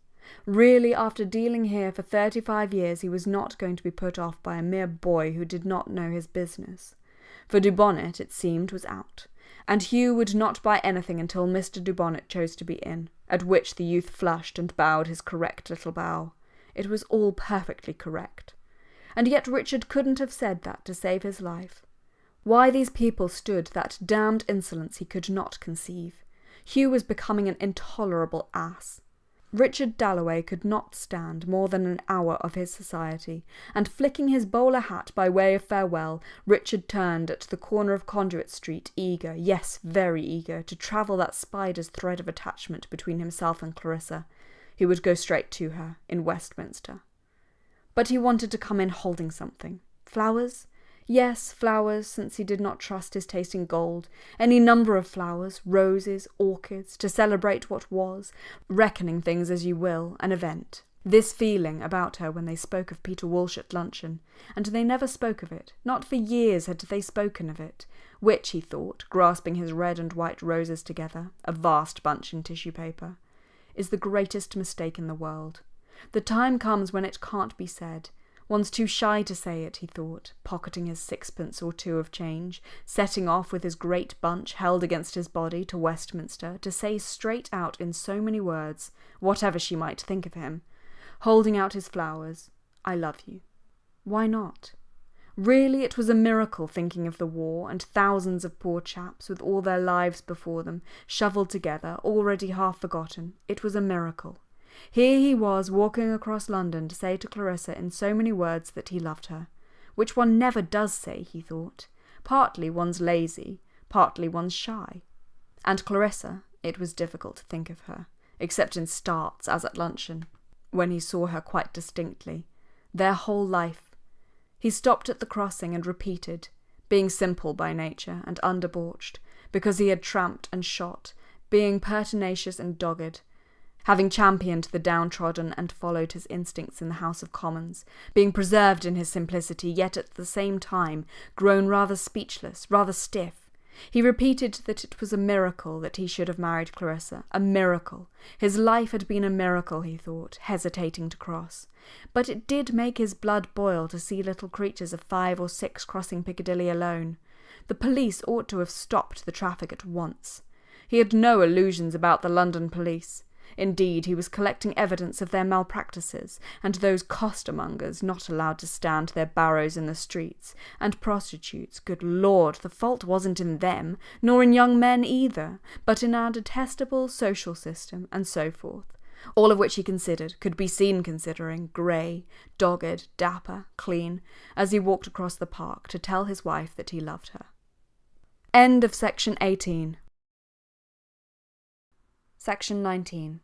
Really, after dealing here for 35 years, he was not going to be put off by a mere boy who did not know his business. For Dubonnet, it seemed, was out, and Hugh would not buy anything until Mr. Dubonnet chose to be in, at which the youth flushed and bowed his correct little bow. It was all perfectly correct. And yet Richard couldn't have said that to save his life. Why these people stood that damned insolence he could not conceive. Hugh was becoming an intolerable ass. Richard Dalloway could not stand more than an hour of his society, and flicking his bowler hat by way of farewell, Richard turned at the corner of Conduit Street, eager, yes, very eager, to travel that spider's thread of attachment between himself and Clarissa. He would go straight to her, in Westminster. But he wanted to come in holding something. Flowers? Yes, flowers, since he did not trust his taste in gold. Any number of flowers, roses, orchids, to celebrate what was, reckoning things as you will, an event. This feeling about her when they spoke of Peter Walsh at luncheon, and they never spoke of it, not for years had they spoken of it, which, he thought, grasping his red and white roses together, a vast bunch in tissue paper, is the greatest mistake in the world. The time comes when it can't be said. One's too shy to say it, he thought, pocketing his 6pence or 2 of change, setting off with his great bunch held against his body to Westminster, to say straight out in so many words, whatever she might think of him, holding out his flowers, "I love you." Why not? Really, it was a miracle, thinking of the war, and thousands of poor chaps, with all their lives before them, shovelled together, already half forgotten. It was a miracle. Here he was, walking across London to say to Clarissa in so many words that he loved her, which one never does say, he thought. Partly one's lazy, partly one's shy. And Clarissa, it was difficult to think of her, except in starts, as at luncheon, when he saw her quite distinctly. Their whole life. He stopped at the crossing and repeated, being simple by nature and undebauched, because he had tramped and shot, being pertinacious and dogged, having championed the downtrodden and followed his instincts in the House of Commons, being preserved in his simplicity, yet at the same time grown rather speechless, rather stiff. He repeated that it was a miracle that he should have married Clarissa, a miracle. His life had been a miracle, he thought, hesitating to cross. But it did make his blood boil to see little creatures of 5 or 6 crossing Piccadilly alone. The police ought to have stopped the traffic at once. He had no illusions about the London police. Indeed, he was collecting evidence of their malpractices, and those costermongers not allowed to stand their barrows in the streets, and prostitutes. Good Lord, the fault wasn't in them, nor in young men either, but in our detestable social system, and so forth. all of which he considered, could be seen considering, grey, dogged, dapper, clean, as he walked across the park to tell his wife that he loved her. End of section 18. Section 19.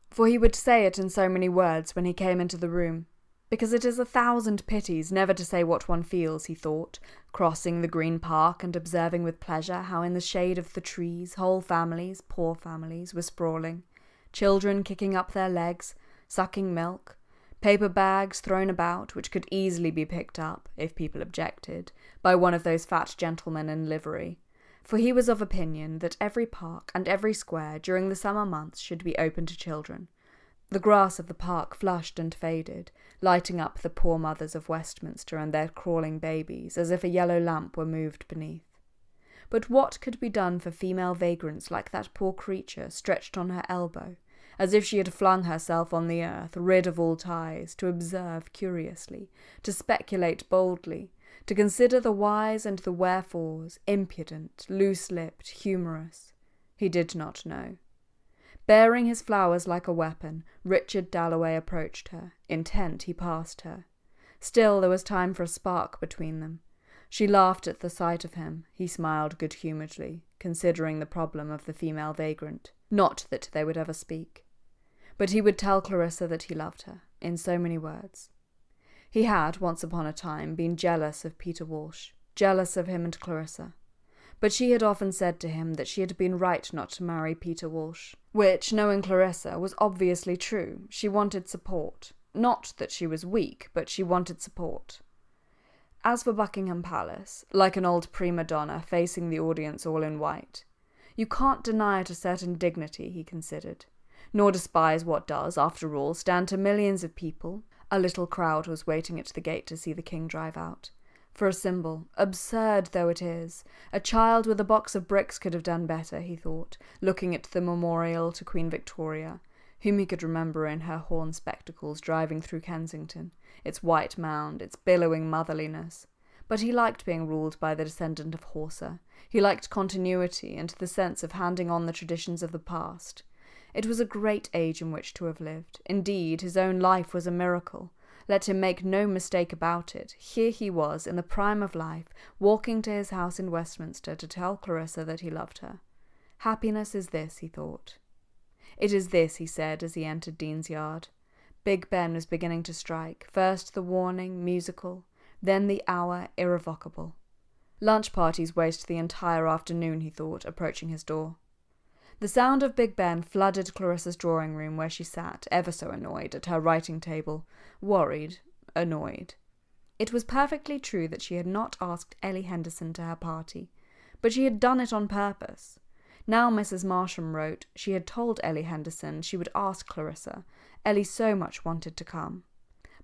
For he would say it in so many words when he came into the room, because it is 1,000 pities never to say what one feels, he thought, crossing the green park and observing with pleasure how in the shade of the trees whole families, poor families, were sprawling, children kicking up their legs, sucking milk, paper bags thrown about which could easily be picked up, if people objected, by one of those fat gentlemen in livery, for he was of opinion that every park and every square during the summer months should be open to children. The grass of the park flushed and faded, lighting up the poor mothers of Westminster and their crawling babies as if a yellow lamp were moved beneath. But what could be done for female vagrants like that poor creature stretched on her elbow, as if she had flung herself on the earth, rid of all ties, to observe curiously, to speculate boldly, to consider the whys and the wherefores, impudent, loose-lipped, humorous? He did not know. Bearing his flowers like a weapon, Richard Dalloway approached her. Intent, he passed her. Still there was time for a spark between them. She laughed at the sight of him. He smiled good-humouredly, considering the problem of the female vagrant. Not that they would ever speak. But he would tell Clarissa that he loved her, in so many words. He had, once upon a time, been jealous of Peter Walsh, jealous of him and Clarissa. But she had often said to him that she had been right not to marry Peter Walsh, which, knowing Clarissa, was obviously true. She wanted support. Not that she was weak, but she wanted support. As for Buckingham Palace, like an old prima donna facing the audience all in white, you can't deny it a certain dignity, he considered, nor despise what does, after all, stand to millions of people. A little crowd was waiting at the gate to see the king drive out. For a symbol, absurd though it is, a child with a box of bricks could have done better, he thought, looking at the memorial to Queen Victoria, whom he could remember in her horn spectacles driving through Kensington, its white mound, its billowing motherliness. But he liked being ruled by the descendant of Horsa. He liked continuity and the sense of handing on the traditions of the past. It was a great age in which to have lived. Indeed, his own life was a miracle. Let him make no mistake about it. Here he was, in the prime of life, walking to his house in Westminster to tell Clarissa that he loved her. Happiness is this, he thought. It is this, he said as he entered Dean's Yard. Big Ben was beginning to strike, first the warning, musical, then the hour, irrevocable. Lunch parties waste the entire afternoon, he thought, approaching his door. The sound of Big Ben flooded Clarissa's drawing room where she sat, ever so annoyed, at her writing table, worried, annoyed. It was perfectly true that she had not asked Ellie Henderson to her party, but she had done it on purpose. Now Mrs. Marsham wrote she had told Ellie Henderson she would ask Clarissa. Ellie so much wanted to come.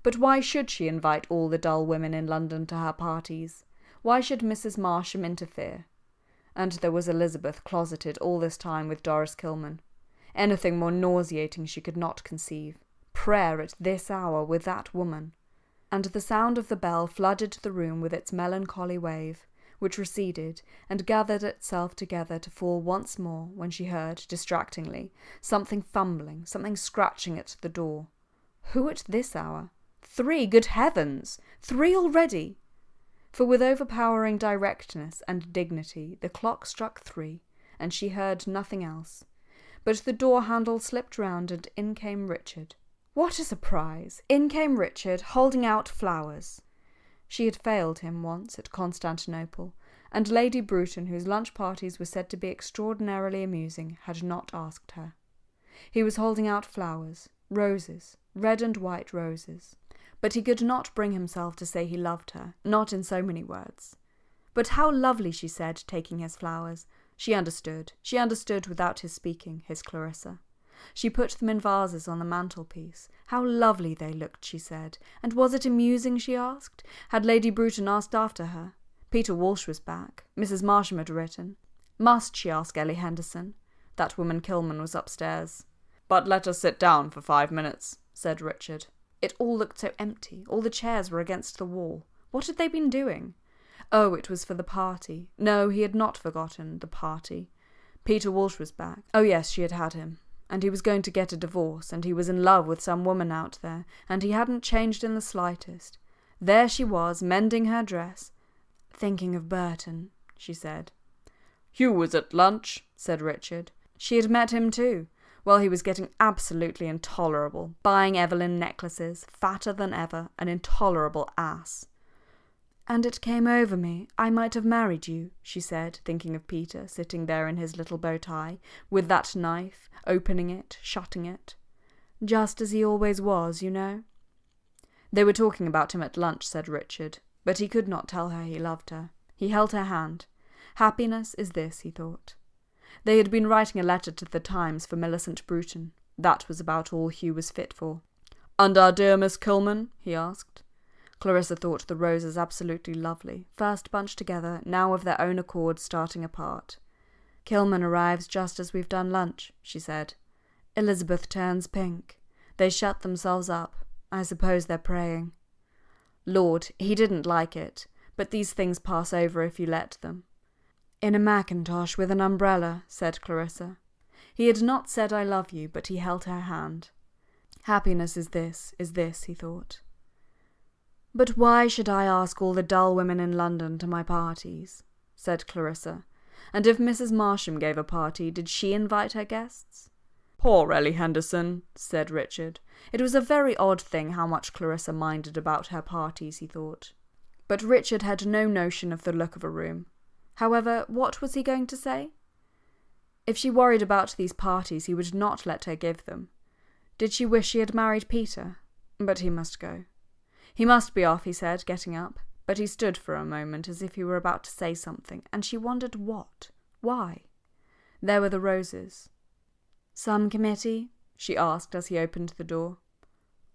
But why should she invite all the dull women in London to her parties? Why should Mrs. Marsham interfere? And there was Elizabeth closeted all this time with Doris Kilman. Anything more nauseating she could not conceive. Prayer at this hour with that woman. And the sound of the bell flooded the room with its melancholy wave, which receded and gathered itself together to fall once more when she heard, distractingly, something fumbling, something scratching at the door. Who at this hour? 3, good heavens! 3 already! For with overpowering directness and dignity the clock struck 3, and she heard nothing else. But the door-handle slipped round, and in came Richard. What a surprise! In came Richard, holding out flowers. She had failed him once at Constantinople, and Lady Bruton, whose lunch parties were said to be extraordinarily amusing, had not asked her. He was holding out flowers, roses, red and white roses. But he could not bring himself to say he loved her, not in so many words. But how lovely, she said, taking his flowers. She understood without his speaking, his Clarissa. She put them in vases on the mantelpiece. How lovely they looked, she said. And was it amusing, she asked? Had Lady Bruton asked after her? Peter Walsh was back. Mrs. Marsham had written. Must she ask Ellie Henderson? That woman Kilman was upstairs. But let us sit down for 5 minutes, said Richard. It all looked so empty. All the chairs were against the wall. What had they been doing? Oh, it was for the party. No, he had not forgotten the party. Peter Walsh was back. Oh yes, she had had him. and he was going to get a divorce, and he was in love with some woman out there, and he hadn't changed in the slightest. There she was, mending her dress. "Thinking of Burton," she said. "Hugh was at lunch," said Richard. She had met him too. Well, he was getting absolutely intolerable, buying Evelyn necklaces, fatter than ever, an intolerable ass. "And it came over me, I might have married you," she said, thinking of Peter, sitting there in his little bow tie, with that knife, opening it, shutting it. Just as he always was, you know. They were talking about him at lunch, said Richard, but he could not tell her he loved her. He held her hand. Happiness is this, he thought. They had been writing a letter to the Times for Millicent Bruton. That was about all Hugh was fit for. "And our dear Miss Kilman?" he asked. Clarissa thought the roses absolutely lovely, first bunched together, now of their own accord starting apart. "Kilman arrives just as we've done lunch," she said. "Elizabeth turns pink. They shut themselves up. I suppose they're praying." Lord, he didn't like it, but these things pass over if you let them. "In a mackintosh with an umbrella," said Clarissa. He had not said "I love you," but he held her hand. Happiness is this, he thought. "But why should I ask all the dull women in London to my parties?" said Clarissa. "And if Mrs. Marsham gave a party, did she invite her guests?" "Poor Ellie Henderson," said Richard. It was a very odd thing how much Clarissa minded about her parties, he thought. But Richard had no notion of the look of a room. However, what was he going to say? If she worried about these parties, he would not let her give them. Did she wish she had married Peter? But he must go. He must be off, he said, getting up, but he stood for a moment as if he were about to say something, and she wondered what, why. There were the roses. "Some committee?" she asked as he opened the door.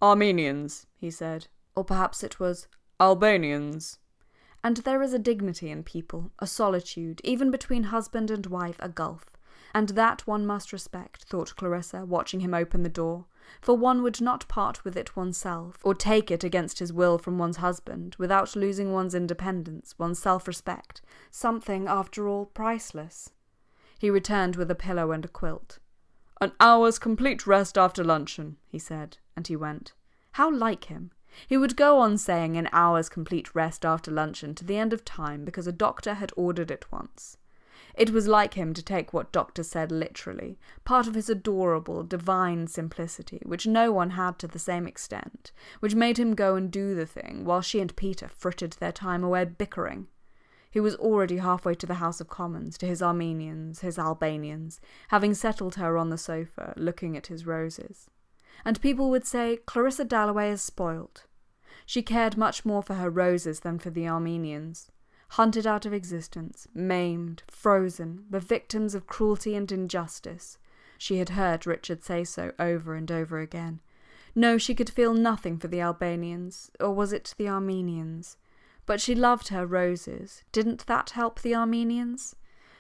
"Armenians," he said, or perhaps it was Albanians. And there is a dignity in people, a solitude, even between husband and wife, a gulf, and that one must respect, thought Clarissa, watching him open the door, for one would not part with it oneself, or take it against his will from one's husband, without losing one's independence, one's self-respect, something, after all, priceless. He returned with a pillow and a quilt. "An hour's complete rest after luncheon," he said, and he went. How like him! He would go on saying an hour's complete rest after luncheon to the end of time because a doctor had ordered it once. It was like him to take what doctors said literally, part of his adorable, divine simplicity, which no one had to the same extent, which made him go and do the thing, while she and Peter frittered their time away bickering. He was already halfway to the House of Commons, to his Armenians, his Albanians, having settled her on the sofa, looking at his roses. And people would say, Clarissa Dalloway is spoilt. She cared much more for her roses than for the Armenians. Hunted out of existence, maimed, frozen, the victims of cruelty and injustice. She had heard Richard say so over and over again. No, she could feel nothing for the Albanians, or was it the Armenians? But she loved her roses. Didn't that help the Armenians?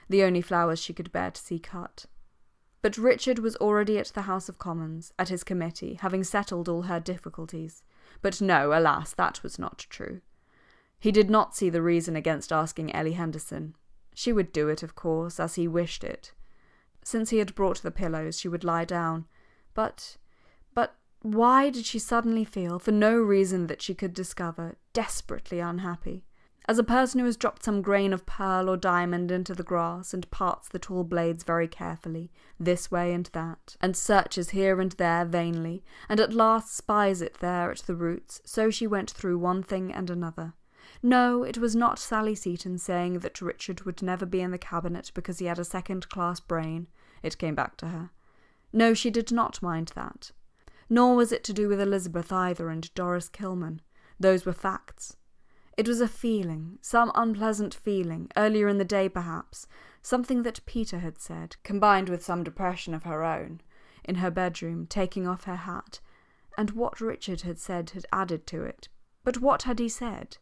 The only flowers she could bear to see cut. But Richard was already at the House of Commons, at his committee, having settled all her difficulties. But no, alas, that was not true. He did not see the reason against asking Ellie Henderson. She would do it, of course, as he wished it. Since he had brought the pillows, she would lie down. But why did she suddenly feel, for no reason that she could discover, desperately unhappy? As a person who has dropped some grain of pearl or diamond into the grass and parts the tall blades very carefully, this way and that, and searches here and there vainly, and at last spies it there at the roots, so she went through one thing and another. No, it was not Sally Seton saying that Richard would never be in the cabinet because he had a second-class brain. It came back to her. No, she did not mind that. Nor was it to do with Elizabeth either and Doris Kilman. Those were facts. It was a feeling, some unpleasant feeling, earlier in the day perhaps, something that Peter had said, combined with some depression of her own, in her bedroom, taking off her hat, and what Richard had said had added to it. But what had he said?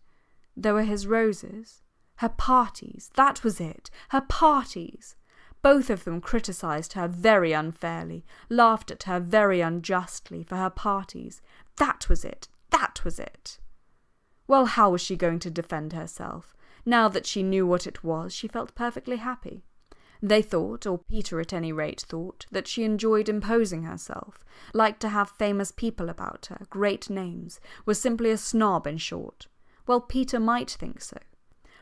There were his roses. Her parties, that was it, her parties. Both of them criticised her very unfairly, laughed at her very unjustly for her parties. That was it, that was it. Well, how was she going to defend herself? Now that she knew what it was, she felt perfectly happy. They thought, or Peter at any rate thought, that she enjoyed imposing herself, liked to have famous people about her, great names, was simply a snob in short. Well, Peter might think so.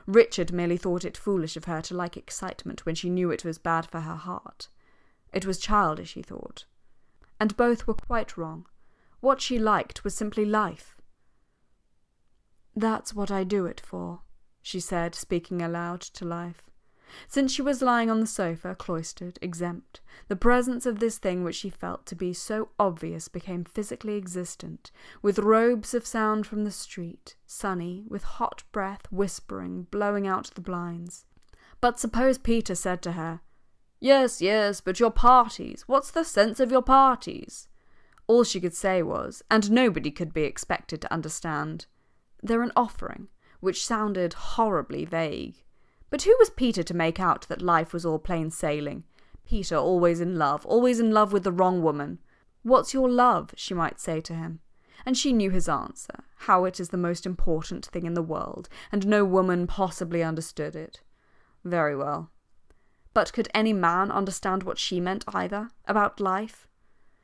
Richard merely thought it foolish of her to like excitement when she knew it was bad for her heart. It was childish, he thought. And both were quite wrong. What she liked was simply life. "That's what I do it for," she said, speaking aloud to life. Since she was lying on the sofa, cloistered, exempt, the presence of this thing which she felt to be so obvious became physically existent, with robes of sound from the street, sunny, with hot breath whispering, blowing out the blinds. But suppose Peter said to her, "Yes, yes, but your parties, what's the sense of your parties?" All she could say was, and nobody could be expected to understand, "They're an offering," which sounded horribly vague. But who was Peter to make out that life was all plain sailing? Peter always in love with the wrong woman. "What's your love?" she might say to him. And she knew his answer, how it is the most important thing in the world, and no woman possibly understood it. Very well. But could any man understand what she meant either, about life?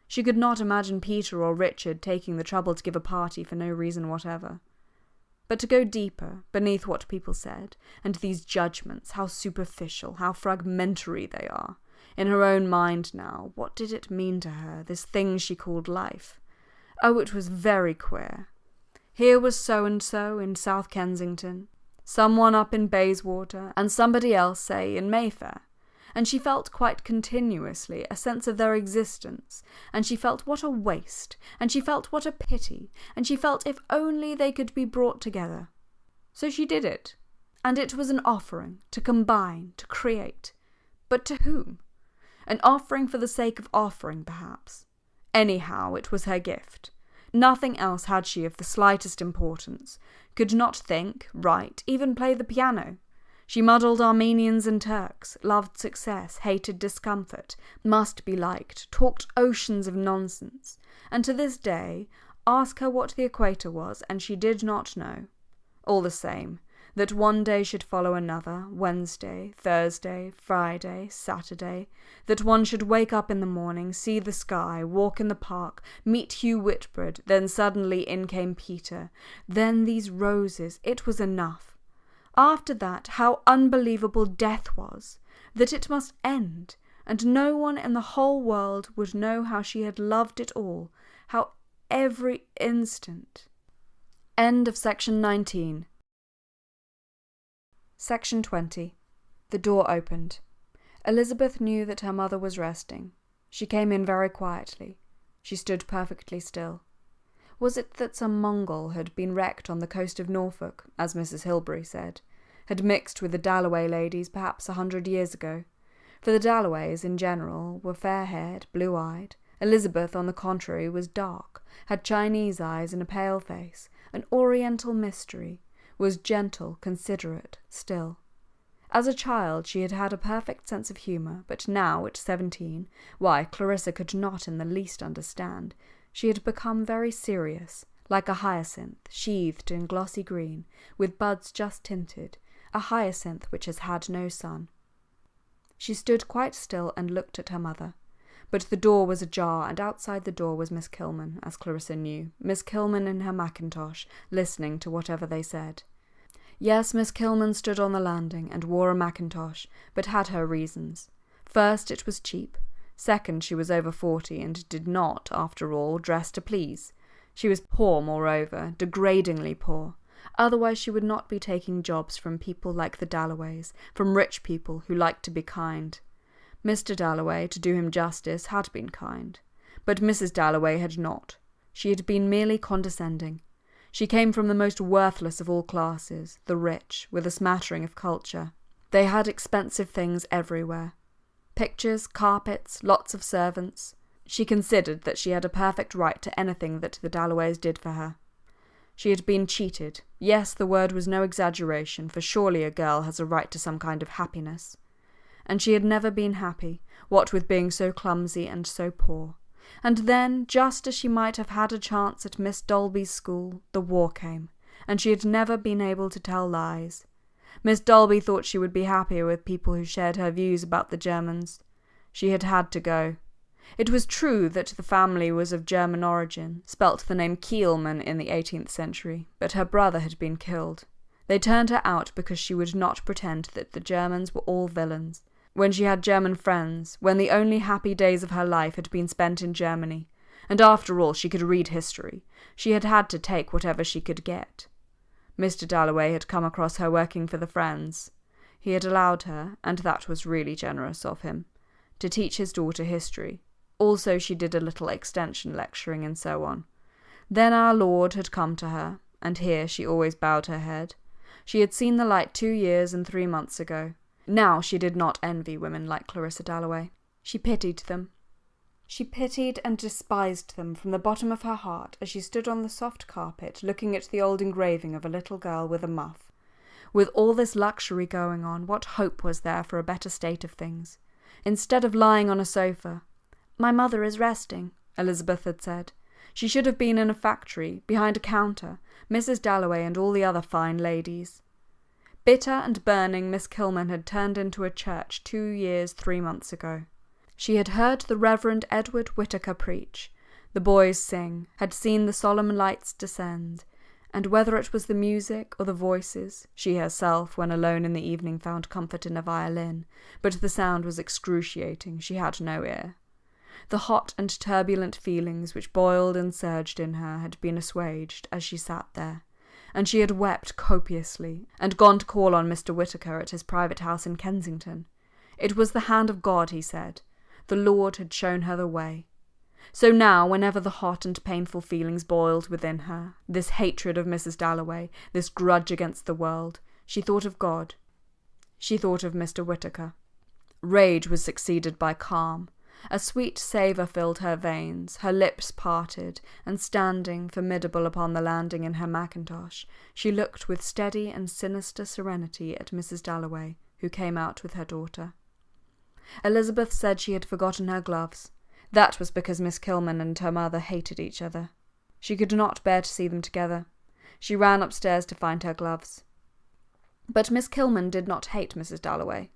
She could not imagine Peter or Richard taking the trouble to give a party for no reason whatever. But to go deeper, beneath what people said, and these judgments, how superficial, how fragmentary they are. In her own mind now, what did it mean to her, this thing she called life? Oh, it was very queer. Here was so-and-so in South Kensington, someone up in Bayswater, and somebody else, say, in Mayfair. And she felt quite continuously a sense of their existence, and she felt what a waste, and she felt what a pity, and she felt if only they could be brought together. So she did it, and it was an offering, to combine, to create. But to whom? An offering for the sake of offering, perhaps. Anyhow, it was her gift. Nothing else had she of the slightest importance, could not think, write, even play the piano. She muddled Armenians and Turks, loved success, hated discomfort, must be liked, talked oceans of nonsense, and to this day, ask her what the equator was, and she did not know. All the same, that one day should follow another, Wednesday, Thursday, Friday, Saturday, that one should wake up in the morning, see the sky, walk in the park, meet Hugh Whitbread, then suddenly in came Peter, then these roses, it was enough. After that, how unbelievable death was, that it must end, and no one in the whole world would know how she had loved it all, how every instant. End of section 19. Section 20. The door opened. Elizabeth knew that her mother was resting. She came in very quietly. She stood perfectly still. Was it that some Mongol had been wrecked on the coast of Norfolk, as Mrs. Hilbery said, had mixed with the Dalloway ladies perhaps 100 years ago? For the Dalloways, in general, were fair-haired, blue-eyed. Elizabeth, on the contrary, was dark, had Chinese eyes and a pale face, an oriental mystery, was gentle, considerate, still. As a child she had had a perfect sense of humour, but now, at 17, why, Clarissa could not in the least understand, she had become very serious, like a hyacinth, sheathed in glossy green, with buds just tinted, a hyacinth which has had no sun. She stood quite still and looked at her mother. But the door was ajar, and outside the door was Miss Kilman, as Clarissa knew, Miss Kilman in her mackintosh, listening to whatever they said. Yes, Miss Kilman stood on the landing, and wore a mackintosh, but had her reasons. First, it was cheap. Second, she was over 40, and did not, after all, dress to please. She was poor, moreover, degradingly poor. Otherwise she would not be taking jobs from people like the Dalloways, from rich people who liked to be kind. Mr. Dalloway, to do him justice, had been kind. But Mrs. Dalloway had not. She had been merely condescending. She came from the most worthless of all classes, the rich, with a smattering of culture. They had expensive things everywhere. Pictures, carpets, lots of servants. She considered that she had a perfect right to anything that the Dalloways did for her. She had been cheated. Yes, the word was no exaggeration, for surely a girl has a right to some kind of happiness. And she had never been happy, what with being so clumsy and so poor. And then, just as she might have had a chance at Miss Dolby's school, the war came, and she had never been able to tell lies. Miss Dolby thought she would be happier with people who shared her views about the Germans. She had had to go. It was true that the family was of German origin, spelt the name Kielman in the 18th century, but her brother had been killed. They turned her out because she would not pretend that the Germans were all villains. When she had German friends, when the only happy days of her life had been spent in Germany, and after all she could read history, she had had to take whatever she could get. Mr. Dalloway had come across her working for the Friends. He had allowed her, and that was really generous of him, to teach his daughter history. Also she did a little extension lecturing and so on. Then our Lord had come to her, and here she always bowed her head. She had seen the light 2 years and 3 months ago. Now she did not envy women like Clarissa Dalloway. She pitied them. She pitied and despised them from the bottom of her heart as she stood on the soft carpet looking at the old engraving of a little girl with a muff. With all this luxury going on, what hope was there for a better state of things? Instead of lying on a sofa, "My mother is resting," Elizabeth had said. She should have been in a factory, behind a counter, Mrs. Dalloway and all the other fine ladies. Bitter and burning, Miss Kilman had turned into a church 2 years 3 months ago. She had heard the Reverend Edward Whittaker preach, the boys sing, had seen the solemn lights descend, and whether it was the music or the voices, she herself, when alone in the evening, found comfort in a violin, but the sound was excruciating, she had no ear. The hot and turbulent feelings which boiled and surged in her had been assuaged as she sat there, and she had wept copiously, and gone to call on Mr. Whittaker at his private house in Kensington. It was the hand of God, he said. The Lord had shown her the way. So now, whenever the hot and painful feelings boiled within her, this hatred of Mrs. Dalloway, this grudge against the world, she thought of God. She thought of Mr. Whittaker. Rage was succeeded by calm. A sweet savour filled her veins, her lips parted, and standing formidable upon the landing in her mackintosh, she looked with steady and sinister serenity at Mrs. Dalloway, who came out with her daughter. Elizabeth said she had forgotten her gloves. That was because Miss Kilman and her mother hated each other. She could not bear to see them together. She ran upstairs to find her gloves. But Miss Kilman did not hate Mrs. Dalloway.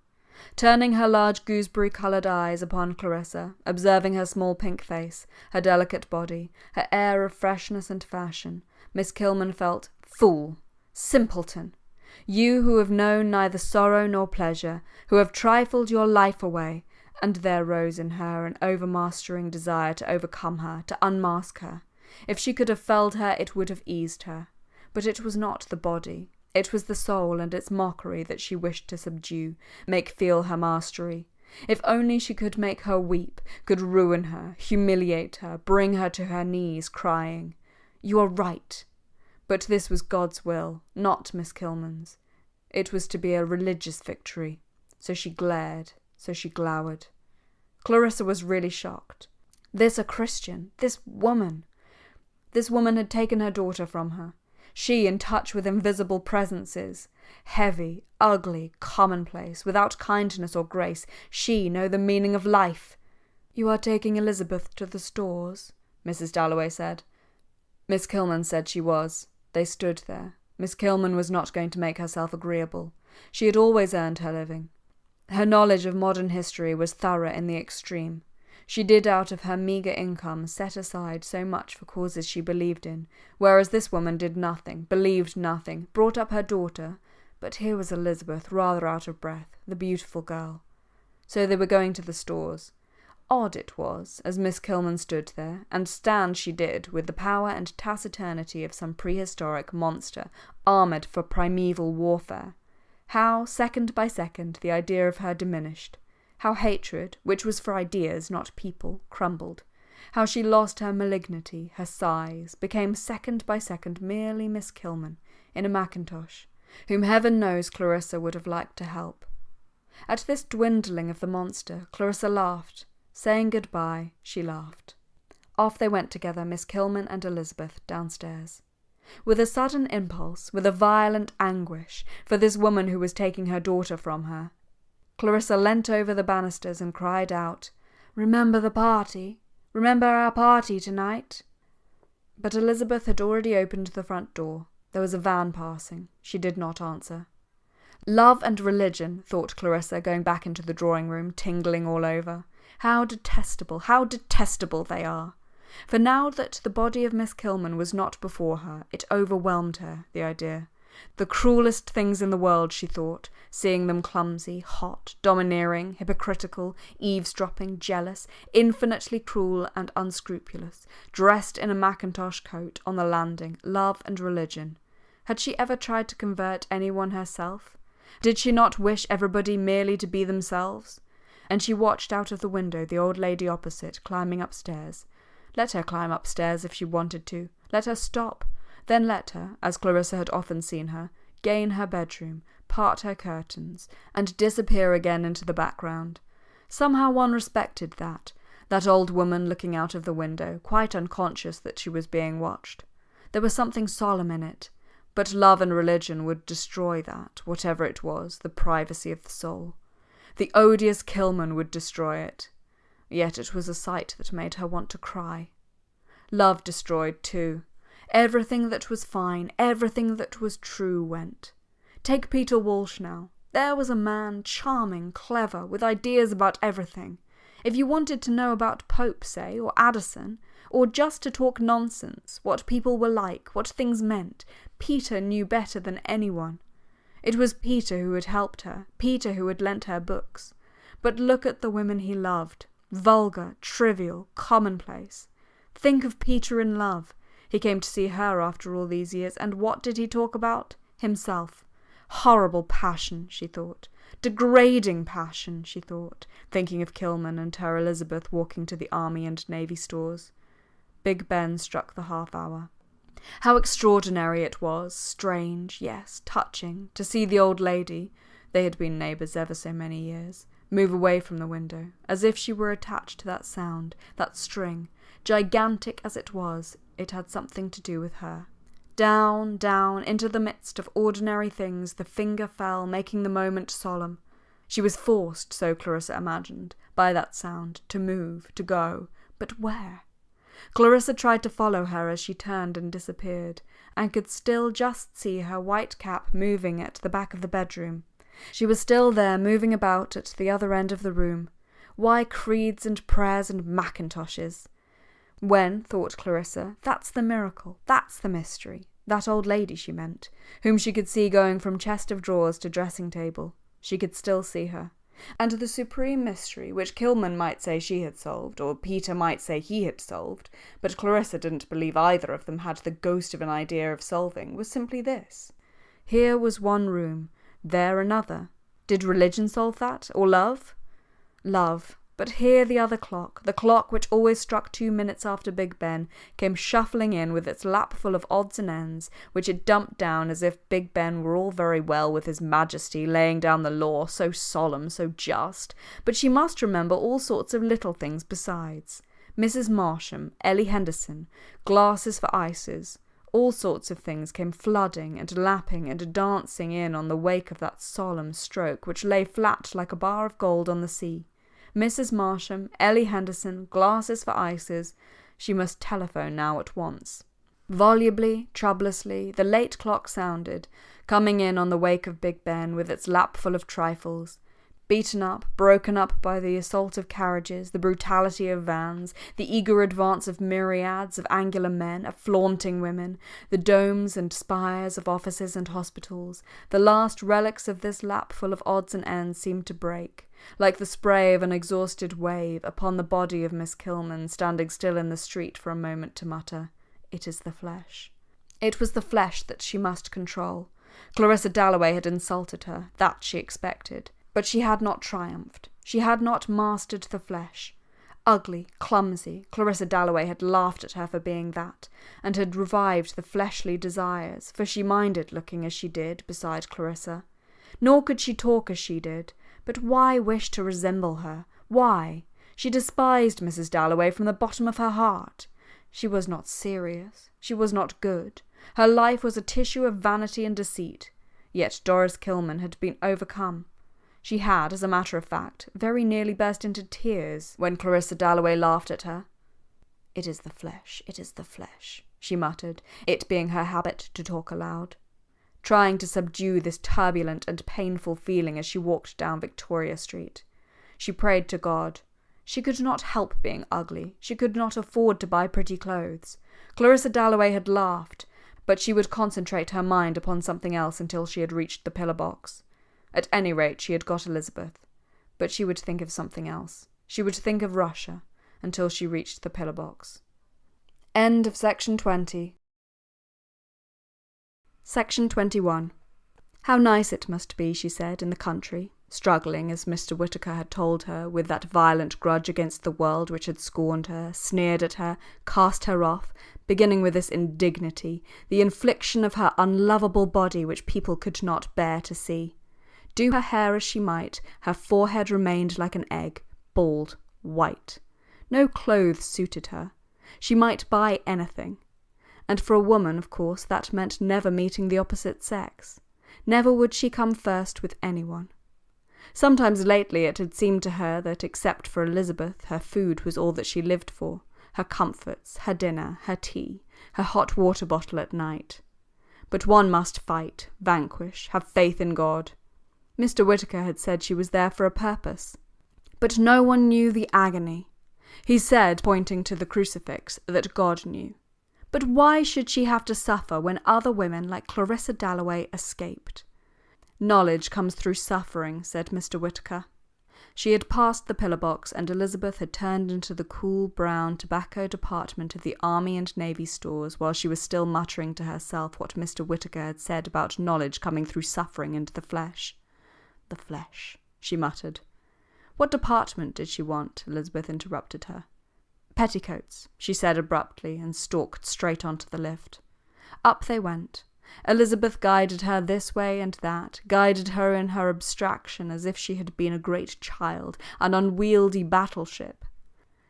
Turning her large gooseberry-coloured eyes upon Clarissa, observing her small pink face, her delicate body, her air of freshness and fashion, Miss Kilman felt, "Fool! Simpleton! You who have known neither sorrow nor pleasure, who have trifled your life away," and there rose in her an overmastering desire to overcome her, to unmask her. If she could have felled her, it would have eased her. But it was not the body. It was the soul and its mockery that she wished to subdue, make feel her mastery. If only she could make her weep, could ruin her, humiliate her, bring her to her knees, crying, "You are right." But this was God's will, not Miss Kilman's. It was to be a religious victory. So she glared, so she glowered. Clarissa was really shocked. This a Christian, this woman had taken her daughter from her. She in touch with invisible presences, heavy, ugly, commonplace, without kindness or grace, she know the meaning of life. "You are taking Elizabeth to the stores?" Mrs. Dalloway said. Miss Kilman said she was. They stood there. Miss Kilman was not going to make herself agreeable. She had always earned her living. Her knowledge of modern history was thorough in the extreme. She did out of her meagre income set aside so much for causes she believed in, whereas this woman did nothing, believed nothing, brought up her daughter, but here was Elizabeth, rather out of breath, the beautiful girl. So they were going to the stores. Odd it was, as Miss Kilman stood there, and stand she did, with the power and taciturnity of some prehistoric monster, armoured for primeval warfare. How, second by second, the idea of her diminished. How hatred, which was for ideas, not people, crumbled. How she lost her malignity, her size, became second by second merely Miss Kilman, in a mackintosh, whom heaven knows Clarissa would have liked to help. At this dwindling of the monster, Clarissa laughed. Saying goodbye, she laughed. Off they went together, Miss Kilman and Elizabeth, downstairs. With a sudden impulse, with a violent anguish, for this woman who was taking her daughter from her, Clarissa leant over the banisters and cried out, "Remember the party! Remember our party tonight!" But Elizabeth had already opened the front door. There was a van passing. She did not answer. Love and religion, thought Clarissa, going back into the drawing room, tingling all over. How detestable they are! For now that the body of Miss Kilman was not before her, it overwhelmed her, the idea. The cruelest things in the world, she thought, seeing them clumsy, hot, domineering, hypocritical, eavesdropping, jealous, infinitely cruel and unscrupulous, dressed in a mackintosh coat on the landing, love and religion. Had she ever tried to convert anyone herself? Did she not wish everybody merely to be themselves? And she watched out of the window the old lady opposite climbing upstairs. Let her climb upstairs if she wanted to. Let her stop. Then let her, as Clarissa had often seen her, gain her bedroom, part her curtains, and disappear again into the background. Somehow one respected that old woman looking out of the window, quite unconscious that she was being watched. There was something solemn in it, but love and religion would destroy that, whatever it was, the privacy of the soul. The odious Kilman would destroy it. Yet it was a sight that made her want to cry. Love destroyed too. Everything that was fine, everything that was true went. Take Peter Walsh now. There was a man, charming, clever, with ideas about everything. If you wanted to know about Pope, say, or Addison, or just to talk nonsense, what people were like, what things meant, Peter knew better than anyone. It was Peter who had helped her, Peter who had lent her books. But look at the women he loved. Vulgar, trivial, commonplace. Think of Peter in love. He came to see her after all these years, and what did he talk about? Himself. Horrible passion, she thought. Degrading passion, she thought, thinking of Kilman and her Elizabeth walking to the Army and Navy stores. Big Ben struck the half-hour. How extraordinary it was, strange, yes, touching, to see the old lady, they had been neighbours ever so many years, move away from the window, as if she were attached to that sound, that string. Gigantic as it was, it had something to do with her. Down, down, into the midst of ordinary things the finger fell, making the moment solemn. She was forced, so Clarissa imagined, by that sound, to move, to go. But where? Clarissa tried to follow her as she turned and disappeared, and could still just see her white cap moving at the back of the bedroom. She was still there, moving about at the other end of the room. Why creeds and prayers and mackintoshes? When, thought Clarissa, that's the miracle, that's the mystery. That old lady, she meant, whom she could see going from chest of drawers to dressing table. She could still see her. And the supreme mystery, which Kilman might say she had solved, or Peter might say he had solved, but Clarissa didn't believe either of them had the ghost of an idea of solving, was simply this. Here was one room, there another. Did religion solve that, or love? Love. But here the other clock, the clock which always struck 2 minutes after Big Ben, came shuffling in with its lap full of odds and ends, which it dumped down as if Big Ben were all very well with his majesty laying down the law, so solemn, so just, but she must remember all sorts of little things besides. Mrs. Marsham, Ellie Henderson, glasses for ices, all sorts of things came flooding and lapping and dancing in on the wake of that solemn stroke which lay flat like a bar of gold on the sea. Mrs. Marsham, Ellie Henderson, glasses for ices. She must telephone now at once. Volubly, troublously, the late clock sounded, coming in on the wake of Big Ben with its lap full of trifles. Beaten up, broken up by the assault of carriages, the brutality of vans, the eager advance of myriads of angular men, of flaunting women, the domes and spires of offices and hospitals, the last relics of this lap full of odds and ends seemed to break, like the spray of an exhausted wave, upon the body of Miss Kilman standing still in the street for a moment to mutter, "It is the flesh." It was the flesh that she must control. Clarissa Dalloway had insulted her, that she expected. But she had not triumphed. She had not mastered the flesh. Ugly, clumsy, Clarissa Dalloway had laughed at her for being that, and had revived the fleshly desires, for she minded looking as she did beside Clarissa. Nor could she talk as she did. But why wish to resemble her? Why? She despised Mrs. Dalloway from the bottom of her heart. She was not serious. She was not good. Her life was a tissue of vanity and deceit. Yet Doris Kilman had been overcome. She had, as a matter of fact, very nearly burst into tears when Clarissa Dalloway laughed at her. "It is the flesh, it is the flesh," she muttered, it being her habit to talk aloud. trying to subdue this turbulent and painful feeling as she walked down Victoria Street. She prayed to God. She could not help being ugly. She could not afford to buy pretty clothes. Clarissa Dalloway had laughed, but she would concentrate her mind upon something else until she had reached the pillar box. At any rate, she had got Elizabeth. But she would think of something else. She would think of Russia until she reached the pillar box. End of section 20. Section 21. How nice it must be, she said, in the country, struggling, as Mr. Whittaker had told her, with that violent grudge against the world which had scorned her, sneered at her, cast her off, beginning with this indignity, the infliction of her unlovable body which people could not bear to see. Do her hair as she might, her forehead remained like an egg, bald, white. No clothes suited her. She might buy anything. And for a woman, of course, that meant never meeting the opposite sex. Never would she come first with anyone. Sometimes lately it had seemed to her that, except for Elizabeth, her food was all that she lived for, her comforts, her dinner, her tea, her hot water bottle at night. But one must fight, vanquish, have faith in God. Mr. Whittaker had said she was there for a purpose. But no one knew the agony. He said, pointing to the crucifix, that God knew. But why should she have to suffer when other women like Clarissa Dalloway escaped? Knowledge comes through suffering, said Mr. Whittaker. She had passed the pillar box, and Elizabeth had turned into the cool brown tobacco department of the Army and Navy stores while she was still muttering to herself what Mr. Whittaker had said about knowledge coming through suffering into the flesh. The flesh, she muttered. What department did she want? Elizabeth interrupted her. Petticoats, she said abruptly, and stalked straight onto the lift. Up they went. Elizabeth guided her this way and that, guided her in her abstraction as if she had been a great child, an unwieldy battleship.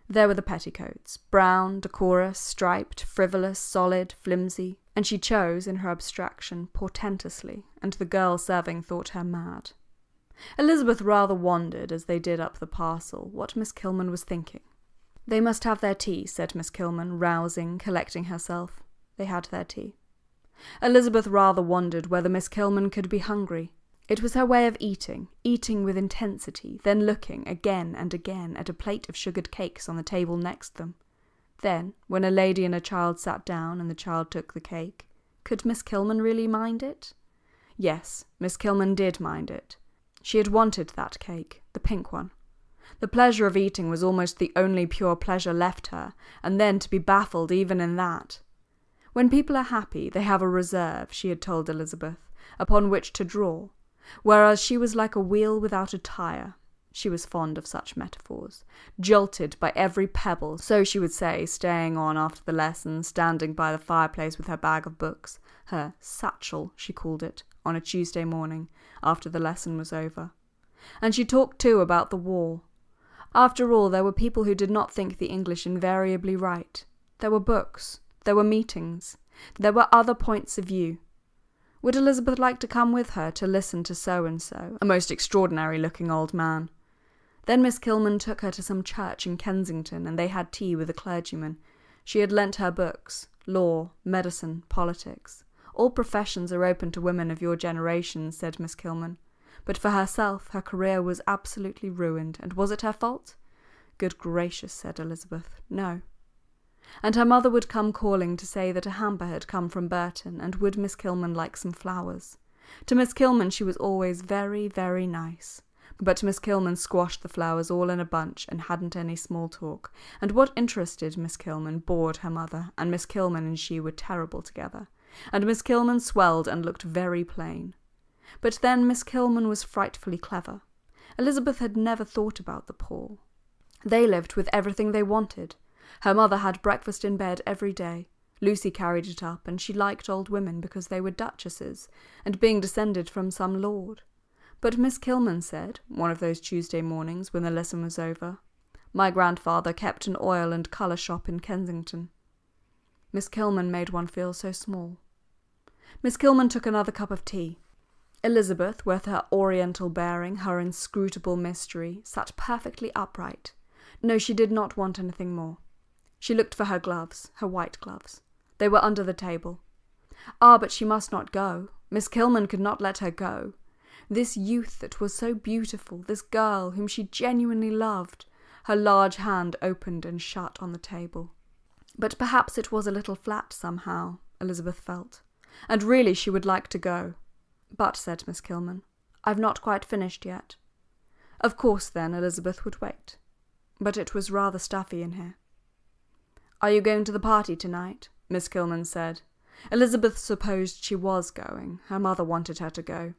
There were the petticoats, brown, decorous, striped, frivolous, solid, flimsy, and she chose, in her abstraction, portentously, and the girl serving thought her mad. Elizabeth rather wondered, as they did up the parcel, what Miss Kilman was thinking. They must have their tea, said Miss Kilman, rousing, collecting herself. They had their tea. Elizabeth rather wondered whether Miss Kilman could be hungry. It was her way of eating with intensity, then looking again and again at a plate of sugared cakes on the table next them. Then, when a lady and a child sat down and the child took the cake, could Miss Kilman really mind it? Yes, Miss Kilman did mind it. She had wanted that cake, the pink one. The pleasure of eating was almost the only pure pleasure left her, and then to be baffled even in that. When people are happy, they have a reserve, she had told Elizabeth, upon which to draw, whereas she was like a wheel without a tire. She was fond of such metaphors. Jolted by every pebble, so she would say, staying on after the lesson, standing by the fireplace with her bag of books, her satchel, she called it, on a Tuesday morning, after the lesson was over. And she talked too about the war. After all, there were people who did not think the English invariably right. There were books. There were meetings. There were other points of view. Would Elizabeth like to come with her to listen to so-and-so, a most extraordinary-looking old man? Then Miss Kilman took her to some church in Kensington, and they had tea with a clergyman. She had lent her books, law, medicine, politics. All professions are open to women of your generation, said Miss Kilman. But for herself, her career was absolutely ruined, and was it her fault? Good gracious, said Elizabeth, no. And her mother would come calling to say that a hamper had come from Burton, and would Miss Kilman like some flowers. To Miss Kilman she was always very, very nice. But Miss Kilman squashed the flowers all in a bunch, and hadn't any small talk, and what interested Miss Kilman bored her mother, and Miss Kilman and she were terrible together, and Miss Kilman swelled and looked very plain. But then Miss Kilman was frightfully clever. Elizabeth had never thought about the poor. They lived with everything they wanted. Her mother had breakfast in bed every day. Lucy carried it up, and she liked old women because they were duchesses, and being descended from some lord. But Miss Kilman said, one of those Tuesday mornings when the lesson was over, "My grandfather kept an oil and colour shop in Kensington." Miss Kilman made one feel so small. Miss Kilman took another cup of tea. Elizabeth, with her oriental bearing, her inscrutable mystery, sat perfectly upright. No, she did not want anything more. She looked for her gloves, her white gloves. They were under the table. Ah, but she must not go. Miss Kilman could not let her go. This youth that was so beautiful, this girl whom she genuinely loved. Her large hand opened and shut on the table. But perhaps it was a little flat somehow, Elizabeth felt, and really she would like to go. But, said Miss Kilman, I've not quite finished yet. Of course, then, Elizabeth would wait. But it was rather stuffy in here. Are you going to the party tonight? Miss Kilman said. Elizabeth supposed she was going. Her mother wanted her to go.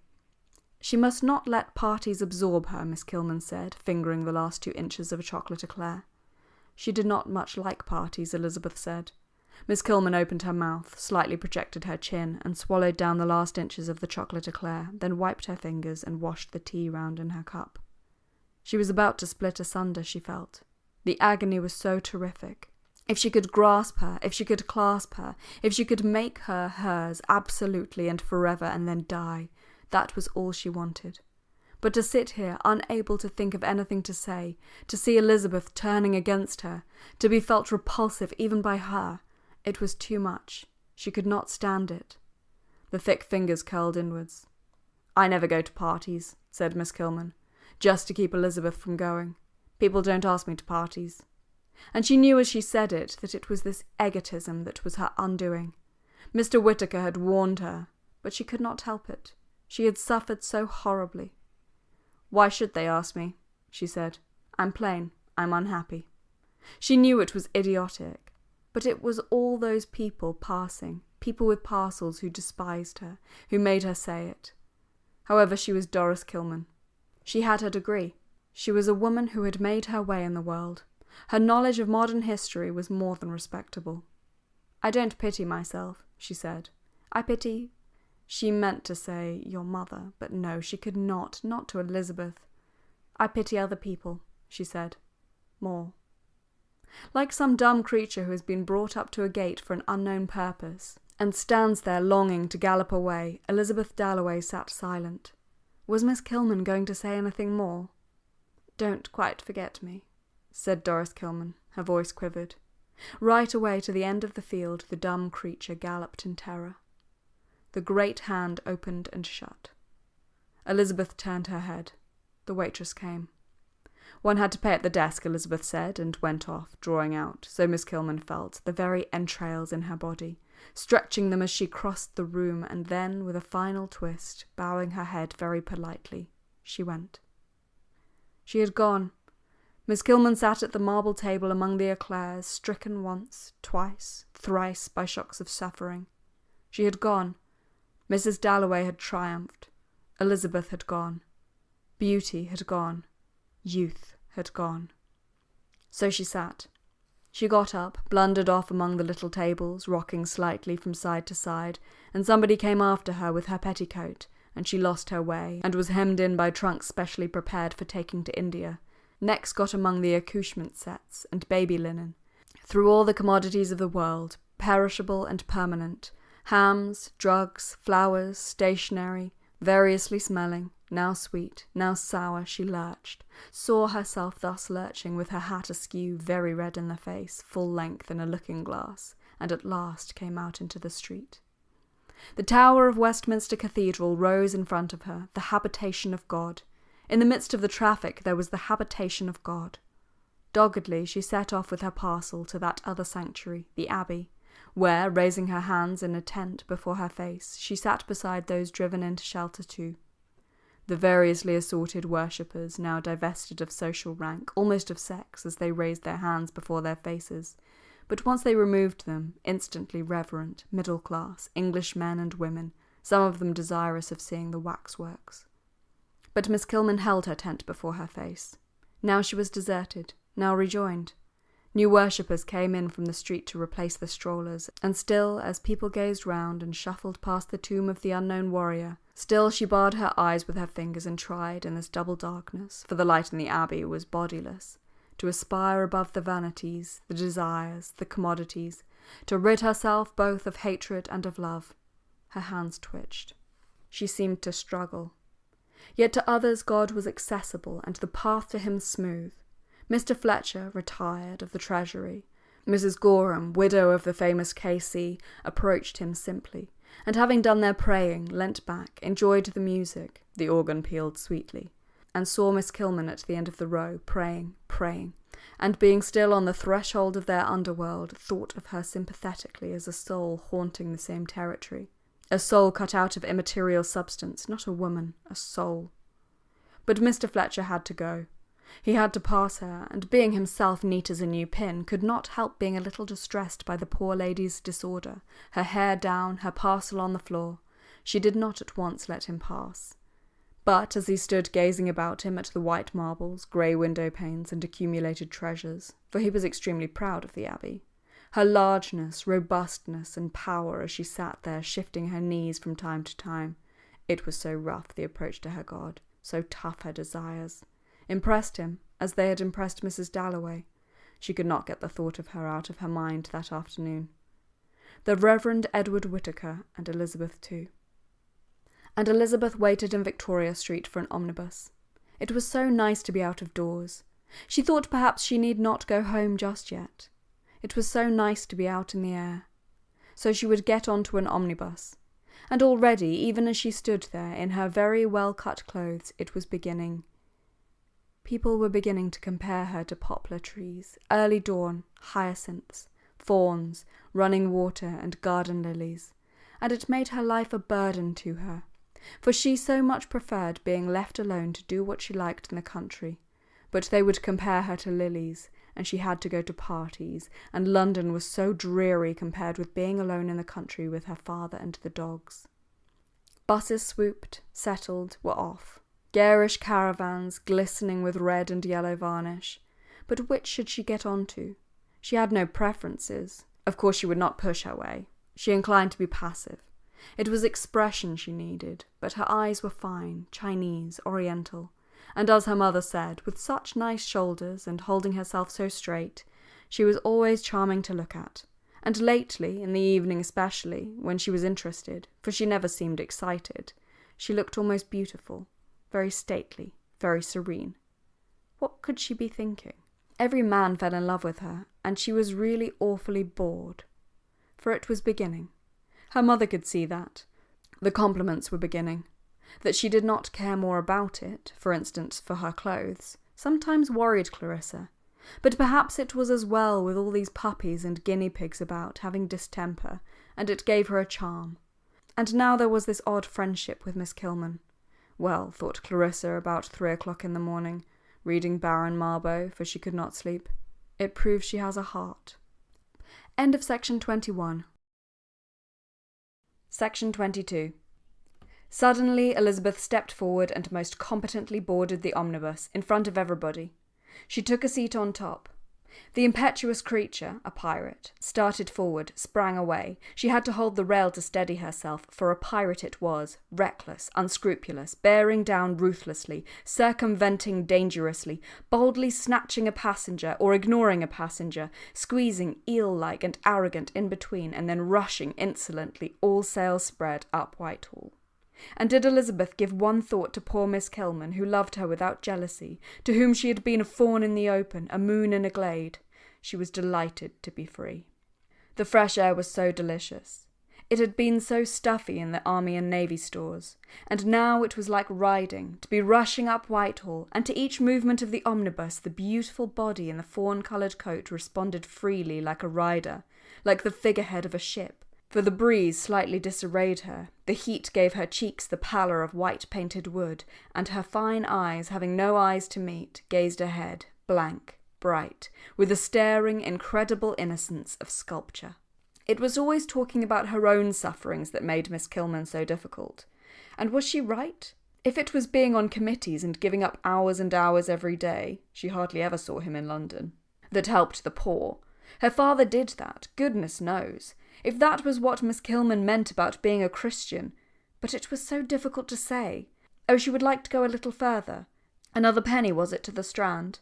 She must not let parties absorb her, Miss Kilman said, fingering the last 2 inches of a chocolate eclair. She did not much like parties, Elizabeth said. Miss Kilman opened her mouth, slightly projected her chin, and swallowed down the last inches of the chocolate eclair, then wiped her fingers and washed the tea round in her cup. She was about to split asunder, she felt. The agony was so terrific. If she could grasp her, if she could clasp her, if she could make her hers absolutely and forever and then die, that was all she wanted. But to sit here, unable to think of anything to say, to see Elizabeth turning against her, to be felt repulsive even by her, it was too much. She could not stand it. The thick fingers curled inwards. I never go to parties, said Miss Kilman, just to keep Elizabeth from going. People don't ask me to parties. And she knew as she said it that it was this egotism that was her undoing. Mr. Whittaker had warned her, but she could not help it. She had suffered so horribly. Why should they ask me? She said. I'm plain. I'm unhappy. She knew it was idiotic, but it was all those people passing, people with parcels who despised her, who made her say it. However, she was Doris Kilman. She had her degree. She was a woman who had made her way in the world. Her knowledge of modern history was more than respectable. I don't pity myself, she said. I pity... She meant to say your mother, but no, she could not to Elizabeth. I pity other people, she said. More. Like some dumb creature who has been brought up to a gate for an unknown purpose, and stands there longing to gallop away, Elizabeth Dalloway sat silent. Was Miss Kilman going to say anything more? Don't quite forget me, said Doris Kilman. Her voice quivered. Right away to the end of the field the dumb creature galloped in terror. The great hand opened and shut. Elizabeth turned her head. The waitress came. One had to pay at the desk, Elizabeth said, and went off, drawing out, so Miss Kilman felt, the very entrails in her body, stretching them as she crossed the room, and then, with a final twist, bowing her head very politely, she went. She had gone. Miss Kilman sat at the marble table among the eclairs, stricken once, twice, thrice by shocks of suffering. She had gone. Mrs. Dalloway had triumphed. Elizabeth had gone. Beauty had gone. Youth had gone. So she sat. She got up, blundered off among the little tables, rocking slightly from side to side, and somebody came after her with her petticoat, and she lost her way, and was hemmed in by trunks specially prepared for taking to India. Next got among the accouchement sets and baby linen. Through all the commodities of the world, perishable and permanent, hams, drugs, flowers, stationery, variously smelling, now sweet, now sour, she lurched, saw herself thus lurching with her hat askew, very red in the face, full length in a looking-glass, and at last came out into the street. The tower of Westminster Cathedral rose in front of her, the habitation of God. In the midst of the traffic there was the habitation of God. Doggedly she set off with her parcel to that other sanctuary, the Abbey, where, raising her hands in a tent before her face, she sat beside those driven into shelter too. The variously assorted worshippers, now divested of social rank, almost of sex, as they raised their hands before their faces, but once they removed them, instantly reverent, middle class, English men and women, some of them desirous of seeing the waxworks. But Miss Kilman held her tent before her face. Now she was deserted, now rejoined. New worshippers came in from the street to replace the strollers, and still, as people gazed round and shuffled past the tomb of the unknown warrior, still she barred her eyes with her fingers and tried, in this double darkness, for the light in the Abbey was bodiless, to aspire above the vanities, the desires, the commodities, to rid herself both of hatred and of love. Her hands twitched. She seemed to struggle. Yet to others God was accessible, and the path to him smooth. Mr. Fletcher, retired, of the Treasury, Mrs. Gorham, widow of the famous K.C., approached him simply, and having done their praying, leant back, enjoyed the music, the organ pealed sweetly, and saw Miss Kilman at the end of the row, praying, and being still on the threshold of their underworld, thought of her sympathetically as a soul haunting the same territory. A soul cut out of immaterial substance, not a woman, a soul. But Mr. Fletcher had to go. He had to pass her, and being himself neat as a new pin, could not help being a little distressed by the poor lady's disorder, her hair down, her parcel on the floor. She did not at once let him pass. But as he stood gazing about him at the white marbles, grey window panes, and accumulated treasures, for he was extremely proud of the Abbey, her largeness, robustness, and power as she sat there shifting her knees from time to time, it was so rough the approach to her God, so tough her desires, impressed him as they had impressed Mrs. Dalloway. She could not get the thought of her out of her mind that afternoon. The Reverend Edward Whittaker, and Elizabeth too. And Elizabeth waited in Victoria Street for an omnibus. It was so nice to be out of doors. She thought perhaps she need not go home just yet. It was so nice to be out in the air. So she would get on to an omnibus. And already, even as she stood there in her very well-cut clothes, it was beginning. People were beginning to compare her to poplar trees, early dawn, hyacinths, fawns, running water, and garden lilies, and it made her life a burden to her, for she so much preferred being left alone to do what she liked in the country. But they would compare her to lilies, and she had to go to parties, and London was so dreary compared with being alone in the country with her father and the dogs. Buses swooped, settled, were off. Garish caravans, glistening with red and yellow varnish. But which should she get on to? She had no preferences. Of course she would not push her way. She inclined to be passive. It was expression she needed, but her eyes were fine, Chinese, oriental, and as her mother said, with such nice shoulders and holding herself so straight, she was always charming to look at. And lately, in the evening especially, when she was interested, for she never seemed excited, she looked almost beautiful, very stately, very serene. What could she be thinking? Every man fell in love with her, and she was really awfully bored. For it was beginning. Her mother could see that. The compliments were beginning. That she did not care more about it, for instance, for her clothes, sometimes worried Clarissa. But perhaps it was as well with all these puppies and guinea pigs about, having distemper, and it gave her a charm. And now there was this odd friendship with Miss Kilman. Well, thought Clarissa about 3 o'clock in the morning, reading Baron Marbo, for she could not sleep, it proves she has a heart. End of section 21. Section 22. Suddenly Elizabeth stepped forward and most competently boarded the omnibus, in front of everybody. She took a seat on top. The impetuous creature, a pirate, started forward, sprang away. She had to hold the rail to steady herself, for a pirate it was, reckless, unscrupulous, bearing down ruthlessly, circumventing dangerously, boldly snatching a passenger or ignoring a passenger, squeezing eel-like and arrogant in between, and then rushing insolently, all sails spread, up Whitehall. And did Elizabeth give one thought to poor Miss Kilman, who loved her without jealousy, to whom she had been a fawn in the open, a moon in a glade? She was delighted to be free. The fresh air was so delicious. It had been so stuffy in the Army and Navy stores, and now it was like riding, to be rushing up Whitehall, and to each movement of the omnibus the beautiful body in the fawn-coloured coat responded freely like a rider, like the figurehead of a ship. For the breeze slightly disarrayed her, the heat gave her cheeks the pallor of white-painted wood, and her fine eyes, having no eyes to meet, gazed ahead, blank, bright, with the staring, incredible innocence of sculpture. It was always talking about her own sufferings that made Miss Kilman so difficult. And was she right? If it was being on committees and giving up hours and hours every day, she hardly ever saw him in London, that helped the poor. Her father did that, goodness knows. If that was what Miss Kilman meant about being a Christian, but it was so difficult to say. Oh, she would like to go a little further. Another penny, was it, to the Strand?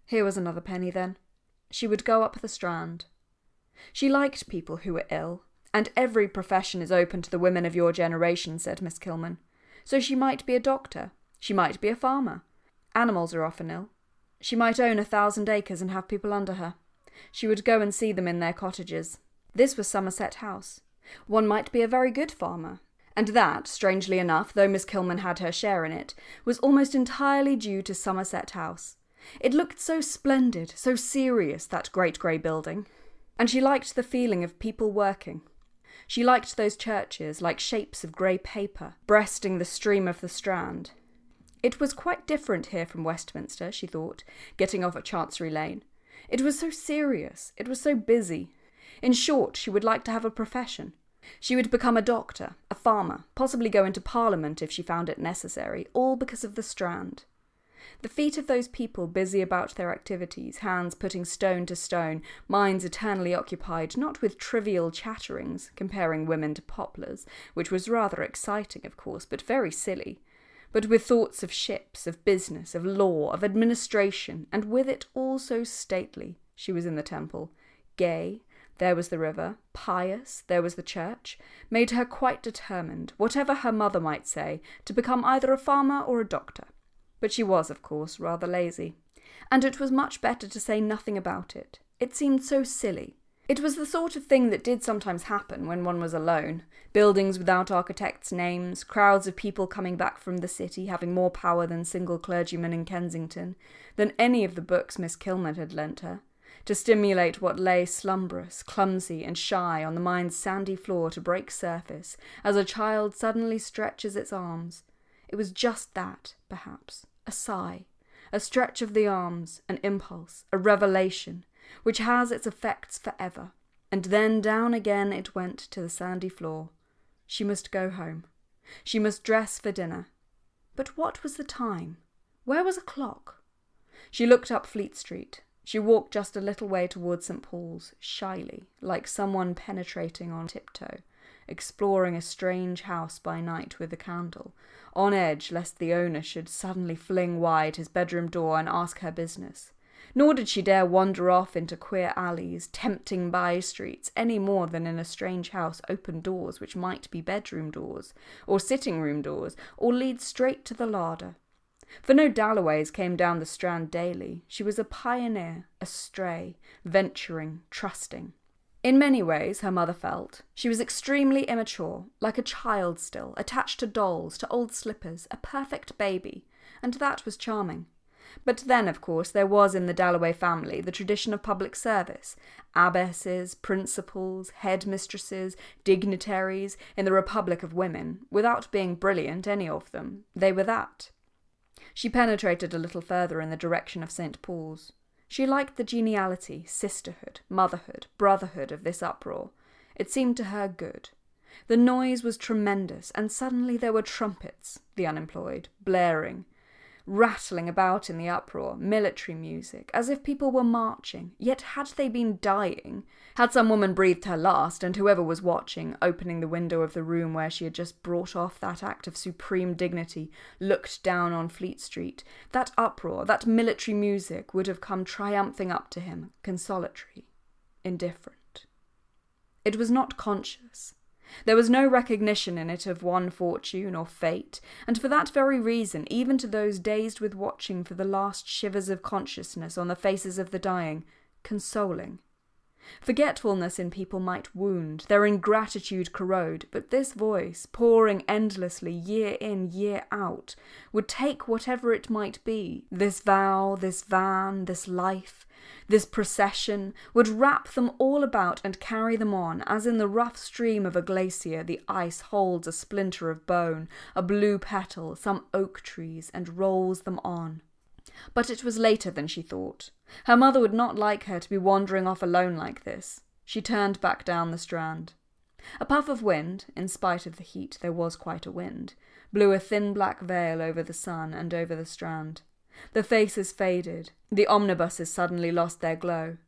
Here was another penny, then. She would go up the Strand. She liked people who were ill, and every profession is open to the women of your generation, said Miss Kilman. So she might be a doctor. She might be a farmer. Animals are often ill. She might own 1,000 acres and have people under her. She would go and see them in their cottages. This was Somerset House. One might be a very good farmer. And that, strangely enough, though Miss Kilman had her share in it, was almost entirely due to Somerset House. It looked so splendid, so serious, that great grey building. And she liked the feeling of people working. She liked those churches like shapes of grey paper, breasting the stream of the Strand. It was quite different here from Westminster, she thought, getting off at Chancery Lane. It was so serious, it was so busy. In short, she would like to have a profession. She would become a doctor, a farmer, possibly go into Parliament if she found it necessary, all because of the Strand. The feet of those people busy about their activities, hands putting stone to stone, minds eternally occupied, not with trivial chatterings, comparing women to poplars, which was rather exciting, of course, but very silly, but with thoughts of ships, of business, of law, of administration, and with it all so stately. She was in the Temple, gay, there was the river, pious, there was the church, made her quite determined, whatever her mother might say, to become either a farmer or a doctor. But she was, of course, rather lazy. And it was much better to say nothing about it. It seemed so silly. It was the sort of thing that did sometimes happen when one was alone. Buildings without architects' names, crowds of people coming back from the city having more power than single clergymen in Kensington, than any of the books Miss Kilman had lent her, to stimulate what lay slumberous, clumsy, and shy on the mind's sandy floor to break surface, as a child suddenly stretches its arms. It was just that, perhaps, a sigh, a stretch of the arms, an impulse, a revelation, which has its effects forever. And then down again it went to the sandy floor. She must go home. She must dress for dinner. But what was the time? Where was a clock? She looked up Fleet Street. She walked just a little way towards St. Paul's, shyly, like someone penetrating on tiptoe, exploring a strange house by night with a candle, on edge lest the owner should suddenly fling wide his bedroom door and ask her business. Nor did she dare wander off into queer alleys, tempting by-streets, any more than in a strange house open doors which might be bedroom doors, or sitting-room doors, or lead straight to the larder. For no Dalloways came down the Strand daily. She was a pioneer, a stray, venturing, trusting. In many ways, her mother felt, she was extremely immature, like a child still, attached to dolls, to old slippers, a perfect baby, and that was charming. But then, of course, there was in the Dalloway family the tradition of public service, abbesses, principals, headmistresses, dignitaries, in the Republic of Women, without being brilliant, any of them. They were that. She penetrated a little further in the direction of St. Paul's. She liked the geniality, sisterhood, motherhood, brotherhood of this uproar. It seemed to her good. The noise was tremendous, and suddenly there were trumpets, the unemployed, blaring, rattling about in the uproar, military music, as if people were marching. Yet had they been dying, had some woman breathed her last, and whoever was watching, opening the window of the room where she had just brought off that act of supreme dignity, looked down on Fleet Street, that uproar, that military music would have come triumphing up to him, consolatory, indifferent. It was not conscious. There was no recognition in it of one fortune or fate, and for that very reason, even to those dazed with watching for the last shivers of consciousness on the faces of the dying, consoling. Forgetfulness in people might wound, their ingratitude corrode, but this voice, pouring endlessly year in, year out, would take whatever it might be, this vow, this van, this life, this procession, would wrap them all about and carry them on, as in the rough stream of a glacier the ice holds a splinter of bone, a blue petal, some oak trees, and rolls them on. But it was later than she thought. Her mother would not like her to be wandering off alone like this. She turned back down the Strand. A puff of wind, in spite of the heat there was quite a wind, blew a thin black veil over the sun and over the Strand. The faces faded, the omnibuses suddenly lost their glow.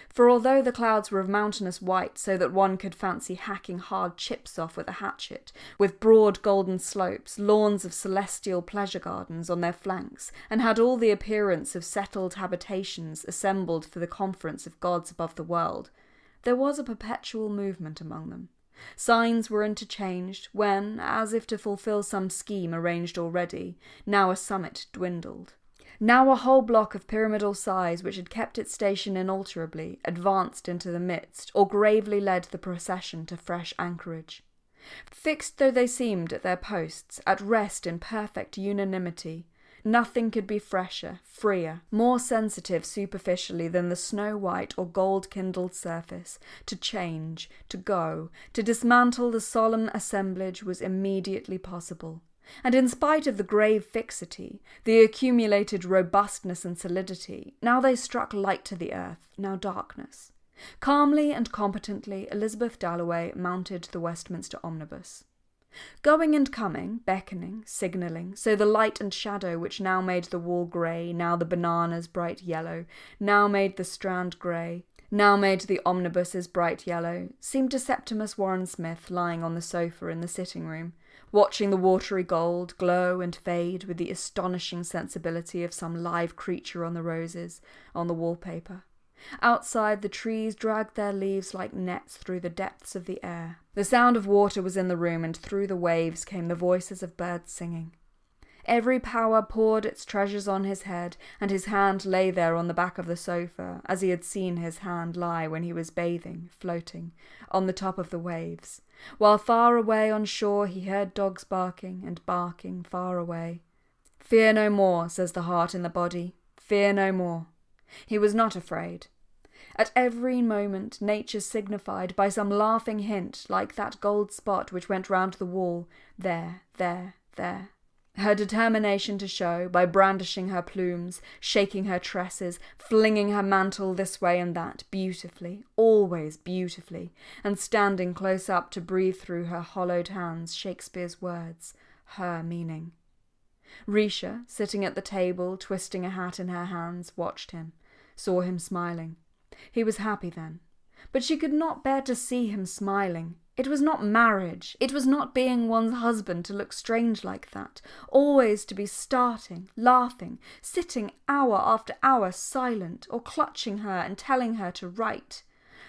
For although the clouds were of mountainous white so that one could fancy hacking hard chips off with a hatchet, with broad golden slopes, lawns of celestial pleasure gardens on their flanks, and had all the appearance of settled habitations assembled for the conference of gods above the world, there was a perpetual movement among them. Signs were interchanged when, as if to fulfil some scheme arranged already, now a summit dwindled. Now a whole block of pyramidal size, which had kept its station inalterably, advanced into the midst, or gravely led the procession to fresh anchorage. Fixed though they seemed at their posts, at rest in perfect unanimity, nothing could be fresher, freer, more sensitive superficially than the snow-white or gold-kindled surface. To change, to go, to dismantle the solemn assemblage was immediately possible. And in spite of the grave fixity, the accumulated robustness and solidity, now they struck light to the earth, now darkness. Calmly and competently, Elizabeth Dalloway mounted the Westminster omnibus. Going and coming, beckoning, signalling, so the light and shadow which now made the wall grey, now the bananas bright yellow, now made the Strand grey, now made the omnibuses bright yellow, seemed to Septimus Warren-Smith lying on the sofa in the sitting-room, watching the watery gold glow and fade with the astonishing sensibility of some live creature on the roses, on the wallpaper. Outside, the trees dragged their leaves like nets through the depths of the air. The sound of water was in the room, and through the waves came the voices of birds singing. Every power poured its treasures on his head, and his hand lay there on the back of the sofa, as he had seen his hand lie when he was bathing, floating, on the top of the waves, while far away on shore he heard dogs barking and barking far away. "Fear no more," says the heart in the body, "fear no more." He was not afraid. At every moment nature signified by some laughing hint, like that gold spot which went round the wall, there, her determination to show, by brandishing her plumes, shaking her tresses, flinging her mantle this way and that, beautifully, always beautifully, and standing close up to breathe through her hollowed hands Shakespeare's words, her meaning. Risha, sitting at the table, twisting a hat in her hands, watched him, saw him smiling. He was happy then, but she could not bear to see him smiling. It was not marriage, it was not being one's husband to look strange like that, always to be starting, laughing, sitting hour after hour silent, or clutching her and telling her to write.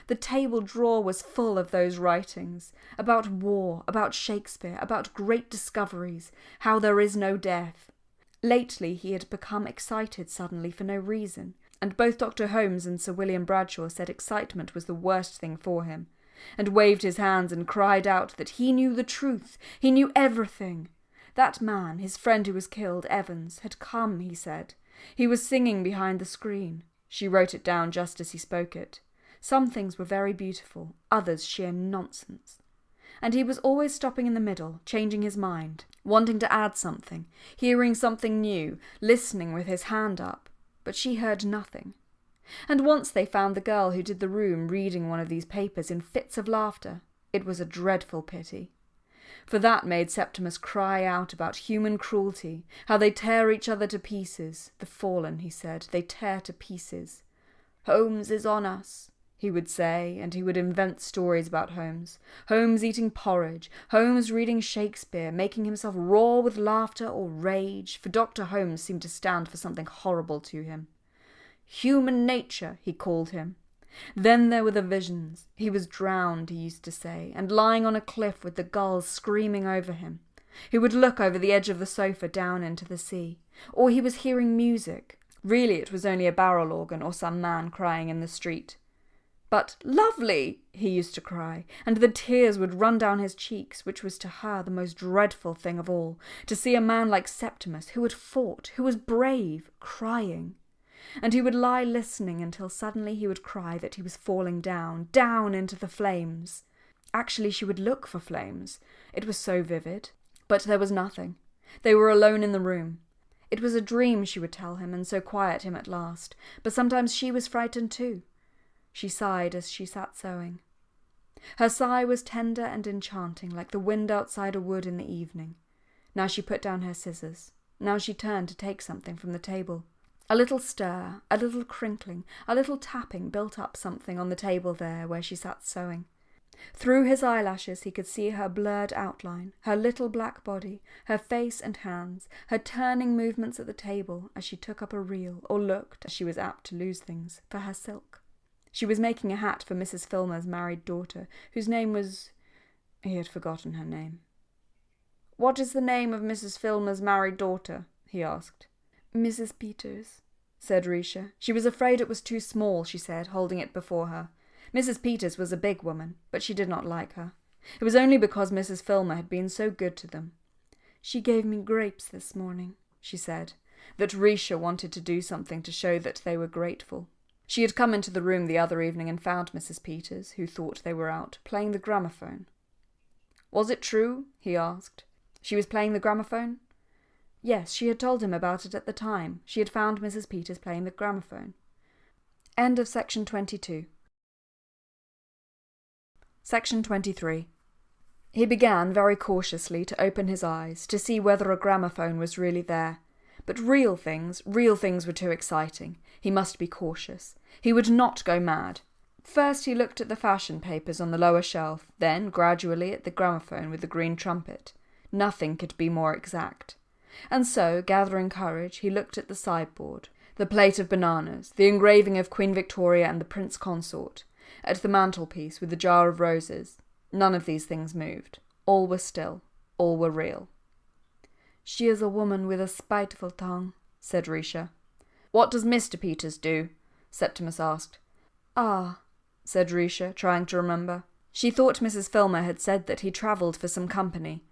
The table drawer was full of those writings, about war, about Shakespeare, about great discoveries, how there is no death. Lately he had become excited suddenly for no reason, and both Dr. Holmes and Sir William Bradshaw said excitement was the worst thing for him, and waved his hands and cried out that he knew the truth, he knew everything. That man, his friend who was killed, Evans, had come, he said. He was singing behind the screen. She wrote it down just as he spoke it. Some things were very beautiful, others sheer nonsense. And he was always stopping in the middle, changing his mind, wanting to add something, hearing something new, listening with his hand up. But she heard nothing. And once they found the girl who did the room reading one of these papers in fits of laughter. It was a dreadful pity. For that made Septimus cry out about human cruelty, how they tear each other to pieces. The fallen, he said, they tear to pieces. Holmes is on us, he would say, and he would invent stories about Holmes. Holmes eating porridge, Holmes reading Shakespeare, making himself roar with laughter or rage, for Dr. Holmes seemed to stand for something horrible to him. Human nature, he called him. Then there were the visions. He was drowned, he used to say, and lying on a cliff with the gulls screaming over him. He would look over the edge of the sofa down into the sea. Or he was hearing music. Really it was only a barrel organ or some man crying in the street. But lovely, he used to cry, and the tears would run down his cheeks, which was to her the most dreadful thing of all, to see a man like Septimus, who had fought, who was brave, crying. And he would lie listening until suddenly he would cry that he was falling down, down into the flames. Actually, she would look for flames. It was so vivid. But there was nothing. They were alone in the room. It was a dream, she would tell him, and so quiet him at last. But sometimes she was frightened too. She sighed as she sat sewing. Her sigh was tender and enchanting, like the wind outside a wood in the evening. Now she put down her scissors. Now she turned to take something from the table. A little stir, a little crinkling, a little tapping built up something on the table there where she sat sewing. Through his eyelashes he could see her blurred outline, her little black body, her face and hands, her turning movements at the table as she took up a reel, or looked, as she was apt to lose things, for her silk. She was making a hat for Mrs. Filmer's married daughter, whose name was... He had forgotten her name. "What is the name of Mrs. Filmer's married daughter?" he asked. Mrs. Peters, said Risha. She was afraid it was too small, she said, holding it before her. Mrs. Peters was a big woman, but she did not like her. It was only because Mrs. Filmer had been so good to them. She gave me grapes this morning, she said, that Risha wanted to do something to show that they were grateful. She had come into the room the other evening and found Mrs. Peters, who thought they were out, playing the gramophone. Was it true? He asked. She was playing the gramophone? Yes, she had told him about it at the time. She had found Mrs. Peters playing the gramophone. End of section 22. Section 23. He began very cautiously to open his eyes, to see whether a gramophone was really there. But real things were too exciting. He must be cautious. He would not go mad. First he looked at the fashion papers on the lower shelf, then gradually at the gramophone with the green trumpet. Nothing could be more exact. And so, gathering courage, he looked at the sideboard, the plate of bananas, the engraving of Queen Victoria and the Prince Consort, at the mantelpiece with the jar of roses. None of these things moved. All were still. All were real. She is a woman with a spiteful tongue, said Risha. What does Mr. Peters do? Septimus asked. Ah, said Risha, trying to remember. She thought Mrs. Filmer had said that he travelled for some company.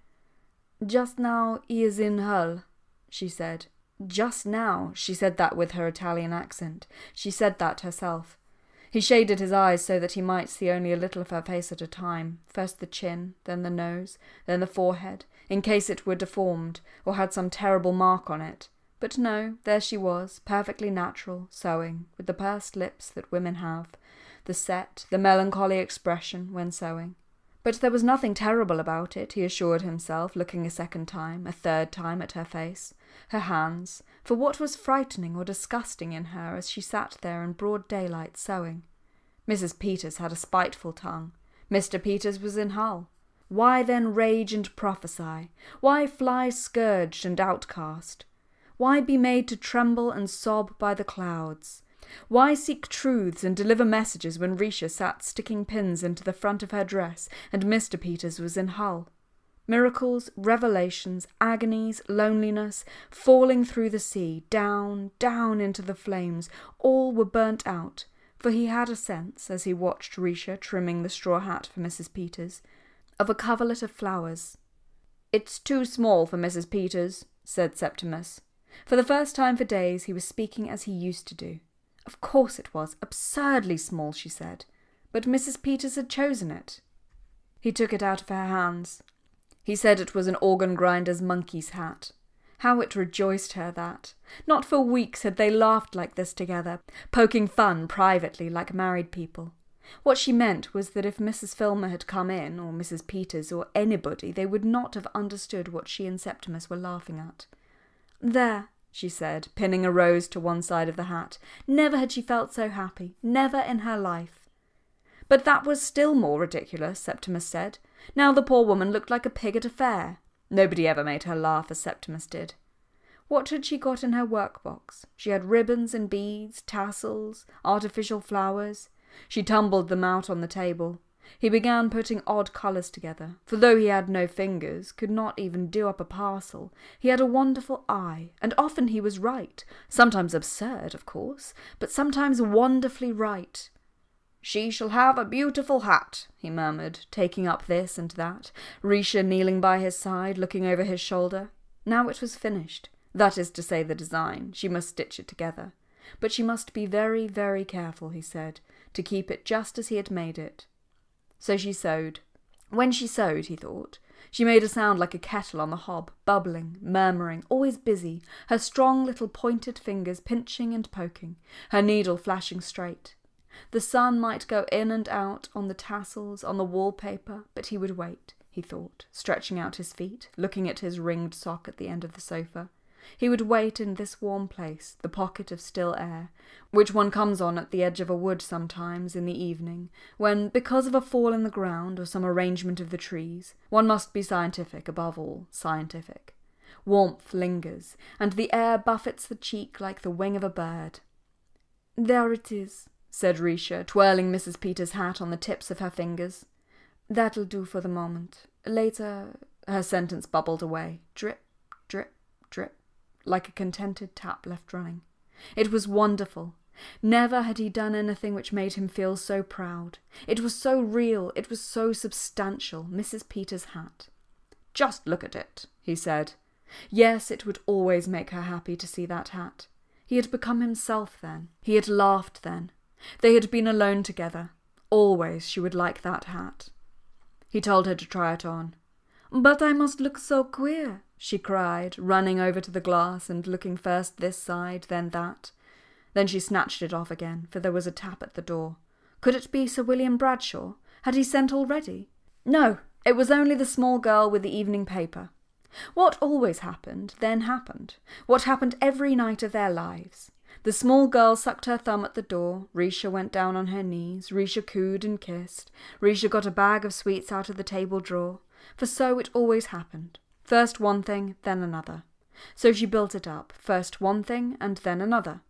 Just now he is in Hull, she said. Just now, she said that with her Italian accent. She said that herself. He shaded his eyes so that he might see only a little of her face at a time, first the chin, then the nose, then the forehead, in case it were deformed, or had some terrible mark on it. But no, there she was, perfectly natural, sewing, with the pursed lips that women have, the set, the melancholy expression when sewing. But there was nothing terrible about it, he assured himself, looking a second time, a third time at her face, her hands, for what was frightening or disgusting in her as she sat there in broad daylight sewing? Mrs. Peters had a spiteful tongue. Mr. Peters was in Hull. Why then rage and prophesy? Why fly scourged and outcast? Why be made to tremble and sob by the clouds? Why seek truths and deliver messages when Risha sat sticking pins into the front of her dress and Mr. Peters was in Hull? Miracles, revelations, agonies, loneliness, falling through the sea, down, down into the flames, all were burnt out, for he had a sense, as he watched Risha trimming the straw hat for Mrs. Peters, of a coverlet of flowers. It's too small for Mrs. Peters, said Septimus. For the first time for days he was speaking as he used to do. Of course it was, absurdly small, she said, but Mrs. Peters had chosen it. He took it out of her hands. He said it was an organ-grinder's monkey's hat. How it rejoiced her that. Not for weeks had they laughed like this together, poking fun privately like married people. What she meant was that if Mrs. Filmer had come in, or Mrs. Peters, or anybody, they would not have understood what she and Septimus were laughing at. There, she said, pinning a rose to one side of the hat. Never had she felt so happy, never in her life. But that was still more ridiculous, Septimus said. Now the poor woman looked like a pig at a fair. Nobody ever made her laugh as Septimus did. What had she got in her workbox? She had ribbons and beads, tassels, artificial flowers. She tumbled them out on the table. He began putting odd colours together, for though he had no fingers, could not even do up a parcel, he had a wonderful eye, and often he was right, sometimes absurd, of course, but sometimes wonderfully right. She shall have a beautiful hat, he murmured, taking up this and that, Risha kneeling by his side, looking over his shoulder. Now it was finished, that is to say the design, she must stitch it together. But she must be very, very careful, he said, to keep it just as he had made it. So she sewed. When she sewed, he thought, she made a sound like a kettle on the hob, bubbling, murmuring, always busy, her strong little pointed fingers pinching and poking, her needle flashing straight. The sun might go in and out on the tassels, on the wallpaper, but he would wait, he thought, stretching out his feet, looking at his ringed sock at the end of the sofa. He would wait in this warm place, the pocket of still air, which one comes on at the edge of a wood sometimes in the evening, when, because of a fall in the ground or some arrangement of the trees, one must be scientific, above all, scientific. Warmth lingers, and the air buffets the cheek like the wing of a bird. There it is, said Risha, twirling Mrs. Peters' hat on the tips of her fingers. That'll do for the moment. Later... Her sentence bubbled away. Drip, drip, drip. like a contented tap left running. It was wonderful. Never had he done anything which made him feel so proud. It was so real, it was so substantial, Mrs. Peter's hat. "Just look at it," he said. Yes, it would always make her happy to see that hat. He had become himself then. He had laughed then. They had been alone together. Always she would like that hat. He told her to try it on. "But I must look so queer," she cried, running over to the glass and looking first this side, then that. Then she snatched it off again, for there was a tap at the door. Could it be Sir William Bradshaw? Had he sent already? No, it was only the small girl with the evening paper. What always happened, then happened. What happened every night of their lives. The small girl sucked her thumb at the door, Risha went down on her knees, Risha cooed and kissed, Risha got a bag of sweets out of the table drawer, for so it always happened. First one thing, then another. So she built it up, first one thing and then another.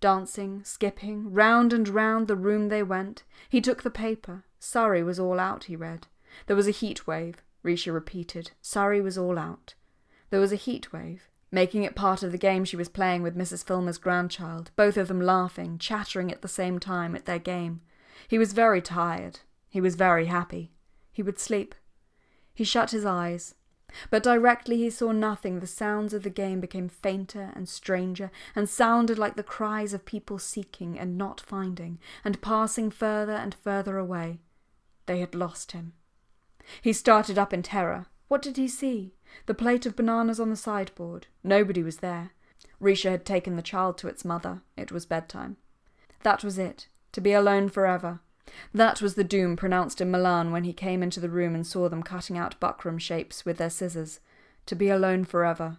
Dancing, skipping, round and round the room they went. He took the paper. Surrey was all out, he read. There was a heat wave, Risha repeated. Surrey was all out. There was a heat wave, making it part of the game she was playing with Mrs. Filmer's grandchild, both of them laughing, chattering at the same time at their game. He was very tired. He was very happy. He would sleep. He shut his eyes. But directly he saw nothing, the sounds of the game became fainter and stranger, and sounded like the cries of people seeking and not finding, and passing further and further away. They had lost him. He started up in terror. What did he see? The plate of bananas on the sideboard. Nobody was there. Risha had taken the child to its mother. It was bedtime. That was it. To be alone forever. That was the doom pronounced in Milan when he came into the room and saw them cutting out buckram shapes with their scissors. To be alone forever.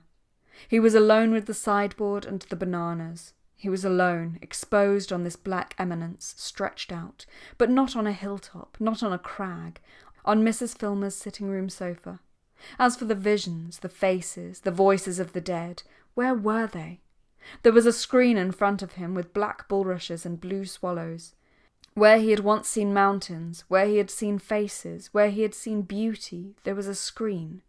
He was alone with the sideboard and the bananas. He was alone, exposed on this black eminence, stretched out, but not on a hilltop, not on a crag, on Mrs. Filmer's sitting-room sofa. As for the visions, the faces, the voices of the dead, where were they? There was a screen in front of him with black bulrushes and blue swallows. Where he had once seen mountains, where he had seen faces, where he had seen beauty, there was a screen.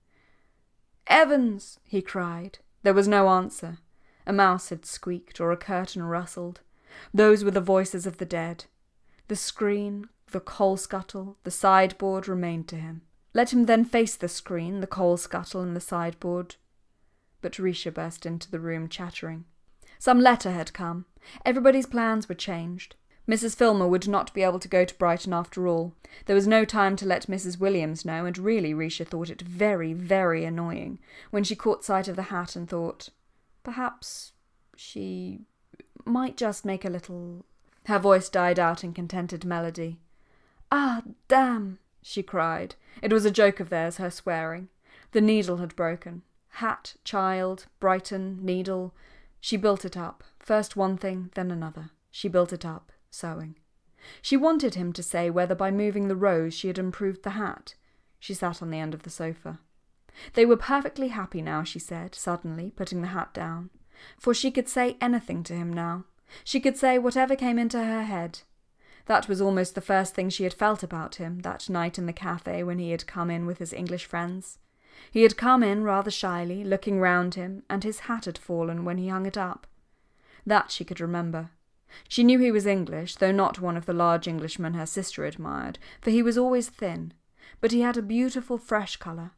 "Evans!" he cried. There was no answer. A mouse had squeaked, or a curtain rustled. Those were the voices of the dead. The screen, the coal scuttle, the sideboard remained to him. Let him then face the screen, the coal scuttle, and the sideboard. But Risha burst into the room, chattering. Some letter had come. Everybody's plans were changed. Mrs. Filmer would not be able to go to Brighton after all. There was no time to let Mrs. Williams know, and really Risha thought it very, very annoying when she caught sight of the hat and thought, perhaps she might just make a little... Her voice died out in contented melody. "Ah, damn!" she cried. It was a joke of theirs, her swearing. The needle had broken. Hat, child, Brighton, needle. She built it up. First one thing, then another. She built it up. Sewing. She wanted him to say whether by moving the rose she had improved the hat. She sat on the end of the sofa. They were perfectly happy now, she said, suddenly, putting the hat down. For she could say anything to him now. She could say whatever came into her head. That was almost the first thing she had felt about him, that night in the cafe when he had come in with his English friends. He had come in rather shyly, looking round him, and his hat had fallen when he hung it up. That she could remember. She knew he was English, though not one of the large Englishmen her sister admired, for he was always thin, but he had a beautiful fresh colour,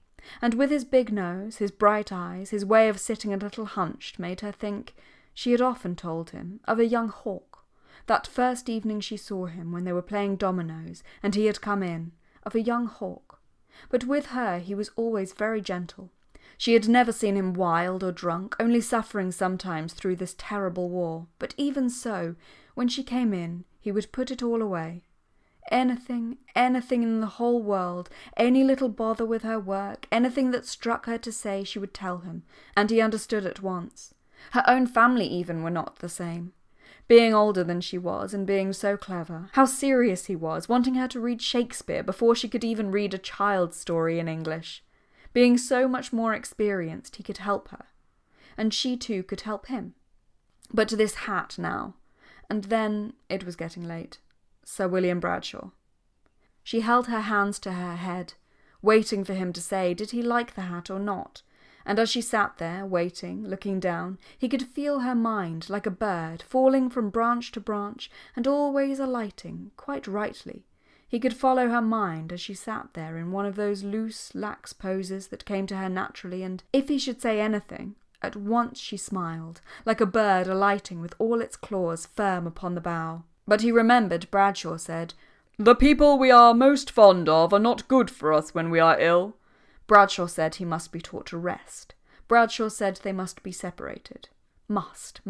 and with his big nose, his bright eyes, his way of sitting a little hunched made her think, she had often told him, of a young hawk, that first evening she saw him when they were playing dominoes, and he had come in, of a young hawk. But with her he was always very gentle. She had never seen him wild or drunk, only suffering sometimes through this terrible war. But even so, when she came in, he would put it all away. Anything in the whole world, any little bother with her work, anything that struck her to say, she would tell him, and he understood at once. Her own family even were not the same. Being older than she was, and being so clever, how serious he was, wanting her to read Shakespeare before she could even read a child's story in English. Being so much more experienced, he could help her. And she too could help him. But this hat now. And then it was getting late. Sir William Bradshaw. She held her hands to her head, waiting for him to say, did he like the hat or not? and as she sat there, waiting, looking down, he could feel her mind, like a bird, falling from branch to branch, and always alighting, quite rightly. He could follow her mind as she sat there in one of those loose, lax poses that came to her naturally, and if he should say anything, at once she smiled, like a bird alighting with all its claws firm upon the bough. But he remembered Bradshaw said, "The people we are most fond of are not good for us when we are ill." Bradshaw said he must be taught to rest. Bradshaw said they must be separated. Must.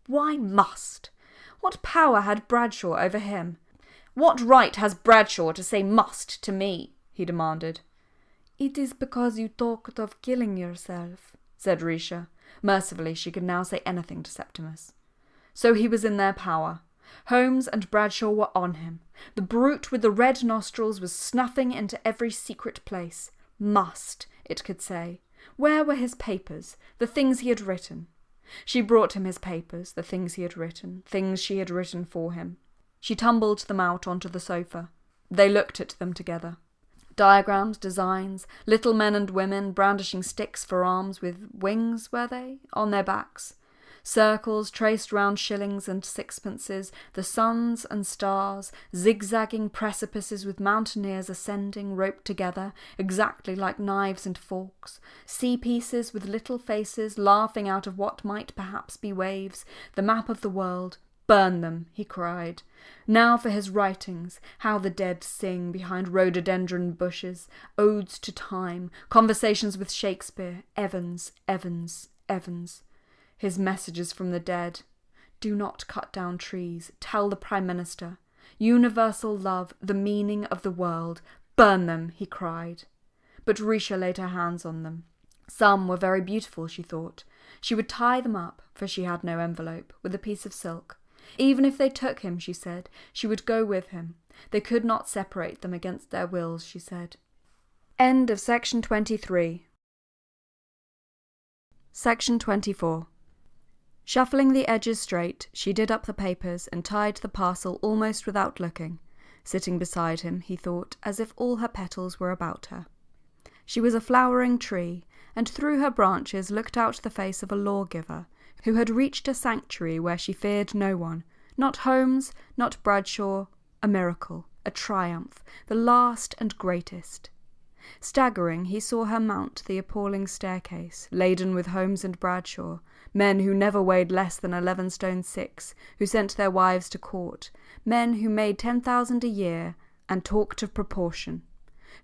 Why must? What power had Bradshaw over him? What right has Bradshaw to say must to me? He demanded. "It is because you talked of killing yourself," said Risha. Mercifully, she could now say anything to Septimus. So he was in their power. Holmes and Bradshaw were on him. The brute with the red nostrils was snuffing into every secret place. Must, it could say. Where were his papers, the things he had written? She brought him his papers, the things he had written, things she had written for him. She tumbled them out onto the sofa. They looked at them together. Diagrams, designs, little men and women brandishing sticks for arms with wings, were they, on their backs? Circles traced round shillings and sixpences, the suns and stars, zigzagging precipices with mountaineers ascending, roped together, exactly like knives and forks, sea pieces with little faces laughing out of what might perhaps be waves, the map of the world. "Burn them," he cried. Now for his writings, how the dead sing behind rhododendron bushes, odes to time, conversations with Shakespeare, Evans. His messages from the dead. Do not cut down trees. Tell the Prime Minister. Universal love, the meaning of the world. Burn them, he cried. But Risha laid her hands on them. Some were very beautiful, she thought. She would tie them up, for she had no envelope, with a piece of silk. Even if they took him, she said, she would go with him. They could not separate them against their wills, she said. End of section 23. Section 24. Shuffling the edges straight, she did up the papers and tied the parcel almost without looking. Sitting beside him, he thought, as if all her petals were about her. She was a flowering tree, and through her branches looked out the face of a lawgiver, who had reached a sanctuary where she feared no one, not Holmes, not Bradshaw, a miracle, a triumph, the last and greatest. Staggering, he saw her mount the appalling staircase, laden with Holmes and Bradshaw, men who never weighed less than 11 stone 6, who sent their wives to court, men who made 10,000 a year and talked of proportion,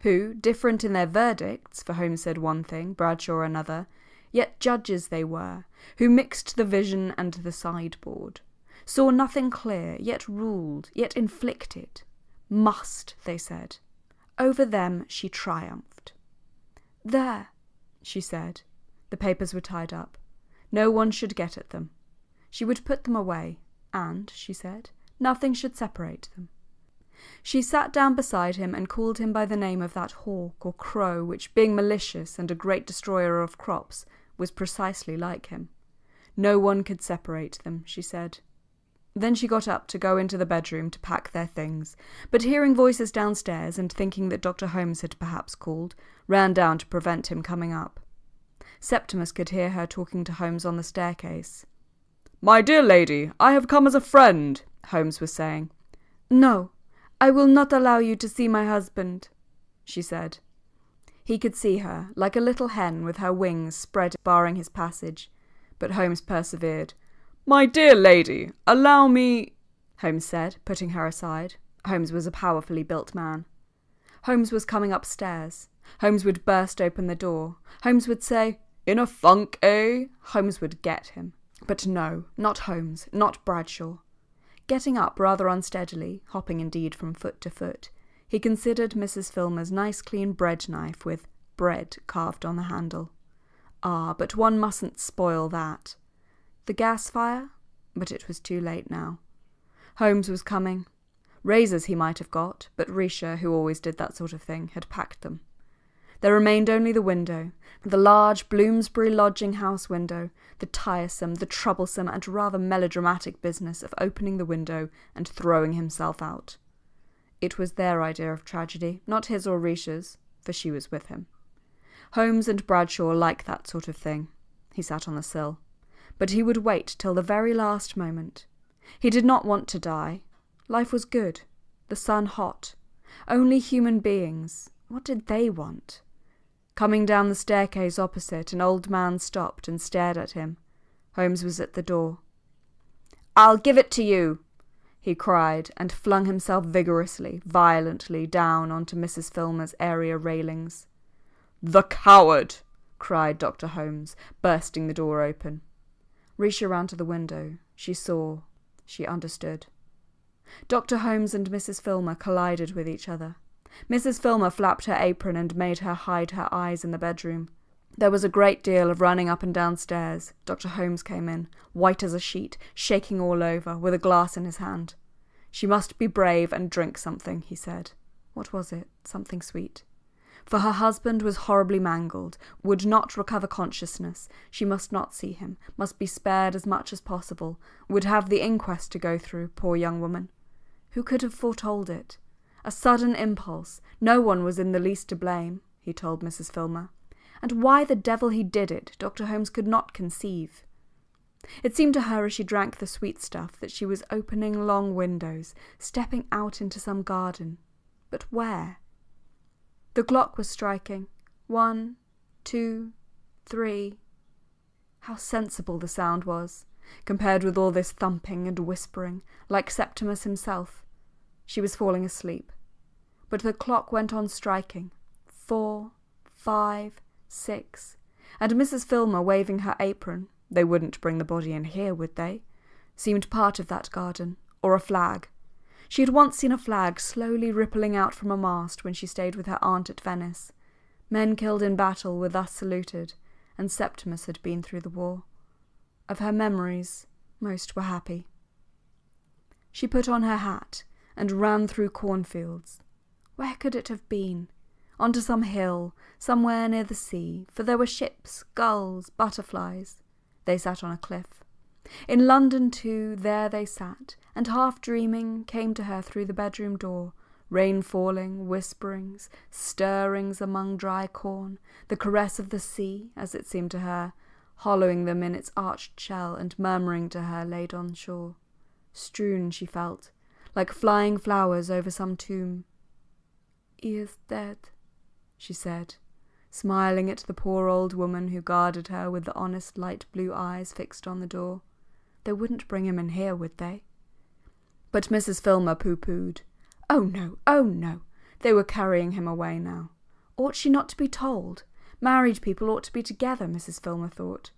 who, different in their verdicts, for Holmes said one thing, Bradshaw another, yet judges they were, who mixed the vision and the sideboard, saw nothing clear, yet ruled, yet inflicted. Must, they said. Over them she triumphed. There, she said. The papers were tied up. No one should get at them. She would put them away, and, she said, nothing should separate them. She sat down beside him and called him by the name of that hawk or crow which, being malicious and a great destroyer of crops, was precisely like him. No one could separate them, she said. Then she got up to go into the bedroom to pack their things, but hearing voices downstairs and thinking that Dr. Holmes had perhaps called, ran down to prevent him coming up. Septimus could hear her talking to Holmes on the staircase. "My dear lady, I have come as a friend," Holmes was saying. "No, I will not allow you to see my husband," she said. He could see her, like a little hen with her wings spread barring his passage, but Holmes persevered. "My dear lady, allow me," Holmes said, putting her aside. Holmes was a powerfully built man. Holmes was coming upstairs. Holmes would burst open the door. Holmes would say, "In a funk, eh?" Holmes would get him. But no, not Holmes, not Bradshaw. Getting up rather unsteadily, hopping indeed from foot to foot, he considered Mrs. Filmer's nice clean bread knife with bread carved on the handle. Ah, but one mustn't spoil that. The gas fire? But it was too late now. Holmes was coming. Razors he might have got, but Risha, who always did that sort of thing, had packed them. There remained only the window, the large Bloomsbury lodging house window, the tiresome, the troublesome and rather melodramatic business of opening the window and throwing himself out. It was their idea of tragedy, not his or Risha's, for she was with him. Holmes and Bradshaw like that sort of thing. He sat on the sill. But he would wait till the very last moment. He did not want to die. Life was good. The sun hot. Only human beings. What did they want? Coming down the staircase opposite, an old man stopped and stared at him. Holmes was at the door. "I'll give it to you!" he cried, and flung himself vigorously, violently down onto Mrs. Filmer's area railings. "The coward!" cried Dr. Holmes, bursting the door open. Risha ran to the window. She saw. She understood. Dr. Holmes and Mrs. Filmer collided with each other. Mrs. Filmer flapped her apron and made her hide her eyes in the bedroom. There was a great deal of running up and down stairs. Dr. Holmes came in, white as a sheet, shaking all over, with a glass in his hand. She must be brave and drink something, he said. What was it? Something sweet. For her husband was horribly mangled, would not recover consciousness, she must not see him, must be spared as much as possible, would have the inquest to go through, poor young woman. Who could have foretold it? A sudden impulse. No one was in the least to blame, he told Mrs. Filmer. And why the devil he did it, Dr. Holmes could not conceive. It seemed to her as she drank the sweet stuff that she was opening long windows, stepping out into some garden. But where? The clock was striking. 1, 2, 3. How sensible the sound was, compared with all this thumping and whispering, like Septimus himself. She was falling asleep. But the clock went on striking. 4, 5, 6, and Mrs. Filmer waving her apron, they wouldn't bring the body in here, would they? Seemed part of that garden, or a flag. She had once seen a flag slowly rippling out from a mast when she stayed with her aunt at Venice. Men killed in battle were thus saluted, and Septimus had been through the war. Of her memories, most were happy. She put on her hat and ran through cornfields. Where could it have been? Onto some hill, somewhere near the sea, for there were ships, gulls, butterflies. They sat on a cliff. In London, too, there they sat, and half dreaming came to her through the bedroom door, rain falling, whisperings, stirrings among dry corn, the caress of the sea, as it seemed to her, hollowing them in its arched shell and murmuring to her laid on shore. Strewn, she felt, like flying flowers over some tomb. "He is dead," she said, smiling at the poor old woman who guarded her with the honest light blue eyes fixed on the door. They wouldn't bring him in here, would they? But Mrs. Filmer pooh-poohed. Oh no, they were carrying him away now. Ought she not to be told? Married people ought to be together, Mrs. Filmer thought.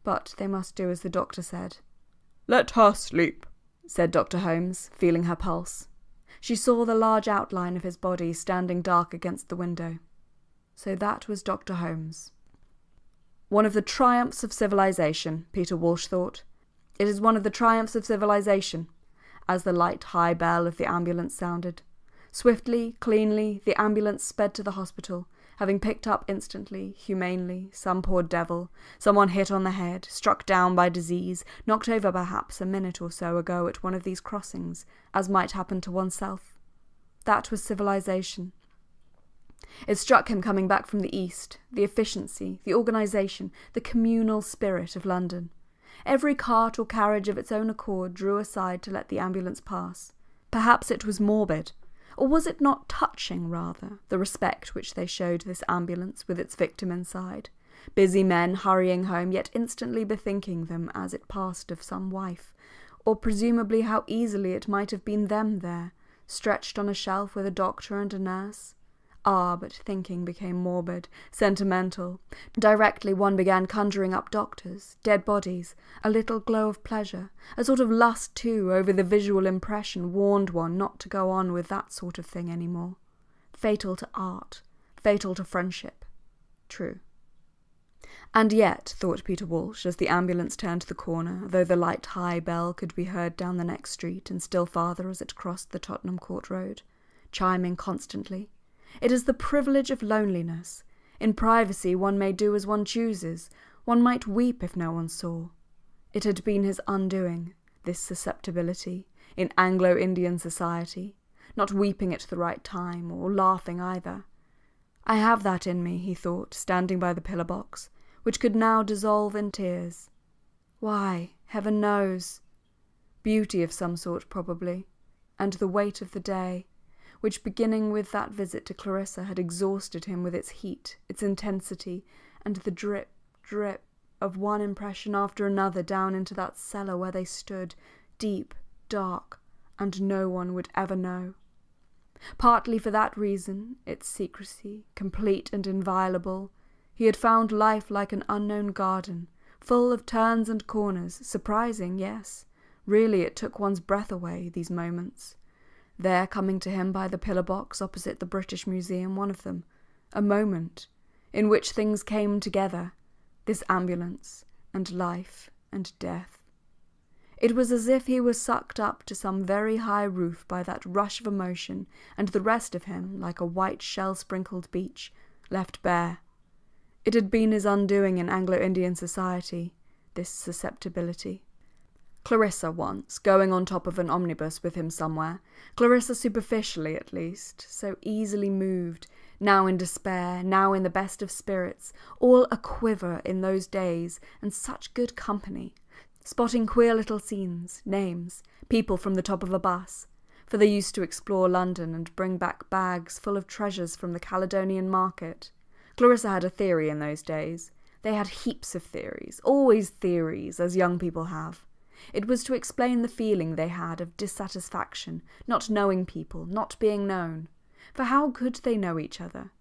But they must do as the doctor said. "Let her sleep," said Dr. Holmes, feeling her pulse. She saw the large outline of his body standing dark against the window. So that was Dr. Holmes. One of the triumphs of civilization, Peter Walsh thought. It is one of the triumphs of civilization, as the light high bell of the ambulance sounded. Swiftly, cleanly, the ambulance sped to the hospital, having picked up instantly, humanely, some poor devil, someone hit on the head, struck down by disease, knocked over perhaps a minute or so ago at one of these crossings, as might happen to oneself. That was civilization. It struck him coming back from the East, the efficiency, the organisation, the communal spirit of London. Every cart or carriage of its own accord drew aside to let the ambulance pass. Perhaps it was morbid, or was it not touching, rather, the respect which they showed this ambulance with its victim inside, busy men hurrying home, yet instantly bethinking them as it passed of some wife, or presumably how easily it might have been them there, stretched on a shelf with a doctor and a nurse. Ah, but thinking became morbid, sentimental. Directly one began conjuring up doctors, dead bodies, a little glow of pleasure, a sort of lust too over the visual impression warned one not to go on with that sort of thing any more. Fatal to art, fatal to friendship. True. And yet, thought Peter Walsh, as the ambulance turned the corner, though the light high bell could be heard down the next street and still farther as it crossed the Tottenham Court Road, chiming constantly, it is the privilege of loneliness. In privacy one may do as one chooses. One might weep if no one saw. It had been his undoing, this susceptibility, in Anglo-Indian society, not weeping at the right time, or laughing either. I have that in me, he thought, standing by the pillar box, which could now dissolve in tears. Why, heaven knows. Beauty of some sort, probably, and the weight of the day, which, beginning with that visit to Clarissa, had exhausted him with its heat, its intensity, and the drip, drip of one impression after another down into that cellar where they stood, deep, dark, and no one would ever know. Partly for that reason, its secrecy, complete and inviolable, he had found life like an unknown garden, full of turns and corners, surprising, yes. Really, it took one's breath away, these moments. There, coming to him by the pillar box opposite the British Museum, one of them, a moment in which things came together, this ambulance, and life, and death. It was as if he was sucked up to some very high roof by that rush of emotion, and the rest of him, like a white shell-sprinkled beach, left bare. It had been his undoing in Anglo-Indian society, this susceptibility. Clarissa once, going on top of an omnibus with him somewhere, Clarissa superficially at least, so easily moved, now in despair, now in the best of spirits, all a-quiver in those days, and such good company, spotting queer little scenes, names, people from the top of a bus, for they used to explore London and bring back bags full of treasures from the Caledonian market. Clarissa had a theory in those days. They had heaps of theories, always theories, as young people have. It was to explain the feeling they had of dissatisfaction, not knowing people, not being known. For how could they know each other?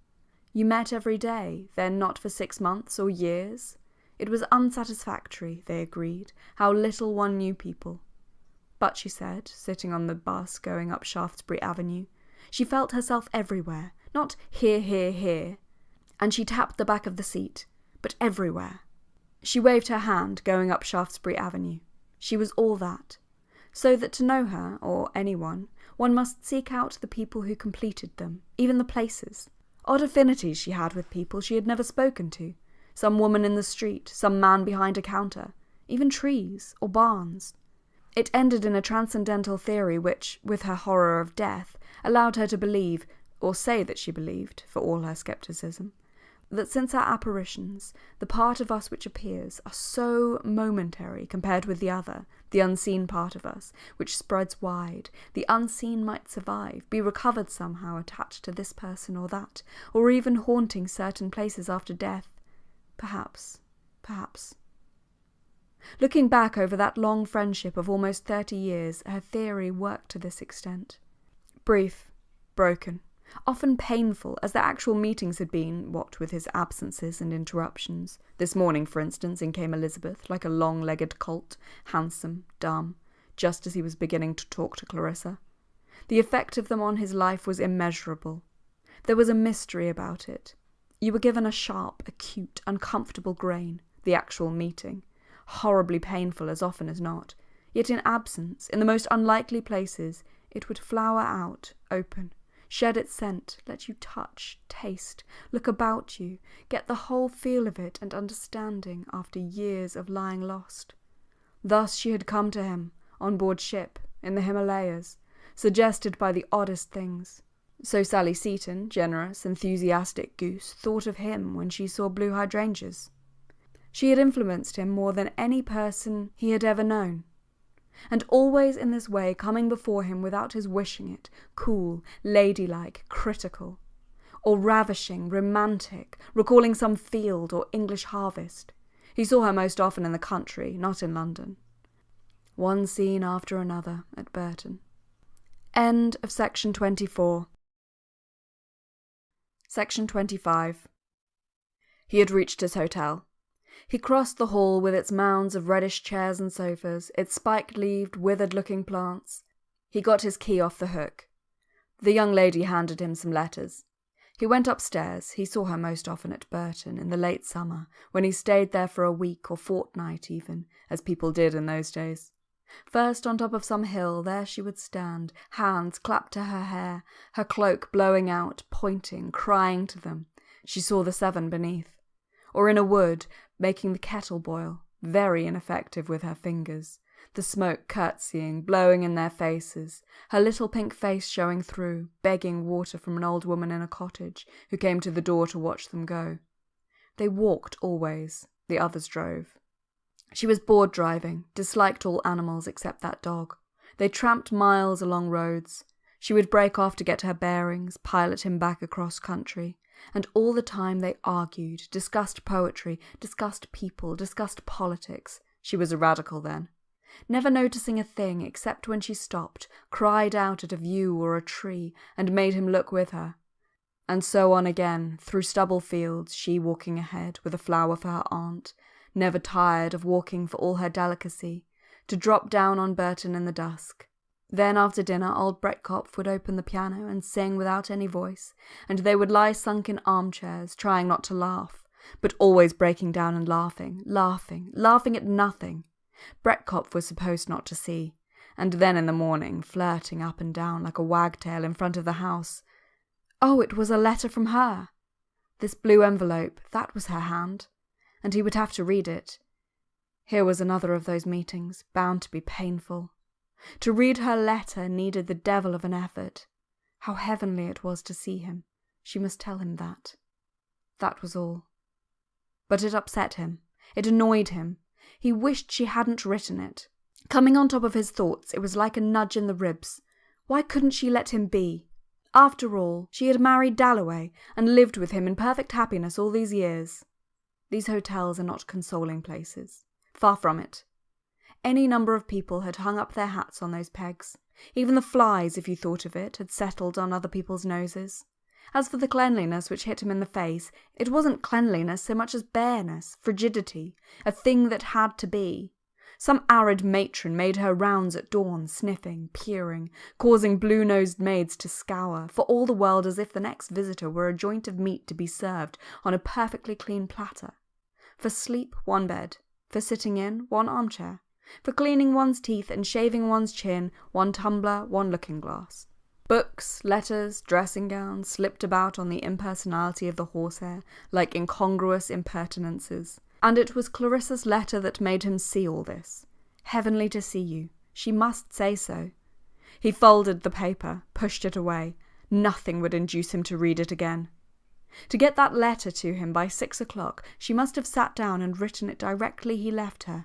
You met every day, then not for 6 months or years. It was unsatisfactory, they agreed, how little one knew people. But, she said, sitting on the bus going up Shaftesbury Avenue, she felt herself everywhere, not here, here, here. And she tapped the back of the seat, but everywhere. She waved her hand going up Shaftesbury Avenue. She was all that. So that to know her, or anyone, one must seek out the people who completed them, even the places. Odd affinities she had with people she had never spoken to. Some woman in the street, some man behind a counter, even trees or barns. It ended in a transcendental theory which, with her horror of death, allowed her to believe, or say that she believed, for all her scepticism, that since our apparitions, the part of us which appears, are so momentary compared with the other, the unseen part of us, which spreads wide, the unseen might survive, be recovered somehow attached to this person or that, or even haunting certain places after death. Perhaps. Looking back over that long friendship of almost 30 years, her theory worked to this extent. Brief, broken, often painful, as their actual meetings had been, what with his absences and interruptions. This morning, for instance, in came Elizabeth, like a long-legged colt, handsome, dumb, just as he was beginning to talk to Clarissa. The effect of them on his life was immeasurable. There was a mystery about it. You were given a sharp, acute, uncomfortable grain, the actual meeting, horribly painful as often as not, yet in absence, in the most unlikely places, it would flower out, open, shed its scent, let you touch, taste, look about you, get the whole feel of it and understanding after years of lying lost. Thus she had come to him, on board ship, in the Himalayas, suggested by the oddest things. So Sally Seton, generous, enthusiastic goose, thought of him when she saw blue hydrangeas. She had influenced him more than any person he had ever known. And always in this way, coming before him without his wishing it, cool, ladylike, critical, or ravishing, romantic, recalling some field or English harvest. He saw her most often in the country, not in London. One scene after another at Burton. End of section 24. Section 25. He had reached his hotel. He crossed the hall with its mounds of reddish chairs and sofas, its spike-leaved, withered-looking plants. He got his key off the hook. The young lady handed him some letters. He went upstairs. He saw her most often at Burton in the late summer, when he stayed there for a week or fortnight even, as people did in those days. First on top of some hill, there she would stand, hands clapped to her hair, her cloak blowing out, pointing, crying to them. She saw the Severn beneath. Or in a wood, making the kettle boil, very ineffective with her fingers, the smoke curtsying, blowing in their faces, her little pink face showing through, begging water from an old woman in a cottage who came to the door to watch them go. They walked always, the others drove. She was bored driving, disliked all animals except that dog. They tramped miles along roads. She would break off to get her bearings, pilot him back across country, and all the time they argued, discussed poetry, discussed people, discussed politics. She was a radical then. Never noticing a thing except when she stopped, cried out at a view or a tree, and made him look with her. And so on again, through stubble fields, she walking ahead with a flower for her aunt, never tired of walking for all her delicacy, to drop down on Burton in the dusk. Then after dinner old Breitkopf would open the piano and sing without any voice, and they would lie sunk in armchairs, trying not to laugh, but always breaking down and laughing at nothing. Breitkopf was supposed not to see, and then in the morning flirting up and down like a wagtail in front of the house. Oh, it was a letter from her! This blue envelope, that was her hand, and he would have to read it. Here was another of those meetings, bound to be painful. To read her letter needed the devil of an effort. How heavenly it was to see him. She must tell him that. That was all. But it upset him. It annoyed him. He wished she hadn't written it. Coming on top of his thoughts, it was like a nudge in the ribs. Why couldn't she let him be? After all, she had married Dalloway and lived with him in perfect happiness all these years. These hotels are not consoling places. Far from it. Any number of people had hung up their hats on those pegs. Even the flies, if you thought of it, had settled on other people's noses. As for the cleanliness which hit him in the face, it wasn't cleanliness so much as bareness, frigidity, a thing that had to be. Some arid matron made her rounds at dawn, sniffing, peering, causing blue-nosed maids to scour, for all the world as if the next visitor were a joint of meat to be served on a perfectly clean platter. For sleep, one bed. For sitting in, one armchair. For cleaning one's teeth and shaving one's chin, one tumbler, one looking-glass. Books, letters, dressing gowns slipped about on the impersonality of the horsehair like incongruous impertinences. And it was Clarissa's letter that made him see all this. Heavenly to see you. She must say so. He folded the paper, pushed it away. Nothing would induce him to read it again. To get that letter to him by 6 o'clock, she must have sat down and written it directly he left her.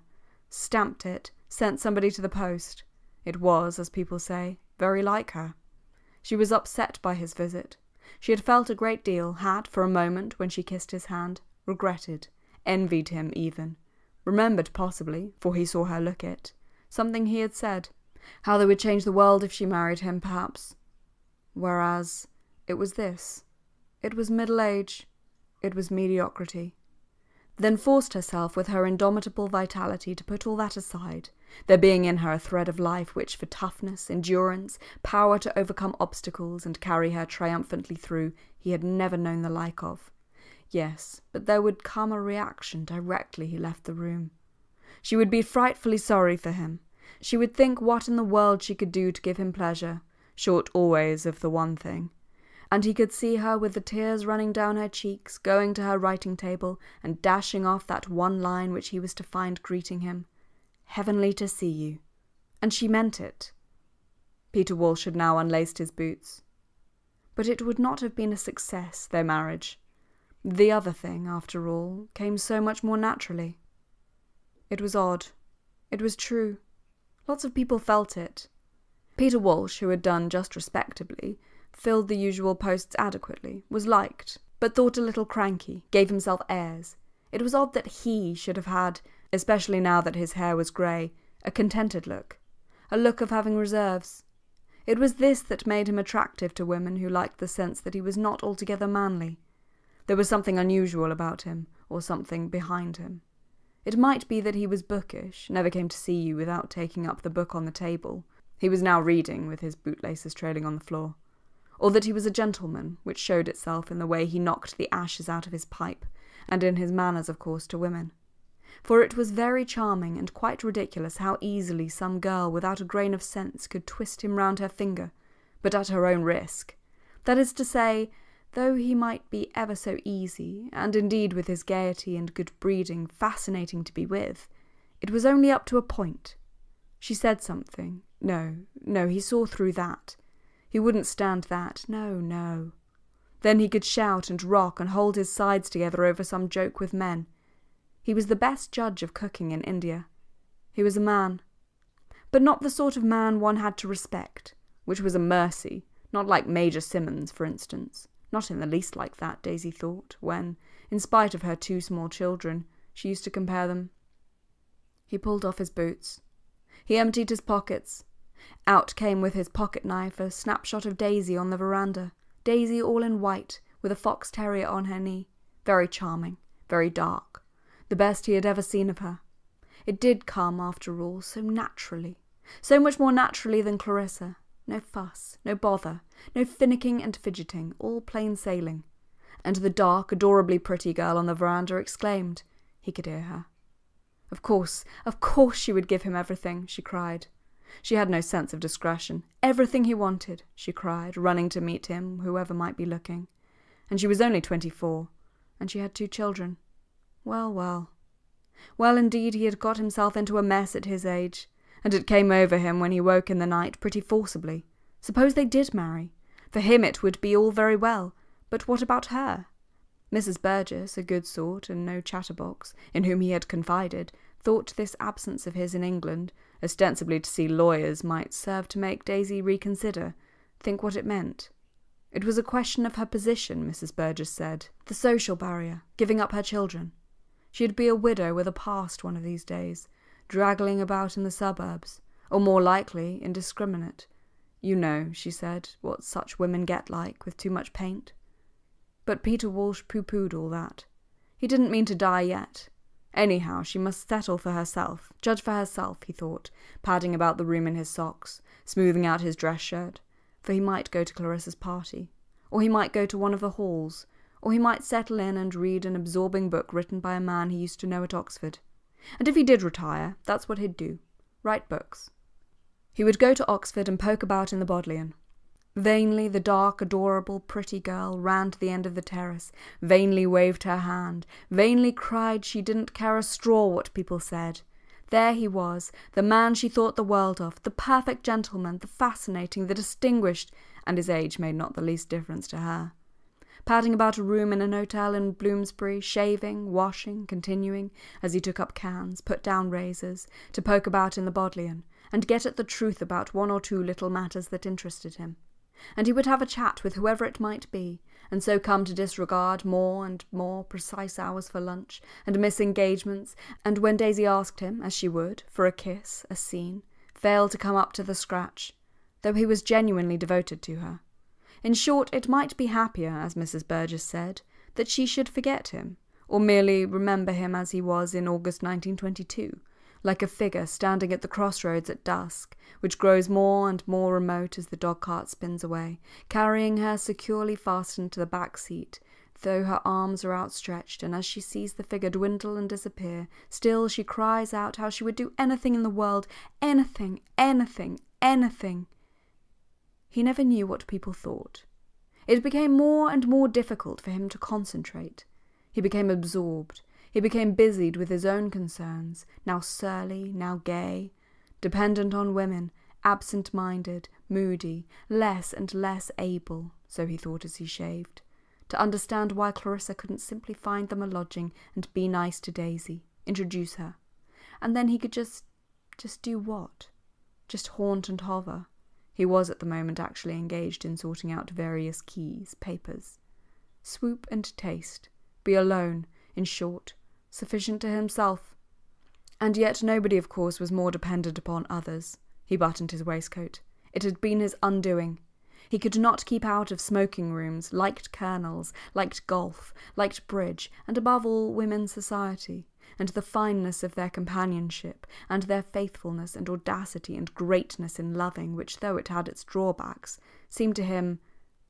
Stamped it, sent somebody to the post. It was, as people say, very like her. She was upset by his visit. She had felt a great deal, had, for a moment, when she kissed his hand, regretted, envied him even, remembered possibly, for he saw her look it, something he had said, how they would change the world if she married him, perhaps. Whereas, it was this. It was middle age. It was mediocrity. Then forced herself with her indomitable vitality to put all that aside, there being in her a thread of life which for toughness, endurance, power to overcome obstacles and carry her triumphantly through, he had never known the like of. Yes, but there would come a reaction directly he left the room. She would be frightfully sorry for him. She would think what in the world she could do to give him pleasure, short always of the one thing. And he could see her with the tears running down her cheeks, going to her writing table and dashing off that one line which he was to find greeting him. Heavenly to see you. And she meant it. Peter Walsh had now unlaced his boots. But it would not have been a success, their marriage. The other thing, after all, came so much more naturally. It was odd. It was true. Lots of people felt it. Peter Walsh, who had done just respectably, filled the usual posts adequately, was liked, but thought a little cranky, gave himself airs. It was odd that he should have had, especially now that his hair was grey, a contented look, a look of having reserves. It was this that made him attractive to women who liked the sense that he was not altogether manly. There was something unusual about him, or something behind him. It might be that he was bookish, never came to see you without taking up the book on the table. He was now reading, with his bootlaces trailing on the floor. Or that he was a gentleman, which showed itself in the way he knocked the ashes out of his pipe, and in his manners, of course, to women. For it was very charming and quite ridiculous how easily some girl without a grain of sense could twist him round her finger, but at her own risk. That is to say, though he might be ever so easy, and indeed with his gaiety and good breeding fascinating to be with, it was only up to a point. She said something. No, he saw through that. He wouldn't stand that. No. Then he could shout and rock and hold his sides together over some joke with men. He was the best judge of cooking in India. He was a man. But not the sort of man one had to respect, which was a mercy, not like Major Simmons, for instance. Not in the least like that, Daisy thought, when, in spite of her 2 small children, she used to compare them. He pulled off his boots. He emptied his pockets. Out came with his pocket-knife a snapshot of Daisy on the veranda. Daisy all in white, with a fox terrier on her knee. Very charming, very dark. The best he had ever seen of her. It did come, after all, so naturally. So much more naturally than Clarissa. No fuss, no bother, no finicking and fidgeting, all plain sailing. And the dark, adorably pretty girl on the veranda exclaimed. He could hear her. Of course she would give him everything, she cried. She had no sense of discretion. Everything he wanted, she cried, running to meet him, whoever might be looking. And she was only 24, and she had 2 children. Well, indeed, he had got himself into a mess at his age, and it came over him when he woke in the night pretty forcibly. Suppose they did marry. For him it would be all very well, but what about her? Mrs. Burgess, a good sort and no chatterbox, in whom he had confided, thought this absence of his in England, ostensibly to see lawyers, might serve to make Daisy reconsider, think what it meant. It was a question of her position, Mrs. Burgess said, the social barrier, giving up her children. She'd be a widow with a past one of these days, draggling about in the suburbs, or more likely, indiscriminate. You know, she said, what such women get like, with too much paint. But Peter Walsh pooh-poohed all that. He didn't mean to die yet. Anyhow, she must settle for herself, judge for herself, he thought, padding about the room in his socks, smoothing out his dress shirt, for he might go to Clarissa's party, or he might go to one of the halls, or he might settle in and read an absorbing book written by a man he used to know at Oxford. And if he did retire, that's what he'd do, write books. He would go to Oxford and poke about in the Bodleian. Vainly the dark, adorable, pretty girl ran to the end of the terrace, vainly waved her hand, vainly cried she didn't care a straw what people said. There he was, the man she thought the world of, the perfect gentleman, the fascinating, the distinguished, and his age made not the least difference to her. Padding about a room in an hotel in Bloomsbury, shaving, washing, continuing, as he took up cans, put down razors, to poke about in the Bodleian, and get at the truth about 1 or 2 little matters that interested him. And he would have a chat with whoever it might be, and so come to disregard more and more precise hours for lunch, and miss engagements, and when Daisy asked him, as she would, for a kiss, a scene, fail to come up to the scratch, though he was genuinely devoted to her. In short, it might be happier, as Mrs. Burgess said, that she should forget him, or merely remember him as he was in August 1922, like a figure standing at the crossroads at dusk, which grows more and more remote as the dog-cart spins away, carrying her securely fastened to the back seat, though her arms are outstretched, and as she sees the figure dwindle and disappear, still she cries out how she would do anything in the world, anything. He never knew what people thought. It became more and more difficult for him to concentrate. He became absorbed. He became busied with his own concerns, now surly, now gay, dependent on women, absent-minded, moody, less and less able, so he thought as he shaved, to understand why Clarissa couldn't simply find them a lodging and be nice to Daisy, introduce her. And then he could just do what? Just haunt and hover. He was at the moment actually engaged in sorting out various keys, papers. Swoop and taste. Be alone, in short, sufficient to himself. And yet nobody, of course, was more dependent upon others. He buttoned his waistcoat. It had been his undoing. He could not keep out of smoking rooms, liked colonels, liked golf, liked bridge, and above all women's society, and the fineness of their companionship, and their faithfulness and audacity and greatness in loving, which, though it had its drawbacks, seemed to him,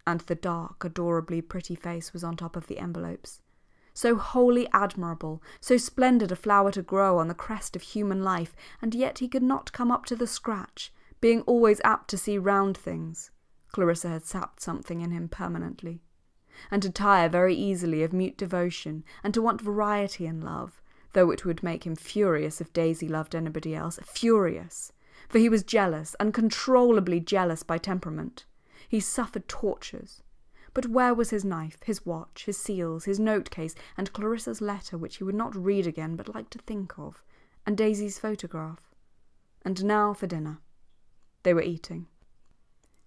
and the dark, adorably pretty face was on top of the envelopes, so wholly admirable, so splendid a flower to grow on the crest of human life, and yet he could not come up to the scratch, being always apt to see round things. Clarissa had sapped something in him permanently, and to tire very easily of mute devotion, and to want variety in love, though it would make him furious if Daisy loved anybody else, furious, for he was jealous, uncontrollably jealous by temperament. He suffered tortures. But where was his knife, his watch, his seals, his note-case, and Clarissa's letter which he would not read again but like to think of, and Daisy's photograph? And now for dinner. They were eating.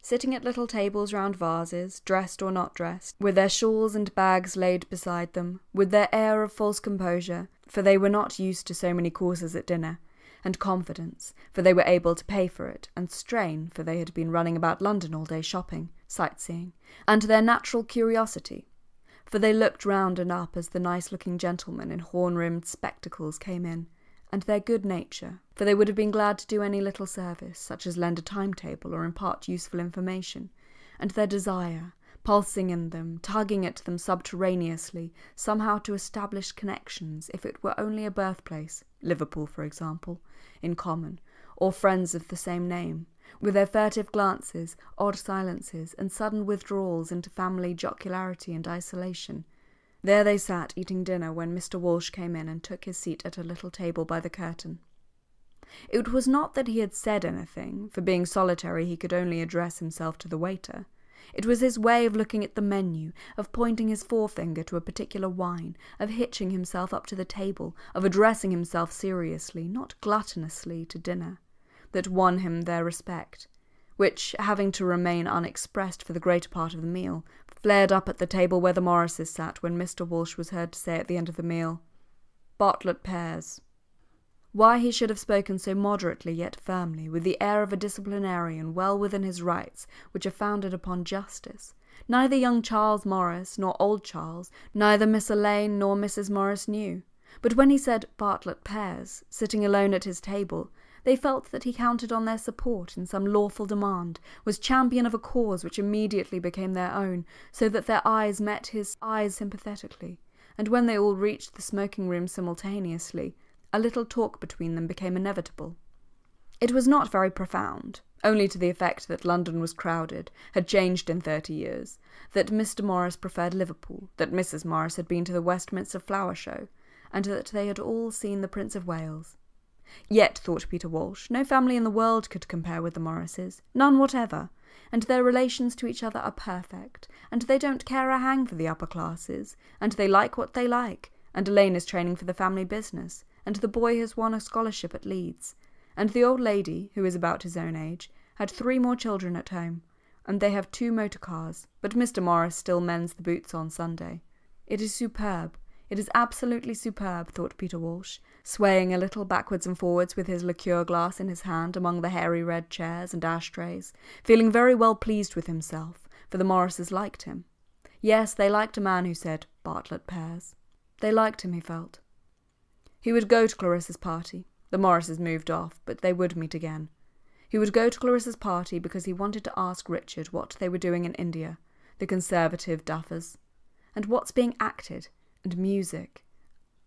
Sitting at little tables round vases, dressed or not dressed, with their shawls and bags laid beside them, with their air of false composure, for they were not used to so many courses at dinner, and confidence, for they were able to pay for it, and strain, for they had been running about London all day shopping, sightseeing, and their natural curiosity, for they looked round and up as the nice-looking gentlemen in horn-rimmed spectacles came in, and their good nature, for they would have been glad to do any little service, such as lend a timetable or impart useful information, and their desire, pulsing in them, tugging at them subterraneously, somehow to establish connections, if it were only a birthplace, Liverpool, for example, in common, or friends of the same name, with their furtive glances, odd silences, and sudden withdrawals into family jocularity and isolation. There they sat eating dinner when Mr. Walsh came in and took his seat at a little table by the curtain. It was not that he had said anything, for being solitary he could only address himself to the waiter. It was his way of looking at the menu, of pointing his forefinger to a particular wine, of hitching himself up to the table, of addressing himself seriously, not gluttonously, to dinner, that won him their respect, which, having to remain unexpressed for the greater part of the meal, flared up at the table where the Morrises sat when Mr. Walsh was heard to say at the end of the meal, "Bartlett pears." Why he should have spoken so moderately yet firmly, with the air of a disciplinarian well within his rights, which are founded upon justice, neither young Charles Morris nor old Charles, neither Miss Elaine nor Mrs. Morris knew. But when he said Bartlett pears, sitting alone at his table, they felt that he counted on their support in some lawful demand, was champion of a cause which immediately became their own, so that their eyes met his eyes sympathetically, and when they all reached the smoking-room simultaneously, a little talk between them became inevitable. It was not very profound, only to the effect that London was crowded, had changed in 30 years, that Mr. Morris preferred Liverpool, that Mrs. Morris had been to the Westminster Flower Show, and that they had all seen the Prince of Wales. Yet, thought Peter Walsh, no family in the world could compare with the Morrises, none whatever, and their relations to each other are perfect, and they don't care a hang for the upper classes, and they like what they like, and Elaine is training for the family business, and the boy has won a scholarship at Leeds, and the old lady, who is about his own age, had 3 more children at home, and they have 2 motor cars, but Mr. Morris still mends the boots on Sunday. It is superb. It is absolutely superb, thought Peter Walsh, swaying a little backwards and forwards with his liqueur glass in his hand among the hairy red chairs and ashtrays, feeling very well pleased with himself, for the Morrises liked him. Yes, they liked a man who said, Bartlett pears. They liked him, he felt. He would go to Clarissa's party. The Morrises moved off, but they would meet again. He would go to Clarissa's party because he wanted to ask Richard what they were doing in India, the conservative duffers, and what's being acted, and music.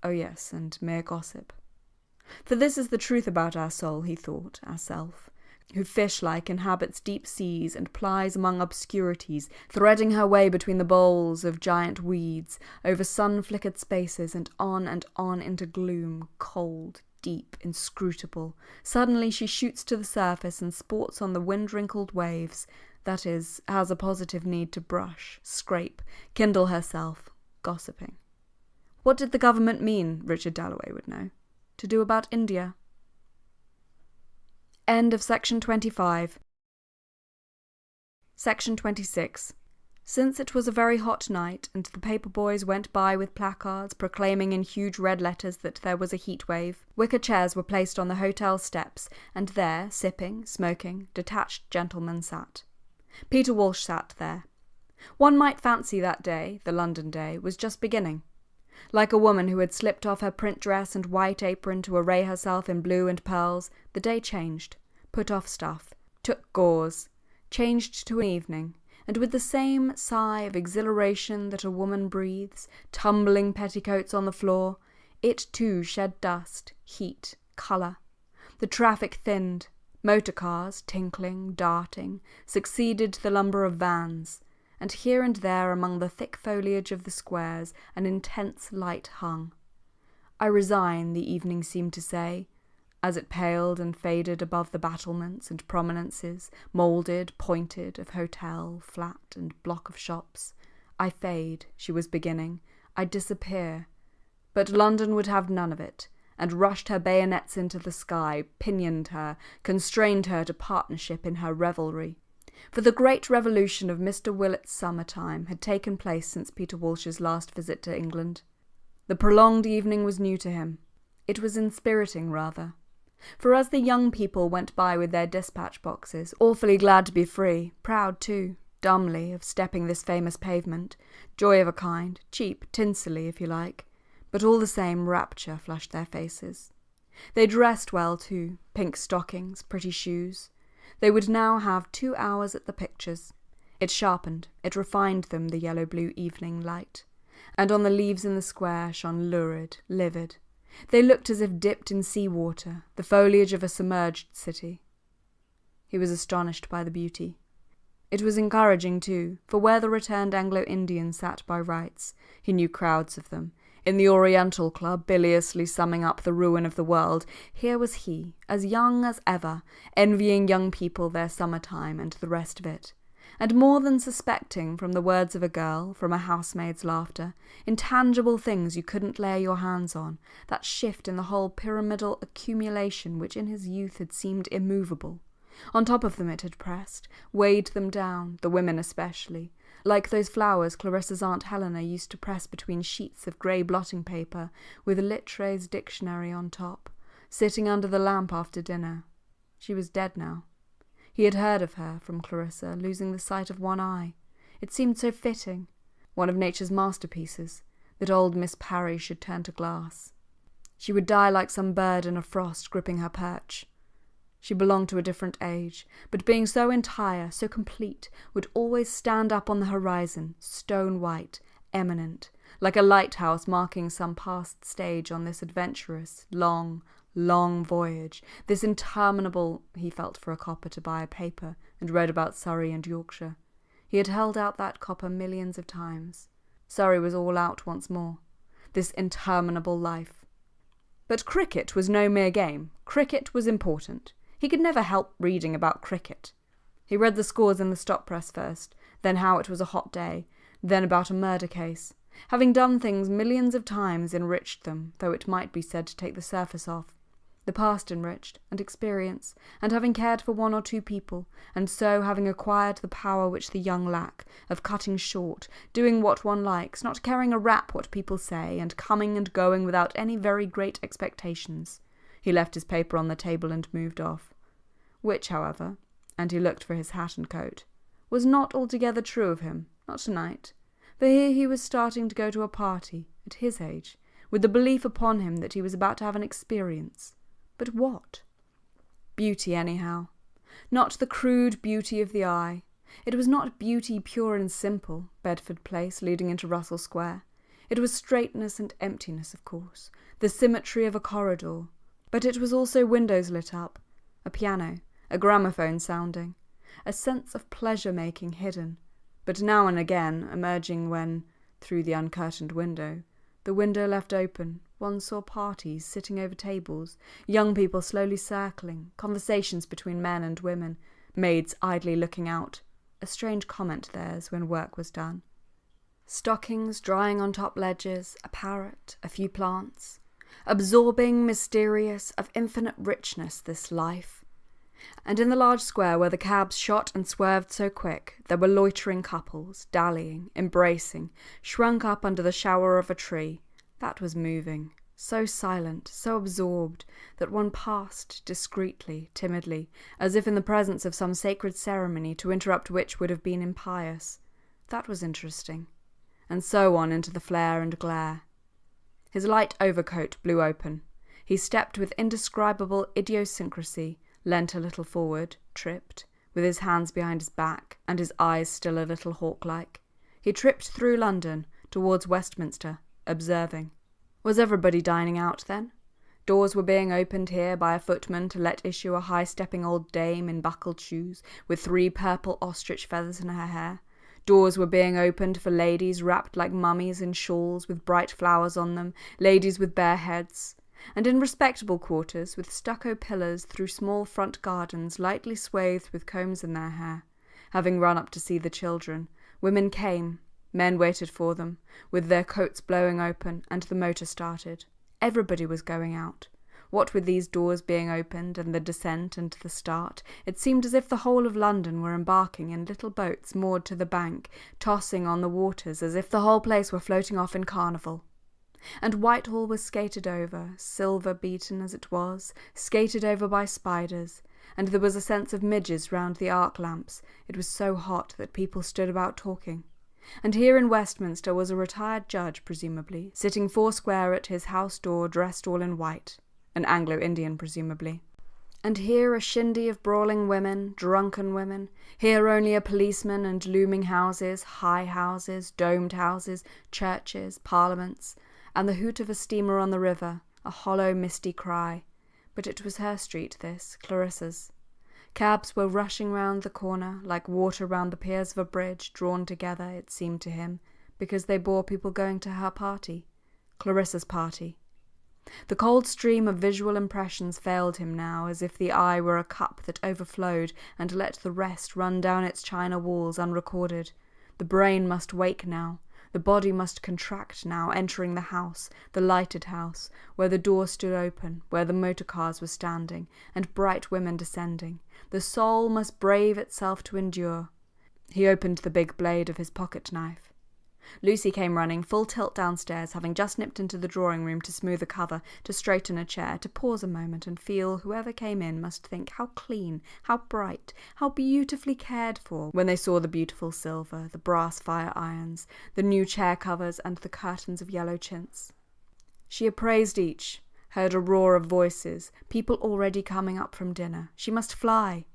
Oh yes, and mere gossip. For this is the truth about our soul, he thought, our self, who fish-like inhabits deep seas and plies among obscurities, threading her way between the bowls of giant weeds, over sun-flickered spaces, and on into gloom, cold, deep, inscrutable. Suddenly she shoots to the surface and sports on the wind-wrinkled waves, that is, has a positive need to brush, scrape, kindle herself, gossiping. What did the government mean, Richard Dalloway would know, to do about India? End of section 25. Section 26. Since it was a very hot night, and the paper boys went by with placards proclaiming in huge red letters that there was a heat wave, wicker chairs were placed on the hotel steps, and there, sipping, smoking, detached gentlemen sat. Peter Walsh sat there. One might fancy that day, the London day, was just beginning. Like a woman who had slipped off her print dress and white apron to array herself in blue and pearls, the day changed, put off stuff, took gauze, changed to an evening, and with the same sigh of exhilaration that a woman breathes, tumbling petticoats on the floor, it too shed dust, heat, colour. The traffic thinned, motor cars, tinkling, darting, succeeded the lumber of vans, and here and there among the thick foliage of the squares an intense light hung. I resign, the evening seemed to say. as it paled and faded above the battlements and prominences, moulded, pointed, of hotel, flat, and block of shops. I fade, she was beginning. I disappear. But London would have none of it, and rushed her bayonets into the sky, pinioned her, constrained her to partnership in her revelry. For the great revolution of Mr. Willett's summer-time had taken place since Peter Walsh's last visit to England. The prolonged evening was new to him. It was inspiriting, rather. For as the young people went by with their dispatch boxes, awfully glad to be free, proud too, dumbly, of stepping this famous pavement, joy of a kind, cheap, tinselly, if you like, but all the same rapture flushed their faces. They dressed well too, pink stockings, pretty shoes. They would now have 2 hours at the pictures. It sharpened, it refined them, the yellow-blue evening light, and on the leaves in the square shone lurid, livid. They looked as if dipped in sea-water, the foliage of a submerged city. He was astonished by the beauty. It was encouraging, too, for where the returned Anglo-Indians sat by rights, he knew crowds of them, in the Oriental Club, biliously summing up the ruin of the world, here was he, as young as ever, envying young people their summer-time and the rest of it, and more than suspecting, from the words of a girl, from a housemaid's laughter, intangible things you couldn't lay your hands on, that shift in the whole pyramidal accumulation which in his youth had seemed immovable. On top of them it had pressed, weighed them down, the women especially, like those flowers Clarissa's Aunt Helena used to press between sheets of grey blotting paper, with Littre's dictionary on top, sitting under the lamp after dinner. She was dead now. He had heard of her, from Clarissa, losing the sight of one eye. It seemed so fitting, one of nature's masterpieces, that old Miss Parry should turn to glass. She would die like some bird in a frost gripping her perch. She belonged to a different age, but being so entire, so complete, would always stand up on the horizon, stone-white, eminent, like a lighthouse marking some past stage on this adventurous, long voyage, this interminable. He felt for a copper to buy a paper, and read about Surrey and Yorkshire. He had held out that copper millions of times. Surrey was all out once more. This interminable life. But cricket was no mere game. Cricket was important. He could never help reading about cricket. He read the scores in the stop-press first, then how it was a hot day, then about a murder case. Having done things millions of times enriched them, though it might be said to take the surface off. The past enriched, and experience, and having cared for one or two people, and so having acquired the power which the young lack, of cutting short, doing what one likes, not caring a rap what people say, and coming and going without any very great expectations. He left his paper on the table and moved off. Which, however, and he looked for his hat and coat, was not altogether true of him, not tonight, for here he was starting to go to a party, at his age, with the belief upon him that he was about to have an experience. But what? Beauty, anyhow. Not the crude beauty of the eye. It was not beauty pure and simple, Bedford Place leading into Russell Square. It was straightness and emptiness, of course, the symmetry of a corridor. But it was also windows lit up, a piano, a gramophone sounding, a sense of pleasure-making hidden, but now and again emerging when, through the uncurtained window, the window left open, one saw parties sitting over tables, young people slowly circling, conversations between men and women, maids idly looking out, a strange comment theirs when work was done. Stockings drying on top ledges, a parrot, a few plants. Absorbing, mysterious, of infinite richness, this life. And in the large square where the cabs shot and swerved so quick, there were loitering couples, dallying, embracing, shrunk up under the shower of a tree. That was moving, so silent, so absorbed, that one passed, discreetly, timidly, as if in the presence of some sacred ceremony to interrupt which would have been impious. That was interesting. And so on into the flare and glare. His light overcoat blew open. He stepped with indescribable idiosyncrasy, leant a little forward, tripped, with his hands behind his back, and his eyes still a little hawk-like. He tripped through London, towards Westminster, observing. Was everybody dining out, then? Doors were being opened here by a footman to let issue a high-stepping old dame in buckled shoes, with 3 purple ostrich feathers in her hair. Doors were being opened for ladies wrapped like mummies in shawls with bright flowers on them, ladies with bare heads. and in respectable quarters, with stucco pillars through small front gardens lightly swathed with combs in their hair, having run up to see the children, women came, men waited for them, with their coats blowing open, and the motor started. Everybody was going out. What with these doors being opened, and the descent and the start, it seemed as if the whole of London were embarking in little boats moored to the bank, tossing on the waters as if the whole place were floating off in carnival. And Whitehall was skated over, silver-beaten as it was, skated over by spiders, and there was a sense of midges round the arc lamps. It was so hot that people stood about talking. And here in Westminster was a retired judge, presumably, sitting foursquare at his house door dressed all in white. An Anglo-Indian, presumably. And here a shindy of brawling women, drunken women, here only a policeman and looming houses, high houses, domed houses, churches, parliaments, and the hoot of a steamer on the river, a hollow, misty cry. But it was her street, this, Clarissa's. Cabs were rushing round the corner, like water round the piers of a bridge, drawn together, it seemed to him, because they bore people going to her party, Clarissa's party. The cold stream of visual impressions failed him now, as if the eye were a cup that overflowed and let the rest run down its china walls unrecorded. The brain must wake now. The body must contract now, entering the house, the lighted house, where the door stood open, where the motor cars were standing, and bright women descending. The soul must brave itself to endure. He opened the big blade of his pocket-knife. Lucy came running full tilt downstairs, having just nipped into the drawing-room to smooth a cover, to straighten a chair, to pause a moment and feel whoever came in must think how clean, how bright, how beautifully cared for when they saw the beautiful silver, the brass fire-irons, the new chair covers and the curtains of yellow chintz. She appraised each, heard a roar of voices, people already coming up from dinner. She must fly.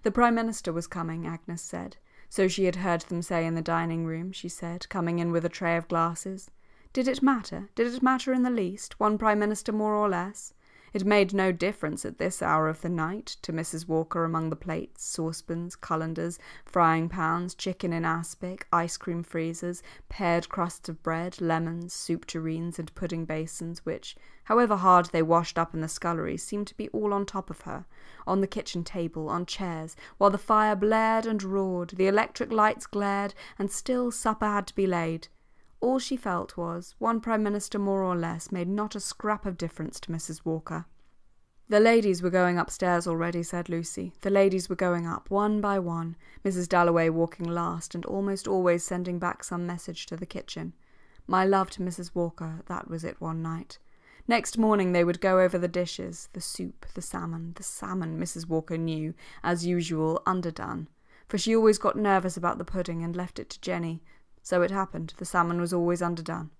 The Prime Minister was coming, Agnes said. So she had heard them say in the dining-room, she said, coming in with a tray of glasses. Did it matter? Did it matter in the least? One Prime Minister more or less? It made no difference at this hour of the night to Mrs. Walker among the plates, saucepans, colanders, frying pans, chicken in aspic, ice-cream freezers, pared crusts of bread, lemons, soup tureens and pudding basins which, however hard they washed up in the scullery, seemed to be all on top of her, on the kitchen table, on chairs, while the fire blared and roared, the electric lights glared, and still supper had to be laid. All she felt was, one Prime Minister more or less made not a scrap of difference to Mrs. Walker. The ladies were going upstairs already, said Lucy. The ladies were going up, one by one, Mrs. Dalloway walking last, and almost always sending back some message to the kitchen. My love to Mrs. Walker, that was it one night. Next morning they would go over the dishes, the soup, the salmon, Mrs. Walker knew, as usual, underdone, for she always got nervous about the pudding and left it to Jenny. So it happened, the salmon was always underdone.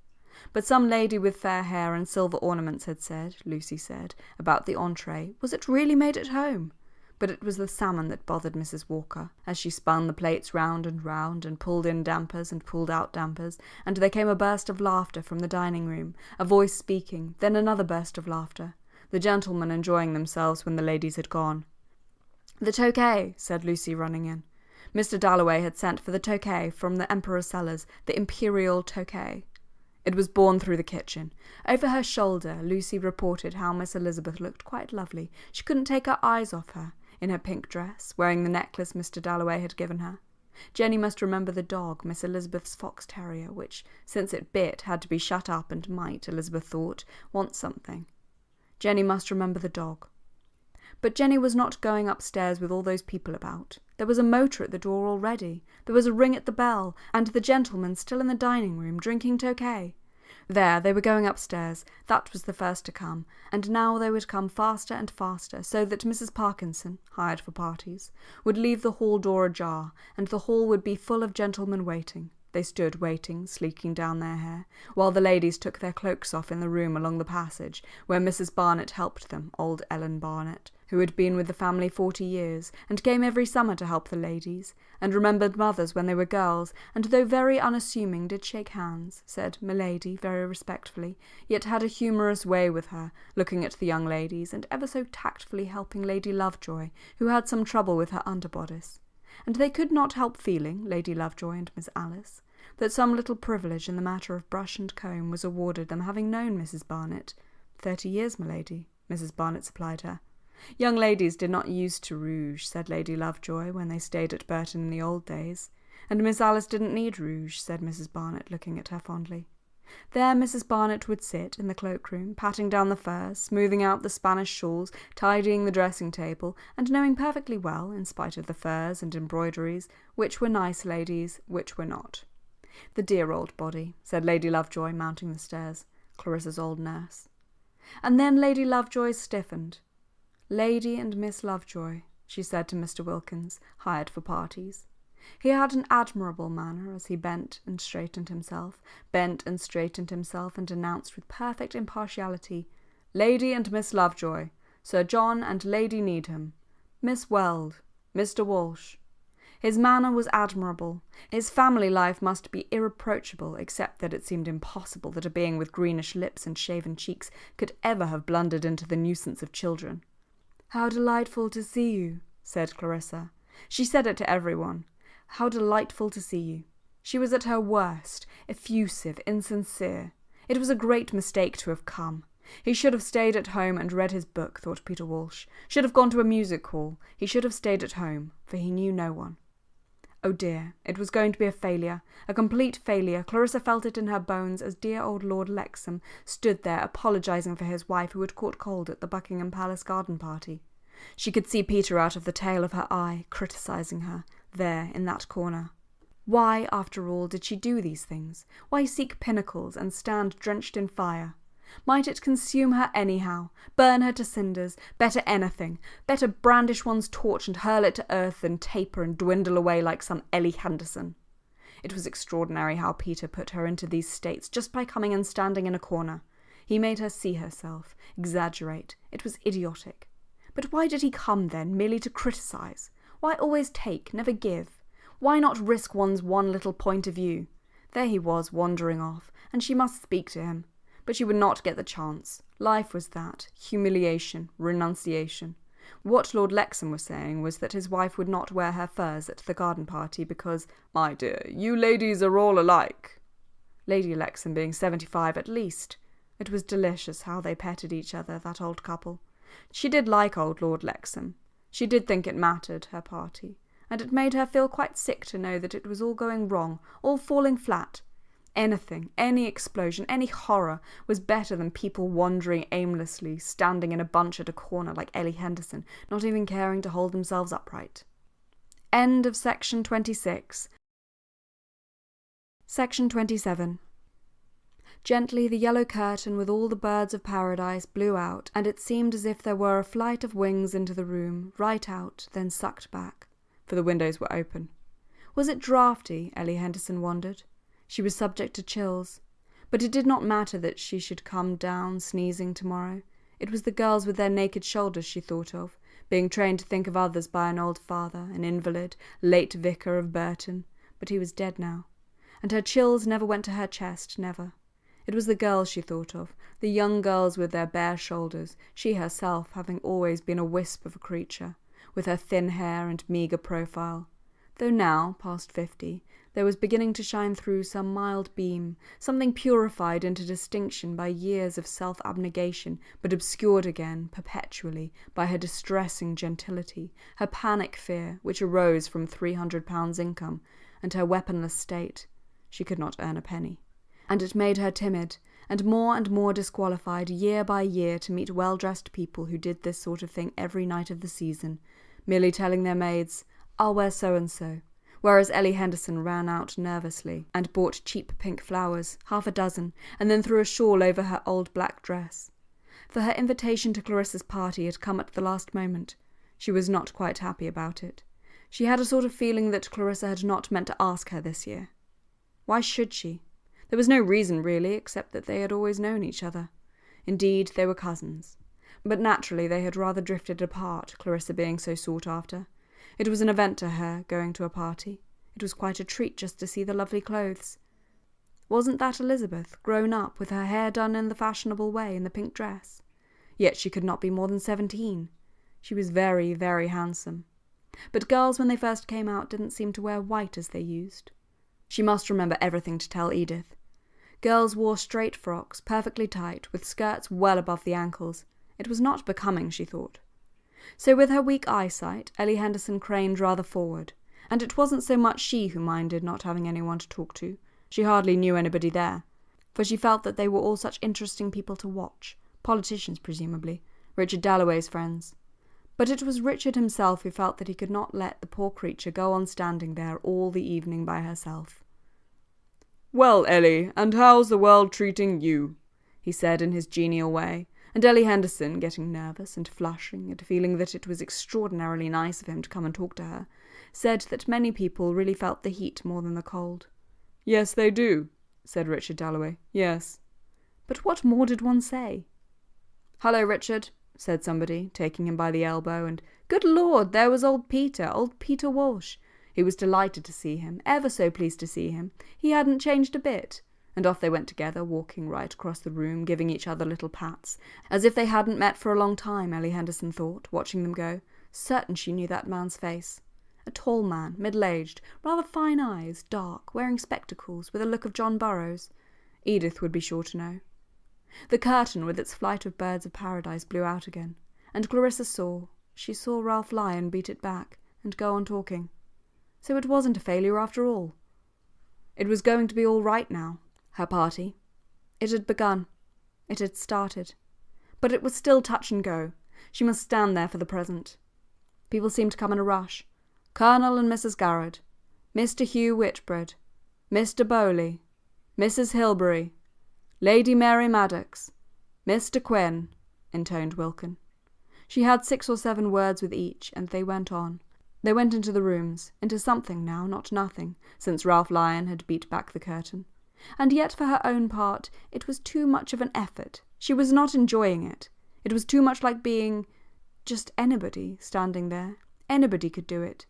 But some lady with fair hair and silver ornaments had said, Lucy said, about the entree, was it really made at home? But it was the salmon that bothered Mrs. Walker, as she spun the plates round and pulled in dampers and pulled out dampers, and there came a burst of laughter from the dining-room, a voice speaking, then another burst of laughter, the gentlemen enjoying themselves when the ladies had gone. The Tokay, said Lucy, running in. Mr. Dalloway had sent for the Tokay from the Emperor's cellars, the Imperial Tokay. It was borne through the kitchen. Over her shoulder, Lucy reported how Miss Elizabeth looked quite lovely. She couldn't take her eyes off her, in her pink dress, wearing the necklace Mr. Dalloway had given her. Jenny must remember the dog, Miss Elizabeth's fox terrier, which, since it bit, had to be shut up and might, Elizabeth thought, want something. Jenny must remember the dog. But Jenny was not going upstairs with all those people about. There was a motor at the door already. There was a ring at the bell, and the gentleman still in the dining-room drinking Tokay. There, they were going upstairs. That was the first to come, and now they would come faster and faster, so that Mrs. Parkinson, hired for parties, would leave the hall door ajar, and the hall would be full of gentlemen waiting. They stood waiting, sleeking down their hair, while the ladies took their cloaks off in the room along the passage, where Mrs. Barnett helped them, old Ellen Barnett, who had been with the family 40 years, and came every summer to help the ladies, and remembered mothers when they were girls, and though very unassuming did shake hands, said "Milady" very respectfully, yet had a humorous way with her, looking at the young ladies, and ever so tactfully helping Lady Lovejoy, who had some trouble with her underbodice. And they could not help feeling, Lady Lovejoy and Miss Alice, that some little privilege in the matter of brush and comb was awarded them, having known Mrs. Barnett 30 years, m'lady," Mrs. Barnett supplied her. "Young ladies did not use to rouge," said Lady Lovejoy, "when they stayed at Burton in the old days. And Miss Alice didn't need rouge," said Mrs. Barnett, looking at her fondly. There Mrs. Barnett would sit in the cloakroom, patting down the furs, smoothing out the Spanish shawls, tidying the dressing-table, and knowing perfectly well, in spite of the furs and embroideries, which were nice ladies, which were not. "The dear old body," said Lady Lovejoy, mounting the stairs, Clarissa's old nurse. And then Lady Lovejoy stiffened. "Lady and Miss Lovejoy," she said to Mr. Wilkins, hired for parties. He had an admirable manner as he bent and straightened himself, and announced with perfect impartiality, "Lady and Miss Lovejoy, Sir John and Lady Needham, Miss Weld, Mr. Walsh." His manner was admirable. His family life must be irreproachable, except that it seemed impossible that a being with greenish lips and shaven cheeks could ever have blundered into the nuisance of children. "How delightful to see you," said Clarissa. She said it to everyone. "How delightful to see you." She was at her worst, effusive, insincere. It was a great mistake to have come. He should have stayed at home and read his book, thought Peter Walsh. Should have gone to a music hall. He should have stayed at home, for he knew no one. Oh dear, it was going to be a failure, a complete failure. Clarissa felt it in her bones as dear old Lord Lexham stood there apologising for his wife who had caught cold at the Buckingham Palace garden party. She could see Peter out of the tail of her eye, criticising her, there in that corner. Why, after all, did she do these things? Why seek pinnacles and stand drenched in fire? Might it consume her anyhow, burn her to cinders? Better anything. Better brandish one's torch and hurl it to earth than taper and dwindle away like some Ellie Henderson. It was extraordinary how Peter put her into these states just by coming and standing in a corner. He made her see herself, exaggerate. It was idiotic. But why did he come then, merely to criticise? Why always take, never give? Why not risk one's one little point of view? There he was, wandering off, and she must speak to him. But she would not get the chance. Life was that. Humiliation, renunciation. What Lord Lexham was saying was that his wife would not wear her furs at the garden party because, "My dear, you ladies are all alike." Lady Lexham being 75 at least. It was delicious how they petted each other, that old couple. She did like old Lord Lexham. She did think it mattered, her party, and it made her feel quite sick to know that it was all going wrong, all falling flat. Anything, any explosion, any horror was better than people wandering aimlessly, standing in a bunch at a corner like Ellie Henderson, not even caring to hold themselves upright. End of section 26. Section 27. Gently the yellow curtain with all the birds of paradise blew out, and it seemed as if there were a flight of wings into the room, right out, then sucked back, for the windows were open. Was it draughty, Ellie Henderson wondered. She was subject to chills. But it did not matter that she should come down sneezing tomorrow. It was the girls with their naked shoulders she thought of, being trained to think of others by an old father, an invalid, late vicar of Burton. But he was dead now. And her chills never went to her chest, never. It was the girls she thought of, the young girls with their bare shoulders, she herself having always been a wisp of a creature, with her thin hair and meagre profile. Though now, past 50, there was beginning to shine through some mild beam, something purified into distinction by years of self-abnegation, but obscured again, perpetually, by her distressing gentility, her panic fear, which arose from £300 income, and her weaponless state. She could not earn a penny. And it made her timid, and more disqualified year by year to meet well-dressed people who did this sort of thing every night of the season, merely telling their maids, "I'll wear so-and-so," whereas Ellie Henderson ran out nervously and bought cheap pink flowers, half a dozen, and then threw a shawl over her old black dress. For her invitation to Clarissa's party had come at the last moment. She was not quite happy about it. She had a sort of feeling that Clarissa had not meant to ask her this year. Why should she? There was no reason, really, except that they had always known each other. Indeed, they were cousins. But naturally they had rather drifted apart, Clarissa being so sought after. It was an event to her, going to a party. It was quite a treat just to see the lovely clothes. Wasn't that Elizabeth, grown up, with her hair done in the fashionable way, in the pink dress? Yet she could not be more than 17. She was very, very handsome. But girls, when they first came out, didn't seem to wear white as they used. She must remember everything to tell Edith. Girls wore straight frocks, perfectly tight, with skirts well above the ankles. It was not becoming, she thought. So with her weak eyesight, Ellie Henderson craned rather forward, and it wasn't so much she who minded not having anyone to talk to. She hardly knew anybody there, for she felt that they were all such interesting people to watch, politicians presumably, Richard Dalloway's friends. But it was Richard himself who felt that he could not let the poor creature go on standing there all the evening by herself. "Well, Ellie, and how's the world treating you?" he said in his genial way, and Ellie Henderson, getting nervous and flushing and feeling that it was extraordinarily nice of him to come and talk to her, said that many people really felt the heat more than the cold. "Yes, they do," said Richard Dalloway. "Yes." But what more did one say? "Hello, Richard," said somebody, taking him by the elbow, and good Lord, there was old Peter Walsh. He was delighted to see him, ever so pleased to see him. He hadn't changed a bit. And off they went together, walking right across the room, giving each other little pats, as if they hadn't met for a long time, Ellie Henderson thought, watching them go. Certain she knew that man's face. A tall man, middle-aged, rather fine eyes, dark, wearing spectacles, with a look of John Burroughs. Edith would be sure to know. The curtain with its flight of birds of paradise blew out again, and Clarissa saw Ralph Lyon beat it back, and go on talking. So it wasn't a failure after all. It was going to be all right now, her party. It had begun. It had started. But it was still touch and go. She must stand there for the present. People seemed to come in a rush. Colonel and Mrs. Garrard, Mr. Hugh Whitbread, Mr. Bowley, Mrs. Hilbery, Lady Mary Maddox, Mr. Quinn, intoned Wilkin. She had 6 or 7 words with each, and they went on. They went into the rooms, into something now, not nothing, since Ralph Lyon had beat back the curtain. And yet for her own part, it was too much of an effort. She was not enjoying it. It was too much like being just anybody standing there. Anybody could do it.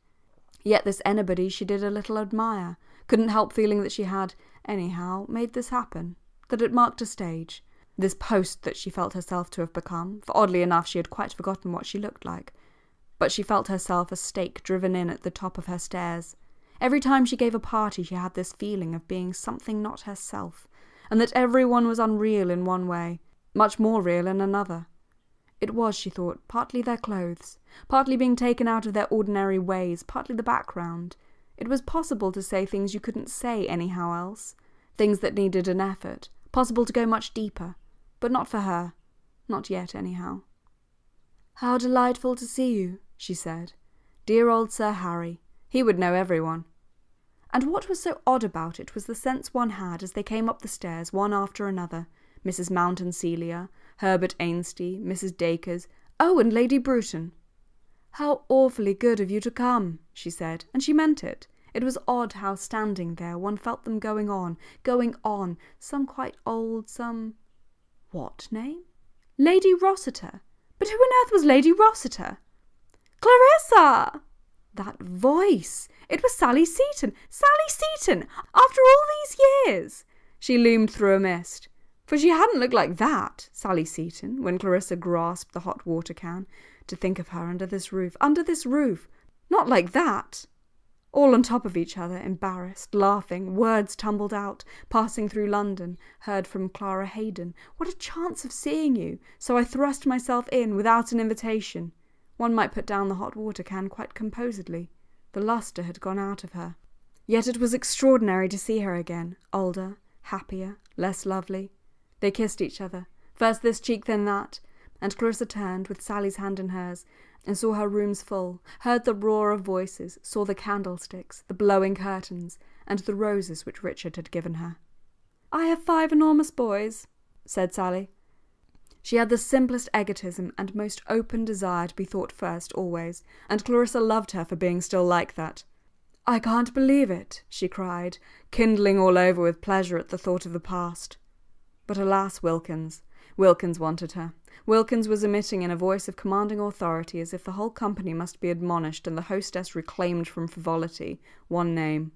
Yet this anybody she did a little admire, couldn't help feeling that she had, anyhow, made this happen, that it marked a stage, this post that she felt herself to have become, for oddly enough she had quite forgotten what she looked like. But she felt herself a stake driven in at the top of her stairs. Every time she gave a party she had this feeling of being something not herself, and that everyone was unreal in one way, much more real in another. It was, she thought, partly their clothes, partly being taken out of their ordinary ways, partly the background. It was possible to say things you couldn't say anyhow else, things that needed an effort, possible to go much deeper, but not for her, not yet anyhow. "How delightful to see you," she said. Dear old Sir Harry, he would know everyone. And what was so odd about it was the sense one had as they came up the stairs one after another, Mrs. Mount and Celia, Herbert Ainsty, Mrs. Dacres, oh, and Lady Bruton. "How awfully good of you to come," she said, and she meant it. It was odd how, standing there, one felt them going on, some quite old, some... What name? Lady Rossiter. But who on earth was Lady Rossiter? "Clarissa!" That voice! It was Sally Seton! Sally Seton! After all these years! She loomed through a mist. For she hadn't looked like that, Sally Seton, when Clarissa grasped the hot water can, to think of her under this roof. Not like that! All on top of each other, embarrassed, laughing, words tumbled out, passing through London, heard from Clara Hayden. What a chance of seeing you! So I thrust myself in without an invitation. One might put down the hot water can quite composedly. The lustre had gone out of her. Yet it was extraordinary to see her again, older, happier, less lovely. They kissed each other, first this cheek then that, and Clarissa turned, with Sally's hand in hers, and saw her rooms full, heard the roar of voices, saw the candlesticks, the blowing curtains, and the roses which Richard had given her. "I have 5 enormous boys," said Sally. She had the simplest egotism and most open desire to be thought first always, and Clarissa loved her for being still like that. "I can't believe it," she cried, kindling all over with pleasure at the thought of the past. But alas, Wilkins wanted her. Wilkins was emitting in a voice of commanding authority as if the whole company must be admonished and the hostess reclaimed from frivolity, one name.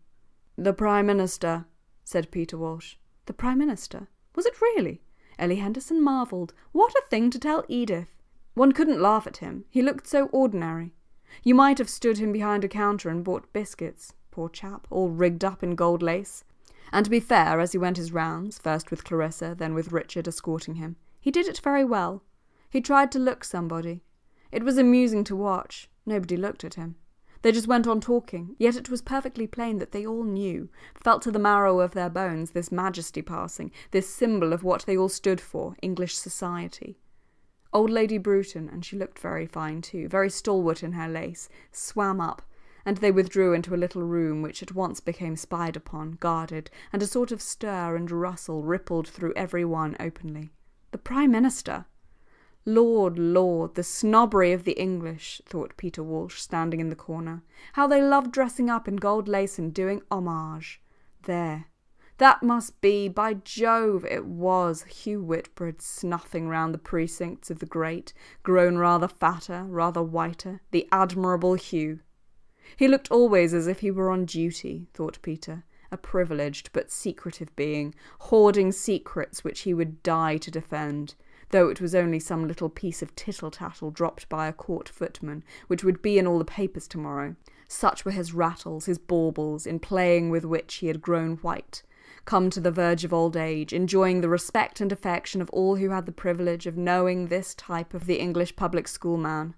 "The Prime Minister," said Peter Walsh. The Prime Minister? Was it really? Ellie Henderson marvelled. What a thing to tell Edith! One couldn't laugh at him. He looked so ordinary. You might have stood him behind a counter and bought biscuits. Poor chap, all rigged up in gold lace. And to be fair, as he went his rounds, first with Clarissa, then with Richard escorting him, he did it very well. He tried to look somebody. It was amusing to watch. Nobody looked at him. They just went on talking, yet it was perfectly plain that they all knew, felt to the marrow of their bones, this majesty passing, this symbol of what they all stood for, English society. Old Lady Bruton, and she looked very fine too, very stalwart in her lace, swam up, and they withdrew into a little room which at once became spied upon, guarded, and a sort of stir and rustle rippled through every one openly. The Prime Minister! Lord, Lord, the snobbery of the English, thought Peter Walsh, standing in the corner. How they love dressing up in gold lace and doing homage. There. That must be, by Jove, it was, Hugh Whitbread snuffing round the precincts of the great, grown rather fatter, rather whiter, the admirable Hugh. He looked always as if he were on duty, thought Peter, a privileged but secretive being, hoarding secrets which he would die to defend, though it was only some little piece of tittle-tattle dropped by a court footman, which would be in all the papers tomorrow. Such were his rattles, his baubles, in playing with which he had grown white, come to the verge of old age, enjoying the respect and affection of all who had the privilege of knowing this type of the English public school man.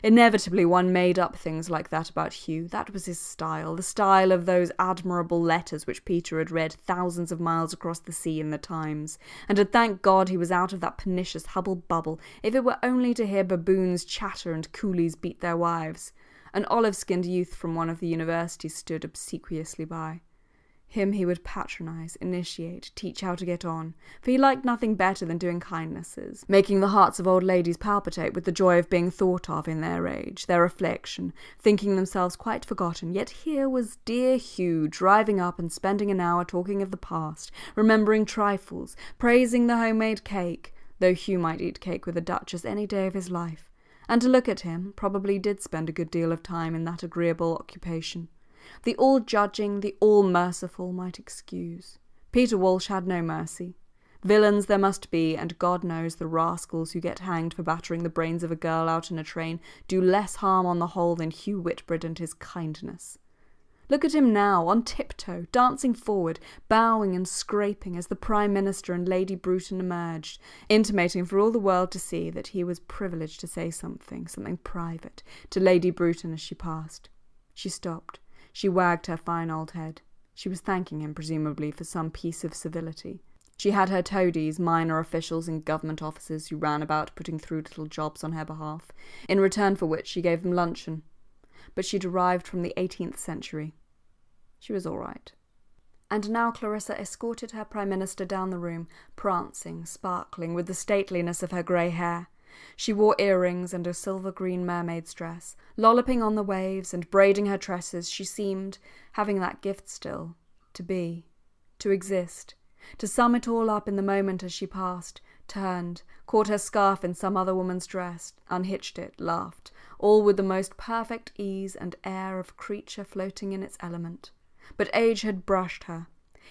Inevitably one made up things like that about Hugh. That was his style, the style of those admirable letters which Peter had read thousands of miles across the sea in the Times, and had thanked God he was out of that pernicious hubble-bubble, if it were only to hear baboons chatter and coolies beat their wives. An olive-skinned youth from one of the universities stood obsequiously by. Him he would patronise, initiate, teach how to get on, for he liked nothing better than doing kindnesses, making the hearts of old ladies palpitate with the joy of being thought of in their age, their affliction, thinking themselves quite forgotten. Yet here was dear Hugh driving up and spending an hour talking of the past, remembering trifles, praising the homemade cake, though Hugh might eat cake with a duchess any day of his life, and to look at him probably did spend a good deal of time in that agreeable occupation. The all-judging, the all-merciful might excuse. Peter Walsh had no mercy. Villains there must be, and God knows the rascals who get hanged for battering the brains of a girl out in a train do less harm on the whole than Hugh Whitbread and his kindness. Look at him now, on tiptoe, dancing forward, bowing and scraping as the Prime Minister and Lady Bruton emerged, intimating for all the world to see that he was privileged to say something private, to Lady Bruton as she passed. She stopped. She wagged her fine old head. She was thanking him, presumably, for some piece of civility. She had her toadies, minor officials in government offices who ran about putting through little jobs on her behalf, in return for which she gave them luncheon. But she'd arrived from the 18th century. She was all right. And now Clarissa escorted her Prime Minister down the room, prancing, sparkling, with the stateliness of her grey hair. She wore earrings and a silver-green mermaid's dress. Lolloping on the waves and braiding her tresses, she seemed, having that gift still, to be, to exist, to sum it all up in the moment as she passed, turned, caught her scarf in some other woman's dress, unhitched it, laughed, all with the most perfect ease and air of creature floating in its element. But age had brushed her,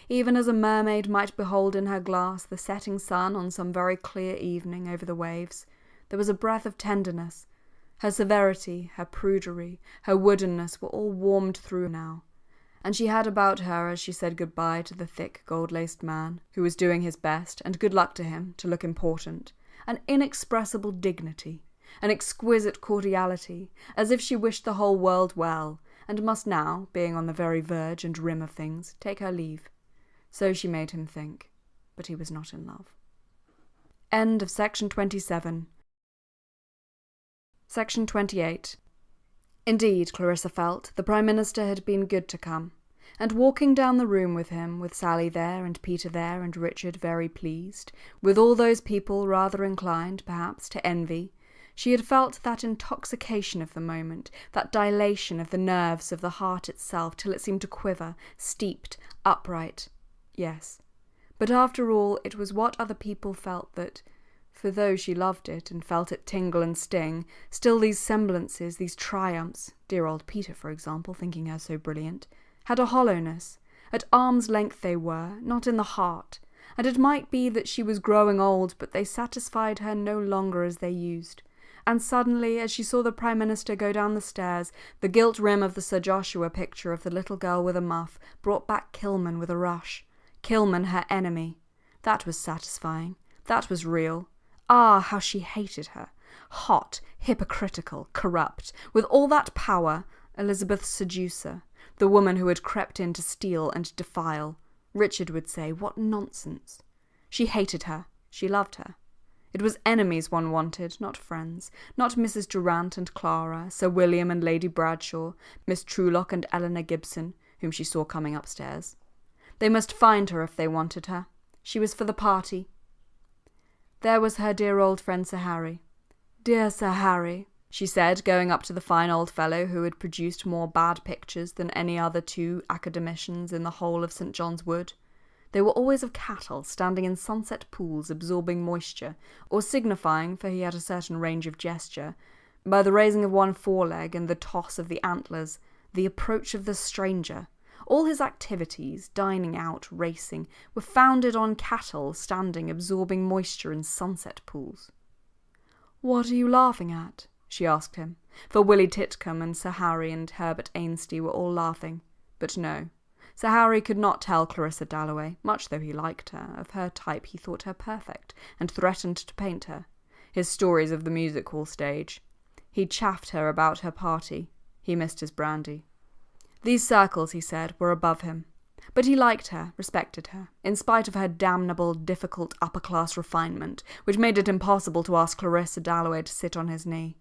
even as a mermaid might behold in her glass the setting sun on some very clear evening over the waves. There was a breath of tenderness. Her severity, her prudery, her woodenness were all warmed through now, and she had about her, as she said goodbye to the thick gold-laced man, who was doing his best, and good luck to him, to look important, an inexpressible dignity, an exquisite cordiality, as if she wished the whole world well, and must now, being on the very verge and rim of things, take her leave. So she made him think, but he was not in love. End of section 27. Section 28. Indeed, Clarissa felt, the Prime Minister had been good to come, and walking down the room with him, with Sally there, and Peter there, and Richard very pleased, with all those people rather inclined, perhaps, to envy, she had felt that intoxication of the moment, that dilation of the nerves of the heart itself, till it seemed to quiver, steeped, upright. Yes, but after all, it was what other people felt that, for though she loved it and felt it tingle and sting, still these semblances, these triumphs, dear old Peter, for example, thinking her so brilliant, had a hollowness. At arm's length they were, not in the heart, and it might be that she was growing old, but they satisfied her no longer as they used. And suddenly, as she saw the Prime Minister go down the stairs, the gilt rim of the Sir Joshua picture of the little girl with a muff brought back Kilman with a rush. Kilman her enemy. That was satisfying. That was real. Ah, how she hated her. Hot, hypocritical, corrupt, with all that power, Elizabeth's seducer, the woman who had crept in to steal and defile. Richard would say, what nonsense. She hated her. She loved her. It was enemies one wanted, not friends, not Mrs. Durant and Clara, Sir William and Lady Bradshaw, Miss Trulock and Eleanor Gibson, whom she saw coming upstairs. They must find her if they wanted her. She was for the party. There was her dear old friend Sir Harry. Dear Sir Harry, she said, going up to the fine old fellow who had produced more bad pictures than any other two academicians in the whole of St. John's Wood. They were always of cattle, standing in sunset pools, absorbing moisture, or signifying, for he had a certain range of gesture, by the raising of one foreleg and the toss of the antlers, the approach of the stranger. All his activities, dining out, racing, were founded on cattle, standing, absorbing moisture in sunset pools. "What are you laughing at?" she asked him, for Willie Titcombe and Sir Harry and Herbert Ainsty were all laughing. But no. Sir Harry could not tell Clarissa Dalloway, much though he liked her. Of her type he thought her perfect, and threatened to paint her. His stories of the music-hall stage. He chaffed her about her party. He missed his brandy. These circles, he said, were above him. But he liked her, respected her, in spite of her damnable, difficult upper-class refinement, which made it impossible to ask Clarissa Dalloway to sit on his knee.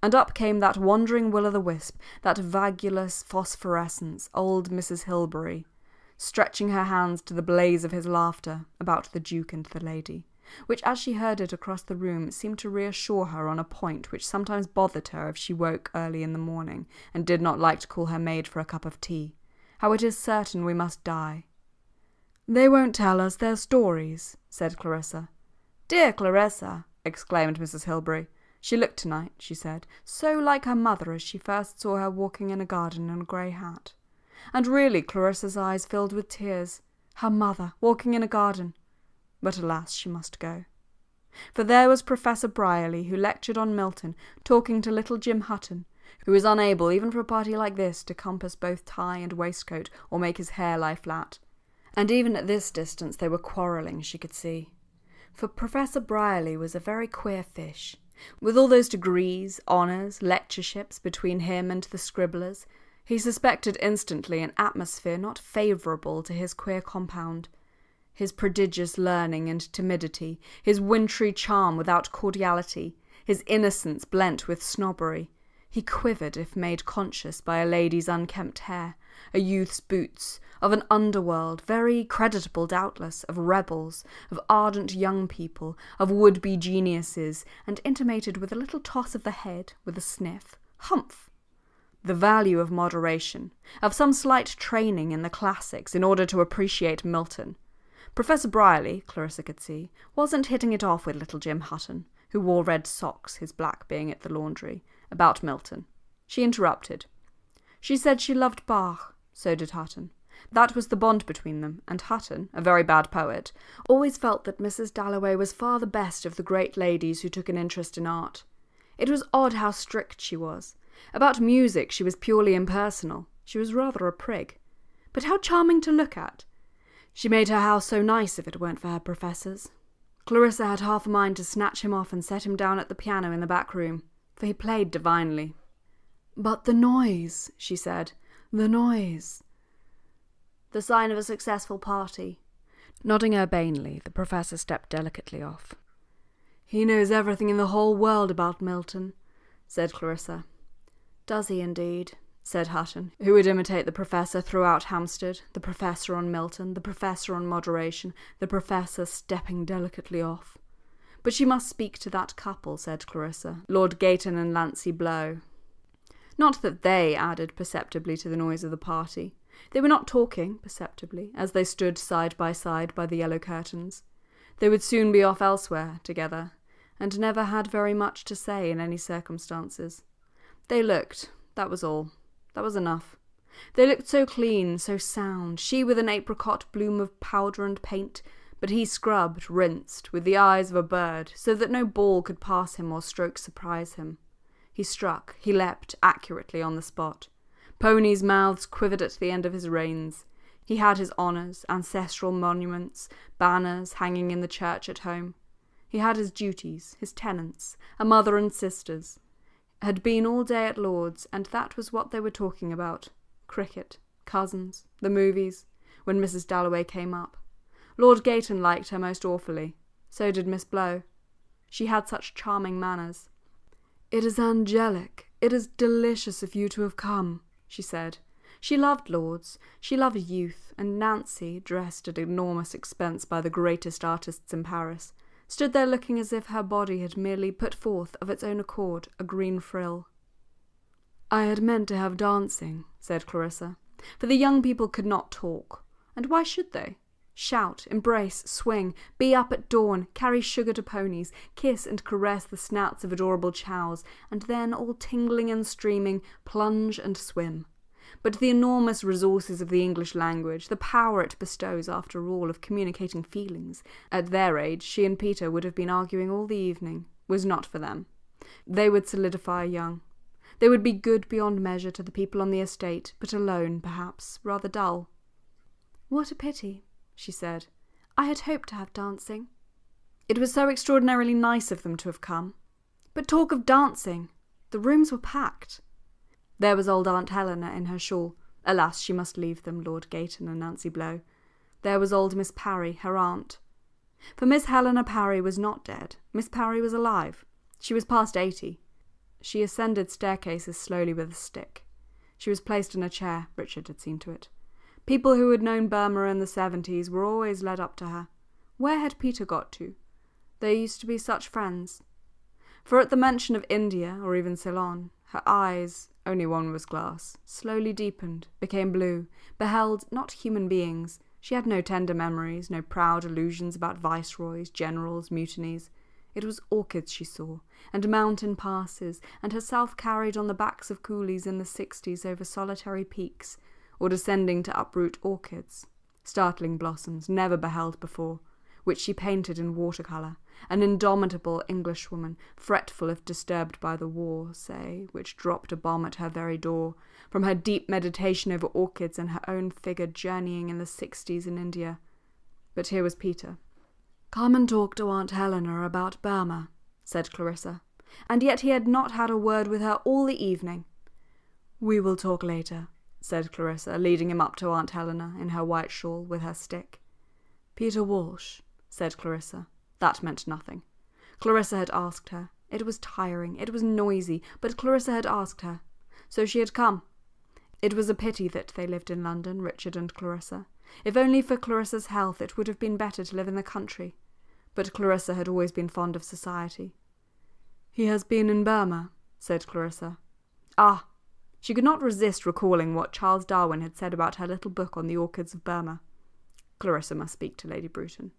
And up came that wandering will-o'-the-wisp, that vagueless phosphorescence, old Mrs. Hilbery, stretching her hands to the blaze of his laughter about the Duke and the lady, which, as she heard it across the room, seemed to reassure her on a point which sometimes bothered her if she woke early in the morning and did not like to call her maid for a cup of tea. How it is certain we must die. "They won't tell us their stories," said Clarissa. "Dear Clarissa!" exclaimed Mrs. Hilbery. She looked tonight, she said, so like her mother as she first saw her walking in a garden in a grey hat. And really Clarissa's eyes filled with tears. Her mother, walking in a garden. But alas, she must go. For there was Professor Brierly, who lectured on Milton, talking to little Jim Hutton, who was unable, even for a party like this, to compass both tie and waistcoat or make his hair lie flat. And even at this distance they were quarrelling, she could see. For Professor Brierly was a very queer fish. With all those degrees, honours, lectureships between him and the scribblers, he suspected instantly an atmosphere not favourable to his queer compound. His prodigious learning and timidity, his wintry charm without cordiality, his innocence blent with snobbery. He quivered if made conscious by a lady's unkempt hair, a youth's boots, of an underworld, very creditable doubtless, of rebels, of ardent young people, of would-be geniuses, and intimated with a little toss of the head, with a sniff, "Humph!" The value of moderation, of some slight training in the classics in order to appreciate Milton. Professor Brierly, Clarissa could see, wasn't hitting it off with little Jim Hutton, who wore red socks, his black being at the laundry, about Milton. She interrupted. She said she loved Bach, so did Hutton. That was the bond between them, and Hutton, a very bad poet, always felt that Mrs. Dalloway was far the best of the great ladies who took an interest in art. It was odd how strict she was. About music she was purely impersonal. She was rather a prig. But how charming to look at. She made her house so nice if it weren't for her professors. Clarissa had half a mind to snatch him off and set him down at the piano in the back room, for he played divinely. "But the noise," she said, "the noise." "The sign of a successful party." Nodding urbanely, the professor stepped delicately off. "He knows everything in the whole world about Milton," said Clarissa. "Does he indeed?" said Hutton, who would imitate the professor throughout Hampstead, the professor on Milton, the professor on moderation, the professor stepping delicately off. "But she must speak to that couple," said Clarissa, "Lord Gayton and Lancey Blow." Not that they added perceptibly to the noise of the party. They were not talking, perceptibly, as they stood side by the yellow curtains. They would soon be off elsewhere, together, and never had very much to say in any circumstances. They looked, that was all. That was enough. They looked so clean, so sound, she with an apricot bloom of powder and paint, but he scrubbed, rinsed, with the eyes of a bird, so that no ball could pass him or stroke surprise him. He struck, he leapt, accurately on the spot. Ponies' mouths quivered at the end of his reins. He had his honours, ancestral monuments, banners hanging in the church at home. He had his duties, his tenants, a mother and sisters. Had been all day at Lord's, and that was what they were talking about. Cricket, cousins, the movies, when Mrs. Dalloway came up. Lord Gayton liked her most awfully. So did Miss Blow. She had such charming manners. "It is angelic, it is delicious of you to have come," she said. She loved Lord's, she loved youth, and Nancy, dressed at enormous expense by the greatest artists in Paris, stood there looking as if her body had merely put forth of its own accord a green frill. "I had meant to have dancing," said Clarissa, "for the young people could not talk. And why should they? Shout, embrace, swing, be up at dawn, carry sugar to ponies, kiss and caress the snouts of adorable chows, and then, all tingling and streaming, plunge and swim. But the enormous resources of the English language, the power it bestows, after all, of communicating feelings, at their age she and Peter would have been arguing all the evening, was not for them. They would solidify young. They would be good beyond measure to the people on the estate, but alone, perhaps, rather dull." "What a pity," she said. "I had hoped to have dancing." "It was so extraordinarily nice of them to have come. But talk of dancing! The rooms were packed." There was old Aunt Helena in her shawl. Alas, she must leave them, Lord Gayton and Nancy Blow. There was old Miss Parry, her aunt. For Miss Helena Parry was not dead. Miss Parry was alive. She was past 80. She ascended staircases slowly with a stick. She was placed in a chair. Richard had seen to it. People who had known Burma in the 70s were always led up to her. Where had Peter got to? They used to be such friends. For at the mention of India, or even Ceylon, her eyes, only one was glass, slowly deepened, became blue, beheld not human beings. She had no tender memories, no proud illusions about viceroys, generals, mutinies. It was orchids she saw, and mountain passes, and herself carried on the backs of coolies in the 60s over solitary peaks, or descending to uproot orchids, startling blossoms never beheld before, which she painted in watercolour, an indomitable Englishwoman, fretful if disturbed by the war, say, which dropped a bomb at her very door, from her deep meditation over orchids and her own figure journeying in the 60s in India. But here was Peter. "Come and talk to Aunt Helena about Burma," said Clarissa, and yet he had not had a word with her all the evening. "We will talk later," said Clarissa, leading him up to Aunt Helena in her white shawl with her stick. "Peter Walsh," said Clarissa. That meant nothing. Clarissa had asked her. It was tiring, it was noisy, but Clarissa had asked her. So she had come. It was a pity that they lived in London, Richard and Clarissa. If only for Clarissa's health, it would have been better to live in the country. But Clarissa had always been fond of society. "He has been in Burma," said Clarissa. Ah! She could not resist recalling what Charles Darwin had said about her little book on the orchids of Burma. Clarissa must speak to Lady Bruton.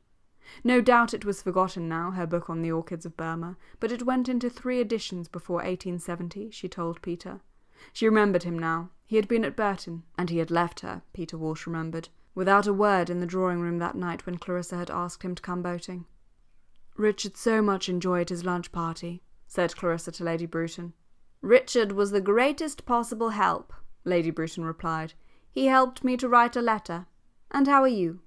No doubt it was forgotten now, her book on the orchids of Burma, but it went into 3 editions before 1870, she told Peter. She remembered him now. He had been at Burton, and he had left her, Peter Walsh remembered, without a word in the drawing-room that night when Clarissa had asked him to come boating. "Richard so much enjoyed his lunch party," said Clarissa to Lady Bruton. "Richard was the greatest possible help," Lady Bruton replied. "He helped me to write a letter. And how are you?"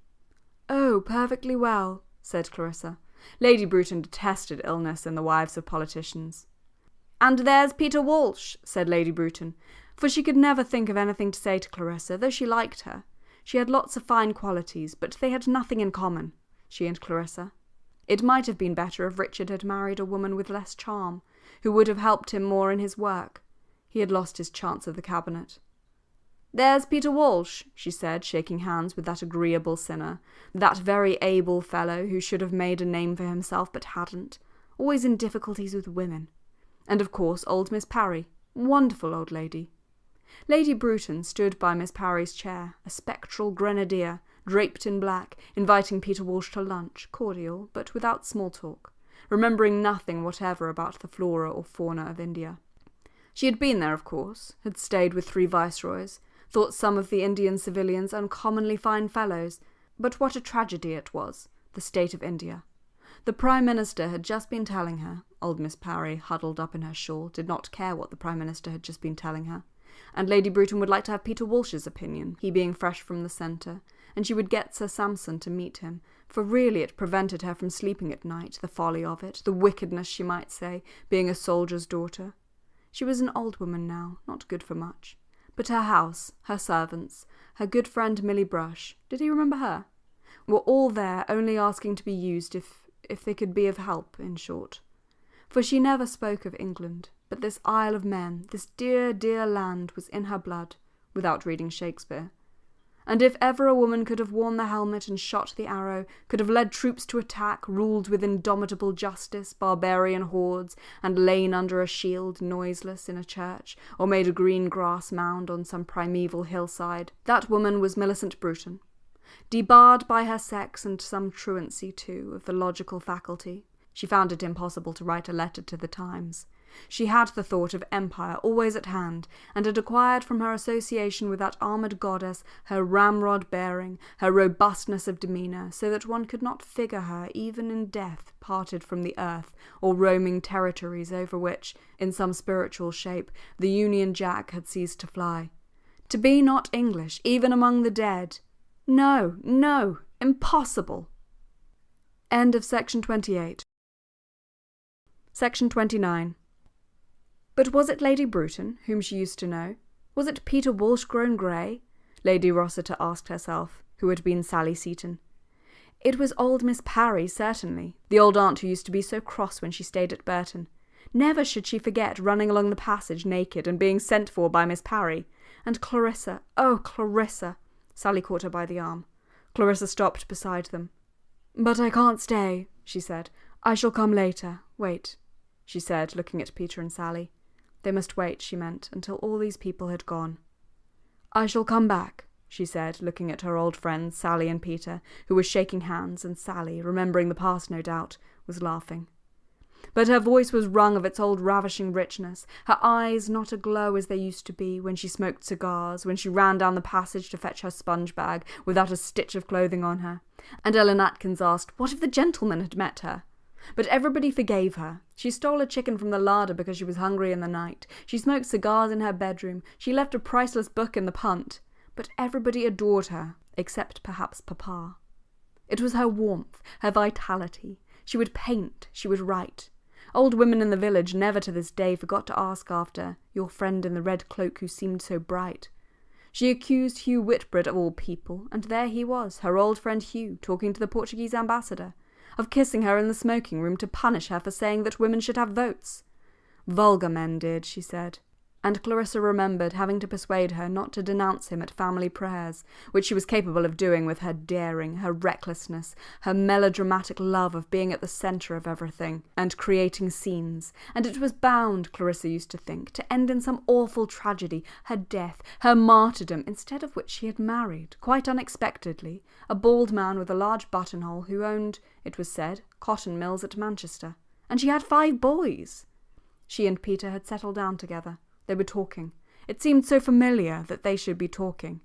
"Oh, perfectly well," said Clarissa. Lady Bruton detested illness in the wives of politicians. "And there's Peter Walsh," said Lady Bruton, for she could never think of anything to say to Clarissa, though she liked her. She had lots of fine qualities, but they had nothing in common, she and Clarissa. It might have been better if Richard had married a woman with less charm, who would have helped him more in his work. He had lost his chance of the cabinet. "There's Peter Walsh," she said, shaking hands with that agreeable sinner, that very able fellow who should have made a name for himself but hadn't, always in difficulties with women. And of course old Miss Parry, wonderful old lady. Lady Bruton stood by Miss Parry's chair, a spectral grenadier, draped in black, inviting Peter Walsh to lunch, cordial, but without small talk, remembering nothing whatever about the flora or fauna of India. She had been there, of course, had stayed with 3 viceroys, thought some of the Indian civilians uncommonly fine fellows, but what a tragedy it was, the state of India. The Prime Minister had just been telling her, old Miss Parry, huddled up in her shawl, did not care what the Prime Minister had just been telling her, and Lady Bruton would like to have Peter Walsh's opinion, he being fresh from the centre, and she would get Sir Sampson to meet him, for really it prevented her from sleeping at night, the folly of it, the wickedness, she might say, being a soldier's daughter. She was an old woman now, not good for much. But her house, her servants, her good friend Millie Brush, did he remember her? Were all there only asking to be used if they could be of help, in short. For she never spoke of England, but this Isle of Men, this dear, dear land was in her blood, without reading Shakespeare. And if ever a woman could have worn the helmet and shot the arrow, could have led troops to attack, ruled with indomitable justice barbarian hordes, and lain under a shield noiseless in a church, or made a green grass mound on some primeval hillside, that woman was Millicent Bruton. Debarred by her sex and some truancy, too, of the logical faculty, she found it impossible to write a letter to the Times. She had the thought of empire always at hand, and had acquired from her association with that armoured goddess her ramrod bearing, her robustness of demeanour, so that one could not figure her, even in death, parted from the earth, or roaming territories over which, in some spiritual shape, the Union Jack had ceased to fly. To be not English, even among the dead! No, no, impossible! End of section 28. Section 29. But was it Lady Bruton, whom she used to know? Was it Peter Walsh grown grey? Lady Rossiter asked herself, who had been Sally Seaton. It was old Miss Parry, certainly, the old aunt who used to be so cross when she stayed at Burton. Never should she forget running along the passage naked and being sent for by Miss Parry. And Clarissa, oh, Clarissa! Sally caught her by the arm. Clarissa stopped beside them. "But I can't stay," she said. "I shall come later. Wait," she said, looking at Peter and Sally. They must wait, she meant, until all these people had gone. "I shall come back," she said, looking at her old friends, Sally and Peter, who were shaking hands, and Sally, remembering the past no doubt, was laughing. But her voice was wrung of its old ravishing richness, her eyes not aglow as they used to be when she smoked cigars, when she ran down the passage to fetch her sponge bag without a stitch of clothing on her. And Ellen Atkins asked, what if the gentleman had met her? But everybody forgave her. She stole a chicken from the larder because she was hungry in the night. She smoked cigars in her bedroom. She left a priceless book in the punt. But everybody adored her, except perhaps Papa. It was her warmth, her vitality. She would paint, she would write. Old women in the village never to this day forgot to ask after your friend in the red cloak who seemed so bright. She accused Hugh Whitbread of all people, and there he was, her old friend Hugh, talking to the Portuguese ambassador, of kissing her in the smoking room to punish her for saying that women should have votes. Vulgar men did, she said, and Clarissa remembered having to persuade her not to denounce him at family prayers, which she was capable of doing with her daring, her recklessness, her melodramatic love of being at the centre of everything, and creating scenes, and it was bound, Clarissa used to think, to end in some awful tragedy, her death, her martyrdom, instead of which she had married, quite unexpectedly, a bald man with a large buttonhole who owned, it was said, cotton mills at Manchester, and she had 5 boys. She and Peter had settled down together. They were talking. It seemed so familiar that they should be talking.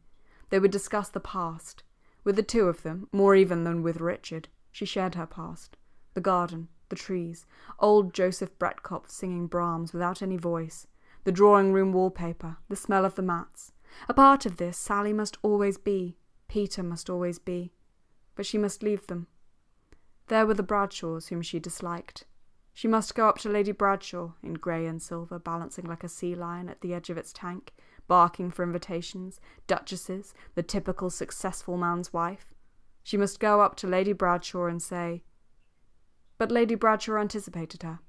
They would discuss the past. With the two of them, more even than with Richard, she shared her past. The garden, the trees, old Joseph Brettkopf singing Brahms without any voice, the drawing-room wallpaper, the smell of the mats. A part of this Sally must always be, Peter must always be. But she must leave them. There were the Bradshaws whom she disliked. She must go up to Lady Bradshaw, in grey and silver, balancing like a sea lion at the edge of its tank, barking for invitations, duchesses, the typical successful man's wife. She must go up to Lady Bradshaw and say... But Lady Bradshaw anticipated her.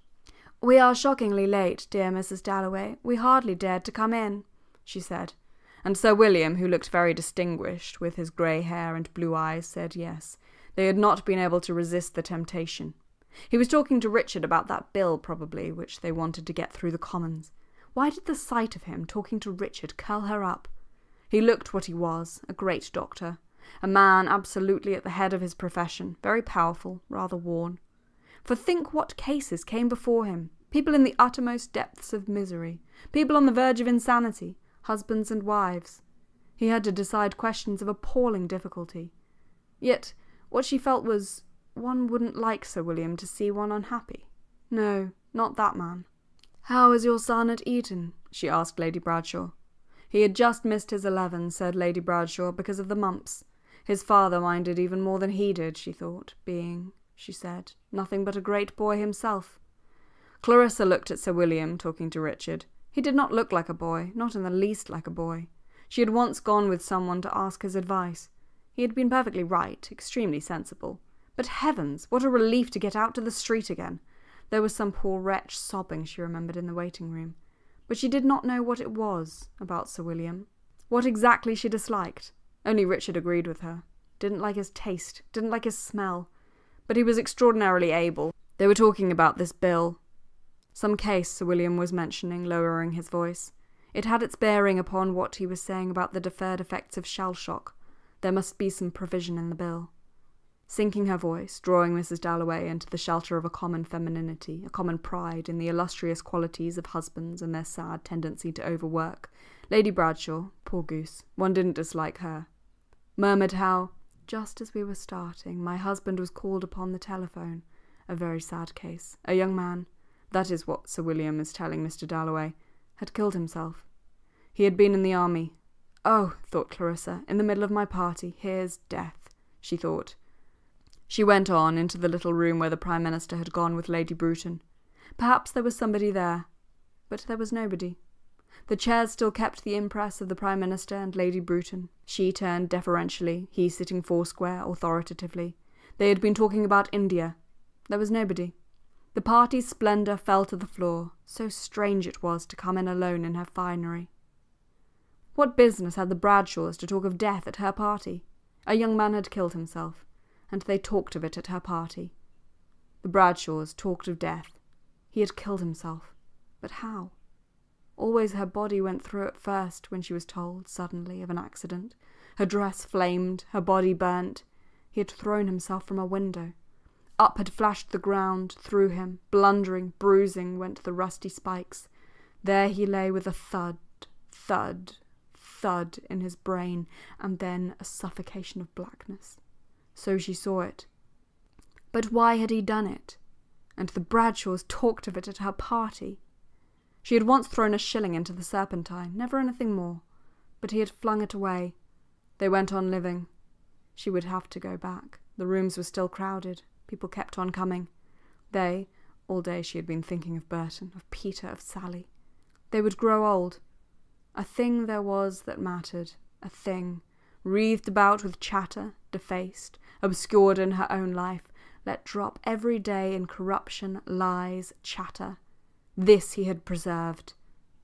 "We are shockingly late, dear Mrs. Dalloway. We hardly dared to come in," she said. And Sir William, who looked very distinguished, with his grey hair and blue eyes, said yes. They had not been able to resist the temptation. He was talking to Richard about that bill, probably, which they wanted to get through the Commons. Why did the sight of him talking to Richard curl her up? He looked what he was, a great doctor, a man absolutely at the head of his profession, very powerful, rather worn. For think what cases came before him, people in the uttermost depths of misery, people on the verge of insanity, husbands and wives. He had to decide questions of appalling difficulty. Yet what she felt was... one wouldn't like Sir William to see one unhappy. No, not that man. "How is your son at Eton?" she asked Lady Bradshaw. He had just missed his 11, said Lady Bradshaw, because of the mumps. His father minded even more than he did, she thought, being, she said, nothing but a great boy himself. Clarissa looked at Sir William, talking to Richard. He did not look like a boy, not in the least like a boy. She had once gone with someone to ask his advice. He had been perfectly right, extremely sensible. But heavens, what a relief to get out to the street again! There was some poor wretch sobbing, she remembered, in the waiting-room. But she did not know what it was about Sir William. What exactly she disliked. Only Richard agreed with her. Didn't like his taste, didn't like his smell. But he was extraordinarily able. They were talking about this bill. Some case, Sir William was mentioning, lowering his voice. It had its bearing upon what he was saying about the deferred effects of shell shock. There must be some provision in the bill. Sinking her voice, drawing Mrs. Dalloway into the shelter of a common femininity, a common pride in the illustrious qualities of husbands and their sad tendency to overwork, Lady Bradshaw, poor goose, one didn't dislike her, murmured how, just as we were starting, my husband was called upon the telephone. A very sad case. A young man, that is what Sir William is telling Mr. Dalloway, had killed himself. He had been in the army. Oh, thought Clarissa, in the middle of my party, here's death, she thought. She went on into the little room where the Prime Minister had gone with Lady Bruton. Perhaps there was somebody there, but there was nobody. The chairs still kept the impress of the Prime Minister and Lady Bruton. She turned deferentially, he sitting foursquare, authoritatively. They had been talking about India. There was nobody. The party's splendour fell to the floor. So strange it was to come in alone in her finery. What business had the Bradshaws to talk of death at her party? A young man had killed himself, and they talked of it at her party. The Bradshaws talked of death. He had killed himself. But how? Always her body went through it first when she was told, suddenly, of an accident. Her dress flamed, her body burnt. He had thrown himself from a window. Up had flashed the ground, through him, blundering, bruising, went the rusty spikes. There he lay with a thud, thud, thud in his brain, and then a suffocation of blackness. So she saw it. But why had he done it? And the Bradshaws talked of it at her party. She had once thrown a shilling into the Serpentine, never anything more, but he had flung it away. They went on living. She would have to go back. The rooms were still crowded. People kept on coming. They, all day she had been thinking of Burton, of Peter, of Sally. They would grow old. A thing there was that mattered, a thing, wreathed about with chatter, defaced, obscured in her own life, let drop every day in corruption, lies, chatter. This he had preserved.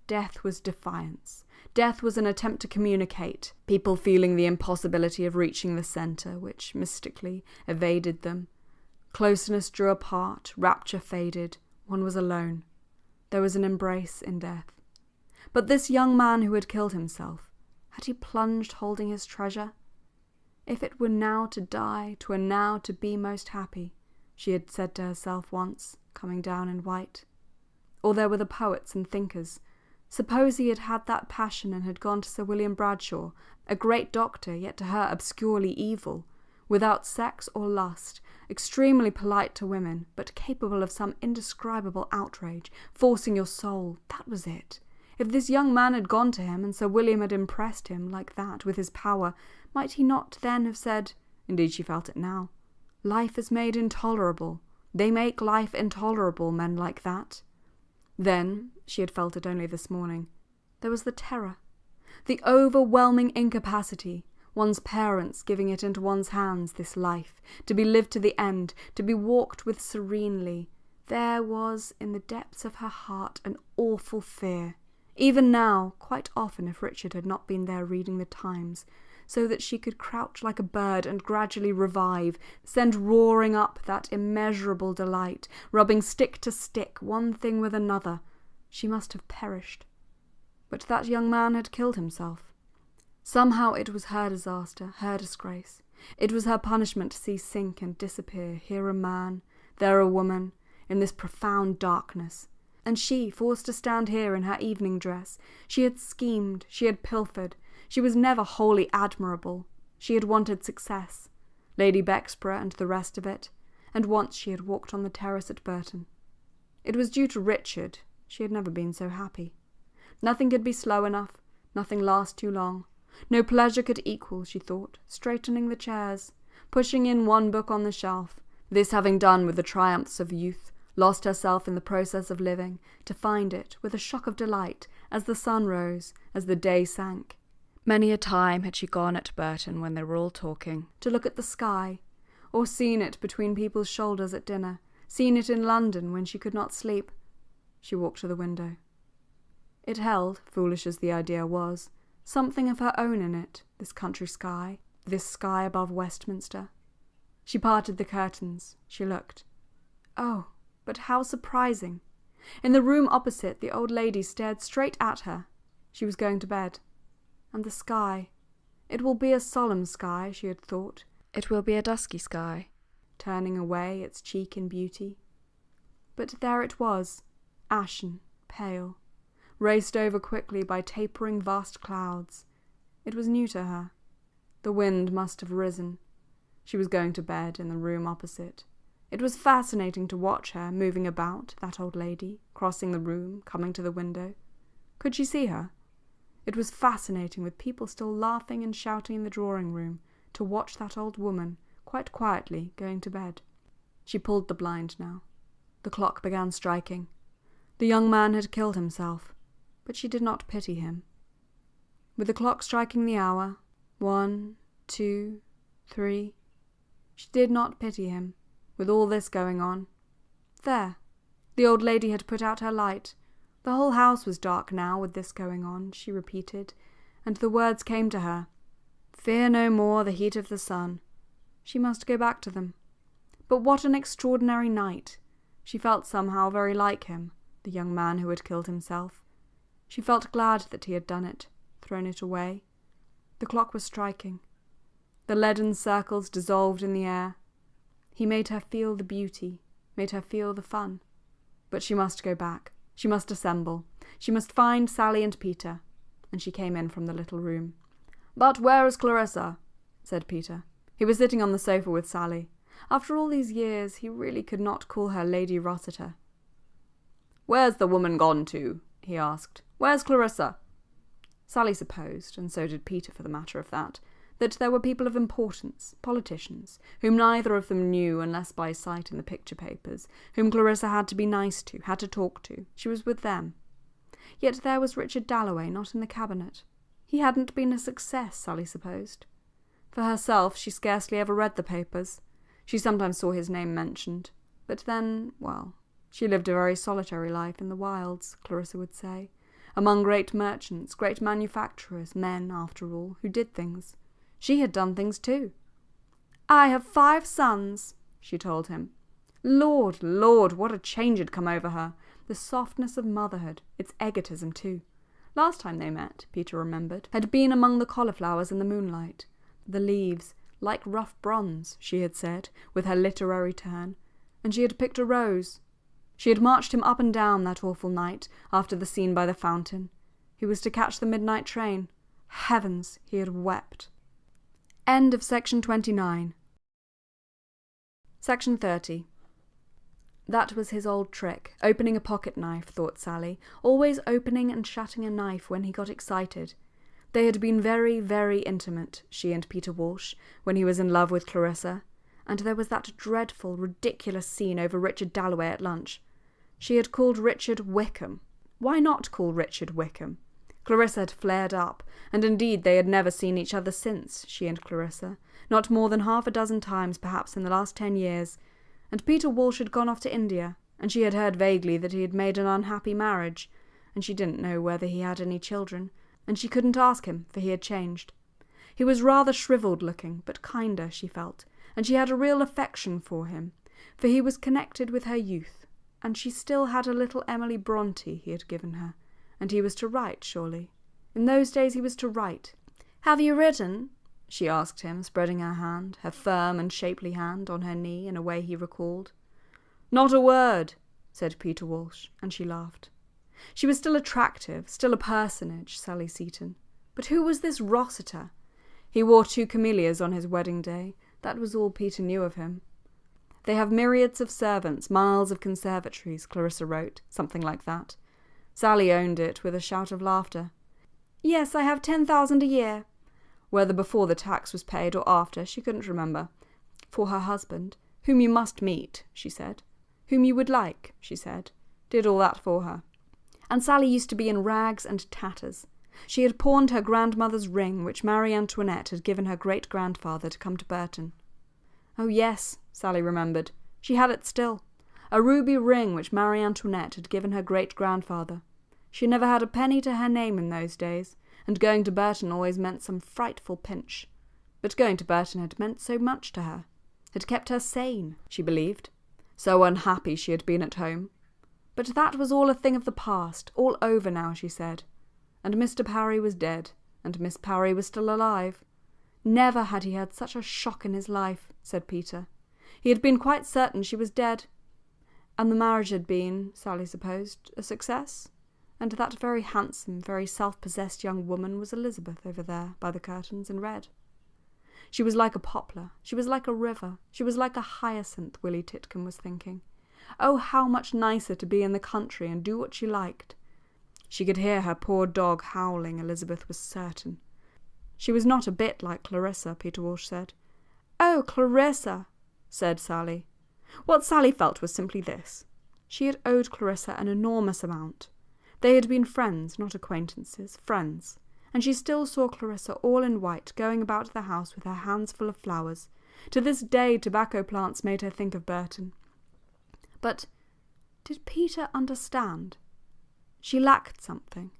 Death was defiance. Death was an attempt to communicate, people feeling the impossibility of reaching the centre, which mystically evaded them. Closeness drew apart, rapture faded, one was alone. There was an embrace in death. But this young man who had killed himself, had he plunged holding his treasure? If it were now to die, 'twere now to be most happy, she had said to herself once, coming down in white. Or there were the poets and thinkers. Suppose he had had that passion and had gone to Sir William Bradshaw, a great doctor, yet to her obscurely evil, without sex or lust, extremely polite to women, but capable of some indescribable outrage, forcing your soul, that was it. If this young man had gone to him, and Sir William had impressed him like that with his power, might he not then have said, indeed she felt it now, life is made intolerable. They make life intolerable, men like that. Then, she had felt it only this morning, there was the terror, the overwhelming incapacity, one's parents giving it into one's hands, this life, to be lived to the end, to be walked with serenely. There was, in the depths of her heart, an awful fear. Even now, quite often if Richard had not been there reading the Times, so that she could crouch like a bird and gradually revive, send roaring up that immeasurable delight, rubbing stick to stick, one thing with another, she must have perished. But that young man had killed himself. Somehow it was her disaster, her disgrace. It was her punishment to see sink and disappear, here a man, there a woman, in this profound darkness. And she, forced to stand here in her evening dress. She had schemed, she had pilfered. She was never wholly admirable. She had wanted success, Lady Bexborough and the rest of it, and once she had walked on the terrace at Burton. It was due to Richard. She had never been so happy. Nothing could be slow enough, Nothing lasts too long. No pleasure could equal, she thought, straightening the chairs, pushing in one book on the shelf, this having done with the triumphs of youth, lost herself in the process of living, to find it, with a shock of delight, as the sun rose, as the day sank. Many a time had she gone at Burton when they were all talking, to look at the sky, or seen it between people's shoulders at dinner, seen it in London when she could not sleep. She walked to the window. It held, foolish as the idea was, something of her own in it, this country sky, this sky above Westminster. She parted the curtains. She looked. Oh, but how surprising! In the room opposite, the old lady stared straight at her. She was going to bed. And the sky. It will be a solemn sky, she had thought. It will be a dusky sky, turning away its cheek in beauty. But there it was, ashen, pale, raced over quickly by tapering vast clouds. It was new to her. The wind must have risen. She was going to bed in the room opposite. It was fascinating to watch her moving about, that old lady, crossing the room, coming to the window. Could she see her? It was fascinating, with people still laughing and shouting in the drawing-room, to watch that old woman, quite quietly, going to bed. She pulled the blind now. The clock began striking. The young man had killed himself, but she did not pity him. With the clock striking the hour, 1, 2, 3, she did not pity him, with all this going on. There, the old lady had put out her light. The whole house was dark now with this going on, she repeated, and the words came to her. Fear no more the heat of the sun. She must go back to them. But what an extraordinary night! She felt somehow very like him, the young man who had killed himself. She felt glad that he had done it, thrown it away. The clock was striking. The leaden circles dissolved in the air. He made her feel the beauty, made her feel the fun. But she must go back. She must assemble. She must find Sally and Peter. And she came in from the little room. "But where is Clarissa?" said Peter. He was sitting on the sofa with Sally. After all these years, he really could not call her Lady Rossiter. "Where's the woman gone to?" he asked. "Where's Clarissa?" Sally supposed, and so did Peter for the matter of that there were people of importance, politicians, whom neither of them knew unless by sight in the picture papers, whom Clarissa had to be nice to, had to talk to. She was with them. Yet there was Richard Dalloway not in the cabinet. He hadn't been a success, Sally supposed. For herself, she scarcely ever read the papers. She sometimes saw his name mentioned. But then, well, she lived a very solitary life in the wilds, Clarissa would say, among great merchants, great manufacturers, men, after all, who did things. She had done things too. "I have 5 sons," she told him. Lord, Lord, what a change had come over her! The softness of motherhood, its egotism too. Last time they met, Peter remembered, had been among the cauliflowers in the moonlight. The leaves, like rough bronze, she had said, with her literary turn, and she had picked a rose. She had marched him up and down that awful night, after the scene by the fountain. He was to catch the midnight train. Heavens, he had wept. End of section 29. Section 30. That was his old trick, opening a pocket-knife, thought Sally, always opening and shutting a knife when he got excited. They had been very, very intimate, she and Peter Walsh, when he was in love with Clarissa, and there was that dreadful, ridiculous scene over Richard Dalloway at lunch. She had called Richard Wickham. Why not call Richard Wickham? Clarissa had flared up, and indeed they had never seen each other since, she and Clarissa, not more than 6 times perhaps in the last 10 years, and Peter Walsh had gone off to India, and she had heard vaguely that he had made an unhappy marriage, and she didn't know whether he had any children, and she couldn't ask him, for he had changed. He was rather shrivelled looking, but kinder, she felt, and she had a real affection for him, for he was connected with her youth, and she still had a little Emily Bronte he had given her, and he was to write, surely. In those days he was to write. "Have you written?" she asked him, spreading her hand, her firm and shapely hand, on her knee in a way he recalled. "Not a word," said Peter Walsh, and she laughed. She was still attractive, still a personage, Sally Seaton. But who was this Rossiter? He wore 2 camellias on his wedding day. That was all Peter knew of him. "They have myriads of servants, miles of conservatories," Clarissa wrote, something like that. Sally owned it with a shout of laughter. Yes, I have 10,000 a year. Whether before the tax was paid or after, she couldn't remember. For her husband, whom you must meet, she said. Whom you would like, she said. Did all that for her. And Sally used to be in rags and tatters. She had pawned her grandmother's ring, which Marie Antoinette had given her great-grandfather to come to Burton. Oh yes, Sally remembered. She had it still. A ruby ring which Marie Antoinette had given her great-grandfather. She never had a penny to her name in those days, and going to Burton always meant some frightful pinch. But going to Burton had meant so much to her. Had kept her sane, she believed. So unhappy she had been at home. But that was all a thing of the past, all over now, she said. And Mr. Parry was dead, and Miss Parry was still alive. Never had he had such a shock in his life, said Peter. He had been quite certain she was dead. And the marriage had been, Sally supposed, a success. And that very handsome, very self-possessed young woman was Elizabeth over there by the curtains in red. She was like a poplar, she was like a river, she was like a hyacinth, Willie Titcombe was thinking. Oh, how much nicer to be in the country and do what she liked. She could hear her poor dog howling, Elizabeth was certain. She was not a bit like Clarissa, Peter Walsh said. Oh, Clarissa, said Sally. What Sally felt was simply this. She had owed Clarissa an enormous amount. They had been friends, not acquaintances, friends, and she still saw Clarissa all in white going about the house with her hands full of flowers. To this day tobacco plants made her think of Burton. But did Peter understand? She lacked something.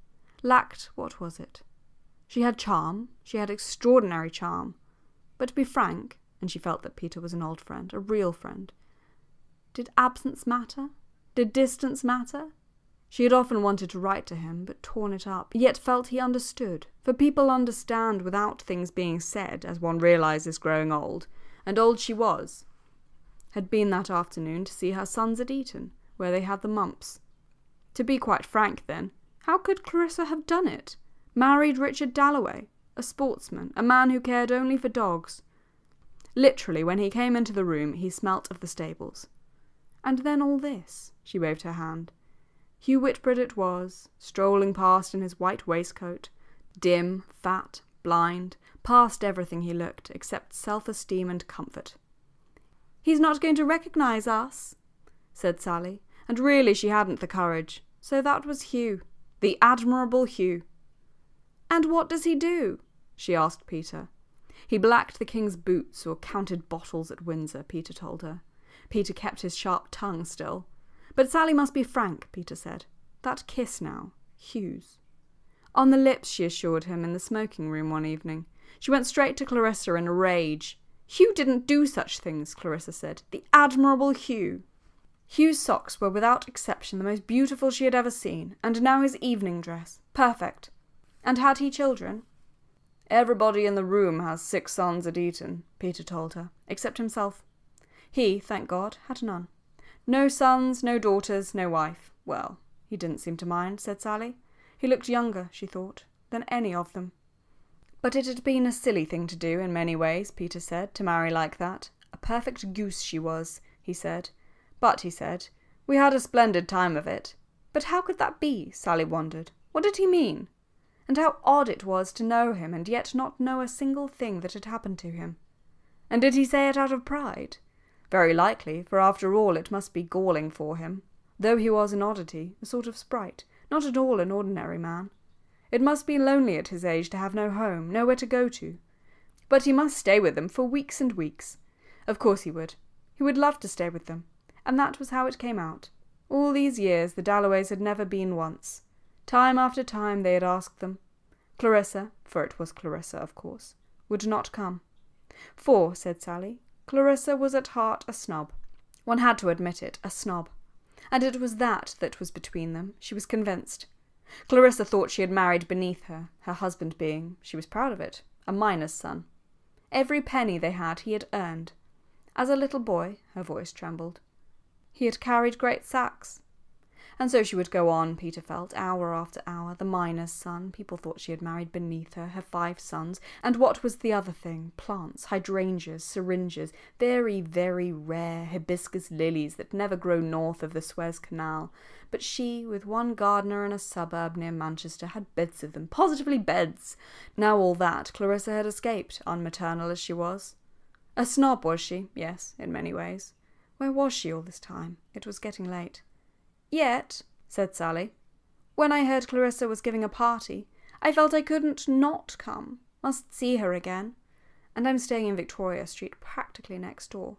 Lacked, what was it? She had charm, she had extraordinary charm. But to be frank, and she felt that Peter was an old friend, a real friend, did absence matter? Did distance matter? She had often wanted to write to him, but torn it up, yet felt he understood, for people understand without things being said, as one realises growing old, and old she was. Had been that afternoon to see her sons at Eton, where they had the mumps. To be quite frank, then, how could Clarissa have done it? Married Richard Dalloway, a sportsman, a man who cared only for dogs. Literally, when he came into the room, he smelt of the stables. And then all this, she waved her hand. Hugh Whitbread it was, strolling past in his white waistcoat, dim, fat, blind, past everything he looked, except self-esteem and comfort. "He's not going to recognise us," said Sally, and really she hadn't the courage. So that was Hugh, the admirable Hugh. "And what does he do?" she asked Peter. He blacked the king's boots or counted bottles at Windsor, Peter told her. Peter kept his sharp tongue still. But Sally must be frank, Peter said. That kiss now, Hugh's. On the lips, she assured him, in the smoking room one evening. She went straight to Clarissa in a rage. "Hugh didn't do such things," Clarissa said. "The admirable Hugh." Hugh's socks were without exception the most beautiful she had ever seen, and now his evening dress. Perfect. And had he children? "Everybody in the room has 6 sons at Eton," Peter told her, except himself. He, thank God, had none. No sons, no daughters, no wife. Well, he didn't seem to mind, said Sally. He looked younger, she thought, than any of them. But it had been a silly thing to do in many ways, Peter said, to marry like that. A perfect goose she was, he said. But, he said, we had a splendid time of it. But how could that be, Sally wondered. What did he mean? And how odd it was to know him and yet not know a single thing that had happened to him. And did he say it out of pride? Very likely, for after all it must be galling for him, though he was an oddity, a sort of sprite, not at all an ordinary man. It must be lonely at his age to have no home, nowhere to go to. But he must stay with them for weeks and weeks. Of course he would. He would love to stay with them. And that was how it came out. All these years the Dalloways had never been once. Time after time they had asked them. Clarissa, for it was Clarissa, of course, would not come. For, said Sally, Clarissa was at heart a snob. One had to admit it, a snob. And it was that was between them, she was convinced. Clarissa thought she had married beneath her husband being, she was proud of it, a miner's son. Every penny they had he had earned. As a little boy, her voice trembled, he had carried great sacks. And so she would go on, Peter felt, hour after hour. The miner's son, people thought she had married beneath her, her 5 sons, and what was the other thing? Plants, hydrangeas, syringes, very, very rare hibiscus lilies that never grow north of the Suez Canal. But she, with one gardener in a suburb near Manchester, had beds of them, positively beds. Now all that Clarissa had escaped, unmaternal as she was. A snob, was she? Yes, in many ways. Where was she all this time? It was getting late. Yet, said Sally, when I heard Clarissa was giving a party, I felt I couldn't not come. Must see her again. And I'm staying in Victoria Street, practically next door.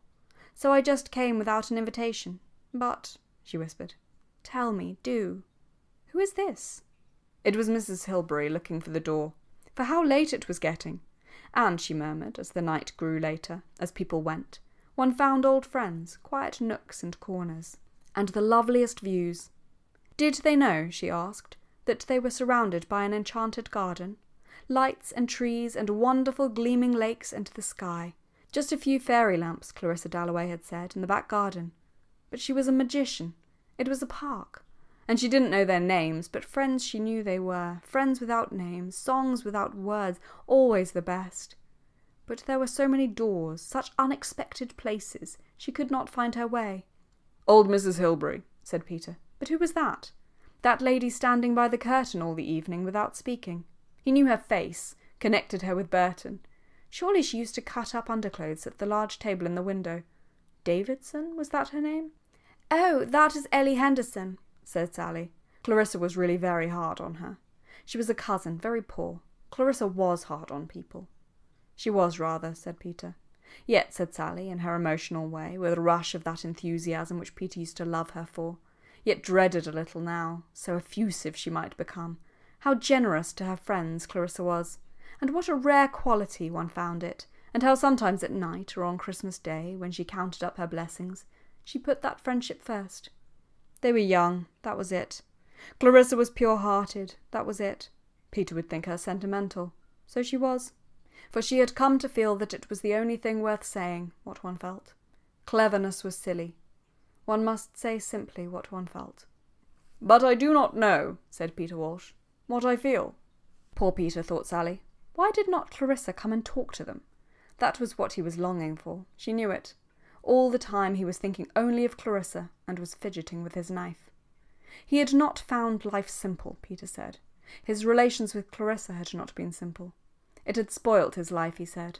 So I just came without an invitation. But, she whispered, tell me, do. Who is this? It was Mrs. Hilbery looking for the door. For how late it was getting. And, she murmured, as the night grew later, as people went, one found old friends, quiet nooks and corners, and the loveliest views. Did they know, she asked, that they were surrounded by an enchanted garden? Lights and trees and wonderful gleaming lakes and the sky. Just a few fairy lamps, Clarissa Dalloway had said, in the back garden. But she was a magician. It was a park. And she didn't know their names, but friends she knew they were. Friends without names, songs without words, always the best. But there were so many doors, such unexpected places, she could not find her way. Old Mrs. Hilbery, said Peter. But who was that? That lady standing by the curtain all the evening without speaking. He knew her face, connected her with Burton. Surely she used to cut up underclothes at the large table in the window. Davidson, was that her name? Oh, that is Ellie Henderson, said Sally. Clarissa was really very hard on her. She was a cousin, very poor. Clarissa was hard on people. She was rather, said Peter. Yet, said Sally, in her emotional way, with a rush of that enthusiasm which Peter used to love her for, yet dreaded a little now, so effusive she might become. How generous to her friends Clarissa was, and what a rare quality one found it, and how sometimes at night, or on Christmas Day, when she counted up her blessings, she put that friendship first. They were young, that was it. Clarissa was pure-hearted, that was it. Peter would think her sentimental. So she was. For she had come to feel that it was the only thing worth saying, what one felt. Cleverness was silly. One must say simply what one felt. But I do not know, said Peter Walsh, what I feel. Poor Peter, thought Sally. Why did not Clarissa come and talk to them? That was what he was longing for. She knew it. All the time he was thinking only of Clarissa and was fidgeting with his knife. He had not found life simple, Peter said. His relations with Clarissa had not been simple. It had spoilt his life, he said.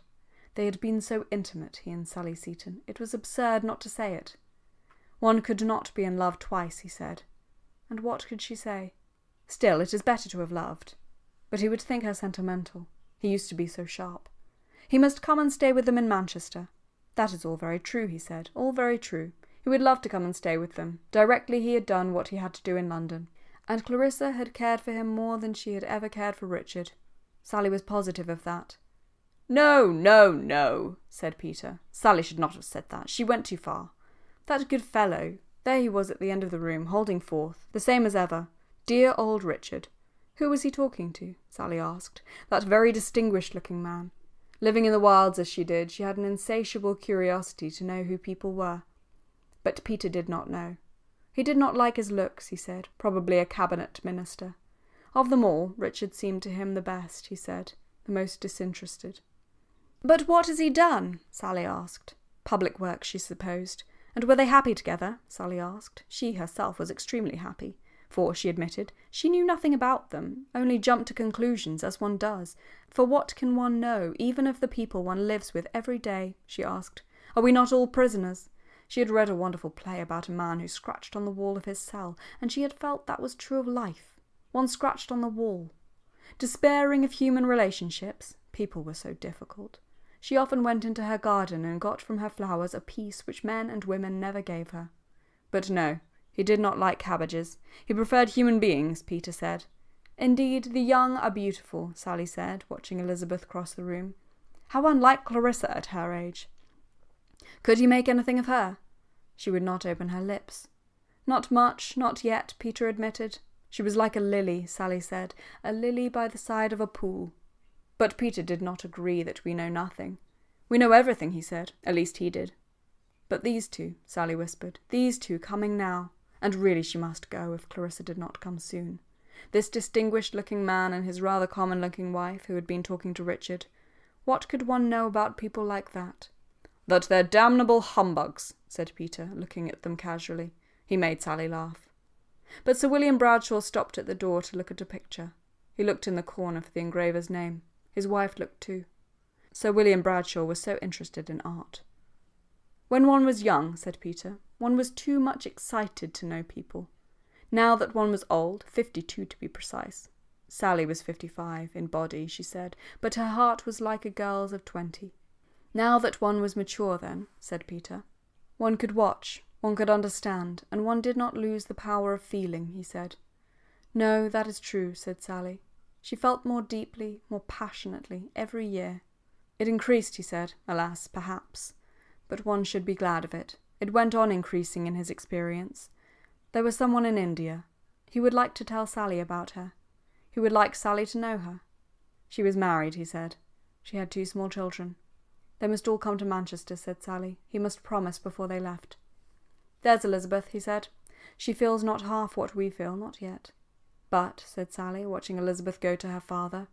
They had been so intimate, he and Sally Seaton. It was absurd not to say it. One could not be in love twice, he said. And what could she say? Still, it is better to have loved. But he would think her sentimental. He used to be so sharp. He must come and stay with them in Manchester. That is all very true, he said, all very true. He would love to come and stay with them, directly he had done what he had to do in London. And Clarissa had cared for him more than she had ever cared for Richard. Sally was positive of that. No, no, no, said Peter. Sally should not have said that. She went too far. That good fellow, there he was at the end of the room, holding forth, the same as ever. Dear old Richard. Who was he talking to? Sally asked. That very distinguished-looking man. Living in the wilds as she did, she had an insatiable curiosity to know who people were. But Peter did not know. He did not like his looks, he said, probably a cabinet minister. Of them all, Richard seemed to him the best, he said, the most disinterested. But what has he done? Sally asked. Public work, she supposed. And were they happy together? Sally asked. She herself was extremely happy, for, she admitted, she knew nothing about them, only jumped to conclusions as one does. For what can one know, even of the people one lives with every day? She asked. Are we not all prisoners? She had read a wonderful play about a man who scratched on the wall of his cell, and she had felt that was true of life. One scratched on the wall. Despairing of human relationships, people were so difficult. She often went into her garden and got from her flowers a peace which men and women never gave her. But no, he did not like cabbages. He preferred human beings, Peter said. Indeed, the young are beautiful, Sally said, watching Elizabeth cross the room. How unlike Clarissa at her age. Could he make anything of her? She would not open her lips. Not much, not yet, Peter admitted. She was like a lily, Sally said, a lily by the side of a pool. But Peter did not agree that we know nothing. We know everything, he said. At least he did. But these two, Sally whispered, these two coming now. And really she must go if Clarissa did not come soon. This distinguished-looking man and his rather common-looking wife who had been talking to Richard. What could one know about people like that? "That they're damnable humbugs," said Peter, looking at them casually. He made Sally laugh. But Sir William Bradshaw stopped at the door to look at a picture. He looked in the corner for the engraver's name. His wife looked too. Sir William Bradshaw was so interested in art. "When one was young," said Peter, "one was too much excited to know people. Now that one was old, 52 to be precise." Sally was 55, in body, she said, but her heart was like a girl's of 20. "Now that one was mature then," said Peter. "One could watch, one could understand, and one did not lose the power of feeling," he said. "No, that is true," said Sally. She felt more deeply, more passionately, every year. "It increased," he said. "Alas, perhaps. But one should be glad of it. It went on increasing in his experience. There was someone in India. He would like to tell Sally about her. He would like Sally to know her. She was married," he said. "She had 2 small children. They must all come to Manchester," said Sally. He must promise before they left. "There's Elizabeth," he said. "She feels not half what we feel, not yet." "But," said Sally, watching Elizabeth go to her father,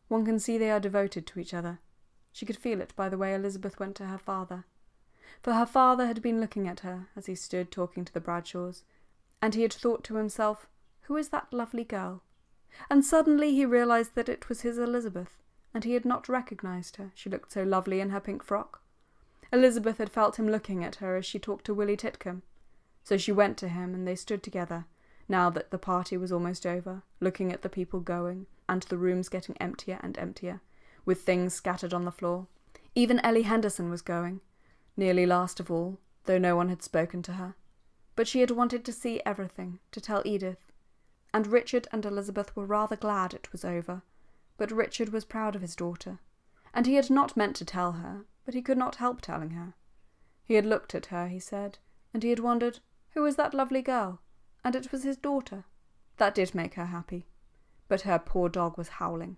"one can see they are devoted to each other." She could feel it by the way Elizabeth went to her father. For her father had been looking at her as he stood talking to the Bradshaws, and he had thought to himself, "Who is that lovely girl?" And suddenly he realised that it was his Elizabeth, and he had not recognised her, she looked so lovely in her pink frock. Elizabeth had felt him looking at her as she talked to Willie Titcombe. So she went to him, and they stood together, now that the party was almost over, looking at the people going, and the rooms getting emptier and emptier, with things scattered on the floor. Even Ellie Henderson was going, nearly last of all, though no one had spoken to her. But she had wanted to see everything, to tell Edith. And Richard and Elizabeth were rather glad it was over, but Richard was proud of his daughter, and he had not meant to tell her, but he could not help telling her. He had looked at her, he said, and he had wondered, who was that lovely girl? And it was his daughter. That did make her happy. But her poor dog was howling.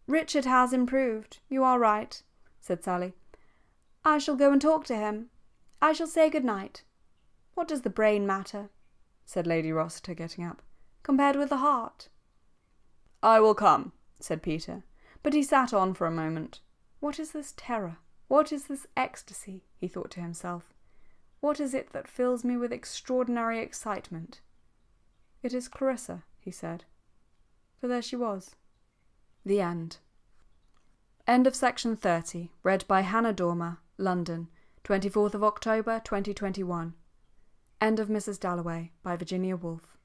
"Richard has improved, you are right," said Sally. "I shall go and talk to him. I shall say good night. What does the brain matter?" said Lady Rossiter, getting up, "compared with the heart?" "I will come," said Peter, but he sat on for a moment. What is this terror? What is this ecstasy? He thought to himself. What is it that fills me with extraordinary excitement? It is Clarissa, he said. For there she was. The end. End of section 30, read by Hannah Dormor, London, 24th of October 2021. End of Mrs. Dalloway by Virginia Woolf.